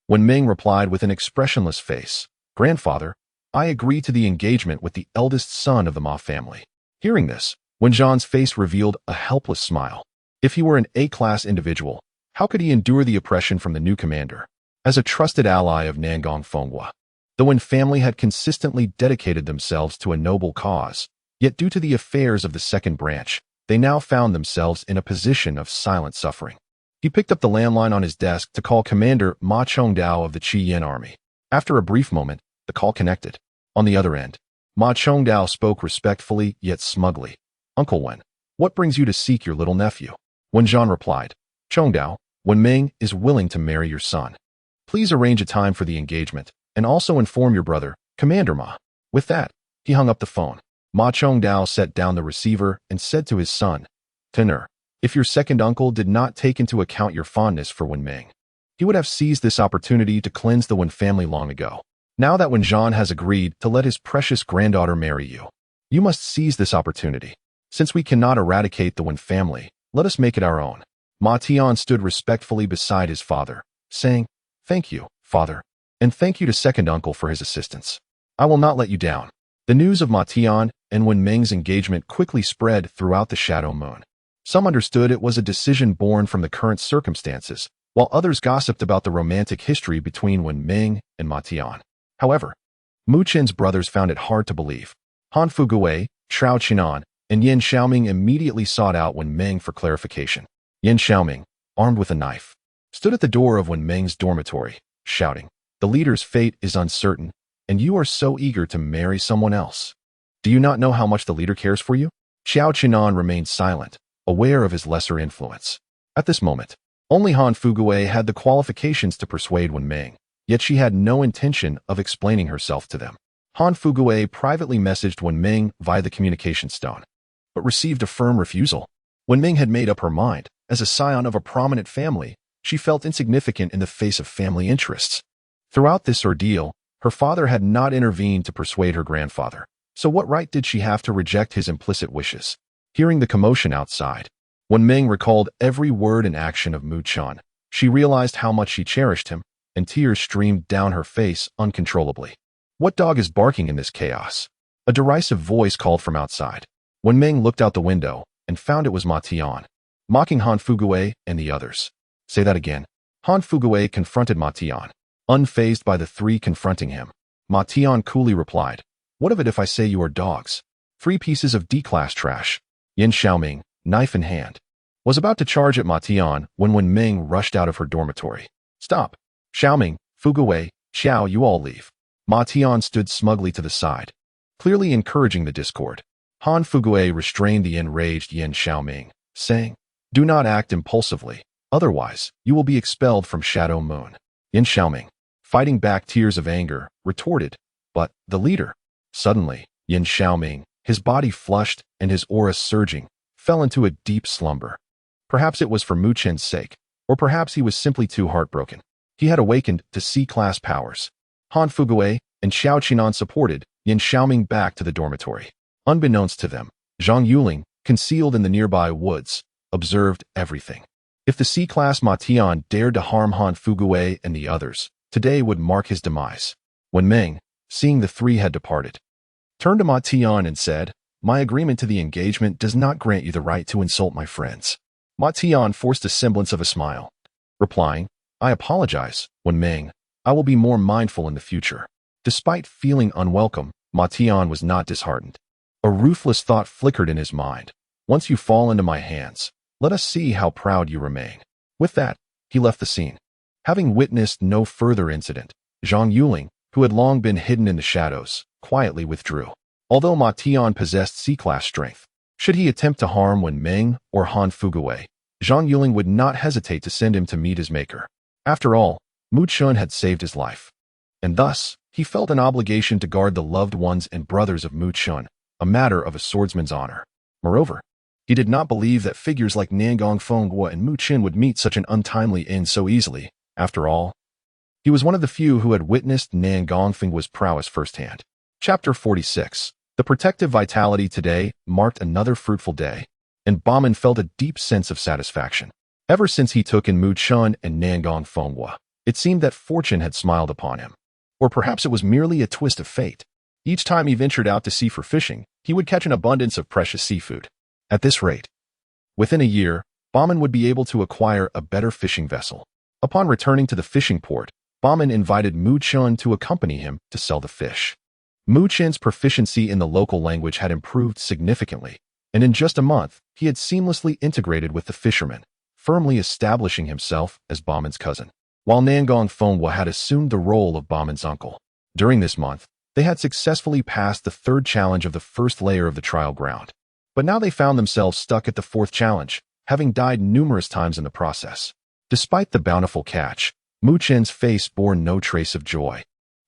Wen Ming replied with an expressionless face, Grandfather, I agree to the engagement with the eldest son of the Ma family. Hearing this, Wen Zhan's face revealed a helpless smile. If he were an A-class individual, how could he endure the oppression from the new commander? As a trusted ally of Nangong Fenghua, the Wen family had consistently dedicated themselves to a noble cause. Yet due to the affairs of the second branch, they now found themselves in a position of silent suffering. He picked up the landline on his desk to call Commander Ma Chongdao of the Qi Yin army. After a brief moment, the call connected. On the other end, Ma Chongdao spoke respectfully yet smugly. Uncle Wen, what brings you to seek your little nephew? Wen Zhan replied, Chongdao, Wen Ming is willing to marry your son. Please arrange a time for the engagement, and also inform your brother, Commander Ma. With that, he hung up the phone. Ma Chongdao set down the receiver and said to his son, Tenor, if your second uncle did not take into account your fondness for Wen Ming, He would have seized this opportunity to cleanse the Wen family long ago. Now that Wen Zhan has agreed to let his precious granddaughter marry you, you must seize this opportunity. Since we cannot eradicate the Wen family, let us make it our own. Ma Tian stood respectfully beside his father, saying, "Thank you, father, and thank you to second uncle for his assistance. I will not let you down." The news of Ma Tian and Wen Ming's engagement quickly spread throughout the Shadow Moon. Some understood it was a decision born from the current circumstances, while others gossiped about the romantic history between Wen Ming and Ma Tian. However, Mu Qin's brothers found it hard to believe. Han Fugui, Shao Qinan, and Yin Xiaoming immediately sought out Wen Ming for clarification. Yin Xiaoming, armed with a knife, stood at the door of Wen Ming's dormitory, shouting, "The leader's fate is uncertain, and you are so eager to marry someone else. Do you not know how much the leader cares for you?" Xiao Qinan remained silent, aware of his lesser influence. At this moment, only Han Fugui had the qualifications to persuade Wen Ming, yet she had no intention of explaining herself to them. Han Fugui privately messaged Wen Ming via the communication stone, but received a firm refusal. Wen Ming had made up her mind. As a scion of a prominent family, she felt insignificant in the face of family interests. Throughout this ordeal, her father had not intervened to persuade her grandfather, so what right did she have to reject his implicit wishes? Hearing the commotion outside, Wen Ming recalled every word and action of Mu Qian. She realized how much she cherished him, and tears streamed down her face uncontrollably. "What dog is barking in this chaos?" A derisive voice called from outside. Wen Ming looked out the window and found it was Ma Tian, mocking Han Fugui and the others. "Say that again." Han Fugui confronted Ma Tian. Unfazed by the three confronting him, Ma Tian coolly replied, "What of it if I say you are dogs? 3 pieces of D-class trash." Yin Xiaoming, knife in hand, was about to charge at Ma Tian when Wen Ming rushed out of her dormitory. "Stop! Xiaoming, Fugui, Xiao, you all leave." Ma Tian stood smugly to the side, clearly encouraging the discord. Han Fugui restrained the enraged Yin Xiaoming, saying, "Do not act impulsively, otherwise you will be expelled from Shadow Moon." Yin Xiaoming, fighting back tears of anger, retorted, "But, the leader." Suddenly, Yin Xiaoming, his body flushed and his aura surging, fell into a deep slumber. Perhaps it was for Mu Qin's sake, or perhaps he was simply too heartbroken. He had awakened to C-class powers. Han Fugui and Xiao Qinan supported Yin Xiaoming back to the dormitory. Unbeknownst to them, Zhang Yuling, concealed in the nearby woods, observed everything. If the C-class Ma Tian dared to harm Han Fugui and the others, today would mark his demise. Wen Ming, seeing the three had departed, turned to Ma Tian and said, "My agreement to the engagement does not grant you the right to insult my friends." Ma Tian forced a semblance of a smile, replying, "I apologize, Wen Ming. I will be more mindful in the future." Despite feeling unwelcome, Ma Tian was not disheartened. A ruthless thought flickered in his mind. "Once you fall into my hands, let us see how proud you remain." With that, he left the scene. Having witnessed no further incident, Zhang Yuling, who had long been hidden in the shadows, quietly withdrew. Although Ma Tian possessed C-class strength, should he attempt to harm Wen Ming or Han Fugui, Zhang Yuling would not hesitate to send him to meet his maker. After all, Mu Qin had saved his life, and thus he felt an obligation to guard the loved ones and brothers of Mu Qin, a matter of a swordsman's honor. Moreover, he did not believe that figures like Nangong Fenghua and Mu Qin would meet such an untimely end so easily. After all, he was one of the few who had witnessed Nangong Fenghua's prowess firsthand. Chapter 46. The protective vitality today marked another fruitful day, and Bauman felt a deep sense of satisfaction. Ever since he took in Mu Qin and Nangong Fenghua, it seemed that fortune had smiled upon him. Or perhaps it was merely a twist of fate. Each time he ventured out to sea for fishing, he would catch an abundance of precious seafood. At this rate, within a year, Bauman would be able to acquire a better fishing vessel. Upon returning to the fishing port, Bauman invited Mu Qin to accompany him to sell the fish. Mu Qin's proficiency in the local language had improved significantly, and in just a month, he had seamlessly integrated with the fishermen, firmly establishing himself as Bauman's cousin, while Nangong Fenghua had assumed the role of Bauman's uncle. During this month, they had successfully passed the 3rd challenge of the first layer of the trial ground. But now they found themselves stuck at the 4th challenge, having died numerous times in the process. Despite the bountiful catch, Mu Qin's face bore no trace of joy,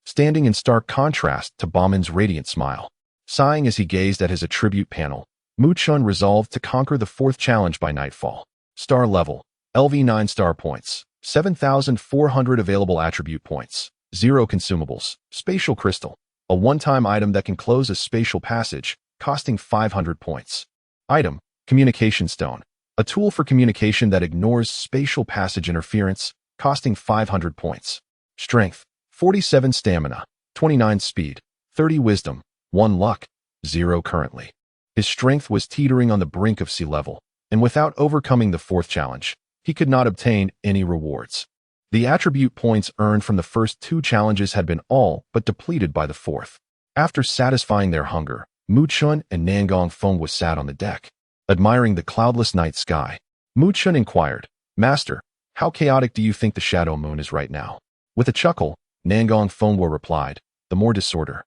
standing in stark contrast to Bauman's radiant smile. Sighing as he gazed at his attribute panel, Mu Qin resolved to conquer the 4th challenge by nightfall. Star level, LV 9 star points. 7,400 available attribute points. 0 consumables. Spatial crystal. A one-time item that can close a spatial passage, costing 500 points. Item. Communication stone. A tool for communication that ignores spatial passage interference, costing 500 points. Strength. 47 stamina. 29 speed. 30 wisdom. 1 luck. 0 currently. His strength was teetering on the brink of sea level, and without overcoming the 4th challenge, he could not obtain any rewards. The attribute points earned from the first 2 challenges had been all but depleted by the 4th. After satisfying their hunger, Mu Chun and Nangong Feng sat on the deck, admiring the cloudless night sky. Mu Chun inquired, "Master, how chaotic do you think the shadow moon is right now?" With a chuckle, Nangong Feng replied, "The more disorder,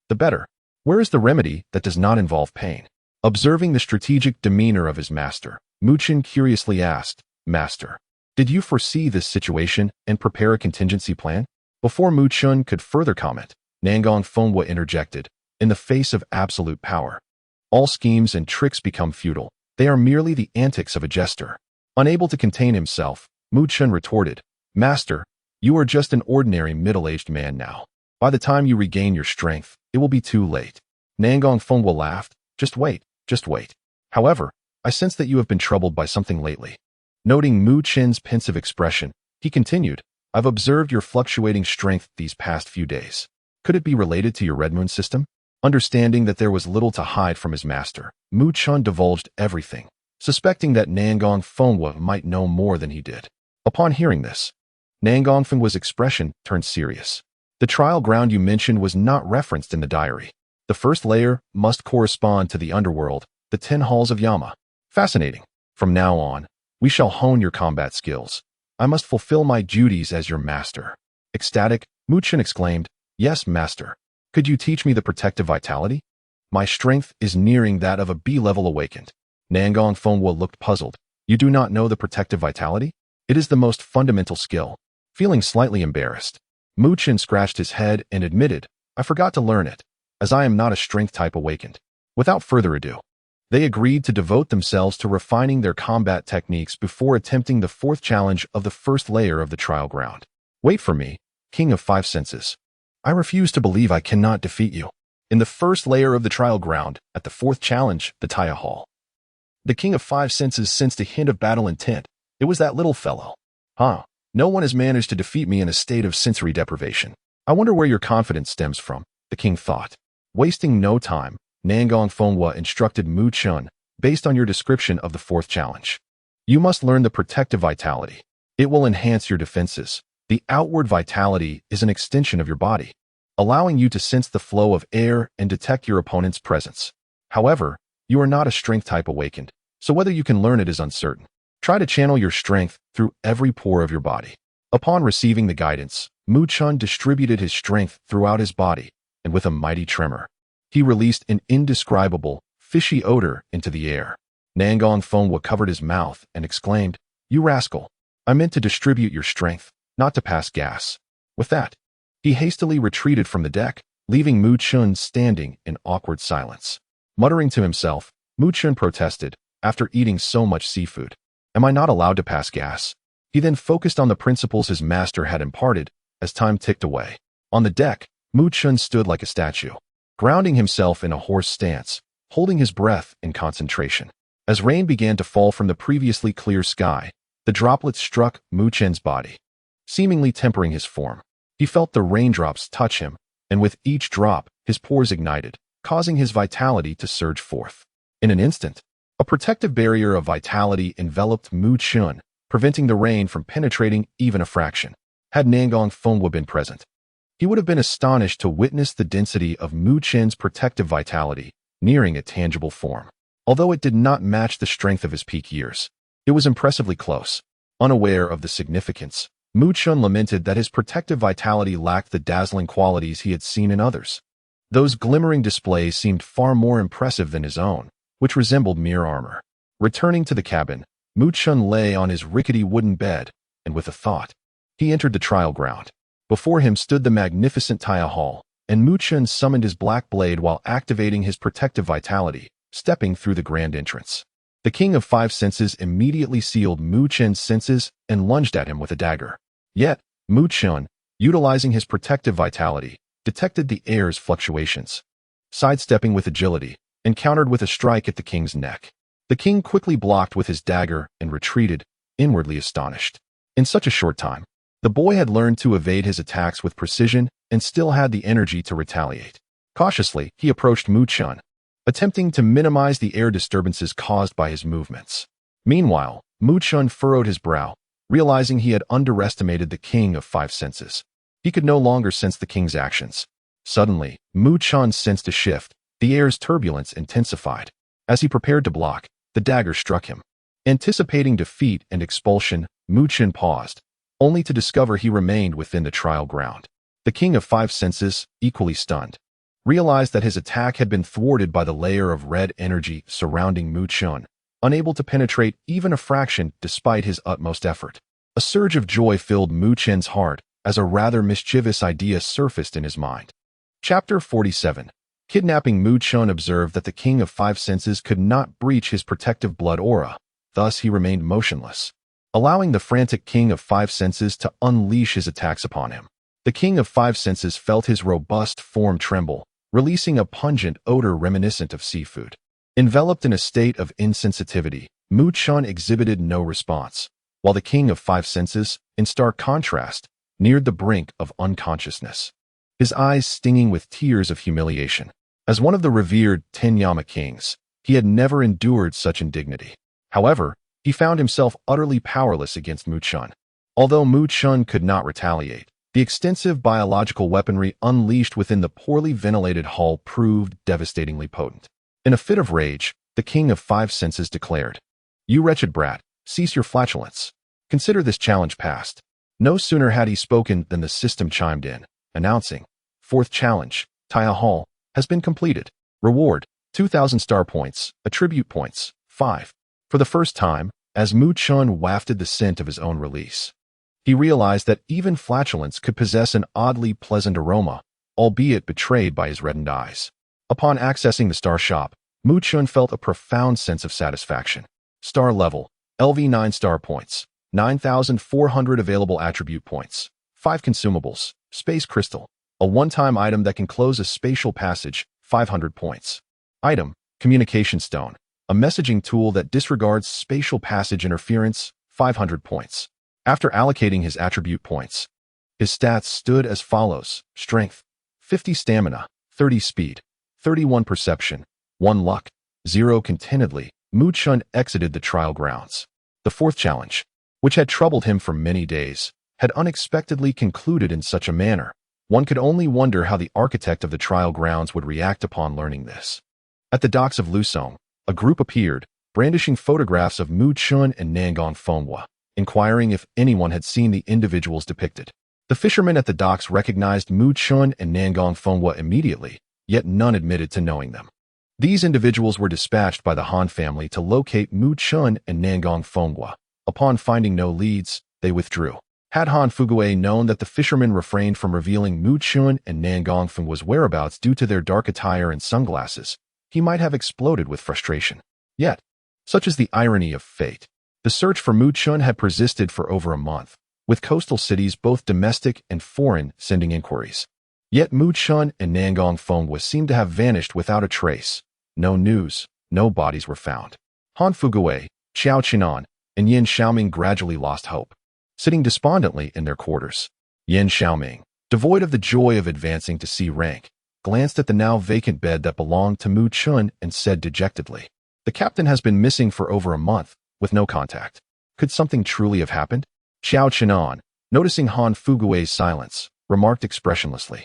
the better. Where is the remedy that does not involve pain?" Observing the strategic demeanor of his master, Mu Chun curiously asked, "Master, did you foresee this situation and prepare a contingency plan?" Before Mu Chun could further comment, Nangong Feng interjected, "In the face of absolute power, all schemes and tricks become futile. They are merely the antics of a jester." Unable to contain himself, Mu Chun retorted, "Master, you are just an ordinary middle-aged man now. By the time you regain your strength, it will be too late." Nangong Feng laughed, "Just wait, just wait. However, I sense that you have been troubled by something lately." Noting Mu Chun's pensive expression, he continued, "I've observed your fluctuating strength these past few days. Could it be related to your Red Moon system?" Understanding that there was little to hide from his master, Mu Chun divulged everything, suspecting that Nangong Feng might know more than he did. Upon hearing this, Nangong Feng's expression turned serious. "The trial ground you mentioned was not referenced in the diary. The first layer must correspond to the underworld, the 10 halls of Yama. Fascinating. From now on, we shall hone your combat skills. I must fulfill my duties as your master." Ecstatic, Mu Chun exclaimed, "Yes, master. Could you teach me the protective vitality? My strength is nearing that of a B-level awakened." Nangong Feng looked puzzled. "You do not know the protective vitality? It is the most fundamental skill." Feeling slightly embarrassed, Mu Chun scratched his head and admitted, "I forgot to learn it, as I am not a strength type awakened." Without further ado, they agreed to devote themselves to refining their combat techniques before attempting the 4th challenge of the first layer of the trial ground. "Wait for me, King of 5 Senses. I refuse to believe I cannot defeat you." In the first layer of the trial ground, at the 4th challenge, the Taya Hall, the King of 5 Senses sensed a hint of battle intent. It was that little fellow. No one has managed to defeat me in a state of sensory deprivation. I wonder where your confidence stems from," the king thought. Wasting no time, Nangong Feng instructed Mu Chun, "Based on your description of the 4th challenge, you must learn the protective vitality. It will enhance your defenses. The outward vitality is an extension of your body, allowing you to sense the flow of air and detect your opponent's presence. However, you are not a strength type awakened, so whether you can learn it is uncertain. Try to channel your strength through every pore of your body." Upon receiving the guidance, Mu Chun distributed his strength throughout his body, and with a mighty tremor, he released an indescribable, fishy odor into the air. Nangong Feng covered his mouth and exclaimed, "You rascal! I meant to distribute your strength, not to pass gas." With that, he hastily retreated from the deck, leaving Mu Chun standing in awkward silence. Muttering to himself, Mu Chun protested, "After eating so much seafood, am I not allowed to pass gas?" He then focused on the principles his master had imparted as time ticked away. On the deck, Mu Chun stood like a statue, grounding himself in a horse stance, holding his breath in concentration. As rain began to fall from the previously clear sky, the droplets struck Mu Chun's body, seemingly tempering his form. He felt the raindrops touch him, and with each drop, his pores ignited, causing his vitality to surge forth. In an instant, a protective barrier of vitality enveloped Mu Chun, preventing the rain from penetrating even a fraction. Had Nangong Feng been present, he would have been astonished to witness the density of Mu Chun's protective vitality nearing a tangible form. Although it did not match the strength of his peak years, it was impressively close. Unaware of the significance, Mu Chun lamented that his protective vitality lacked the dazzling qualities he had seen in others. Those glimmering displays seemed far more impressive than his own, which resembled mere armor. Returning to the cabin, Mu Chun lay on his rickety wooden bed, and with a thought, he entered the trial ground. Before him stood the magnificent Taya Hall, and Mu Chun summoned his black blade while activating his protective vitality, stepping through the grand entrance. The King of Five Senses immediately sealed Mu Chen's senses and lunged at him with a dagger. Yet, Mu Chen, utilizing his protective vitality, detected the air's fluctuations. Sidestepping with agility, and countered with a strike at the king's neck. The king quickly blocked with his dagger and retreated, inwardly astonished. In such a short time, the boy had learned to evade his attacks with precision and still had the energy to retaliate. Cautiously, he approached Mu Chen, attempting to minimize the air disturbances caused by his movements. Meanwhile, Mu Chen furrowed his brow, realizing he had underestimated the King of Five Senses. He could no longer sense the king's actions. Suddenly, Mu Chen sensed a shift. The air's turbulence intensified. As he prepared to block, the dagger struck him. Anticipating defeat and expulsion, Mu Chen paused, only to discover he remained within the trial ground. The King of Five Senses, equally stunned, realized that his attack had been thwarted by the layer of red energy surrounding Mu Chen, unable to penetrate even a fraction despite his utmost effort. A surge of joy filled Mu Chen's heart as a rather mischievous idea surfaced in his mind. Chapter 47. Kidnapping. Mu Chen observed that the King of Five Senses could not breach his protective blood aura, thus he remained motionless, allowing the frantic King of Five Senses to unleash his attacks upon him. The King of Five Senses felt his robust form tremble, releasing a pungent odor reminiscent of seafood. Enveloped in a state of insensitivity, Mu Chen exhibited no response, while the King of Five Senses, in stark contrast, neared the brink of unconsciousness, his eyes stinging with tears of humiliation. As one of the revered Tenyama kings, he had never endured such indignity. However, he found himself utterly powerless against Mu Chen. Although Mu Chen could not retaliate, the extensive biological weaponry unleashed within the poorly ventilated hull proved devastatingly potent. In a fit of rage, the King of Five Senses declared, "You wretched brat, cease your flatulence. Consider this challenge passed." No sooner had he spoken than the system chimed in, announcing, "Fourth challenge, Taya Hall, has been completed. Reward, 2,000 star points, attribute points, 5. For the first time, as Mu Chen wafted the scent of his own release, he realized that even flatulence could possess an oddly pleasant aroma, albeit betrayed by his reddened eyes. Upon accessing the star shop, Mu Chen felt a profound sense of satisfaction. Star level, LV 9 star points, 9,400 available attribute points, 5 consumables, space crystal, a one-time item that can close a spatial passage, 500 points. Item, communication stone, a messaging tool that disregards spatial passage interference, 500 points. After allocating his attribute points, his stats stood as follows: strength, 50 stamina, 30 speed, 31 perception, 1 luck, 0 contentedly. Mu Chen exited the trial grounds. The fourth challenge, which had troubled him for many days, had unexpectedly concluded in such a manner. One could only wonder how the architect of the trial grounds would react upon learning this. At the docks of Lusong, a group appeared, brandishing photographs of Mu Chen and Nangong Fenghua, inquiring if anyone had seen the individuals depicted. The fishermen at the docks recognized Mu Chen and Nangong Fenghua immediately, yet none admitted to knowing them. These individuals were dispatched by the Han family to locate Mu Chen and Nangong Fenghua. Upon finding no leads, they withdrew. Had Han Fugue known that the fishermen refrained from revealing Mu Chen and Nangong Fenghua's whereabouts due to their dark attire and sunglasses, he might have exploded with frustration. Yet, such is the irony of fate. The search for Mu Chen had persisted for over a month, with coastal cities both domestic and foreign sending inquiries. Yet Mu Chen and Nangong Fenghua seemed to have vanished without a trace. No news, no bodies were found. Han Fugue, Xiao Qinan, and Yin Xiaoming gradually lost hope, sitting despondently in their quarters. Yin Xiaoming, devoid of the joy of advancing to C rank, glanced at the now vacant bed that belonged to Mu Chen and said dejectedly, "The captain has been missing for over a month, with no contact. Could something truly have happened?" Xiao Qinan, noticing Han Fugue's silence, remarked expressionlessly,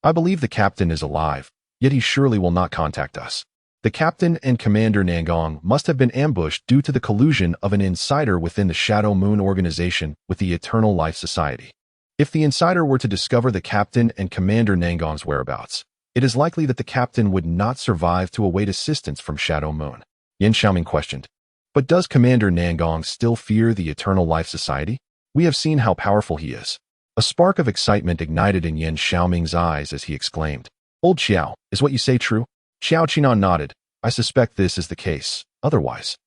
"I believe the captain is alive, yet he surely will not contact us. The captain and Commander Nangong must have been ambushed due to the collusion of an insider within the Shadow Moon organization with the Eternal Life Society. If the insider were to discover the captain and Commander Nangong's whereabouts, it is likely that the captain would not survive to await assistance from Shadow Moon." Yin Xiaoming questioned, "But does Commander Nangong still fear the Eternal Life Society? We have seen how powerful he is." A spark of excitement ignited in Yin Xiaoming's eyes as he exclaimed, "Old Xiao, is what you say true?" Xiao Qinan nodded. "I suspect this is the case. Otherwise,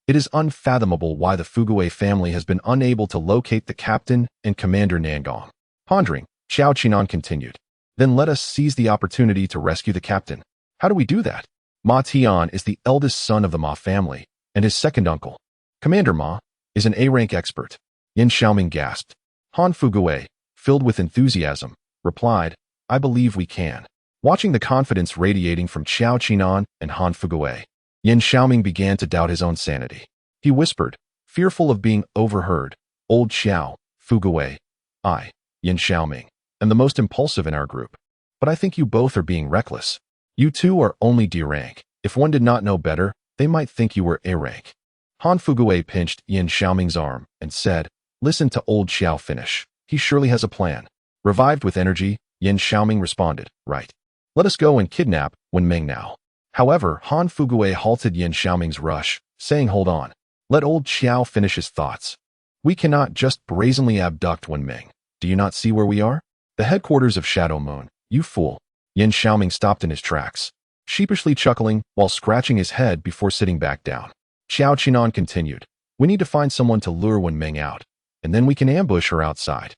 It is unfathomable why the Fugue family has been unable to locate the captain and Commander Nangong. Pondering, Xiao Qinan continued. Then let us seize the opportunity to rescue the captain. How do we do that? Ma Tian is the eldest son of the Ma family, and his second uncle. Commander Ma is an A-rank expert. Yin Xiaoming gasped. Han Fugue, filled with enthusiasm, replied, I believe we can. Watching the confidence radiating from Xiao Qinan and Han Fugue, Yin Xiaoming began to doubt his own sanity. He whispered, fearful of being overheard, Old Xiao, Fugue, I, Yin Xiaoming, am the most impulsive in our group. But I think you both are being reckless. You two are only D rank. If one did not know better, they might think you were A rank. Han Fugue pinched Yin Xiaoming's arm and said, listen to Old Xiao finish. He surely has a plan. Revived with energy, Yin Xiaoming responded, right. Let us go and kidnap Wenming now. However, Han Fugue halted Yin Xiaoming's rush, saying hold on. Let Old Xiao finish his thoughts. We cannot just brazenly abduct Wenming. Do you not see where we are? The headquarters of Shadow Moon. You fool. Yin Xiaoming stopped in his tracks, sheepishly chuckling while scratching his head before sitting back down. Xiao Qinan continued. We need to find someone to lure Wenming out, and then we can ambush her outside.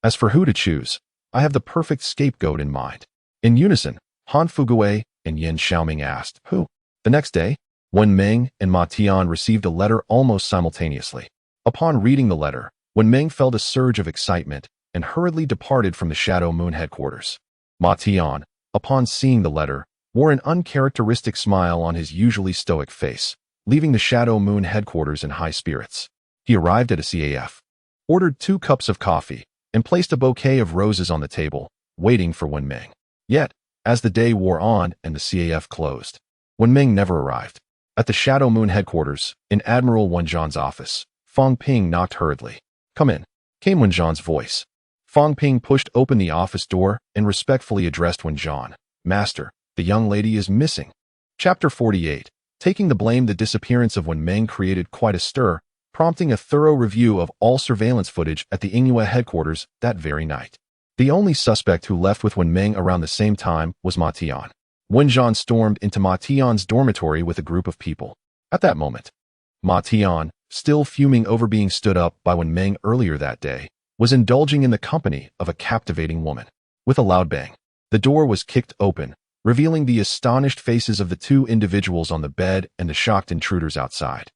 As for who to choose, I have the perfect scapegoat in mind. In unison, Han Fugue and Yin Xiaoming asked, who? The next day, Wenming and Ma Tian received a letter almost simultaneously. Upon reading the letter, Wenming felt a surge of excitement and hurriedly departed from the Shadow Moon headquarters. Ma Tian, upon seeing the letter, wore an uncharacteristic smile on his usually stoic face, leaving the Shadow Moon headquarters in high spirits. He arrived at a CAF, ordered 2 cups of coffee, and placed a bouquet of roses on the table, waiting for Wenming. Yet, as the day wore on and the CAF closed, Wenming never arrived. At the Shadow Moon headquarters, in Admiral Wenzhan's office, Fang Ping knocked hurriedly. Come in, came Wenzhan's voice. Fang Ping pushed open the office door and respectfully addressed Wenzhan. Master, the young lady is missing. Chapter 48. Taking the blame, the disappearance of Wenming created quite a stir, prompting a thorough review of all surveillance footage at the Inghua headquarters that very night. The only suspect who left with Wenming around the same time was Ma Tian. Wenzhan stormed into Ma Tian's dormitory with a group of people. At that moment, Ma Tian, still fuming over being stood up by Wenming earlier that day, was indulging in the company of a captivating woman. With a loud bang, the door was kicked open, revealing the astonished faces of the 2 individuals on the bed and the shocked intruders outside.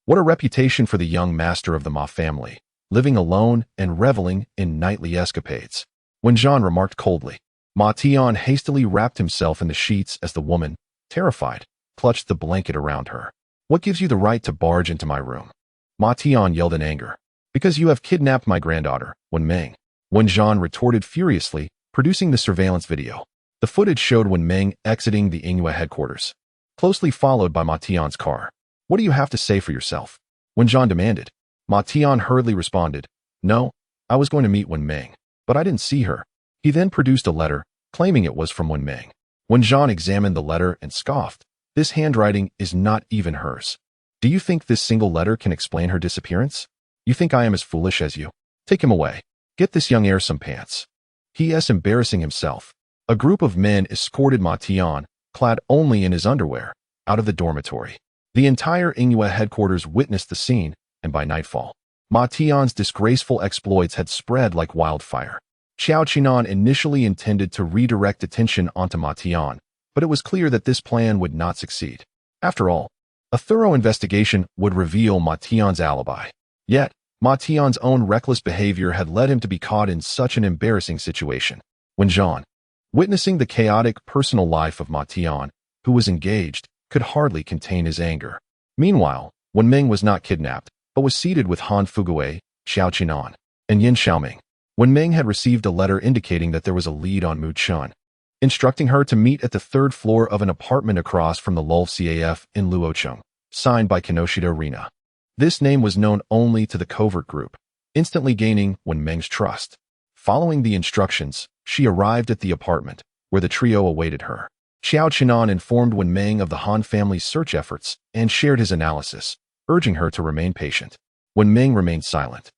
What a reputation for the young master of the Ma family, living alone and reveling in nightly escapades. Wenzhan remarked coldly. Ma Tian hastily wrapped himself in the sheets as the woman, terrified, clutched the blanket around her. What gives you the right to barge into my room? Ma Tian yelled in anger. Because you have kidnapped my granddaughter, Wenming. Wenzhan retorted furiously, producing the surveillance video. The footage showed Wenming exiting the Inghua headquarters, closely followed by Ma Tian's car. What do you have to say for yourself? Wenzhan demanded. Ma Tian hurriedly responded. No, I was going to meet Wenming, but I didn't see her. He then produced a letter, claiming it was from Wenming. Wenzhan examined the letter and scoffed. This handwriting is not even hers. Do you think this single letter can explain her disappearance? You think I am as foolish as you? Take him away. Get this young heir some pants. He is embarrassing himself. A group of men escorted Ma Tian, clad only in his underwear, out of the dormitory. The entire Inghua headquarters witnessed the scene, and by nightfall, Ma Tian's disgraceful exploits had spread like wildfire. Xiao Qinan initially intended to redirect attention onto Ma Tian, but it was clear that this plan would not succeed. After all, a thorough investigation would reveal Ma Tian's alibi. Yet, Ma Tian's own reckless behavior had led him to be caught in such an embarrassing situation. Wenzhan, witnessing the chaotic personal life of Ma Tian, who was engaged, could hardly contain his anger. Meanwhile, Wenming was not kidnapped, but was seated with Han Fugue, Xiao Qinan, and Yin Xiaoming. Wenming had received a letter indicating that there was a lead on Mu Chun, instructing her to meet at the 3rd floor of an apartment across from the Lul CAF in Luocheng, signed by Kinoshita Rina. This name was known only to the covert group, instantly gaining Wenming's trust. Following the instructions, she arrived at the apartment, where the trio awaited her. Xiao Qinan informed Wenming of the Han family's search efforts and shared his analysis, urging her to remain patient. Wenming remained silent,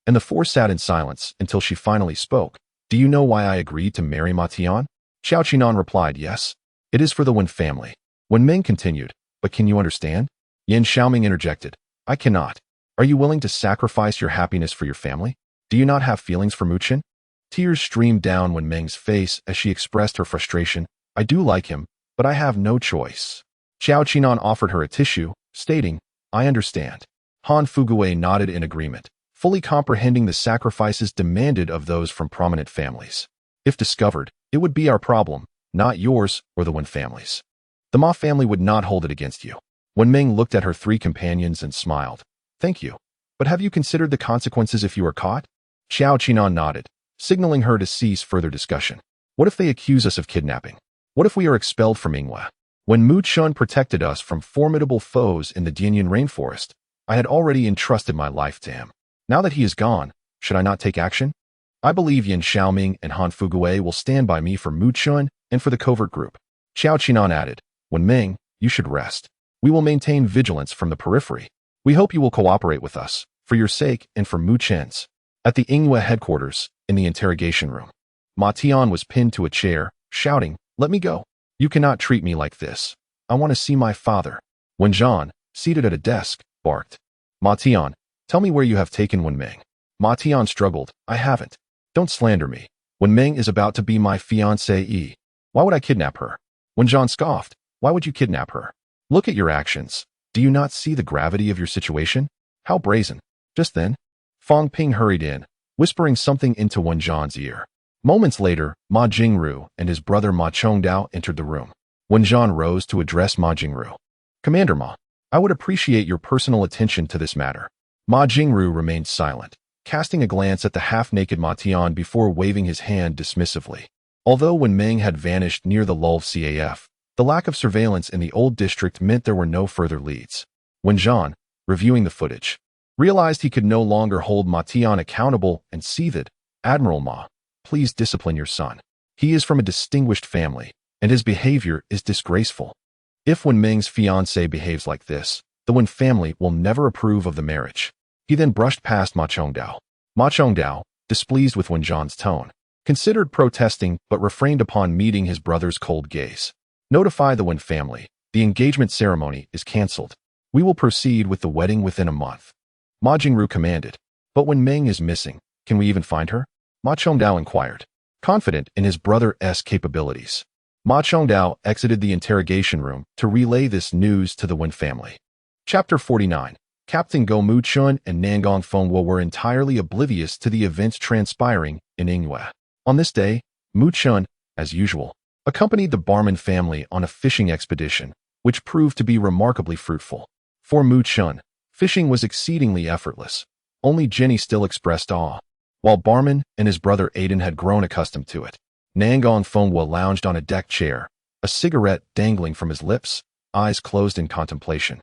and the 4 sat in silence until she finally spoke. Do you know why I agreed to marry Ma Tian? Xiao Qinan replied, yes. It is for the Wen family. Wenming continued, but can you understand? Yin Xiaoming interjected. I cannot. Are you willing to sacrifice your happiness for your family? Do you not have feelings for Muchen? Tears streamed down Wenmeng's face as she expressed her frustration. I do like him, but I have no choice. Xiao Qinan offered her a tissue, stating, I understand. Han Fugui nodded in agreement, fully comprehending the sacrifices demanded of those from prominent families. If discovered, it would be our problem, not yours or the Wen family's. The Ma family would not hold it against you. Wenmeng looked at her three companions and smiled. Thank you. But have you considered the consequences if you are caught? Xiao Qinan nodded, signaling her to cease further discussion. What if they accuse us of kidnapping? What if we are expelled from Yinghua? When Mu Chun protected us from formidable foes in the Dianyan rainforest, I had already entrusted my life to him. Now that he is gone, should I not take action? I believe Yin Xiaoming and Han Fugui will stand by me for Mu Chun and for the covert group. Xiao Qinan added, Wenmeng, you should rest. We will maintain vigilance from the periphery. We hope you will cooperate with us, for your sake and for Mu Chen's. At the Yinghua headquarters, in the interrogation room, Ma Tian was pinned to a chair, shouting, Let me go. You cannot treat me like this. I want to see my father. Wen Zhan, seated at a desk, barked. Ma Tian, tell me where you have taken Wenmeng. Ma Tian struggled. I haven't. Don't slander me. Wenmeng is about to be my fiancée. Why would I kidnap her? Wen Zhan scoffed. Why would you kidnap her? Look at your actions. Do you not see the gravity of your situation? How brazen. Just then, Fang Ping hurried in, whispering something into Wen Zhan's ear. Moments later, Ma Jingru and his brother Ma Chongdao entered the room. Wen Zhan rose to address Ma Jingru. Commander Ma, I would appreciate your personal attention to this matter. Ma Jingru remained silent, casting a glance at the half-naked Ma Tian before waving his hand dismissively. Although Wenmeng had vanished near the Lulv CAF, the lack of surveillance in the old district meant there were no further leads. Wen Zhan, reviewing the footage, realized he could no longer hold Ma Tian accountable and seethed, Admiral Ma, please discipline your son. He is from a distinguished family, and his behavior is disgraceful. If Wenmeng's fiancé behaves like this, the Wen family will never approve of the marriage. He then brushed past Ma Chongdao. Ma Chongdao, displeased with Wen Zhan's tone, considered protesting but refrained upon meeting his brother's cold gaze. Notify the Wen family. The engagement ceremony is cancelled. We will proceed with the wedding within a month. Ma Jingru commanded. But Wenmeng is missing. Can we even find her? Ma Chongdao inquired, confident in his brother's capabilities. Ma Chongdao exited the interrogation room to relay this news to the Wen family. Chapter 49. Captain Go Mu Chun and Nangong Fengwo were entirely oblivious to the events transpiring in Yinghua. On this day, Mu Chun, as usual, accompanied the Barman family on a fishing expedition, which proved to be remarkably fruitful. For Mu Chun, fishing was exceedingly effortless. Only Jenny still expressed awe. While Barman and his brother Aiden had grown accustomed to it, Nangong Fengwo lounged on a deck chair, a cigarette dangling from his lips, eyes closed in contemplation,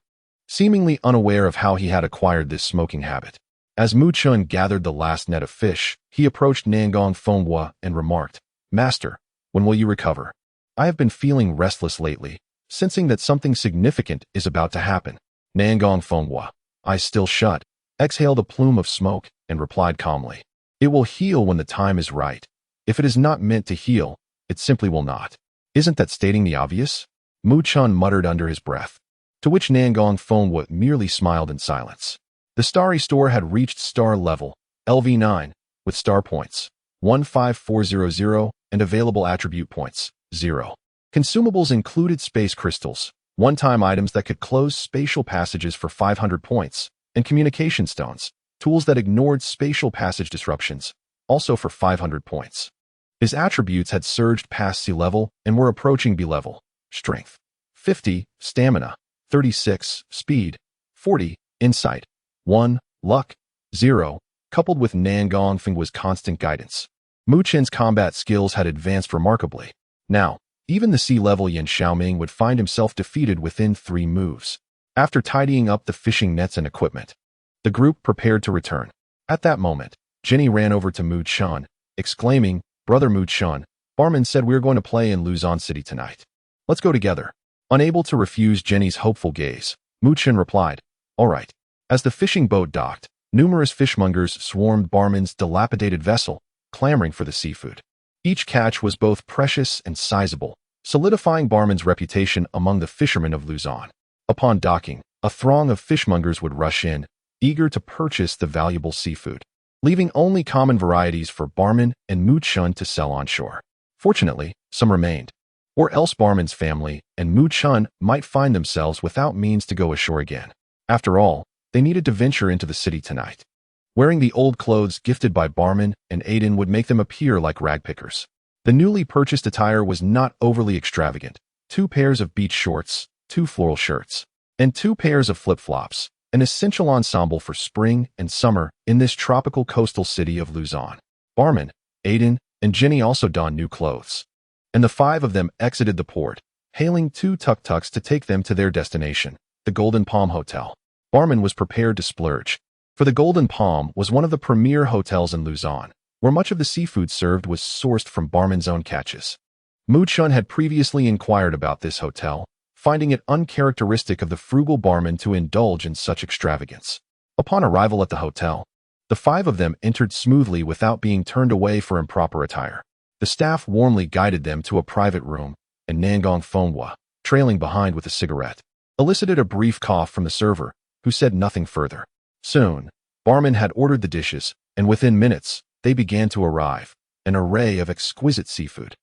seemingly unaware of how he had acquired this smoking habit. As Mu Chun gathered the last net of fish, he approached Nangong Fengwo and remarked, Master, when will you recover? I have been feeling restless lately, sensing that something significant is about to happen. Nangong Fengwo, eyes still shut, exhaled a plume of smoke and replied calmly, It will heal when the time is right. If it is not meant to heal, it simply will not. Isn't that stating the obvious? Mu Chun muttered under his breath, to which Nangong Fengwo merely smiled in silence. The Starry Store had reached star level, LV9, with star points, 15400, and available attribute points, 0. Consumables included space crystals, one-time items that could close spatial passages for 500 points, and communication stones, tools that ignored spatial passage disruptions, also for 500 points. His attributes had surged past C level and were approaching B level. Strength, 50, stamina, 36, speed, 40, insight, 1, luck, 0, coupled with Nangong Fengwo's constant guidance. Mu Chen's combat skills had advanced remarkably. Now, even the C-level Yin Xiaoming would find himself defeated within 3 moves. After tidying up the fishing nets and equipment, the group prepared to return. At that moment, Jenny ran over to Mu Chun, exclaiming, Brother Mu Chun, Barman said we're going to play in Luzon City tonight. Let's go together. Unable to refuse Jenny's hopeful gaze, Mu Chun replied, All right. As the fishing boat docked, numerous fishmongers swarmed Barman's dilapidated vessel, clamoring for the seafood. Each catch was both precious and sizable, solidifying Barman's reputation among the fishermen of Luzon. Upon docking, A throng of fishmongers would rush in, eager to purchase the valuable seafood, leaving only common varieties for Barman and Mu Chun to sell on shore. Fortunately, some remained, or else Barman's family and Mu Chun might find themselves without means to go ashore again. After all, they needed to venture into the city tonight. Wearing the old clothes gifted by Barman and Aiden would make them appear like ragpickers. The newly purchased attire was not overly extravagant. 2 pairs of beach shorts, 2 floral shirts, and 2 pairs of flip-flops, an essential ensemble for spring and summer in this tropical coastal city of Luzon. Barman, Aiden, and Jenny also donned new clothes, and the 5 of them exited the port, hailing 2 tuk-tuks to take them to their destination, the Golden Palm Hotel. Barman was prepared to splurge, for the Golden Palm was one of the premier hotels in Luzon, where much of the seafood served was sourced from Barman's own catches. Mu Chun had previously inquired about this hotel, finding it uncharacteristic of the frugal Barman to indulge in such extravagance. Upon arrival at the hotel, the 5 of them entered smoothly without being turned away for improper attire. The staff warmly guided them to a private room, and Nangong Phonwa, trailing behind with a cigarette, elicited a brief cough from the server, who said nothing further. Soon, Barman had ordered the dishes, and within minutes, they began to arrive, an array of exquisite seafood,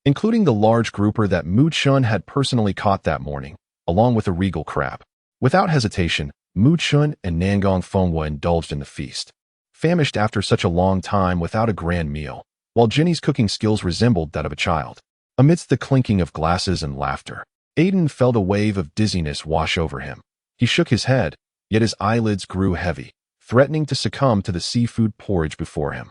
including the large grouper that Mu Chun had personally caught that morning, along with a regal crab. Without hesitation, Mu Chun and Nangong Phonwa indulged in the feast. Famished after such a long time without a grand meal, while Jenny's cooking skills resembled that of a child. Amidst the clinking of glasses and laughter, Aiden felt a wave of dizziness wash over him. He shook his head, yet his eyelids grew heavy, threatening to succumb to the seafood porridge before him.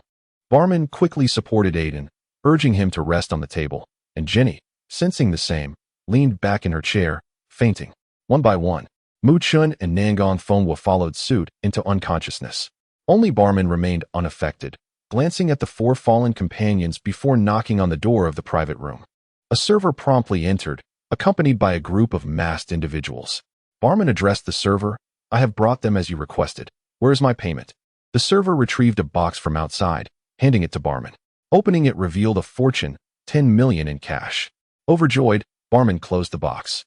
Barman quickly supported Aiden, urging him to rest on the table, and Jenny, sensing the same, leaned back in her chair, fainting. One by one, Mu Chun and Nangong Phonwa followed suit into unconsciousness. Only Barman remained unaffected, glancing at the 4 fallen companions before knocking on the door of the private room. A server promptly entered, accompanied by a group of masked individuals. Barman addressed the server, "I have brought them as you requested. Where is my payment?" The server retrieved a box from outside, handing it to Barman. Opening it revealed a fortune, 10 million in cash. Overjoyed, Barman closed the box,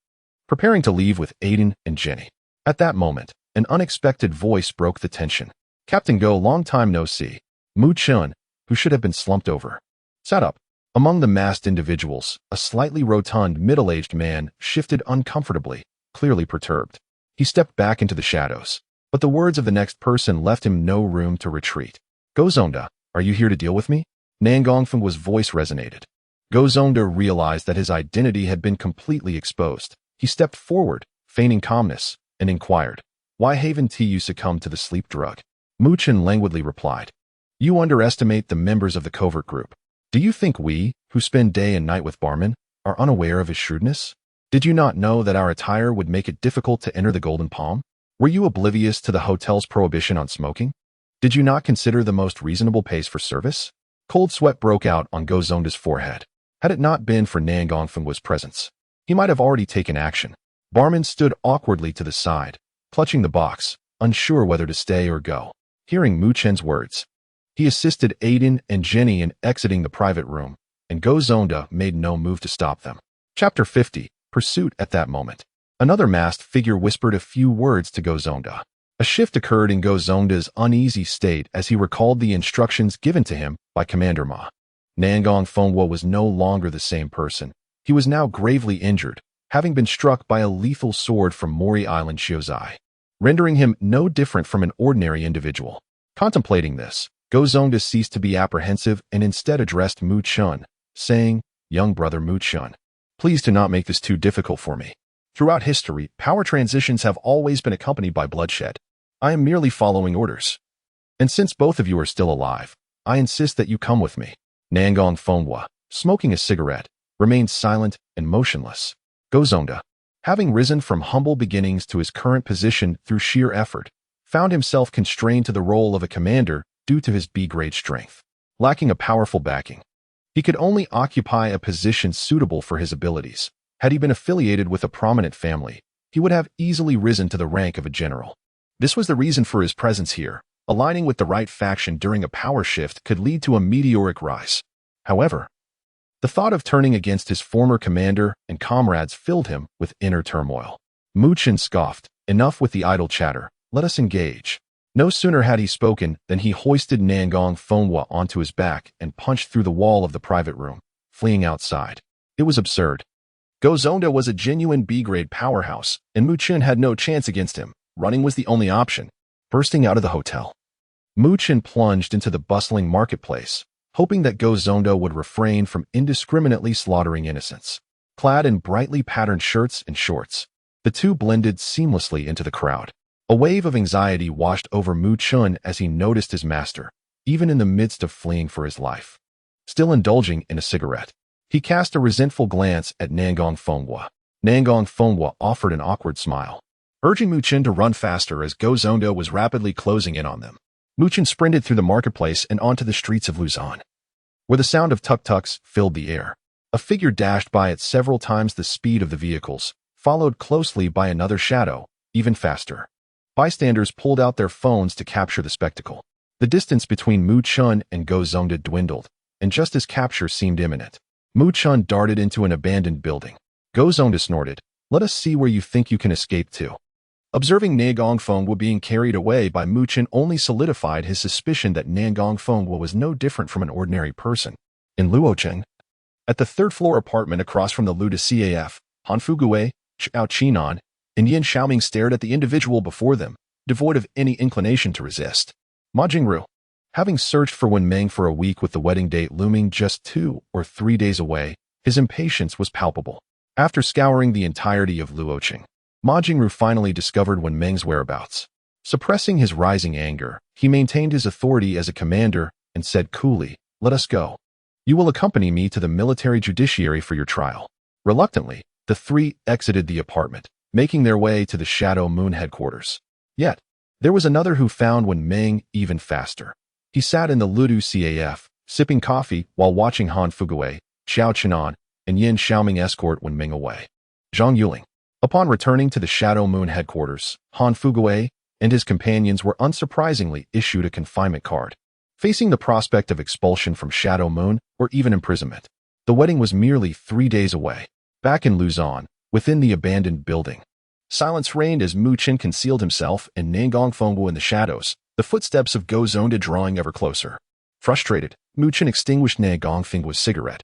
preparing to leave with Aiden and Jenny. At that moment, an unexpected voice broke the tension. Captain Go, long time no see. Mu Chun, who should have been slumped over, sat up. Among the masked individuals, a slightly rotund, middle-aged man shifted uncomfortably, clearly perturbed. He stepped back into the shadows, but the words of the next person left him no room to retreat. "Go Zonda, are you here to deal with me?" Nangong Phonwa's voice resonated. Go Zonda realized that his identity had been completely exposed. He stepped forward, feigning calmness, and inquired, "Why haven't you succumbed to the sleep drug?" Mu Chun languidly replied, "You underestimate the members of the covert group. Do you think we, who spend day and night with Barman, are unaware of his shrewdness? Did you not know that our attire would make it difficult to enter the Golden Palm? Were you oblivious to the hotel's prohibition on smoking? Did you not consider the most reasonable pace for service?" Cold sweat broke out on Go Zonda's forehead. Had it not been for Nangong Phonwa's presence, he might have already taken action. Barman stood awkwardly to the side, clutching the box, unsure whether to stay or go. Hearing Mu Chun's words, he assisted Aiden and Jenny in exiting the private room, and Go Zonda made no move to stop them. Chapter 50, Pursuit. At that moment, another masked figure whispered a few words to Go Zonda. A shift occurred in Go Zonda's uneasy state as he recalled the instructions given to him by Commander Ma. Nangong Phonwa was no longer the same person. He was now gravely injured, having been struck by a lethal sword from Mori Island Shiozai, rendering him no different from an ordinary individual. Contemplating this, Go Zonda ceased to be apprehensive and instead addressed Mu Chun, saying, "Young brother Mu Chun, please do not make this too difficult for me. Throughout history, power transitions have always been accompanied by bloodshed. I am merely following orders. And since both of you are still alive, I insist that you come with me." Nangong Phonwa, smoking a cigarette, remained silent and motionless. Go Zonda, having risen from humble beginnings to his current position through sheer effort, found himself constrained to the role of a commander due to his B-grade strength. Lacking a powerful backing, he could only occupy a position suitable for his abilities. Had he been affiliated with a prominent family, he would have easily risen to the rank of a general. This was the reason for his presence here. Aligning with the right faction during a power shift could lead to a meteoric rise. However, the thought of turning against his former commander and comrades filled him with inner turmoil. Mu Chun scoffed, Enough with the idle chatter. Let us engage. No sooner had he spoken than he hoisted Nangong Fonghua onto his back and punched through the wall of the private room, fleeing outside. It was absurd. Go Zonda was a genuine B-grade powerhouse, and Mu Chen had no chance against him. Running was the only option. Bursting out of the hotel, Mu Chen plunged into the bustling marketplace, hoping that Go Zonda would refrain from indiscriminately slaughtering innocents. Clad in brightly patterned shirts and shorts, the two blended seamlessly into the crowd. A wave of anxiety washed over Mu Chen as he noticed his master, even in the midst of fleeing for his life. Still indulging in a cigarette, he cast a resentful glance at Nangong Fonghua. Nangong Fonghua offered an awkward smile, urging Mu Chen to run faster as Go Zonda was rapidly closing in on them. Mu Chen sprinted through the marketplace and onto the streets of Luzon, where the sound of tuk-tuks filled the air. A figure dashed by at several times the speed of the vehicles, followed closely by another shadow, even faster. Bystanders pulled out their phones to capture the spectacle. The distance between Mu Chen and Go Zonda dwindled, and just as capture seemed imminent, Mu Chen darted into an abandoned building. Go Zonda snorted, "Let us see where you think you can escape to." Observing Nangong Fonghua being carried away by Mu Chen only solidified his suspicion that Nangong Fonghua was no different from an ordinary person. In Luocheng, at the third-floor apartment across from the Lu de Caf, Han Fuguei, Chao Qinan, and Yin Xiaoming stared at the individual before them, devoid of any inclination to resist. Ma Jingru, having searched for Wen Meng for a week with the wedding date looming just 2 or 3 days away, his impatience was palpable. After scouring the entirety of Luocheng, Ma Jingru finally discovered Wen Meng's whereabouts. Suppressing his rising anger, he maintained his authority as a commander and said coolly, "Let us go. You will accompany me to the military judiciary for your trial." Reluctantly, the three exited the apartment, making their way to the Shadow Moon headquarters. Yet, there was another who found Wen Meng even faster. He sat in the Ludu Caf, sipping coffee while watching Han Fuguei, Xiao Qinan, and Yin Xiaoming escort Wen Meng away. Zhang Yuling. Upon returning to the Shadow Moon headquarters, Han Fuguei and his companions were unsurprisingly issued a confinement card, facing the prospect of expulsion from Shadow Moon or even imprisonment. The wedding was merely 3 days away. Back in Luzon, within the abandoned building, silence reigned as Mu Chen concealed himself and Nangong Fonghua in the shadows, the footsteps of Go Zonda drawing ever closer. Frustrated, Mu Chen extinguished Nangong Fenghua's cigarette.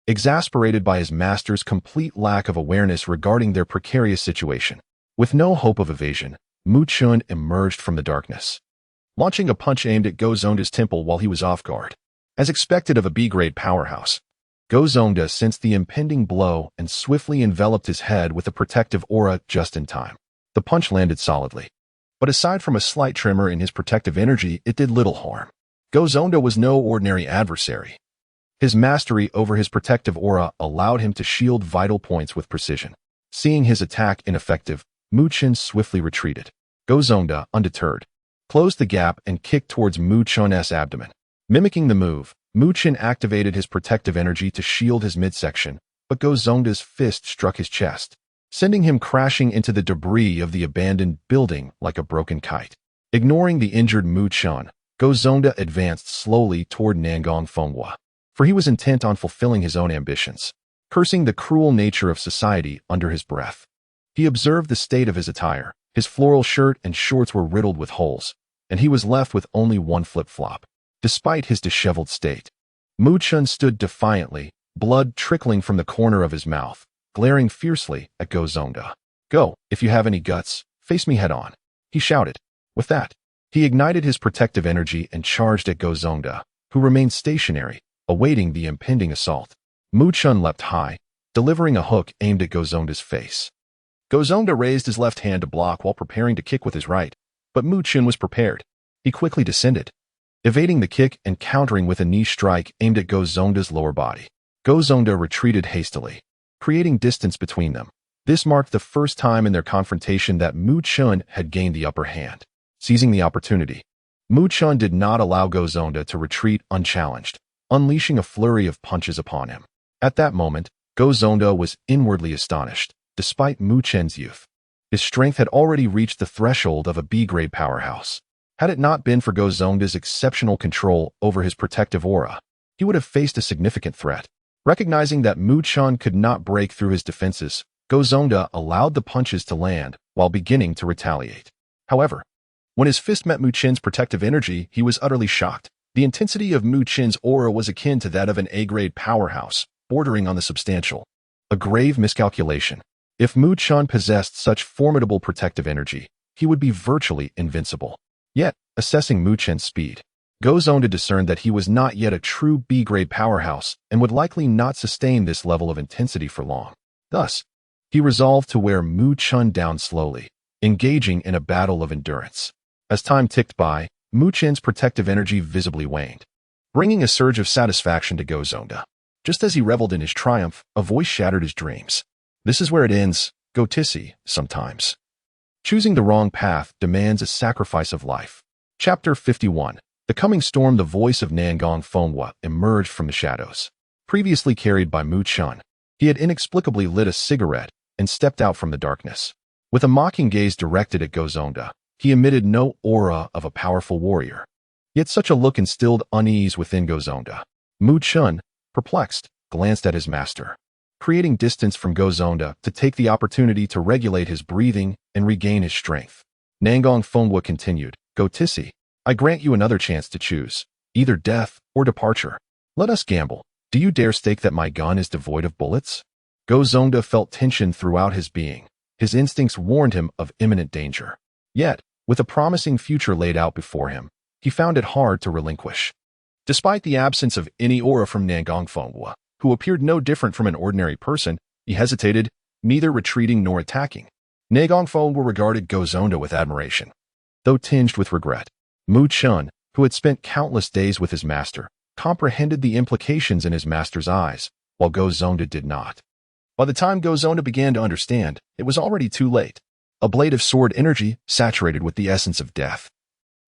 Exasperated by his master's complete lack of awareness regarding their precarious situation, with no hope of evasion, Mu Chen emerged from the darkness, launching a punch aimed at Go Zonda's temple while he was off guard. As expected of a B-grade powerhouse, Go Zonda sensed the impending blow and swiftly enveloped his head with a protective aura just in time. The punch landed solidly, but aside from a slight tremor in his protective energy, it did little harm. Go Zonda was no ordinary adversary. His mastery over his protective aura allowed him to shield vital points with precision. Seeing his attack ineffective, Mu Chen swiftly retreated. Go Zonda, undeterred, closed the gap and kicked towards Mu Chen's abdomen. Mimicking the move, Mu Chen activated his protective energy to shield his midsection, but Go Zonda's fist struck his chest, sending him crashing into the debris of the abandoned building like a broken kite. Ignoring the injured Mu Chen, Go Zonda advanced slowly toward Nangong Fonghua, for he was intent on fulfilling his own ambitions. Cursing the cruel nature of society under his breath, he observed the state of his attire. His floral shirt and shorts were riddled with holes, and he was left with only one flip-flop. Despite his disheveled state, Mu Chen stood defiantly, blood trickling from the corner of his mouth, glaring fiercely at Go Zonda. "Go, if you have any guts, face me head-on," he shouted. With that, he ignited his protective energy and charged at Go Zonda, who remained stationary, awaiting the impending assault. Mu Chen leapt high, delivering a hook aimed at Go Zonda's face. Go Zonda raised his left hand to block while preparing to kick with his right, but Mu Chen was prepared. He quickly descended, evading the kick and countering with a knee strike aimed at Go Zonda's lower body. Go Zonda retreated hastily, creating distance between them. This marked the first time in their confrontation that Mu Chen had gained the upper hand. Seizing the opportunity, Mu Chen did not allow Go Zonda to retreat unchallenged, unleashing a flurry of punches upon him. At that moment, Go Zonda was inwardly astonished. Despite Mu Chen's youth, his strength had already reached the threshold of a B-grade powerhouse. Had it not been for Go Zonda's exceptional control over his protective aura, he would have faced a significant threat. Recognizing that Mu Chen could not break through his defenses, Gozonda allowed the punches to land while beginning to retaliate. However, when his fist met Mu Chen's protective energy, he was utterly shocked. The intensity of Mu Chen's aura was akin to that of an A-grade powerhouse, bordering on the substantial. A grave miscalculation. If Mu Chen possessed such formidable protective energy, he would be virtually invincible. Yet, assessing Mu Chen's speed, Gozonda discerned that he was not yet a true B-grade powerhouse and would likely not sustain this level of intensity for long. Thus, he resolved to wear Mu Chen down slowly, engaging in a battle of endurance. As time ticked by, Mu Chen's protective energy visibly waned, bringing a surge of satisfaction to Gozonda. Just as he reveled in his triumph, a voice shattered his dreams. This is where it ends, Gotissi, sometimes. Choosing the wrong path demands a sacrifice of life. Chapter 51. The coming storm. The voice of Nangong Fenghua emerged from the shadows. Previously carried by Mu Chen, he had inexplicably lit a cigarette and stepped out from the darkness. With a mocking gaze directed at Gozonda, he emitted no aura of a powerful warrior. Yet such a look instilled unease within Gozonda. Mu Chen, perplexed, glanced at his master, creating distance from Gozonda to take the opportunity to regulate his breathing and regain his strength. Nangong Fenghua continued, Gotissi, I grant you another chance to choose, either death or departure. Let us gamble. Do you dare stake that my gun is devoid of bullets? Gozonda felt tension throughout his being. His instincts warned him of imminent danger. Yet, with a promising future laid out before him, he found it hard to relinquish. Despite the absence of any aura from Nangong Fenghua, who appeared no different from an ordinary person, he hesitated, neither retreating nor attacking. Nangong Fenghua regarded Gozonda with admiration, though tinged with regret. Mu Chen, who had spent countless days with his master, comprehended the implications in his master's eyes, while Gozonda did not. By the time Gozonda began to understand, it was already too late. A blade of sword energy, saturated with the essence of death,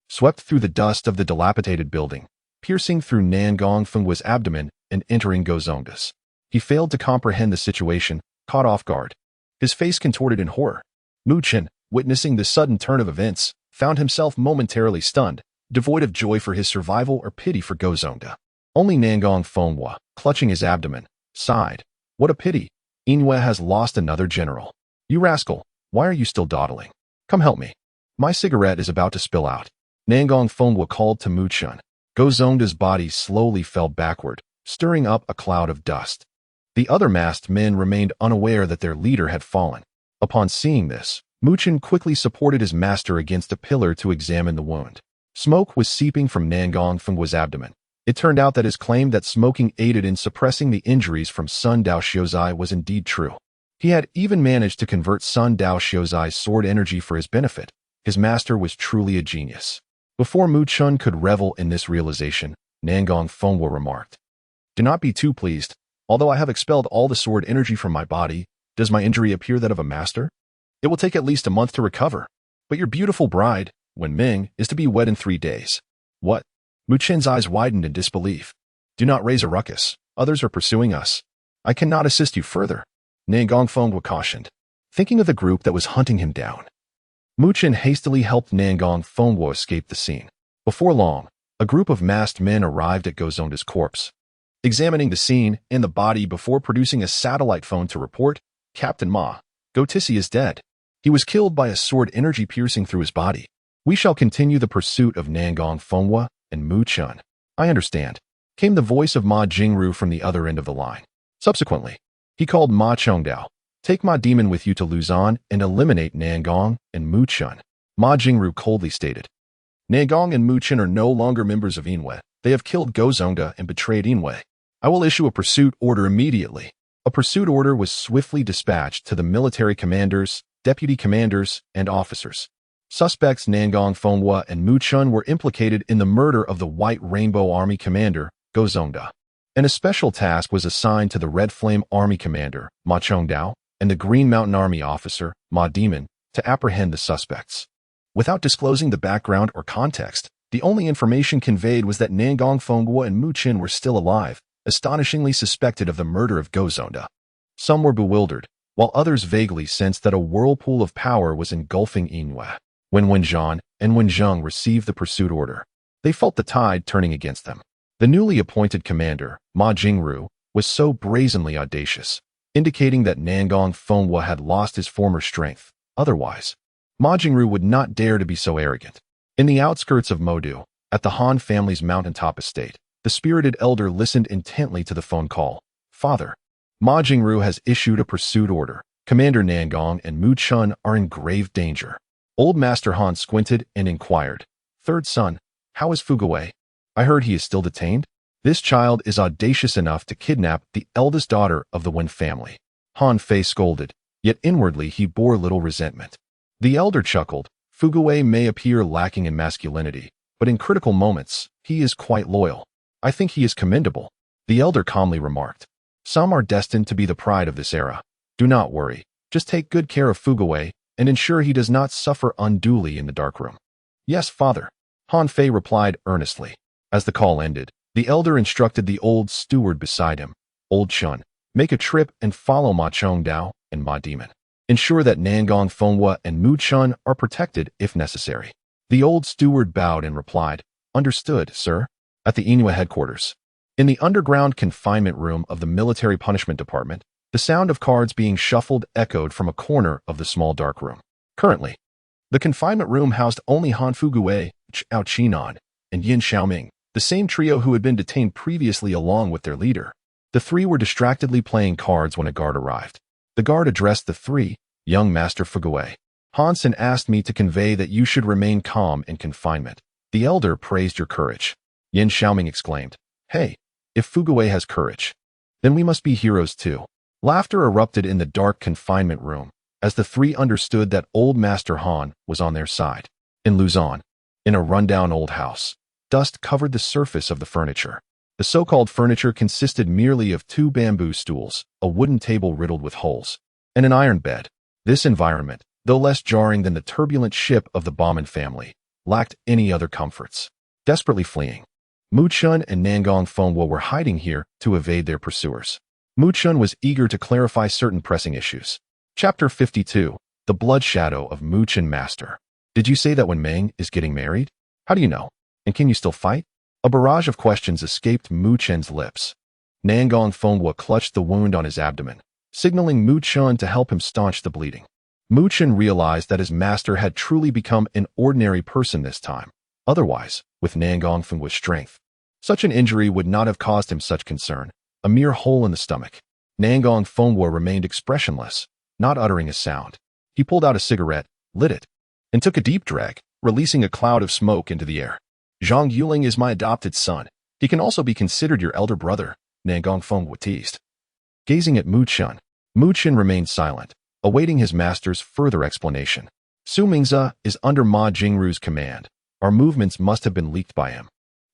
swept through the dust of the dilapidated building, piercing through Nangong Fenghua's abdomen and entering Gozonda's. He failed to comprehend the situation, caught off guard. His face contorted in horror. Mu Chen, witnessing this sudden turn of events, found himself momentarily stunned, devoid of joy for his survival or pity for Gozonda. Only Nangong Fenghua, clutching his abdomen, sighed. What a pity. Inwe has lost another general. You rascal, why are you still dawdling? Come help me. My cigarette is about to spill out. Nangong Fenghua called to Mu Chen. Gozonda's body slowly fell backward, stirring up a cloud of dust. The other masked men remained unaware that their leader had fallen. Upon seeing this, Mu Chen quickly supported his master against a pillar to examine the wound. Smoke was seeping from Nangong Fenghua's abdomen. It turned out that his claim that smoking aided in suppressing the injuries from Sun Dao Xiuzai was indeed true. He had even managed to convert Sun Dao Xiuzai's sword energy for his benefit. His master was truly a genius. Before Mu Chen could revel in this realization, Nangong Fenghua remarked, Do not be too pleased. Although I have expelled all the sword energy from my body, does my injury appear that of a master? It will take at least a month to recover. But your beautiful bride, Wen Ming, is to be wed in 3 days. What? Mu Chen's eyes widened in disbelief. Do not raise a ruckus. Others are pursuing us. I cannot assist you further. Nangong Fenghua cautioned, thinking of the group that was hunting him down. Mu Chen hastily helped Nangong Fenghua escape the scene. Before long, a group of masked men arrived at Gozonda's corpse. Examining the scene and the body before producing a satellite phone to report, Captain Ma, Gotissi is dead. He was killed by a sword energy piercing through his body. We shall continue the pursuit of Nangong Fenghua and Mu Chen. I understand, came the voice of Ma Jingru from the other end of the line. Subsequently, he called Ma Chongdao. Take Ma Demon with you to Luzon and eliminate Nangong and Mu Chen. Ma Jingru coldly stated. Nangong and Mu Chen are no longer members of Inwe. They have killed Gozonda and betrayed Inwe. I will issue a pursuit order immediately. A pursuit order was swiftly dispatched to the military commanders, deputy commanders, and officers. Suspects Nangong Fenghua and Mu Chen were implicated in the murder of the White Rainbow Army commander, Gozonda. And a special task was assigned to the Red Flame Army commander, Ma Chongdao, and the Green Mountain Army officer, Ma Demon, to apprehend the suspects. Without disclosing the background or context, the only information conveyed was that Nangong Fenghua and Mu Chen were still alive, astonishingly suspected of the murder of Gozonda. Some were bewildered, while others vaguely sensed that a whirlpool of power was engulfing Inwe. When Wenzhong and Wenzheng received the pursuit order, they felt the tide turning against them. The newly appointed commander, Ma Jingru, was so brazenly audacious, indicating that Nangong Fenghua had lost his former strength. Otherwise, Ma Jingru would not dare to be so arrogant. In the outskirts of Modu, at the Han family's mountaintop estate, the spirited elder listened intently to the phone call. Father, Ma Jingru has issued a pursuit order. Commander Nangong and Mu Chun are in grave danger. Old Master Han squinted and inquired, Third son, how is Fuguwei? I heard he is still detained? This child is audacious enough to kidnap the eldest daughter of the Wen family. Han Fei scolded, yet inwardly he bore little resentment. The elder chuckled. Fuguwei may appear lacking in masculinity, but in critical moments, he is quite loyal. I think he is commendable. The elder calmly remarked. Some are destined to be the pride of this era. Do not worry. Just take good care of Fuguwei and ensure he does not suffer unduly in the darkroom. Yes, father. Han Fei replied earnestly. As the call ended, the elder instructed the old steward beside him, Old Chun, make a trip and follow Ma Chongdao and Ma Demon. Ensure that Nangong Fenghua and Mu Chun are protected if necessary. The old steward bowed and replied, Understood, sir. At the Inua headquarters. In the underground confinement room of the Military Punishment Department, the sound of cards being shuffled echoed from a corner of the small dark room. Currently, the confinement room housed only Han Fuguwei, Chao Qinan, and Yin Xiaoming, the same trio who had been detained previously along with their leader. The three were distractedly playing cards when a guard arrived. The guard addressed the three, Young Master Fuguwei. Hansen asked me to convey that you should remain calm in confinement. The elder praised your courage. Yin Xiaoming exclaimed, Hey, if Fuguwei has courage, then we must be heroes too. Laughter erupted in the dark confinement room as the three understood that old Master Han was on their side. In Luzon, in a rundown old house, dust covered the surface of the furniture. The so-called furniture consisted merely of 2 bamboo stools, a wooden table riddled with holes, and an iron bed. This environment, though less jarring than the turbulent ship of the Bauman family, lacked any other comforts. Desperately fleeing, Mu Chun and Nangong Fenghua were hiding here to evade their pursuers. Mu Chun was eager to clarify certain pressing issues. Chapter 52, The Blood Shadow of Mu Chun Master. Did you say that Wen Meng is getting married? How do you know? And can you still fight? A barrage of questions escaped Mu Chun's lips. Nangong Fenghua clutched the wound on his abdomen, signaling Mu Chun to help him staunch the bleeding. Mu Chun realized that his master had truly become an ordinary person this time. Otherwise, with Nangong Fenghua's strength, such an injury would not have caused him such concern, a mere hole in the stomach. Nangong Fenghua remained expressionless, not uttering a sound. He pulled out a cigarette, lit it, and took a deep drag, releasing a cloud of smoke into the air. Zhang Yuling is my adopted son. He can also be considered your elder brother, Nangong Fenghua teased. Gazing at Mu Chun remained silent, awaiting his master's further explanation. Su Mingze is under Ma Jingru's command. Our movements must have been leaked by him.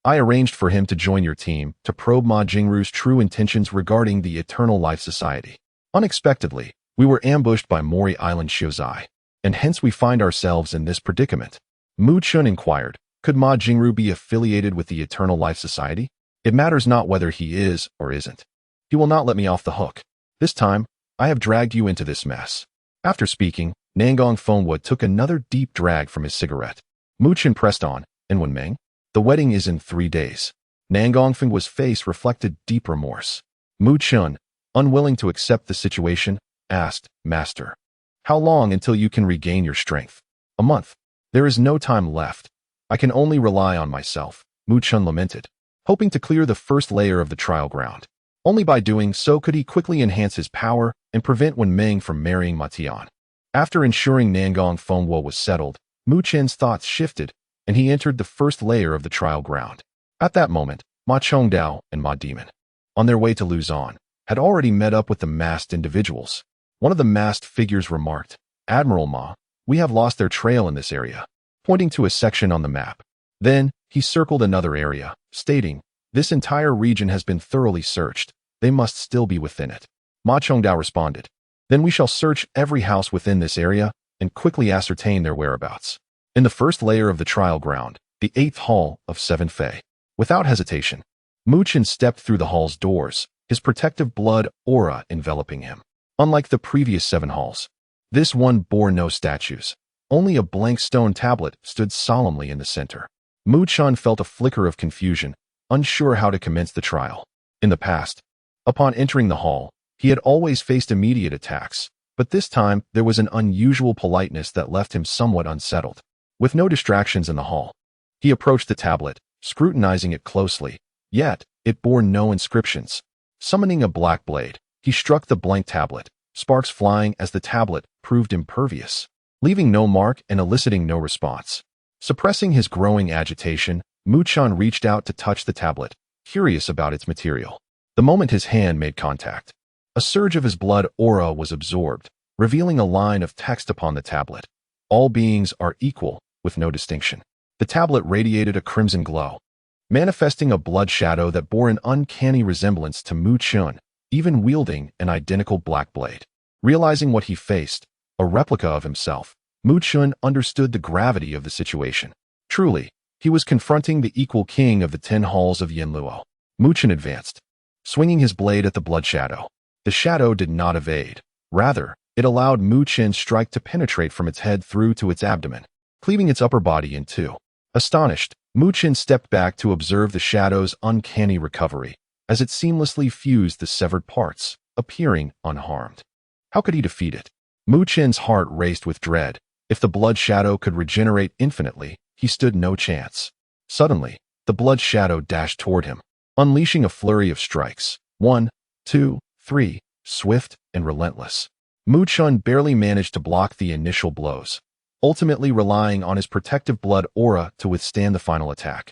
I arranged for him to join your team to probe Ma Jingru's true intentions regarding the Eternal Life Society. Unexpectedly, we were ambushed by Mori Island Shiozai, and hence we find ourselves in this predicament. Mu Chun inquired, could Ma Jingru be affiliated with the Eternal Life Society? It matters not whether he is or isn't. He will not let me off the hook. This time, I have dragged you into this mess. After speaking, Nangong Fenghua took another deep drag from his cigarette. Mu Chun pressed on, and Wen Meng? The wedding is in 3 days. Nangong Fenghua's face reflected deep remorse. Mu Chun, unwilling to accept the situation, asked, Master, how long until you can regain your strength? A month. There is no time left. I can only rely on myself, Mu Chun lamented, hoping to clear the first layer of the trial ground. Only by doing so could he quickly enhance his power and prevent Wen Meng from marrying Ma Tian. After ensuring Nangong Fenghua was settled, Mu Chun's thoughts shifted, and he entered the first layer of the trial ground. At that moment, Ma Chongdao and Ma Demon, on their way to Luzon, had already met up with the masked individuals. One of the masked figures remarked, Admiral Ma, we have lost their trail in this area, pointing to a section on the map. Then, he circled another area, stating, this entire region has been thoroughly searched. They must still be within it. Ma Chongdao responded, then we shall search every house within this area and quickly ascertain their whereabouts. In the first layer of the trial ground, the 8th hall of 7 Fei. Without hesitation, Mu Chun stepped through the hall's doors, his protective blood aura enveloping him. Unlike the previous 7 halls, this one bore no statues. Only a blank stone tablet stood solemnly in the center. Mu Chun felt a flicker of confusion, unsure how to commence the trial. In the past, upon entering the hall, He had always faced immediate attacks, but this time there was an unusual politeness that left him somewhat unsettled. With no distractions in the hall, he approached the tablet, scrutinizing it closely, yet it bore no inscriptions. Summoning a black blade, he struck the blank tablet, sparks flying as the tablet proved impervious, leaving no mark and eliciting no response. Suppressing his growing agitation, Mu-chan reached out to touch the tablet, curious about its material. The moment his hand made contact, a surge of his blood aura was absorbed, revealing a line of text upon the tablet. All beings are equal, with no distinction. The tablet radiated a crimson glow, manifesting a blood shadow that bore an uncanny resemblance to Mu-chan, even wielding an identical black blade. Realizing what he faced, a replica of himself, Mu-chan understood the gravity of the situation. Truly, he was confronting the equal king of the 10 halls of Yanluo. Mu-chan advanced, swinging his blade at the blood shadow. The shadow did not evade. Rather, it allowed Mu-chan's strike to penetrate from its head through to its abdomen, cleaving its upper body in two. Astonished, Mu-chan stepped back to observe the shadow's uncanny recovery, as it seamlessly fused the severed parts, appearing unharmed. How could he defeat it? Mu-chan's heart raced with dread. If the blood shadow could regenerate infinitely, he stood no chance. Suddenly, the blood shadow dashed toward him, unleashing a flurry of strikes. 1, 2, 3, swift and relentless. Mu-chan barely managed to block the initial blows, ultimately relying on his protective blood aura to withstand the final attack.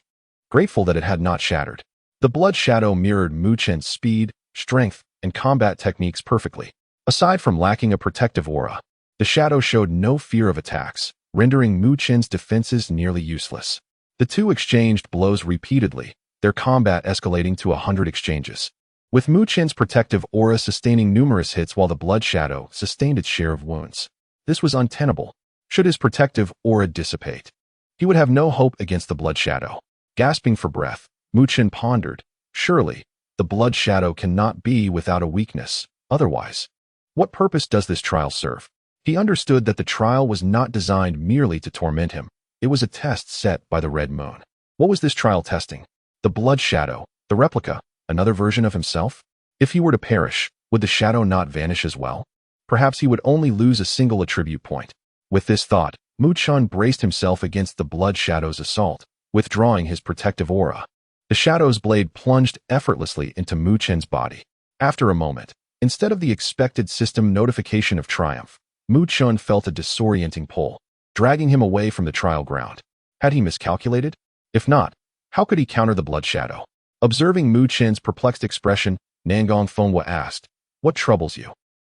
Grateful that it had not shattered, the blood shadow mirrored Mu-chan's speed, strength, and combat techniques perfectly. Aside from lacking a protective aura, the shadow showed no fear of attacks, rendering Mu-chan's defenses nearly useless. The two exchanged blows repeatedly, their combat escalating to 100 exchanges, with Mu-chan's protective aura sustaining numerous hits while the blood shadow sustained its share of wounds. This was untenable. Should his protective aura dissipate, he would have no hope against the blood shadow. Gasping for breath, Mu-chan pondered, surely, the blood shadow cannot be without a weakness. Otherwise, what purpose does this trial serve? He understood that the trial was not designed merely to torment him. It was a test set by the Red Moon. What was this trial testing? The blood shadow, the replica, another version of himself? If he were to perish, would the shadow not vanish as well? Perhaps he would only lose a single attribute point. With this thought, Mu-chan braced himself against the blood shadow's assault, withdrawing his protective aura. The shadow's blade plunged effortlessly into Mu-chan's body. After a moment, instead of the expected system notification of triumph, Mu-chan felt a disorienting pull, dragging him away from the trial ground. Had he miscalculated? If not, how could he counter the blood shadow? Observing Mu-chan's perplexed expression, Nangong Fenghua asked, "What troubles you?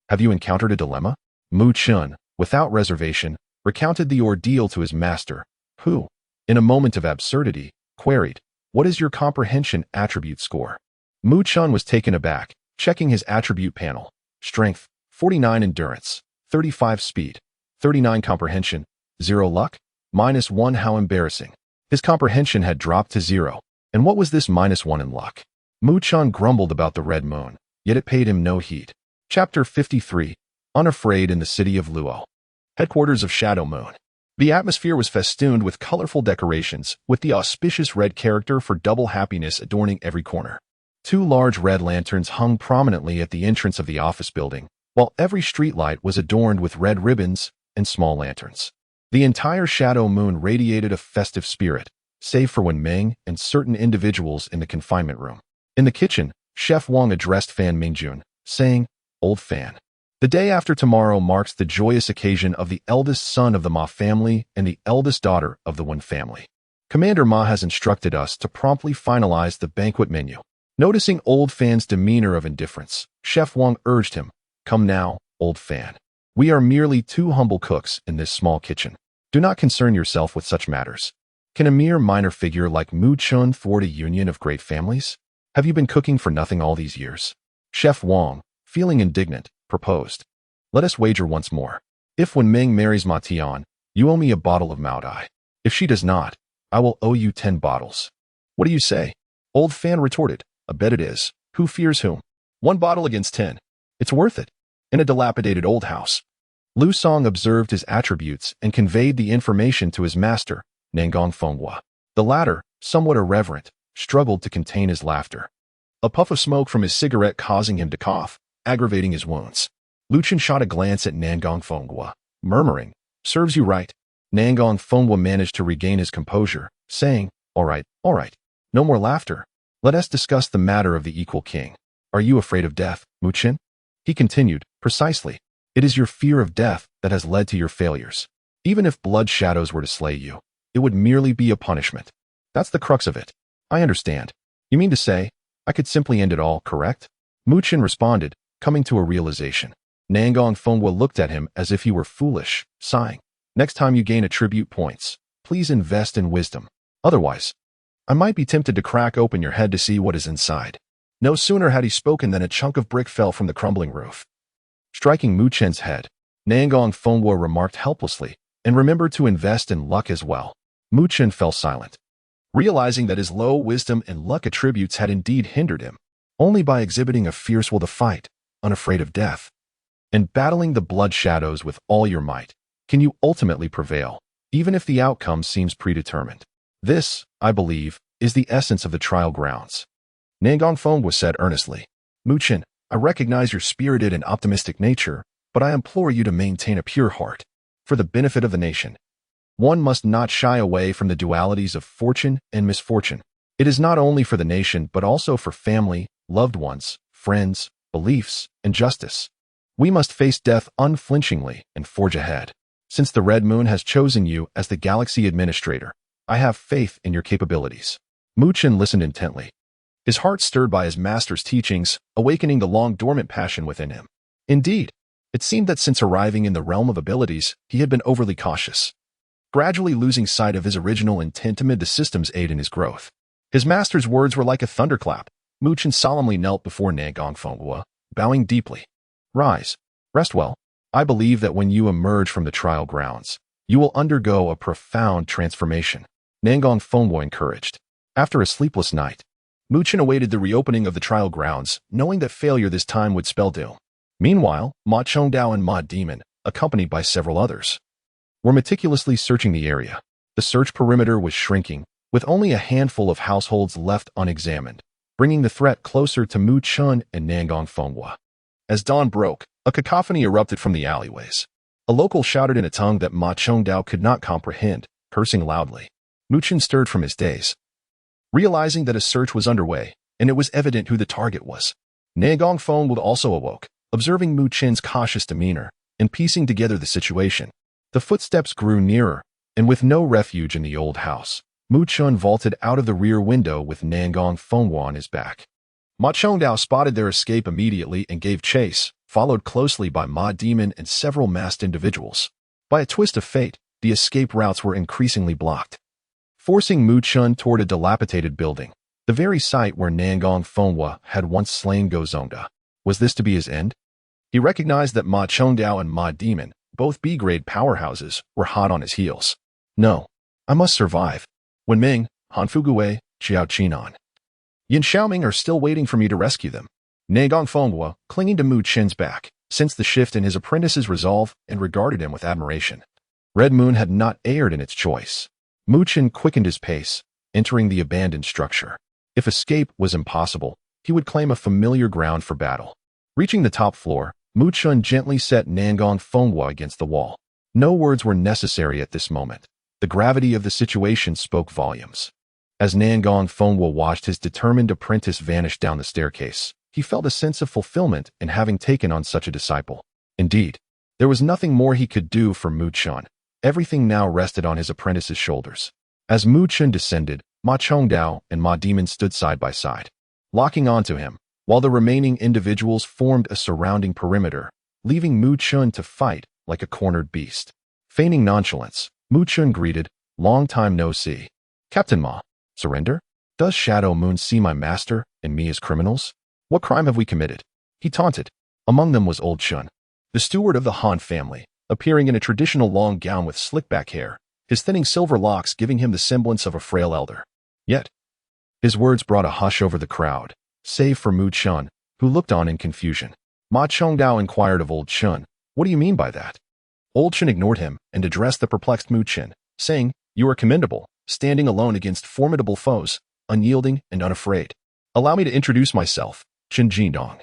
Have you encountered a dilemma?" Mu-chan, without reservation, recounted the ordeal to his master, who, in a moment of absurdity, queried, "What is your comprehension attribute score?" Mu-chan was taken aback, checking his attribute panel. Strength, 49 endurance, 35 speed, 39 comprehension, 0 luck, -1. How embarrassing. His comprehension had dropped to 0. And what was this -1 in luck? Mu-chan grumbled about the Red Moon, yet it paid him no heed. Chapter 53, Unafraid in the City of Luo. Headquarters of Shadow Moon. The atmosphere was festooned with colorful decorations, with the auspicious red character for double happiness adorning every corner. 2 large red lanterns hung prominently at the entrance of the office building, while every streetlight was adorned with red ribbons and small lanterns. The entire Shadow Moon radiated a festive spirit, save for Wen Ming and certain individuals in the confinement room. In the kitchen, Chef Wang addressed Fan Mingjun, saying, "Old Fan, the day after tomorrow marks the joyous occasion of the eldest son of the Ma family and the eldest daughter of the Wen family. Commander Ma has instructed us to promptly finalize the banquet menu." Noticing Old Fan's demeanor of indifference, Chef Wang urged him, "Come now, Old Fan. We are merely 2 humble cooks in this small kitchen. Do not concern yourself with such matters. Can a mere minor figure like Mu-chan thwart a union of great families? Have you been cooking for nothing all these years?" Chef Wang, feeling indignant, proposed, "Let us wager once more. If Wen Ming marries Ma Tian, you owe me a bottle of Mao Dai. If she does not, I will owe you 10 bottles. What do you say?" Old Fan retorted, "A bet it is. Who fears whom? 1 bottle against 10. It's worth it. In a dilapidated old house." Lu Song observed his attributes and conveyed the information to his master, Nangong Fenghua. The latter, somewhat irreverent, struggled to contain his laughter, a puff of smoke from his cigarette causing him to cough. aggravating his wounds. Luchin shot a glance at Nangong Fenghua, murmuring, "Serves you right." Nangong Fenghua managed to regain his composure, saying, all right, no more laughter. Let us discuss the matter of the equal king. Are you afraid of death, Muchin?" He continued, "Precisely. It is your fear of death that has led to your failures. Even if blood shadows were to slay you, it would merely be a punishment. That's the crux of it. I understand. You mean to say, I could simply end it all, correct?" Muchin responded, coming to a realization. Nangong Fenghua looked at him as if he were foolish, sighing. "Next time you gain attribute points, please invest in wisdom. Otherwise, I might be tempted to crack open your head to see what is inside." No sooner had he spoken than a chunk of brick fell from the crumbling roof, striking Muchin's head. Nangong Fenghua remarked helplessly, and remembered to invest in luck as well. Muchin fell silent, realizing that his low wisdom and luck attributes had indeed hindered him. Only by exhibiting a fierce will to fight, unafraid of death, and battling the blood shadows with all your might, can you ultimately prevail, even if the outcome seems predetermined. This, I believe, is the essence of the trial grounds. Nangong Fenghua said earnestly. "Muchin, I recognize your spirited and optimistic nature, but I implore you to maintain a pure heart. For the benefit of the nation, one must not shy away from the dualities of fortune and misfortune. It is not only for the nation, but also for family, loved ones, friends, beliefs, and justice. We must face death unflinchingly and forge ahead. Since the Red Moon has chosen you as the Galaxy Administrator, I have faith in your capabilities." Muchin listened intently, his heart stirred by his master's teachings, awakening the long-dormant passion within him. Indeed, it seemed that since arriving in the realm of abilities, he had been overly cautious, gradually losing sight of his original intent amid the system's aid in his growth. His master's words were like a thunderclap. Muchin solemnly knelt before Nangong Fenghua, bowing deeply. "Rise. Rest well. I believe that when you emerge from the trial grounds, you will undergo a profound transformation." Nangong Fenghua encouraged. After a sleepless night, Muchin awaited the reopening of the trial grounds, knowing that failure this time would spell doom. Meanwhile, Ma Chongdao and Ma Demon, accompanied by several others, were meticulously searching the area. The search perimeter was shrinking, with only a handful of households left unexamined, bringing the threat closer to Muchin and Nangong Fenghua. As dawn broke, a cacophony erupted from the alleyways. A local shouted in a tongue that Ma Chongdao could not comprehend, cursing loudly. Muchin stirred from his daze, realizing that a search was underway, and it was evident who the target was. Nangong Fenghua also awoke, observing Muchin's cautious demeanor, and piecing together the situation. The footsteps grew nearer, and with no refuge in the old house, Muchin vaulted out of the rear window with Nangong Fenghua on his back. Ma Chongdao spotted their escape immediately and gave chase, followed closely by Ma Demon and several masked individuals. By a twist of fate, the escape routes were increasingly blocked, forcing Muchin toward a dilapidated building, the very site where Nangong Fenghua had once slain Gozongda. Was this to be his end? He recognized that Ma Chongdao and Ma Demon, both B-grade powerhouses, were hot on his heels. "No, I must survive. Wen Ming, Han Fugui, Xiao Qinan, Yin Xiaoming are still waiting for me to rescue them." Nangong Fenghua, clinging to Muchin's back, sensed the shift in his apprentice's resolve and regarded him with admiration. Red Moon had not erred in its choice. Muchin quickened his pace, entering the abandoned structure. If escape was impossible, he would claim a familiar ground for battle. Reaching the top floor, Muchin gently set Nangong Fenghua against the wall. No words were necessary at this moment. The gravity of the situation spoke volumes. As Nangong Fenghua watched his determined apprentice vanish down the staircase, he felt a sense of fulfillment in having taken on such a disciple. Indeed, there was nothing more he could do for Muchin. Everything now rested on his apprentice's shoulders. As Muchin descended, Ma Chongdao and Ma Demon stood side by side, locking onto him, while the remaining individuals formed a surrounding perimeter, leaving Muchin to fight like a cornered beast. Feigning nonchalance, Muchin greeted, "Long time no see. Captain Ma, surrender? Does Shadow Moon see my master and me as criminals? What crime have we committed?" He taunted. Among them was Old Chun, the steward of the Han family, appearing in a traditional long gown with slick-back hair, his thinning silver locks giving him the semblance of a frail elder. Yet, his words brought a hush over the crowd, save for Muchin, who looked on in confusion. Ma Chongdao inquired of Old Chun, "What do you mean by that?" Old Chun ignored him and addressed the perplexed Muchin, saying, "You are commendable, standing alone against formidable foes, unyielding and unafraid. Allow me to introduce myself, Chen Jindong."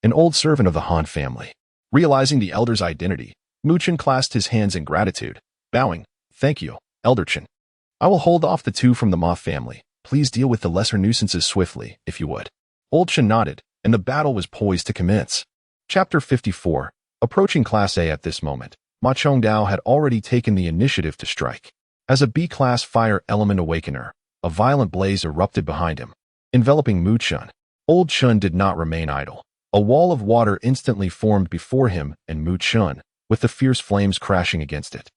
an old servant of the Han family. Realizing the elder's identity, Mu Chen clasped his hands in gratitude, bowing, "Thank you, Elder Chen. I will hold off the two from the Ma family. Please deal with the lesser nuisances swiftly, if you would." Old Chen nodded, and the battle was poised to commence. Chapter 54. Approaching Class A. At this moment, Ma Chongdao had already taken the initiative to strike. As a B-class fire element awakener, a violent blaze erupted behind him, enveloping Mu Chen. Old Chen did not remain idle. A wall of water instantly formed before him and Mu Chen, with the fierce flames crashing against it.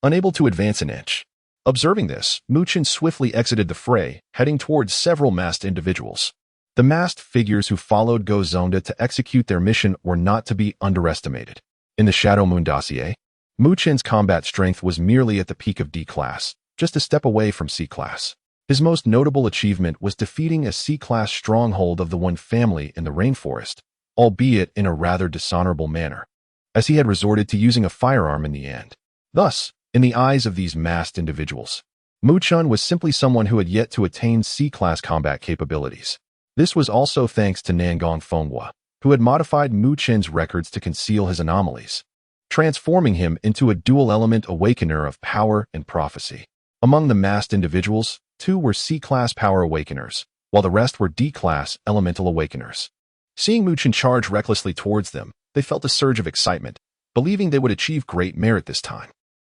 Unable to advance an inch. Observing this, Mu Chen swiftly exited the fray, heading towards several masked individuals. The masked figures who followed Go Zonda to execute their mission were not to be underestimated. In the Shadow Moon dossier, Mu Chen's combat strength was merely at the peak of D-class, just a step away from C-class. His most notable achievement was defeating a C-class stronghold of the One family in the rainforest, albeit in a rather dishonorable manner, as he had resorted to using a firearm in the end. Thus, in the eyes of these masked individuals, Mu Chen was simply someone who had yet to attain C-class combat capabilities. This was also thanks to Nangong Fenghua, who had modified Mu Chen's records to conceal his anomalies, transforming him into a dual-element awakener of power and prophecy. Among the masked individuals, 2 were C-class power awakeners, while the rest were D-class elemental awakeners. Seeing Mu Chen charge recklessly towards them, they felt a surge of excitement, believing they would achieve great merit this time.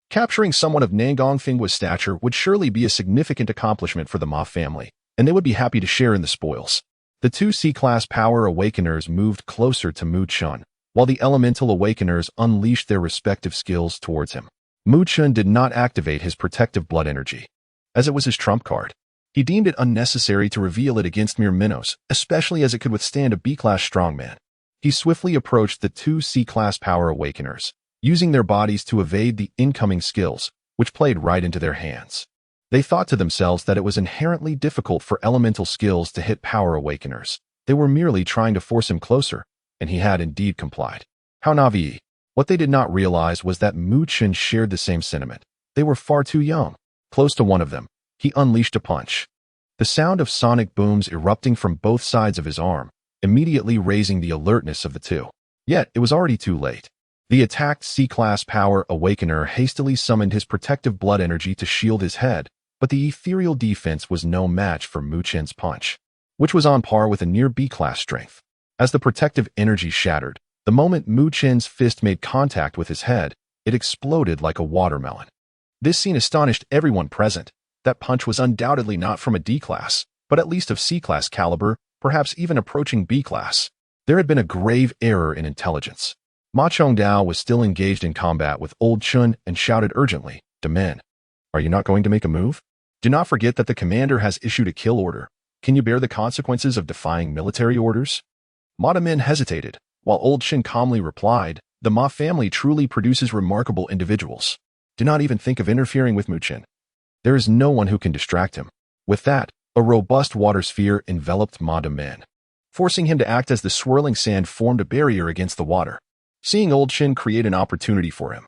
Capturing someone of Nangong Fenghua's stature would surely be a significant accomplishment for the Ma family, and they would be happy to share in the spoils. The 2 C-class power awakeners moved closer to Mu Chen, while the elemental awakeners unleashed their respective skills towards him. Mu Chen did not activate his protective blood energy, as it was his trump card. He deemed it unnecessary to reveal it against mere minnows, especially as it could withstand a B-class strongman. He swiftly approached the 2 C-class power awakeners, using their bodies to evade the incoming skills, which played right into their hands. They thought to themselves that it was inherently difficult for elemental skills to hit power awakeners. They were merely trying to force him closer, and he had indeed complied. How naive. What they did not realize was that Mu Chen shared the same sentiment. They were far too young. Close to one of them, he unleashed a punch. The sound of sonic booms erupting from both sides of his arm, immediately raising the alertness of the 2. Yet, it was already too late. The attacked C-class power awakener hastily summoned his protective blood energy to shield his head, but the ethereal defense was no match for Mu Chen's punch, which was on par with a near B-class strength. As the protective energy shattered, the moment Mu Chen's fist made contact with his head, it exploded like a watermelon. This scene astonished everyone present. That punch was undoubtedly not from a D-class, but at least of C-class caliber, perhaps even approaching B-class. There had been a grave error in intelligence. Ma Chongdao was still engaged in combat with Old Chen and shouted urgently, "Demen, are you not going to make a move? Do not forget that the commander has issued a kill order. Can you bear the consequences of defying military orders?" Ma Demen hesitated, while Old Chen calmly replied, "The Ma family truly produces remarkable individuals. Do not even think of interfering with Mu Chen. There is no one who can distract him." With that, a robust water sphere enveloped Ma Demen, forcing him to act as the swirling sand formed a barrier against the water. Seeing Old Chen create an opportunity for him,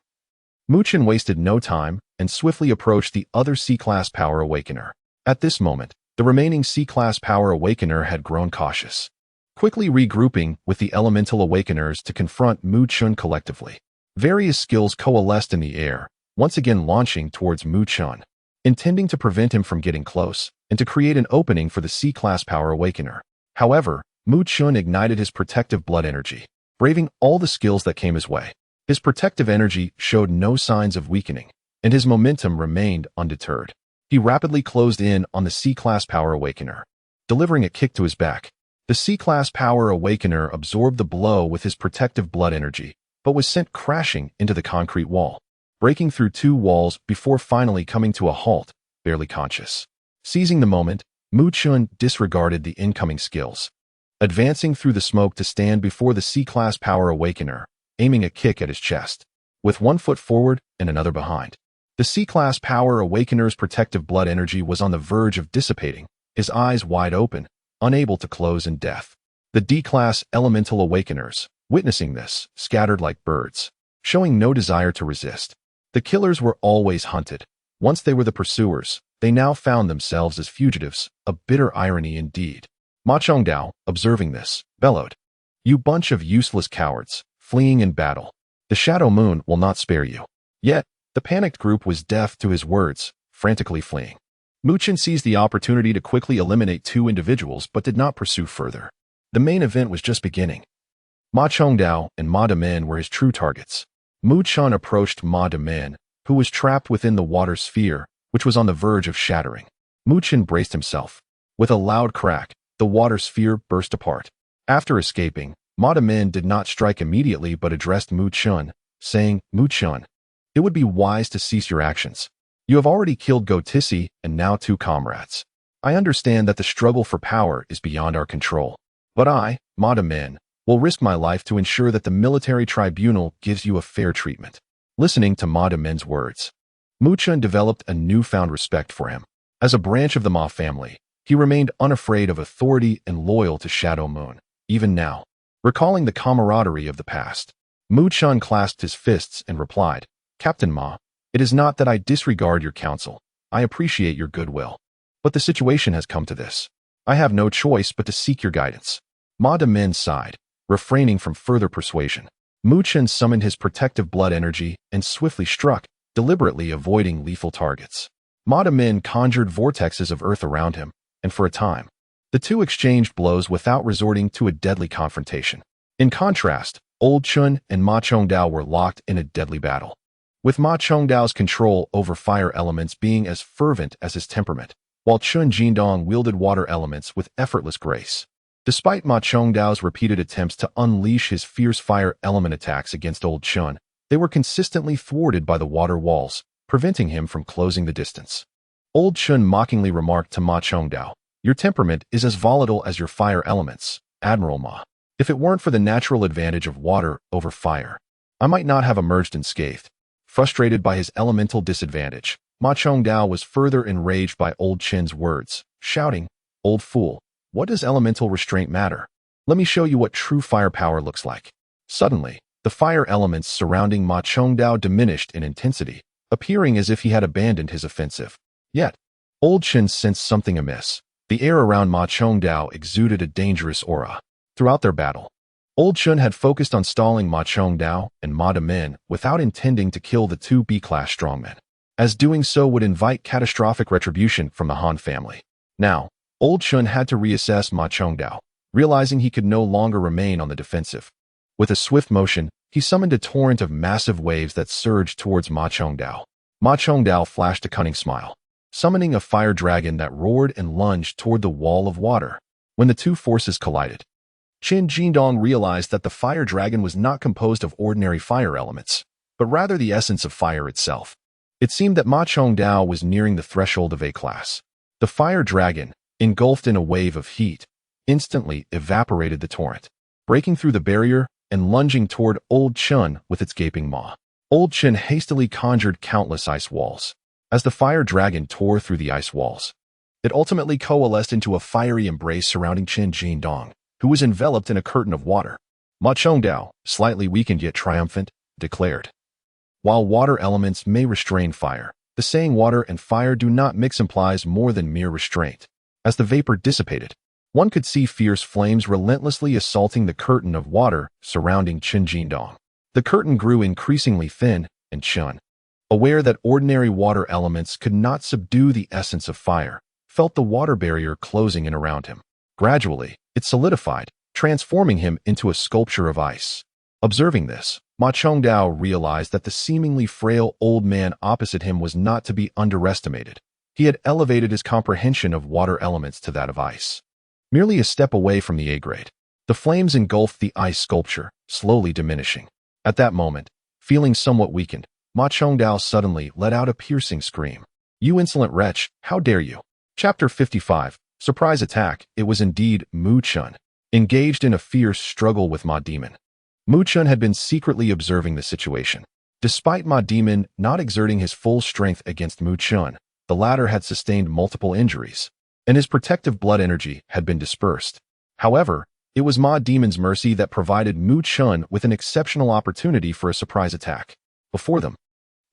Mu Chen wasted no time and swiftly approached the other C-class power awakener. At this moment, the remaining C-class power awakener had grown cautious, quickly regrouping with the elemental awakeners to confront Mu Chen collectively. Various skills coalesced in the air, once again launching towards Mu Chen, intending to prevent him from getting close and to create an opening for the C-class power awakener. However, Mu Chen ignited his protective blood energy, braving all the skills that came his way. His protective energy showed no signs of weakening, and his momentum remained undeterred. He rapidly closed in on the C-class power awakener, delivering a kick to his back. The C-class power awakener absorbed the blow with his protective blood energy, but was sent crashing into the concrete wall, breaking through 2 walls before finally coming to a halt, barely conscious. Seizing the moment, Mu Chen disregarded the incoming skills, advancing through the smoke to stand before the C-class power awakener, aiming a kick at his chest, with one foot forward and another behind. The C-class power awakener's protective blood energy was on the verge of dissipating, his eyes wide open, unable to close in death. The D-class elemental awakeners, witnessing this, scattered like birds, showing no desire to resist. The killers were always hunted. Once they were the pursuers, they now found themselves as fugitives, a bitter irony indeed. Ma Chongdao, observing this, bellowed, You bunch of useless cowards, fleeing in battle. The Shadow Moon will not spare you. Yet, the panicked group was deaf to his words, frantically fleeing. Mu Chen seized the opportunity to quickly eliminate 2 individuals but did not pursue further. The main event was just beginning. Ma Chongdao and Ma Demin were his true targets. Mu Chen approached Ma Demin, who was trapped within the water sphere, which was on the verge of shattering. Mu Chen braced himself. With a loud crack, the water sphere burst apart. After escaping, Ma Demin did not strike immediately but addressed Mu Chen, saying, "Mu Chen, it would be wise to cease your actions. You have already killed Go Tissi and now 2 comrades. I understand that the struggle for power is beyond our control. But I, Ma Demin, will risk my life to ensure that the military tribunal gives you a fair treatment." Listening to Ma Demin's words, Mu Chen developed a newfound respect for him. As a branch of the Ma family, he remained unafraid of authority and loyal to Shadow Moon, even now. Recalling the camaraderie of the past, Mu Chen clasped his fists and replied, "Captain Ma, it is not that I disregard your counsel. I appreciate your goodwill. But the situation has come to this. I have no choice but to seek your guidance." Ma Demin sighed, refraining from further persuasion. Mu Chen summoned his protective blood energy and swiftly struck, deliberately avoiding lethal targets. Ma Demin conjured vortexes of earth around him, and for a time, the 2 exchanged blows without resorting to a deadly confrontation. In contrast, Old Chen and Ma Chongdao were locked in a deadly battle. With Ma Chongdao's control over fire elements being as fervent as his temperament, while Chun Jindong wielded water elements with effortless grace. Despite Ma Chongdao's repeated attempts to unleash his fierce fire element attacks against Old Chun, they were consistently thwarted by the water walls, preventing him from closing the distance. Old Chun mockingly remarked to Ma Chongdao, "Your temperament is as volatile as your fire elements, Admiral Ma. If it weren't for the natural advantage of water over fire, I might not have emerged unscathed." Frustrated by his elemental disadvantage, Ma Chongdao was further enraged by Old Chen's words, shouting, "Old fool, what does elemental restraint matter? Let me show you what true firepower looks like." Suddenly, the fire elements surrounding Ma Chongdao diminished in intensity, appearing as if he had abandoned his offensive. Yet, Old Chen sensed something amiss. The air around Ma Chongdao exuded a dangerous aura. Throughout their battle, Old Chen had focused on stalling Ma Chongdao and Ma Demin without intending to kill the 2 B-class strongmen, as doing so would invite catastrophic retribution from the Han family. Now, Old Chen had to reassess Ma Chongdao, realizing he could no longer remain on the defensive. With a swift motion, he summoned a torrent of massive waves that surged towards Ma Chongdao. Ma Chongdao flashed a cunning smile, summoning a fire dragon that roared and lunged toward the wall of water. When the 2 forces collided, Qin Jindong realized that the fire dragon was not composed of ordinary fire elements, but rather the essence of fire itself. It seemed that Ma Chongdao was nearing the threshold of A-class. The fire dragon, engulfed in a wave of heat, instantly evaporated the torrent, breaking through the barrier and lunging toward Old Chen with its gaping maw. Old Chen hastily conjured countless ice walls. As the fire dragon tore through the ice walls, it ultimately coalesced into a fiery embrace surrounding Qin Jindong, who was enveloped in a curtain of water. Ma Chongdao, slightly weakened yet triumphant, declared, "While water elements may restrain fire, the saying water and fire do not mix implies more than mere restraint." As the vapor dissipated, one could see fierce flames relentlessly assaulting the curtain of water surrounding Qin Jindong. The curtain grew increasingly thin, and Chen, aware that ordinary water elements could not subdue the essence of fire, felt the water barrier closing in around him. Gradually, it solidified, transforming him into a sculpture of ice. Observing this, Ma Chongdao realized that the seemingly frail old man opposite him was not to be underestimated. He had elevated his comprehension of water elements to that of ice. Merely a step away from the A-grade, the flames engulfed the ice sculpture, slowly diminishing. At that moment, feeling somewhat weakened, Ma Chongdao suddenly let out a piercing scream. "You insolent wretch, how dare you?" Chapter 55, Surprise Attack. It was indeed Mu Chen, engaged in a fierce struggle with Ma Demon. Mu Chen had been secretly observing the situation. Despite Ma Demon not exerting his full strength against Mu Chen, the latter had sustained multiple injuries, and his protective blood energy had been dispersed. However, it was Ma Demon's mercy that provided Mu Chen with an exceptional opportunity for a surprise attack. Before them,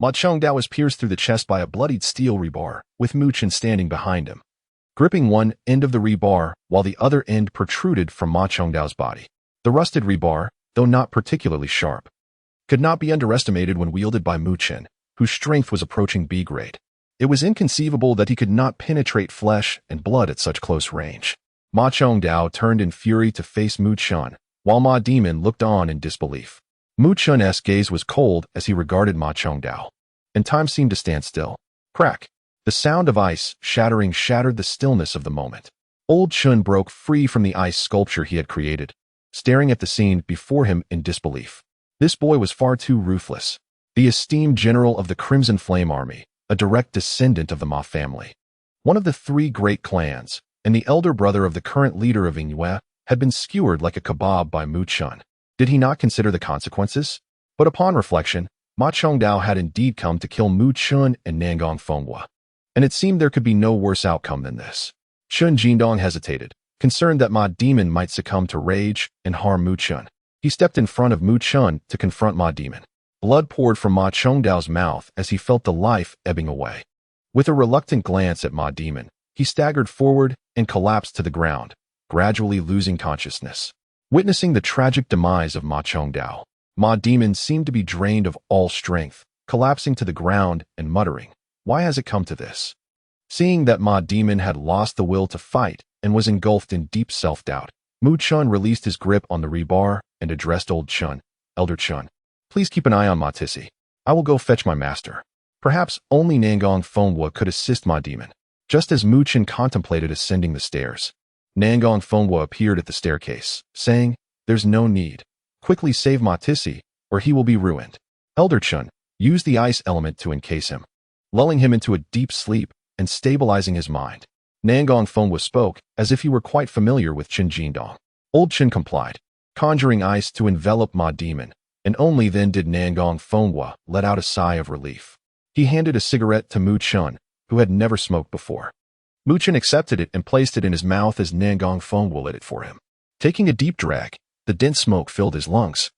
Ma Chongdao was pierced through the chest by a bloodied steel rebar, with Mu Chen standing behind him, gripping one end of the rebar while the other end protruded from Ma Chongdao's body. The rusted rebar, though not particularly sharp, could not be underestimated when wielded by Mu Chen, whose strength was approaching B grade. It was inconceivable that he could not penetrate flesh and blood at such close range. Ma Chongdao turned in fury to face Mu Chen, while Ma Demon looked on in disbelief. Mu Chen's gaze was cold as he regarded Ma Chongdao, and time seemed to stand still. Crack! The sound of ice shattering shattered the stillness of the moment. Old Chun broke free from the ice sculpture he had created, staring at the scene before him in disbelief. This boy was far too ruthless. The esteemed general of the Crimson Flame Army, a direct descendant of the Ma family, one of the 3 great clans, and the elder brother of the current leader of Yingyue, had been skewered like a kebab by Mu Chen. Did he not consider the consequences? But upon reflection, Ma Chongdao had indeed come to kill Mu Chen and Nangong Fenghua, and it seemed there could be no worse outcome than this. Chun Jindong hesitated, concerned that Ma Demon might succumb to rage and harm Mu Chen. He stepped in front of Mu Chen to confront Ma Demon. Blood poured from Ma Chongdao's mouth as he felt the life ebbing away. With a reluctant glance at Ma Demon, he staggered forward and collapsed to the ground, gradually losing consciousness. Witnessing the tragic demise of Ma Chongdao, Ma Demon seemed to be drained of all strength, collapsing to the ground and muttering, "Why has it come to this?" Seeing that Ma Demon had lost the will to fight and was engulfed in deep self-doubt, Mu Chen released his grip on the rebar and addressed Old Chun. "Elder Chun, please keep an eye on Ma Tissi. I will go fetch my master." Perhaps only Nangong Fenghua could assist Ma Demon. Just as Mu Chen contemplated ascending the stairs, Nangong Fenghua appeared at the staircase, saying, "There's no need. Quickly save Ma Tissi, or he will be ruined." Elder Chun used the ice element to encase him, lulling him into a deep sleep and stabilizing his mind. Nangong Fenghua spoke as if he were quite familiar with Chun Jindong. Old Chun complied, conjuring ice to envelop Ma Demon, and only then did Nangong Fenghua let out a sigh of relief. He handed a cigarette to Mu Chen, who had never smoked before. Mu Chen accepted it and placed it in his mouth as Nangong Fenghua lit it for him. Taking a deep drag, the dense smoke filled his lungs,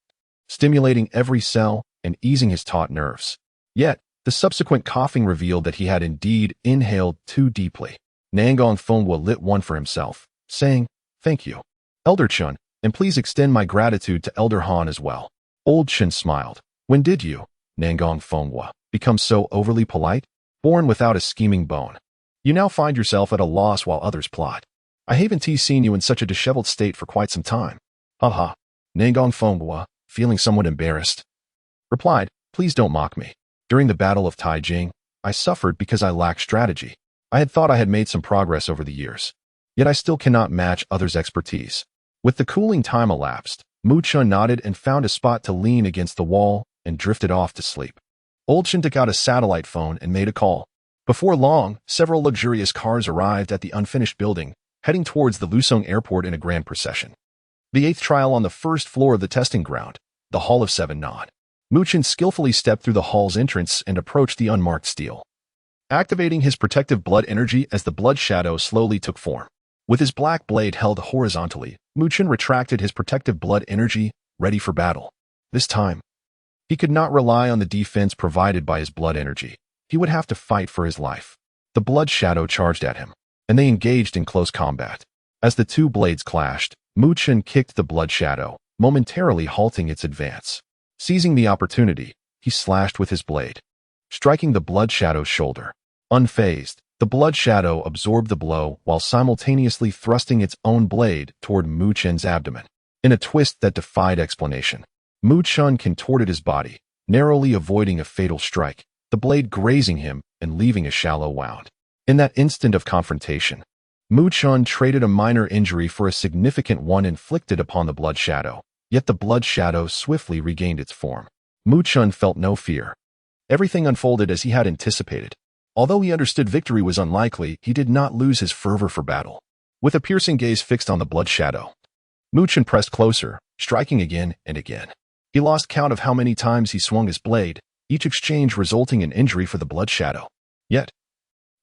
stimulating every cell and easing his taut nerves. Yet, the subsequent coughing revealed that he had indeed inhaled too deeply. Nangong Fenghua lit one for himself, saying, "Thank you, Elder Chun, and please extend my gratitude to Elder Han as well." Old Chen smiled. "When did you, Nangong Fenghua, become so overly polite? Born without a scheming bone. You now find yourself at a loss while others plot. I haven't seen you in such a disheveled state for quite some time." "Ha." Nangong Fenghua, feeling somewhat embarrassed, replied, "Please don't mock me. During the Battle of Taijing, I suffered because I lacked strategy. I had thought I had made some progress over the years, yet I still cannot match others' expertise." With the cooling time elapsed, Mu Chen nodded and found a spot to lean against the wall and drifted off to sleep. Old Chen took out a satellite phone and made a call. Before long, several luxurious cars arrived at the unfinished building, heading towards the Lusong airport in a grand procession. The 8th trial on the first floor of the testing ground, the Hall of Seven Nod. Mu Chen skillfully stepped through the hall's entrance and approached the unmarked steel, activating his protective blood energy as the blood shadow slowly took form. With his black blade held horizontally, Mu Chen retracted his protective blood energy, ready for battle. This time, he could not rely on the defense provided by his blood energy. He would have to fight for his life. The blood shadow charged at him, and they engaged in close combat. As the 2 blades clashed, Mu Chen kicked the blood shadow, momentarily halting its advance. Seizing the opportunity, he slashed with his blade, striking the blood shadow's shoulder. Unfazed, the blood shadow absorbed the blow while simultaneously thrusting its own blade toward Mu Chen's abdomen. In a twist that defied explanation, Mu Chen contorted his body, narrowly avoiding a fatal strike, the blade grazing him and leaving a shallow wound. In that instant of confrontation, Mu Chen traded a minor injury for a significant one inflicted upon the blood shadow, yet the blood shadow swiftly regained its form. Mu Chen felt no fear. Everything unfolded as he had anticipated. Although he understood victory was unlikely, he did not lose his fervor for battle. With a piercing gaze fixed on the blood shadow, Mu Chen pressed closer, striking again and again. He lost count of how many times he swung his blade, each exchange resulting in injury for the blood shadow. Yet,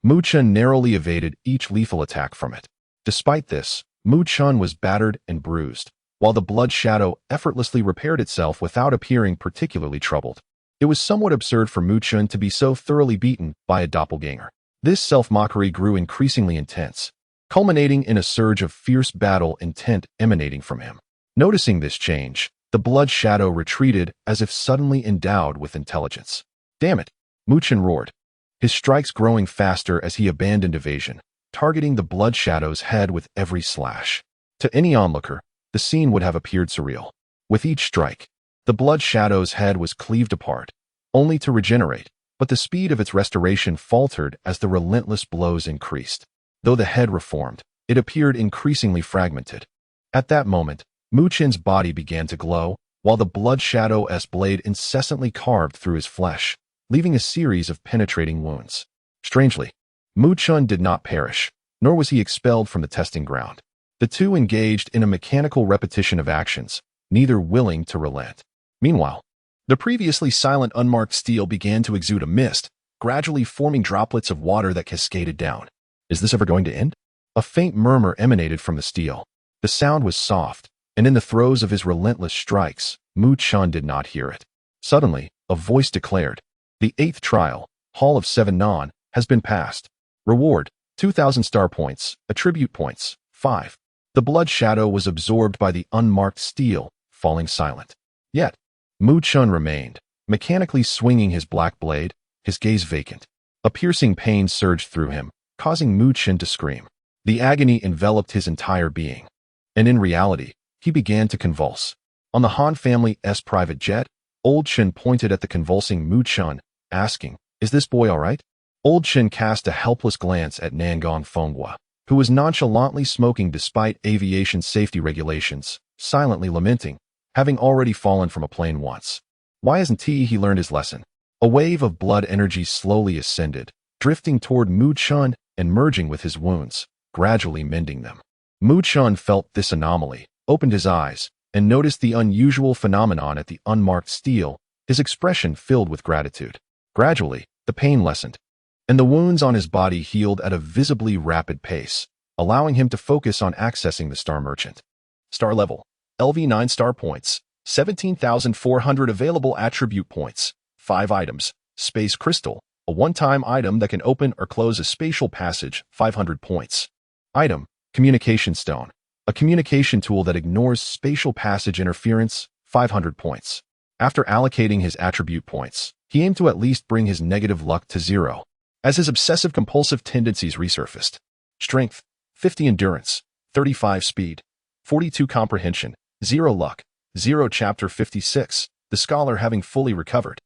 Mu Chen narrowly evaded each lethal attack from it. Despite this, Mu Chen was battered and bruised, while the blood shadow effortlessly repaired itself without appearing particularly troubled. It was somewhat absurd for Mu Chen to be so thoroughly beaten by a doppelganger. This self-mockery grew increasingly intense, culminating in a surge of fierce battle intent emanating from him. Noticing this change, the blood shadow retreated as if suddenly endowed with intelligence. Damn it! Muchen roared, his strikes growing faster as he abandoned evasion, targeting the blood shadow's head with every slash. To any onlooker, the scene would have appeared surreal. With each strike, the blood shadow's head was cleaved apart, only to regenerate, but the speed of its restoration faltered as the relentless blows increased. Though the head reformed, it appeared increasingly fragmented. At that moment, Muchen's body began to glow, while the blood shadow's blade incessantly carved through his flesh, leaving a series of penetrating wounds. Strangely, Muchen did not perish, nor was he expelled from the testing ground. The two engaged in a mechanical repetition of actions, neither willing to relent. Meanwhile, the previously silent unmarked steel began to exude a mist, gradually forming droplets of water that cascaded down. Is this ever going to end? A faint murmur emanated from the steel. The sound was soft, and in the throes of his relentless strikes, Muchen did not hear it. Suddenly, a voice declared, "The 8th trial, Hall of 7 Non, has been passed. Reward, 2,000 star points, attribute points, 5. The blood shadow was absorbed by the unmarked steel, falling silent. Yet, Muchen remained, mechanically swinging his black blade, his gaze vacant. A piercing pain surged through him, causing Muchen to scream. The agony enveloped his entire being. And in reality, he began to convulse. On the Han family's private jet, Old Chen pointed at the convulsing Muchen, asking, "Is this boy all right?" Old Chen cast a helpless glance at Nangang Fenghua, who was nonchalantly smoking despite aviation safety regulations, silently lamenting, having already fallen from a plane once. Why hasn't he learned his lesson? A wave of blood energy slowly ascended, drifting toward Muchen and merging with his wounds, gradually mending them. Muchen felt this anomaly, opened his eyes, and noticed the unusual phenomenon at the unmarked steel, his expression filled with gratitude. Gradually, the pain lessened, and the wounds on his body healed at a visibly rapid pace, allowing him to focus on accessing the Star Merchant. Star level, LV 9 star points, 17,400 available attribute points, 5 items, Space Crystal, a one-time item that can open or close a spatial passage, 500 points. Item, Communication Stone, a communication tool that ignores spatial passage interference, 500 points. After allocating his attribute points, he aimed to at least bring his negative luck to 0, as his obsessive-compulsive tendencies resurfaced. Strength, 50 endurance, 35 speed, 42 comprehension, 0 luck, 0 chapter 56, the scholar having fully recovered.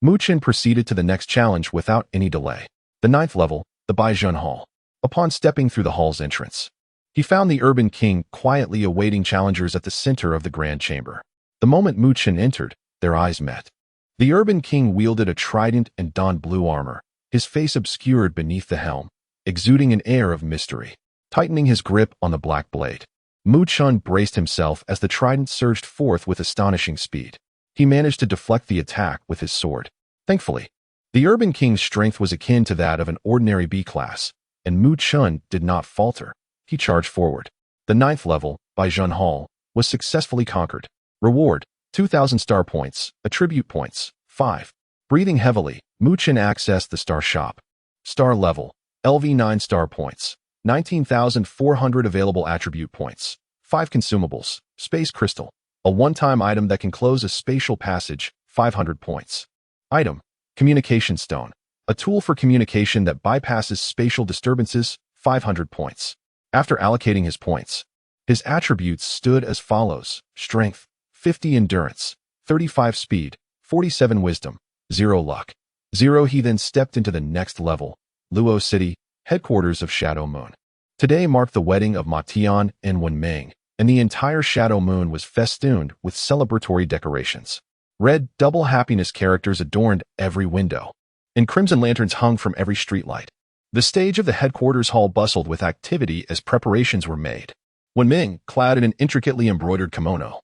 Muchen proceeded to the next challenge without any delay. The 9th level, the Baizhun Hall. Upon stepping through the hall's entrance, he found the Urban King quietly awaiting challengers at the center of the Grand Chamber. The moment Muchen entered, their eyes met. The Urban King wielded a trident and donned blue armor, his face obscured beneath the helm, exuding an air of mystery. Tightening his grip on the black blade, Muchen braced himself as the trident surged forth with astonishing speed. He managed to deflect the attack with his sword. Thankfully, the Urban King's strength was akin to that of an ordinary B-class, and Muchen did not falter. He charged forward. The 9th level, Baizhun Hall, was successfully conquered. Reward, 2,000 star points, attribute points, 5. Breathing heavily, Muchen accessed the star shop. Star level, LV 9 star points, 19,400 available attribute points, 5 consumables, Space Crystal, a one-time item that can close a spatial passage, 500 points. Item, Communication Stone, a tool for communication that bypasses spatial disturbances, 500 points. After allocating his points, his attributes stood as follows: Strength, 50 endurance, 35 speed, 47 wisdom, 0 luck, 0. He then stepped into the next level, Luo City, headquarters of Shadow Moon. Today marked the wedding of Ma Tian and Wen Ming, and the entire Shadow Moon was festooned with celebratory decorations. Red double happiness characters adorned every window, and crimson lanterns hung from every streetlight. The stage of the headquarters hall bustled with activity as preparations were made. Wen Ming, clad in an intricately embroidered kimono,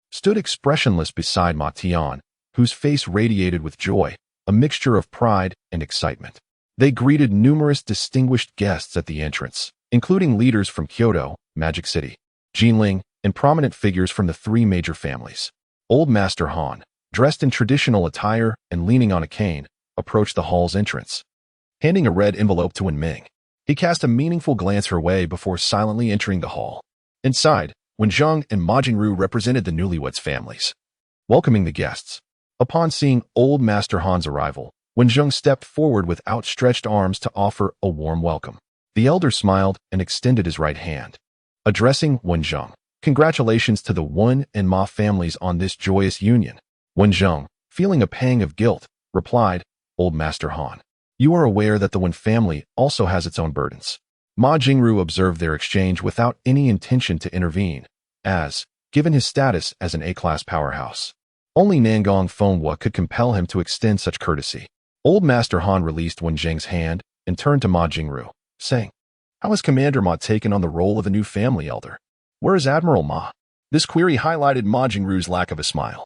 stood expressionless beside Ma Tian, whose face radiated with joy, a mixture of pride and excitement. They greeted numerous distinguished guests at the entrance, including leaders from Kyoto, Magic City, Jinling, and prominent figures from the 3 major families. Old Master Han, dressed in traditional attire and leaning on a cane, approached the hall's entrance. Handing a red envelope to Wen Ming, he cast a meaningful glance her way before silently entering the hall. Inside, Wenjing and Ma Jingru represented the newlyweds' families, welcoming the guests. Upon seeing Old Master Han's arrival, Wenjing stepped forward with outstretched arms to offer a warm welcome. The elder smiled and extended his right hand. Addressing Wenjing, "Congratulations to the Wen and Ma families on this joyous union." Wenjing, feeling a pang of guilt, replied, "Old Master Han, you are aware that the Wen family also has its own burdens." Ma Jingru observed their exchange without any intention to intervene, as, given his status as an A-class powerhouse, only Nangong Fenghua could compel him to extend such courtesy. Old Master Han released Wenjing's hand and turned to Ma Jingru, saying, "How has Commander Ma taken on the role of a new family elder? Where is Admiral Ma?" This query highlighted Ma Jingru's lack of a smile.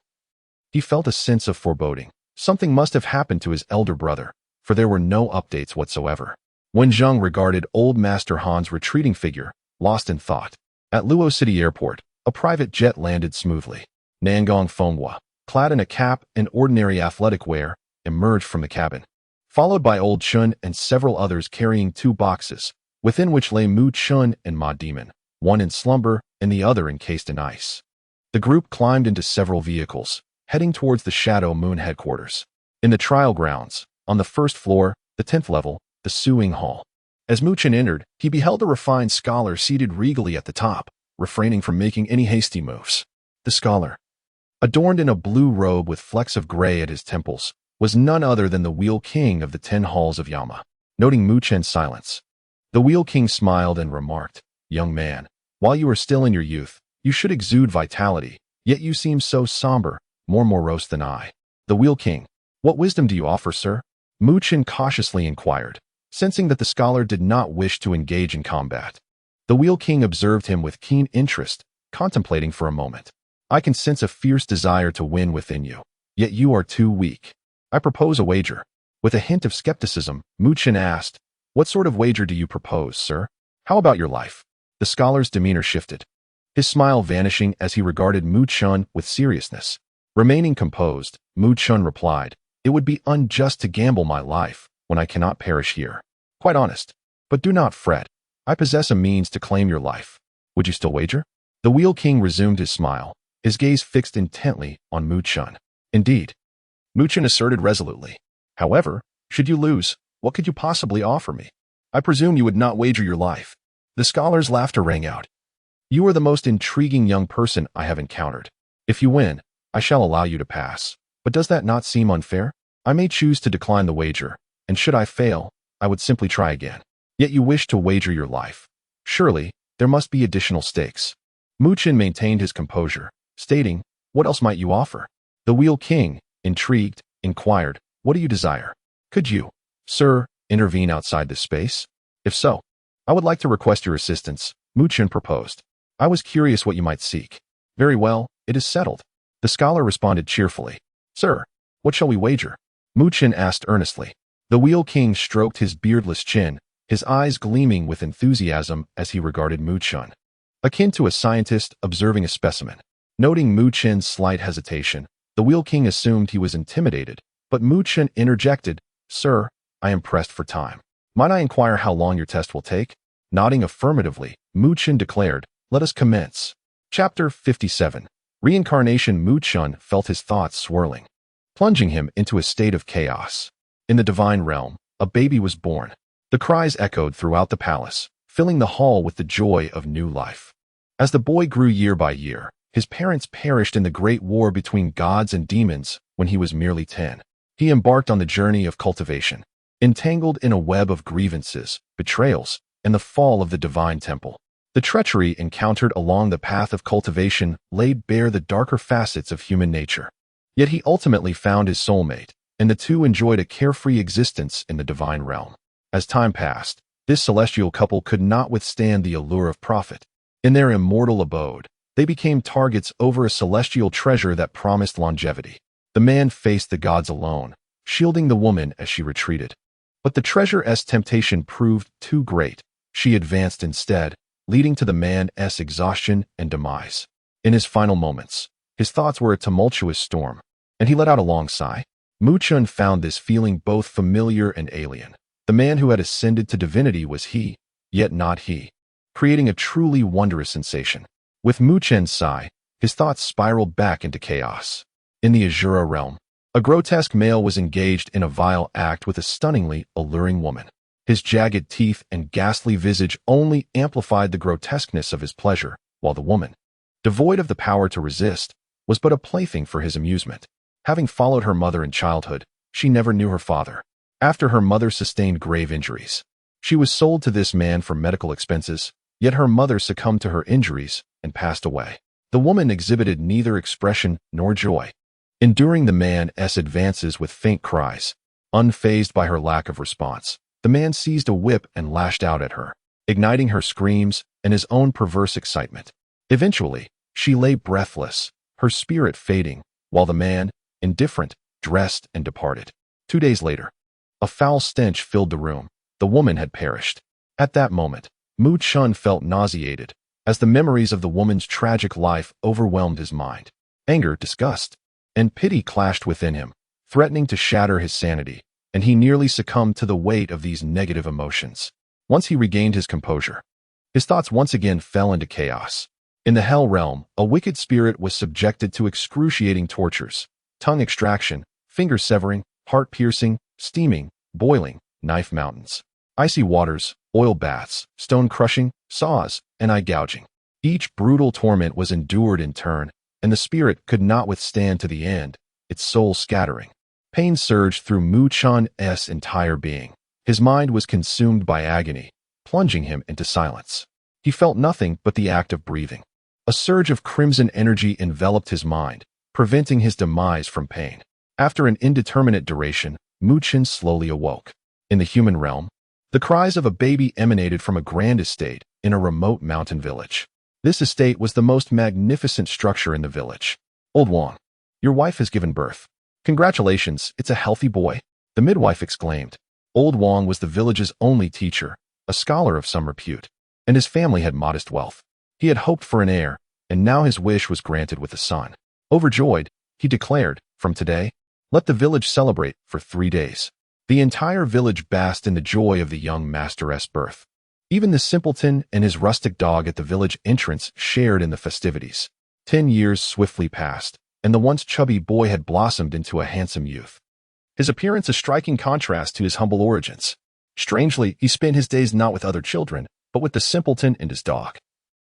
He felt a sense of foreboding. Something must have happened to his elder brother, for there were no updates whatsoever. Wenjing regarded Old Master Han's retreating figure, lost in thought. At Luo City Airport, a private jet landed smoothly. Nangong Fenghua, clad in a cap and ordinary athletic wear, emerged from the cabin, followed by Old Chun and several others carrying 2 boxes, within which lay Mu Chun and Ma Demon, one in slumber and the other encased in ice. The group climbed into several vehicles, heading towards the Shadow Moon headquarters. In the trial grounds, on the first floor, the 10th level, the Suing Hall. As Mu Chun entered, he beheld a refined scholar seated regally at the top, refraining from making any hasty moves. The scholar, adorned in a blue robe with flecks of gray at his temples, was none other than the Wheel King of the 10 Halls of Yama. Noting Mu Chun's silence, the Wheel King smiled and remarked, "Young man, while you are still in your youth, you should exude vitality, yet you seem so somber, more morose than I." The Wheel King, "What wisdom do you offer, sir?" Mu Chun cautiously inquired, sensing that the scholar did not wish to engage in combat. The Wheel King observed him with keen interest, contemplating for a moment. "I can sense a fierce desire to win within you, yet you are too weak. I propose a wager." With a hint of skepticism, Mu Chun asked, "What sort of wager do you propose, sir? How about your life?" The scholar's demeanor shifted, his smile vanishing as he regarded Mu Chun with seriousness. Remaining composed, Mu Chun replied, "It would be unjust to gamble my life when I cannot perish here. Quite honest. But do not fret. I possess a means to claim your life. Would you still wager?" The Wheel King resumed his smile, his gaze fixed intently on Mu Chun. "Indeed," Mu Chun asserted resolutely. "However, should you lose, what could you possibly offer me? I presume you would not wager your life." The scholar's laughter rang out. "You are the most intriguing young person I have encountered. If you win, I shall allow you to pass. But does that not seem unfair? I may choose to decline the wager, and should I fail, I would simply try again. Yet you wish to wager your life. Surely, there must be additional stakes." Mu Chun maintained his composure, stating, "What else might you offer?" The Wheel King, intrigued, inquired, "What do you desire? Could you, sir, intervene outside this space? If so, I would like to request your assistance," Mu Chun proposed. "I was curious what you might seek." "Very well, it is settled." The scholar responded cheerfully. "Sir, what shall we wager?" Mu Chun asked earnestly. The Wheel King stroked his beardless chin, his eyes gleaming with enthusiasm as he regarded Mu Chun, akin to a scientist observing a specimen. Noting Mu Chun's slight hesitation, the Wheel King assumed he was intimidated, but Mu Chun interjected, "Sir, I am pressed for time. Might I inquire how long your test will take?" Nodding affirmatively, Mu Chun declared, "Let us commence." Chapter 57. Reincarnation. Mu Chun felt his thoughts swirling, plunging him into a state of chaos. In the divine realm, a baby was born. The cries echoed throughout the palace, filling the hall with the joy of new life. As the boy grew year by year, his parents perished in the great war between gods and demons when he was merely 10. He embarked on the journey of cultivation, entangled in a web of grievances, betrayals, and the fall of the divine temple. The treachery encountered along the path of cultivation laid bare the darker facets of human nature. Yet he ultimately found his soulmate, and the two enjoyed a carefree existence in the divine realm. As time passed, this celestial couple could not withstand the allure of profit. In their immortal abode, they became targets over a celestial treasure that promised longevity. The man faced the gods alone, shielding the woman as she retreated. But the treasure's temptation proved too great. She advanced instead, leading to the man's exhaustion and demise. In his final moments, his thoughts were a tumultuous storm, and he let out a long sigh. Mu Chun found this feeling both familiar and alien. The man who had ascended to divinity was he, yet not he, creating a truly wondrous sensation. With Mu Chen's sigh, his thoughts spiraled back into chaos. In the Azura realm, a grotesque male was engaged in a vile act with a stunningly alluring woman. His jagged teeth and ghastly visage only amplified the grotesqueness of his pleasure, while the woman, devoid of the power to resist, was but a plaything for his amusement. Having followed her mother in childhood, she never knew her father. After her mother sustained grave injuries, she was sold to this man for medical expenses, yet her mother succumbed to her injuries and passed away. The woman exhibited neither expression nor joy, enduring the man's advances with faint cries. Unfazed by her lack of response, the man seized a whip and lashed out at her, igniting her screams and his own perverse excitement. Eventually, she lay breathless, her spirit fading, while the man, indifferent, dressed and departed. 2 days later, a foul stench filled the room. The woman had perished. At that moment, Mu Chun felt nauseated, as the memories of the woman's tragic life overwhelmed his mind. Anger, disgust, and pity clashed within him, threatening to shatter his sanity, and he nearly succumbed to the weight of these negative emotions. Once he regained his composure, his thoughts once again fell into chaos. In the Hell realm, a wicked spirit was subjected to excruciating tortures: tongue extraction, finger severing, heart piercing, steaming, boiling, knife mountains, icy waters, oil baths, stone crushing, saws, and eye gouging. Each brutal torment was endured in turn, and the spirit could not withstand to the end, its soul scattering. Pain surged through Mu Chun's entire being. His mind was consumed by agony, plunging him into silence. He felt nothing but the act of breathing. A surge of crimson energy enveloped his mind, preventing his demise from pain. After an indeterminate duration, Mu Chun slowly awoke. In the human realm, the cries of a baby emanated from a grand estate in a remote mountain village. This estate was the most magnificent structure in the village. "Old Wang, your wife has given birth. Congratulations, it's a healthy boy," the midwife exclaimed. Old Wang was the village's only teacher, a scholar of some repute, and his family had modest wealth. He had hoped for an heir, and now his wish was granted with a son. Overjoyed, he declared, "From today, let the village celebrate for 3 days." The entire village basked in the joy of the young master's birth. Even the simpleton and his rustic dog at the village entrance shared in the festivities. 10 years swiftly passed, and the once chubby boy had blossomed into a handsome youth, his appearance a striking contrast to his humble origins. Strangely, he spent his days not with other children, but with the simpleton and his dog,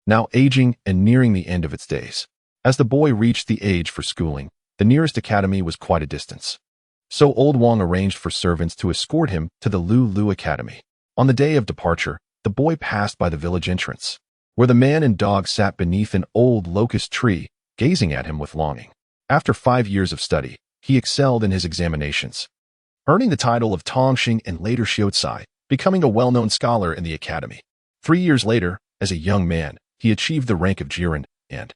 now aging and nearing the end of its days. As the boy reached the age for schooling, the nearest academy was quite a distance. So Old Wang arranged for servants to escort him to the Lu Academy. On the day of departure, the boy passed by the village entrance, where the man and dog sat beneath an old locust tree, gazing at him with longing. After 5 years of study, he excelled in his examinations, earning the title of Tongxing and later Xiuzai, becoming a well-known scholar in the academy. 3 years later, as a young man, he achieved the rank of Jiren and,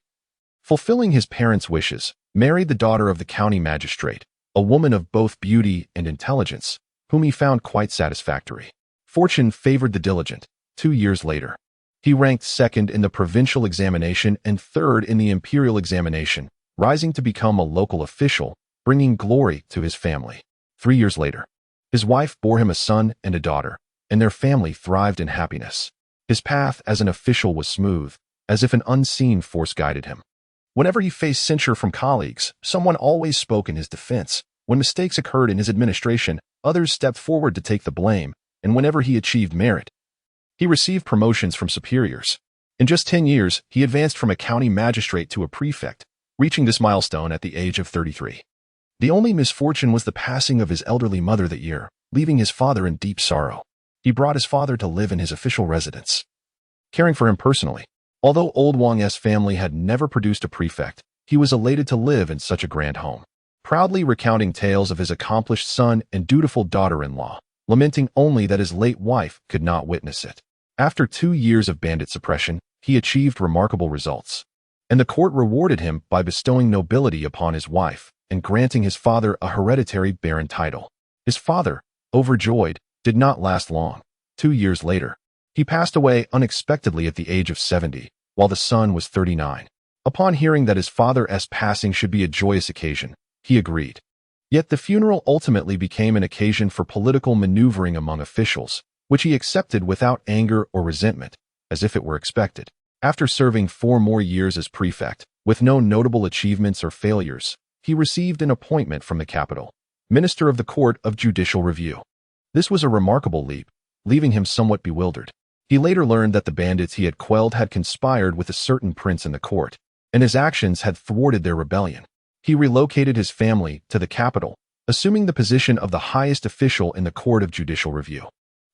fulfilling his parents' wishes, married the daughter of the county magistrate, a woman of both beauty and intelligence, whom he found quite satisfactory. Fortune favored the diligent. 2 years later, he ranked second in the provincial examination and third in the imperial examination, rising to become a local official, bringing glory to his family. 3 years later, his wife bore him a son and a daughter, and their family thrived in happiness. His path as an official was smooth, as if an unseen force guided him. Whenever he faced censure from colleagues, someone always spoke in his defense. When mistakes occurred in his administration, others stepped forward to take the blame, and whenever he achieved merit, he received promotions from superiors. In just 10 years, he advanced from a county magistrate to a prefect, reaching this milestone at the age of 33. The only misfortune was the passing of his elderly mother that year, leaving his father in deep sorrow. He brought his father to live in his official residence, caring for him personally. Although Old Wang's family had never produced a prefect, he was elated to live in such a grand home, proudly recounting tales of his accomplished son and dutiful daughter-in-law, lamenting only that his late wife could not witness it. After 2 years of bandit suppression, he achieved remarkable results, and the court rewarded him by bestowing nobility upon his wife and granting his father a hereditary baron title. His father, overjoyed, did not last long. 2 years later, he passed away unexpectedly at the age of 70, while the son was 39. Upon hearing that his father's passing should be a joyous occasion, he agreed. Yet the funeral ultimately became an occasion for political maneuvering among officials, which he accepted without anger or resentment, as if it were expected. After serving 4 more years as prefect, with no notable achievements or failures, he received an appointment from the capital, Minister of the Court of Judicial Review. This was a remarkable leap, leaving him somewhat bewildered. He later learned that the bandits he had quelled had conspired with a certain prince in the court, and his actions had thwarted their rebellion. He relocated his family to the capital, assuming the position of the highest official in the Court of Judicial Review.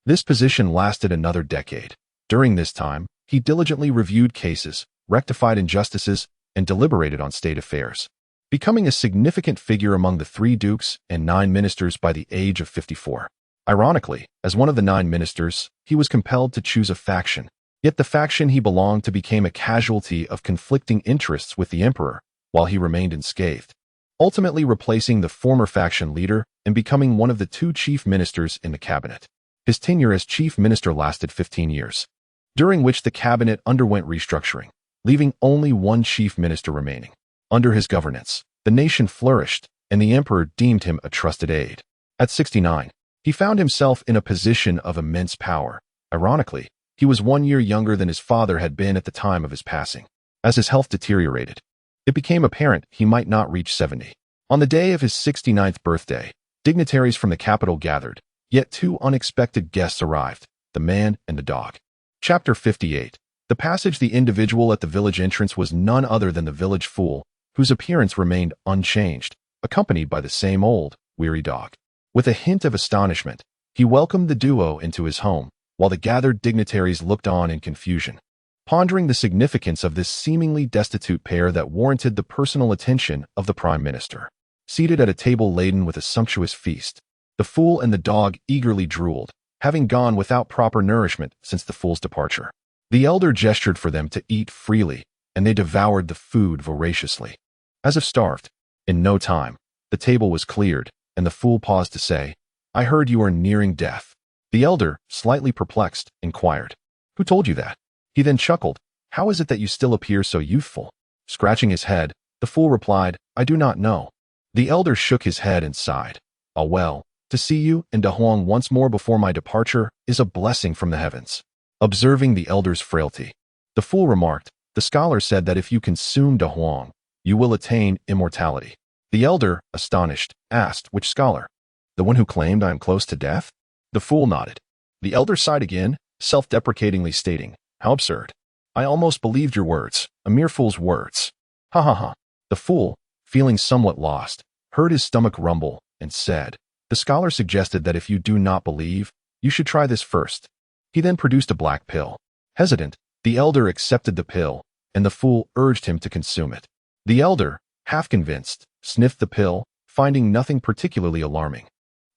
This position lasted another decade. During this time, he diligently reviewed cases, rectified injustices, and deliberated on state affairs, becoming a significant figure among the 3 dukes and 9 ministers by the age of 54. Ironically, as one of the 9 ministers, he was compelled to choose a faction, yet the faction he belonged to became a casualty of conflicting interests with the emperor, while he remained unscathed, ultimately replacing the former faction leader and becoming one of the 2 chief ministers in the cabinet. His tenure as chief minister lasted 15 years, during which the cabinet underwent restructuring, leaving only 1 chief minister remaining. Under his governance, the nation flourished, and the emperor deemed him a trusted aide. At 69, he found himself in a position of immense power. Ironically, he was 1 year younger than his father had been at the time of his passing. As his health deteriorated, it became apparent he might not reach 70. On the day of his 69th birthday, dignitaries from the capital gathered, yet 2 unexpected guests arrived, the man and the dog. Chapter 58. The passage. The individual at the village entrance was none other than the village fool, whose appearance remained unchanged, accompanied by the same old, weary dog. With a hint of astonishment, he welcomed the duo into his home, while the gathered dignitaries looked on in confusion, pondering the significance of this seemingly destitute pair that warranted the personal attention of the prime minister. Seated at a table laden with a sumptuous feast, the fool and the dog eagerly drooled, having gone without proper nourishment since the fool's departure. The elder gestured for them to eat freely, and they devoured the food voraciously, as if starved. In no time, the table was cleared, and the fool paused to say, "I heard you are nearing death." The elder, slightly perplexed, inquired, "Who told you that?" He then chuckled, "How is it that you still appear so youthful?" Scratching his head, the fool replied, "I do not know." The elder shook his head and sighed. "Ah well, to see you and De Huang once more before my departure is a blessing from the heavens." Observing the elder's frailty, the fool remarked, "The scholar said that if you consume De Huang, you will attain immortality." The elder, astonished, asked, "Which scholar? The one who claimed I am close to death?" The fool nodded. The elder sighed again, self-deprecatingly stating, "How absurd. I almost believed your words, a mere fool's words. Ha ha ha." The fool, feeling somewhat lost, heard his stomach rumble and said, "The scholar suggested that if you do not believe, you should try this first." He then produced a black pill. Hesitant, the elder accepted the pill, and the fool urged him to consume it. The elder, half convinced, sniffed the pill, finding nothing particularly alarming,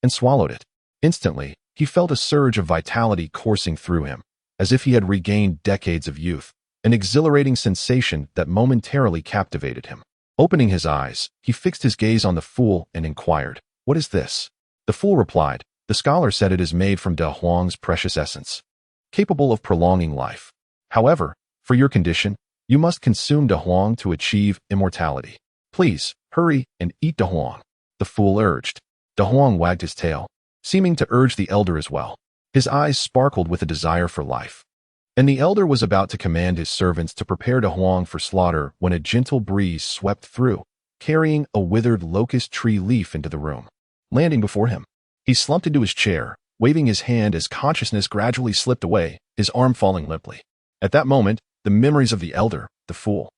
and swallowed it. Instantly, he felt a surge of vitality coursing through him, as if he had regained decades of youth, an exhilarating sensation that momentarily captivated him. Opening his eyes, he fixed his gaze on the fool and inquired, "What is this?" The fool replied, "The scholar said it is made from De Huang's precious essence, capable of prolonging life. However, for your condition, you must consume De Huang to achieve immortality. Please, hurry and eat De Huang," the fool urged. De Huang wagged his tail, seeming to urge the elder as well. His eyes sparkled with a desire for life, and the elder was about to command his servants to prepare De Huang for slaughter when a gentle breeze swept through, carrying a withered locust tree leaf into the room. Landing before him, he slumped into his chair, waving his hand as consciousness gradually slipped away, his arm falling limply. At that moment, the memories of the elder, the fool,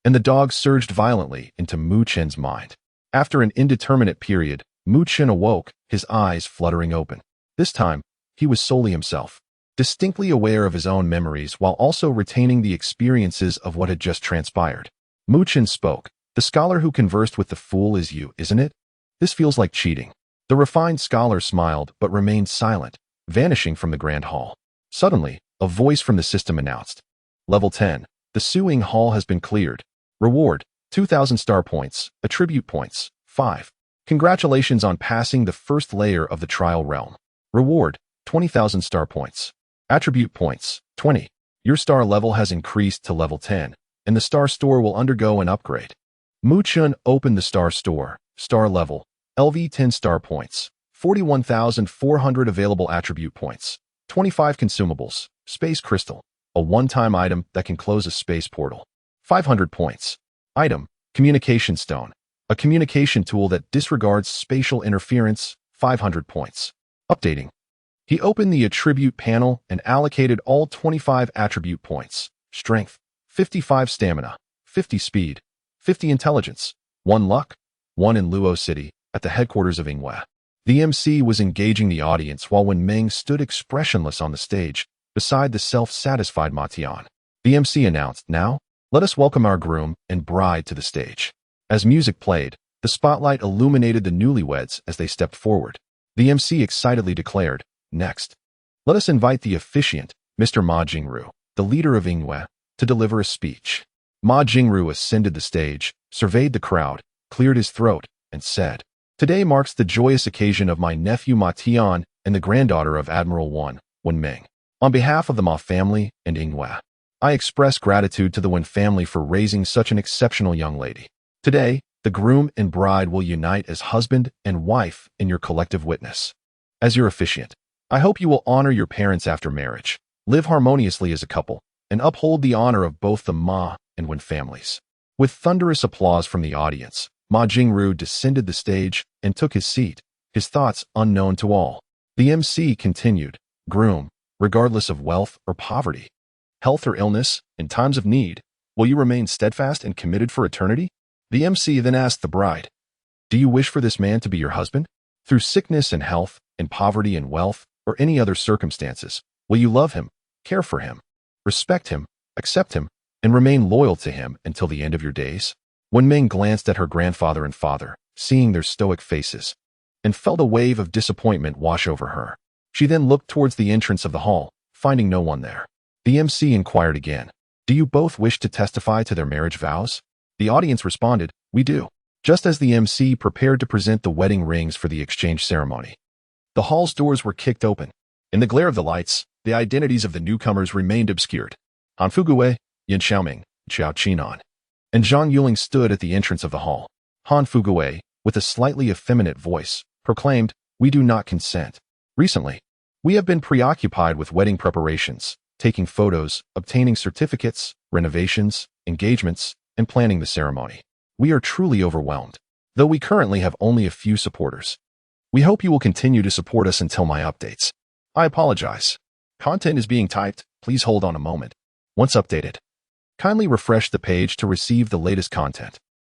and the dog surged violently into Mu Chen's mind. After an indeterminate period, Mu Chen awoke, his eyes fluttering open. This time, he was solely himself, distinctly aware of his own memories while also retaining the experiences of what had just transpired. Mu Chen spoke, "The scholar who conversed with the fool is you, isn't it? This feels like cheating." The refined scholar smiled but remained silent, vanishing from the grand hall. Suddenly, a voice from the system announced, "Level 10, the Suing Hall has been cleared. Reward, 2,000 star points, attribute points, 5. Congratulations on passing the first layer of the trial realm. Reward, 20,000 star points. Attribute points, 20. Your star level has increased to level 10, and the star store will undergo an upgrade." Mu Chen opened the star store, star level, LV 10 star points, 41,400 available attribute points, 25 consumables, space crystal, a one-time item that can close a space portal. 500 points. Item, Communication Stone, a communication tool that disregards spatial interference. 500 points. Updating. He opened the attribute panel and allocated all 25 attribute points. Strength, 55 stamina, 50 speed, 50 intelligence, 1 luck, 1 in Luo City, at the headquarters of Ingwe. The MC was engaging the audience while Wenmeng stood expressionless on the stage, beside the self-satisfied Ma Tian. The MC announced, "Now, let us welcome our groom and bride to the stage." As music played, the spotlight illuminated the newlyweds as they stepped forward. The MC excitedly declared, "Next, let us invite the officiant, Mr. Ma Jingru, the leader of Ingwe, to deliver a speech." Ma Jingru ascended the stage, surveyed the crowd, cleared his throat, and said, "Today marks the joyous occasion of my nephew Ma Tian and the granddaughter of Admiral Wenmeng. On behalf of the Ma family and Ingwe, I express gratitude to the Wen family for raising such an exceptional young lady. Today, the groom and bride will unite as husband and wife in your collective witness. As your officiant, I hope you will honor your parents after marriage, live harmoniously as a couple, and uphold the honor of both the Ma and Wen families." With thunderous applause from the audience, Ma Jingru descended the stage and took his seat, his thoughts unknown to all. The MC continued, "Groom, regardless of wealth or poverty, health or illness, in times of need, will you remain steadfast and committed for eternity?" The MC then asked the bride, "Do you wish for this man to be your husband? Through sickness and health, in poverty and wealth, or any other circumstances, will you love him, care for him, respect him, accept him, and remain loyal to him until the end of your days?" Wenmeng glanced at her grandfather and father, seeing their stoic faces, and felt a wave of disappointment wash over her. She then looked towards the entrance of the hall, finding no one there. The MC inquired again, "Do you both wish to testify to their marriage vows?" The audience responded, "We do." Just as the MC prepared to present the wedding rings for the exchange ceremony, the hall's doors were kicked open. In the glare of the lights, the identities of the newcomers remained obscured. Han Fuguwei, Yin Xiaoming, Xiao Qinan, and Zhang Yuling stood at the entrance of the hall. Han Fuguwei, with a slightly effeminate voice, proclaimed, "We do not consent. Recently, we have been preoccupied with wedding preparations, taking photos, obtaining certificates, renovations, engagements, and planning the ceremony. We are truly overwhelmed, though we currently have only a few supporters. We hope you will continue to support us until my updates. I apologize. Content is being typed. Please hold on a moment. Once updated, kindly refresh the page to receive the latest content."